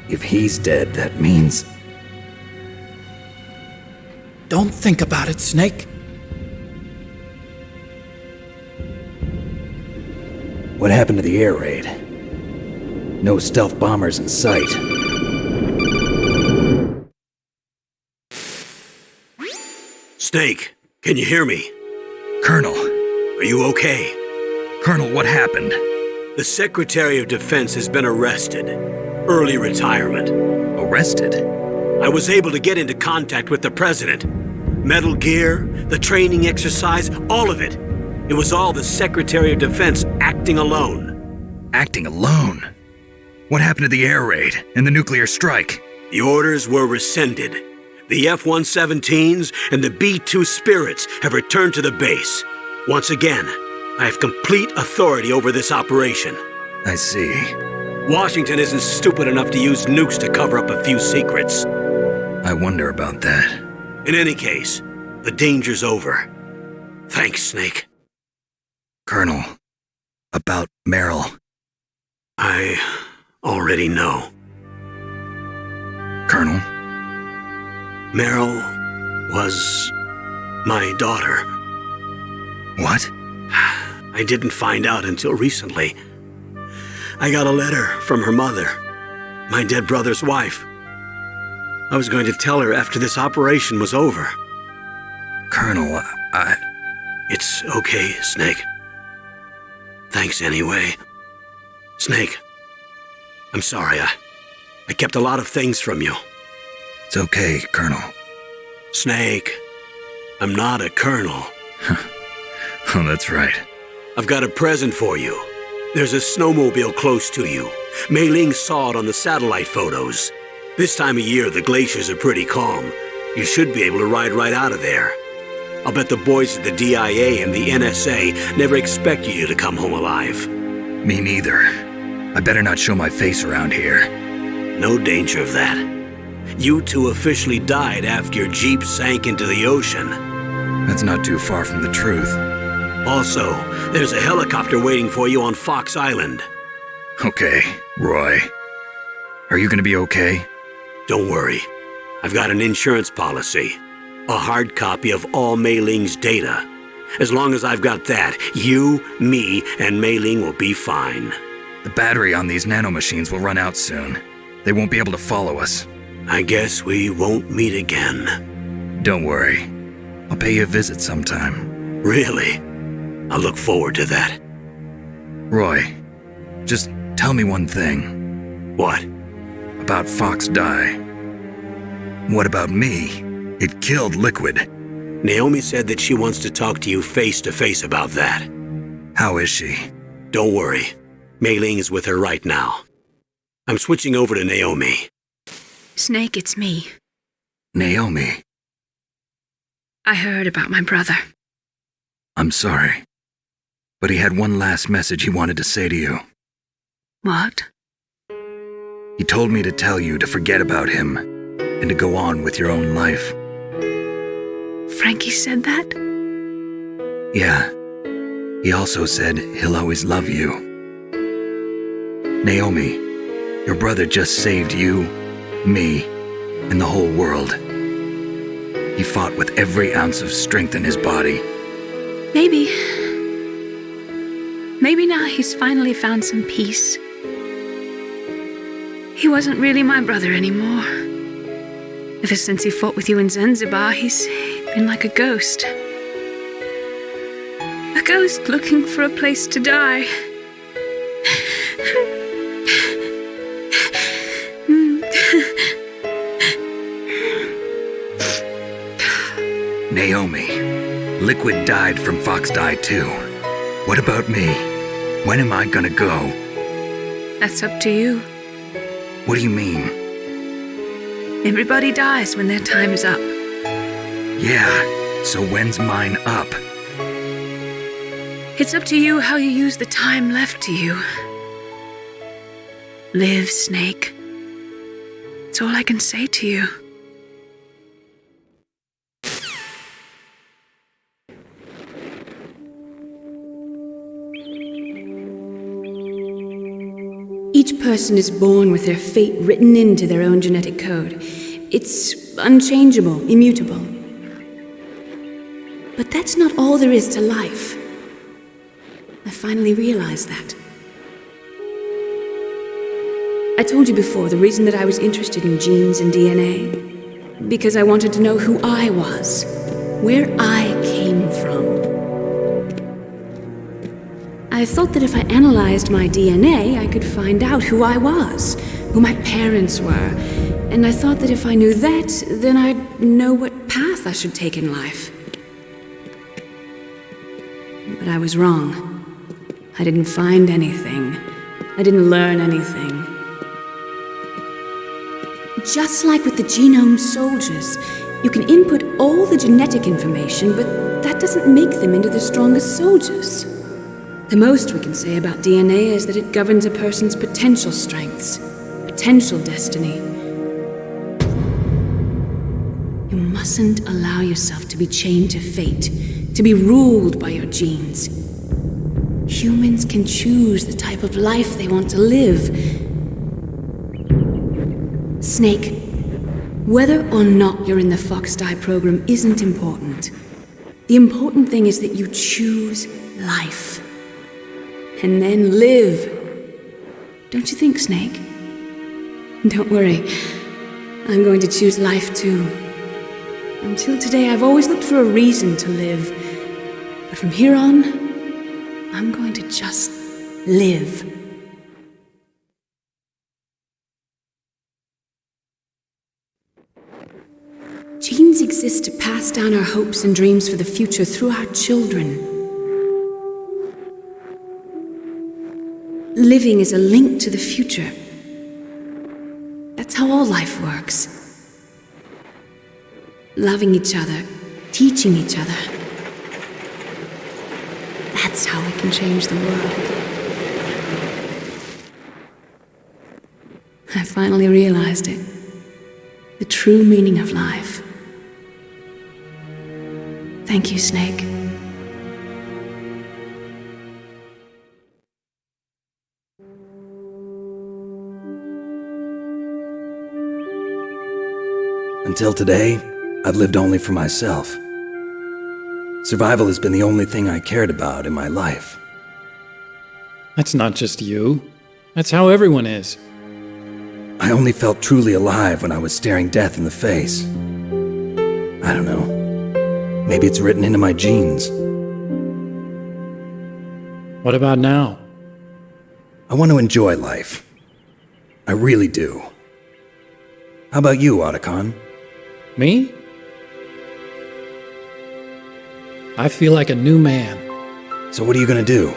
If he's dead, that means... Don't think about it, Snake. What happened to the air raid? No stealth bombers in sight. Snake, can you hear me? Colonel. Are you okay? Colonel, what happened? The Secretary of Defense has been arrested. Early retirement. Arrested? I was able to get into contact with the President. Metal Gear, the training exercise, all of it. It was all the Secretary of Defense acting alone. Acting alone? What happened to the air raid and the nuclear strike? The orders were rescinded. The F-117s and the B-2 Spirits have returned to the base. Once again, I have complete authority over this operation. I see. Washington isn't stupid enough to use nukes to cover up a few secrets. I wonder about that. In any case, the danger's over. Thanks, Snake. Colonel, about Meryl. I already know. Colonel? Meryl was my daughter. What? I didn't find out until recently. I got a letter from her mother, my dead brother's wife. I was going to tell her after this operation was over. Colonel, It's okay, Snake. Thanks anyway. Snake, I'm sorry. I kept a lot of things from you. It's okay, Colonel. Snake, I'm not a colonel. Oh, that's right. I've got a present for you. There's a snowmobile close to you. Mei Ling saw it on the satellite photos. This time of year, the glaciers are pretty calm. You should be able to ride right out of there. I'll bet the boys at the DIA and the NSA never expected you to come home alive. Me neither. I better not show my face around here. No danger of that. You two officially died after your Jeep sank into the ocean. That's not too far from the truth. Also, there's a helicopter waiting for you on Fox Island. Okay, Roy. Are you gonna be okay? Don't worry. I've got an insurance policy. A hard copy of all Mei Ling's data. As long as I've got that, you, me, and Mei Ling will be fine. The battery on these nanomachines will run out soon. They won't be able to follow us. I guess we won't meet again. Don't worry. I'll pay you a visit sometime. Really? I look forward to that. Roy, just tell me one thing. What? About Fox Die. What about me? It killed Liquid. Naomi said that she wants to talk to you face to face about that. How is she? Don't worry. Mei Ling is with her right now. I'm switching over to Naomi. Snake, it's me. Naomi. I heard about my brother. I'm sorry. But he had one last message he wanted to say to you. What? He told me to tell you to forget about him and to go on with your own life. Frankie said that? Yeah. He also said he'll always love you. Naomi, your brother just saved you, me, and the whole world. He fought with every ounce of strength in his body. Maybe now he's finally found some peace. He wasn't really my brother anymore. Ever since he fought with you in Zanzibar, he's been like a ghost. A ghost looking for a place to die. Naomi, Liquid died from Fox Die too. What about me? When am I gonna go? That's up to you. What do you mean? Everybody dies when their time is up. Yeah, so when's mine up? It's up to you how you use the time left to you. Live, Snake. That's all I can say to you. Each person is born with their fate written into their own genetic code. It's unchangeable, immutable. But that's not all there is to life. I finally realized that. I told you before the reason that I was interested in genes and DNA. Because I wanted to know who I was, where I came from. I thought that if I analyzed my DNA, I could find out who I was, who my parents were, and I thought that if I knew that, then I'd know what path I should take in life. But I was wrong. I didn't find anything. I didn't learn anything. Just like with the genome soldiers, you can input all the genetic information, but that doesn't make them into the strongest soldiers. The most we can say about DNA is that it governs a person's potential strengths, potential destiny. You mustn't allow yourself to be chained to fate, to be ruled by your genes. Humans can choose the type of life they want to live. Snake, whether or not you're in the Fox Die program isn't important. The important thing is that you choose life. And then live. Don't you think, Snake? Don't worry. I'm going to choose life too. Until today, I've always looked for a reason to live. But from here on, I'm going to just live. Genes exist to pass down our hopes and dreams for the future through our children. Living is a link to the future. That's how all life works. Loving each other, teaching each other. That's how we can change the world. I finally realized it. The true meaning of life. Thank you, Snake. Until today, I've lived only for myself. Survival has been the only thing I cared about in my life. That's not just you. That's how everyone is. I only felt truly alive when I was staring death in the face. I don't know. Maybe it's written into my genes. What about now? I want to enjoy life. I really do. How about you, Otacon? Me? I feel like a new man. So what are you gonna do?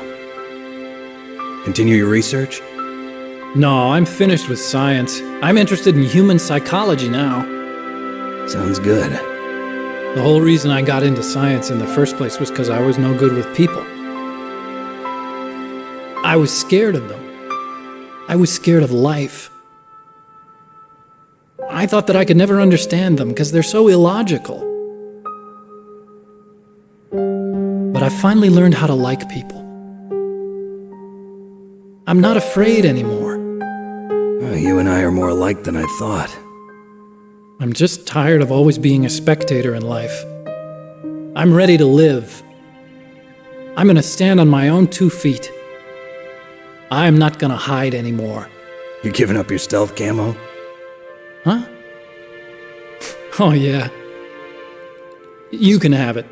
Continue your research? No, I'm finished with science. I'm interested in human psychology now. Sounds good. The whole reason I got into science in the first place was because I was no good with people. I was scared of them. I was scared of life. I thought that I could never understand them because they're so illogical. But I finally learned how to like people. I'm not afraid anymore. You and I are more alike than I thought. I'm just tired of always being a spectator in life. I'm ready to live. I'm gonna stand on my own 2 feet. I'm not gonna hide anymore. You giving up your stealth camo? Huh? Oh yeah. You can have it.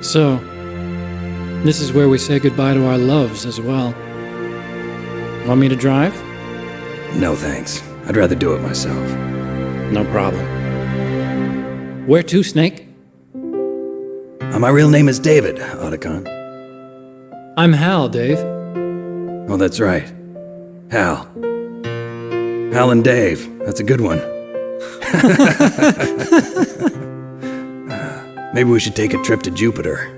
So, this is where we say goodbye to our loves as well. Want me to drive? No thanks. I'd rather do it myself. No problem. Where to, Snake? My real name is David, Otacon. I'm Hal, Dave. Oh, that's right. Hal. Hal and Dave. That's a good one. Maybe we should take a trip to Jupiter.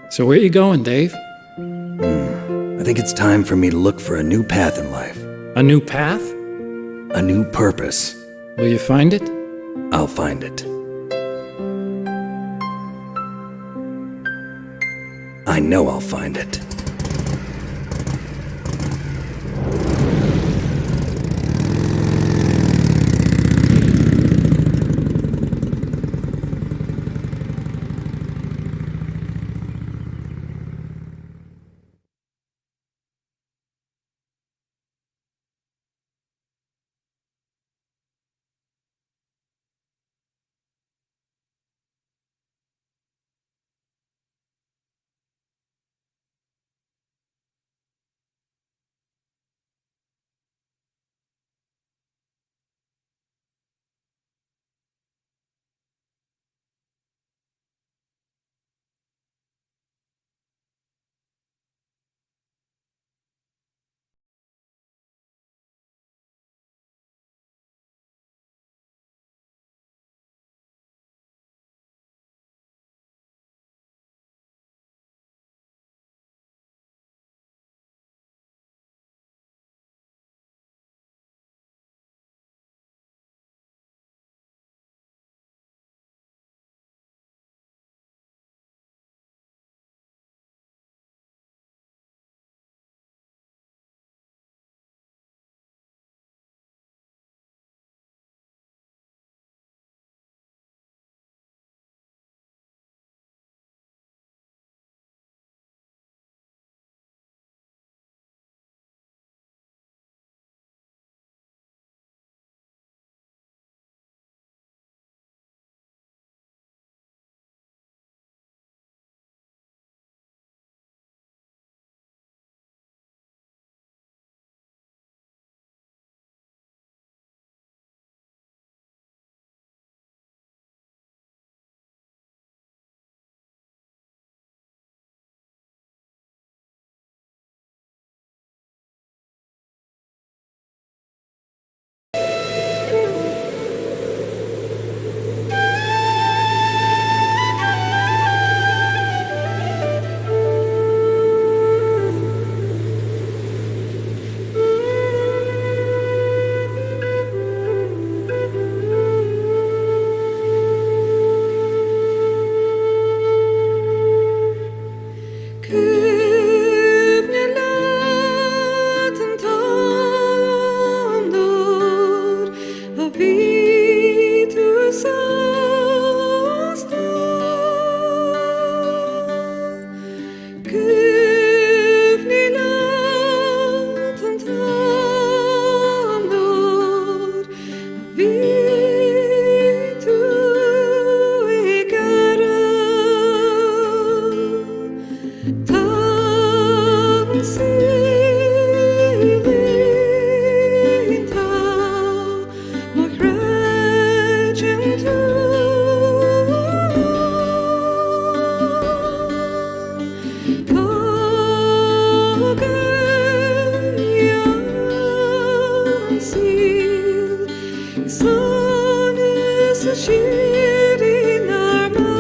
So where you going, Dave? I think it's time for me to look for a new path in life. A new path? A new purpose. Will you find it? I'll find it. I know I'll find it. Shit in our mask.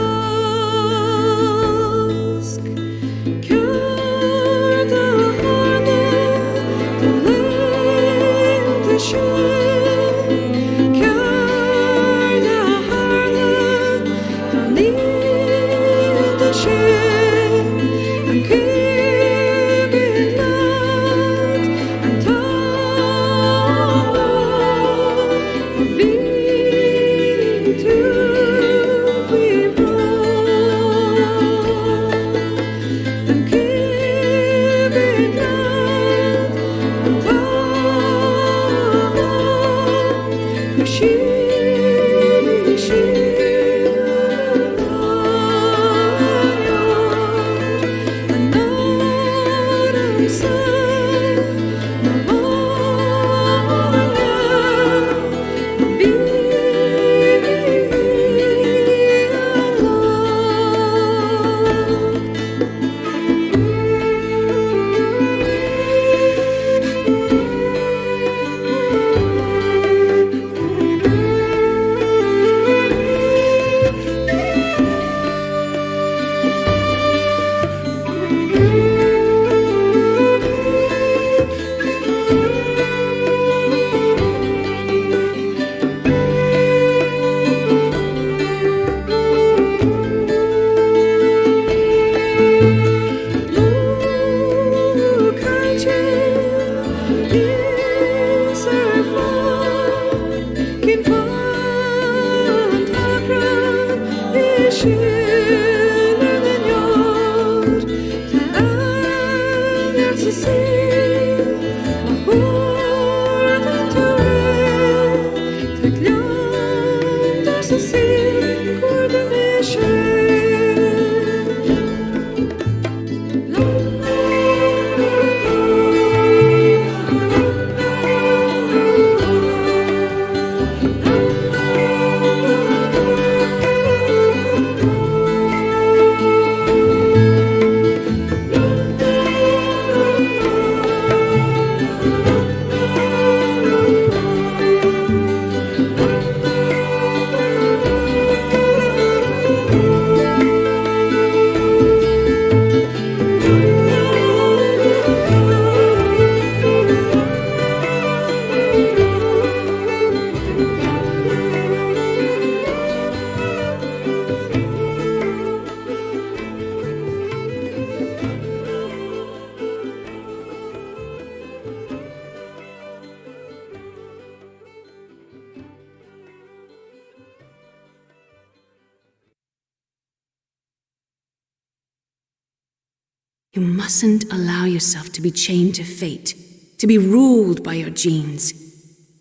You mustn't allow yourself to be chained to fate, to be ruled by your genes.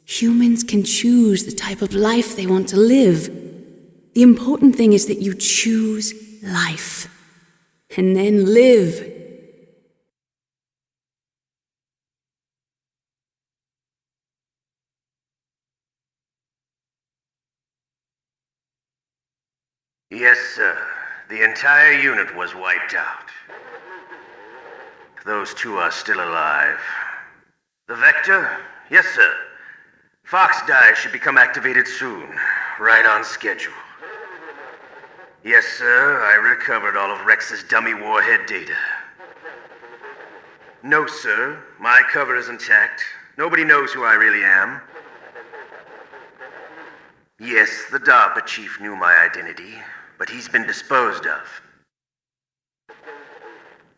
Humans can choose the type of life they want to live. The important thing is that you choose life. And then live. Yes, sir. The entire unit was wiped out. Those two are still alive. The Vector? Yes, sir. Fox Die should become activated soon. Right on schedule. Yes, sir. I recovered all of Rex's dummy warhead data. No, sir. My cover is intact. Nobody knows who I really am. Yes, the DARPA chief knew my identity, but he's been disposed of.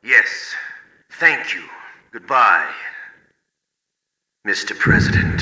Yes. Thank you. Goodbye, Mr. President.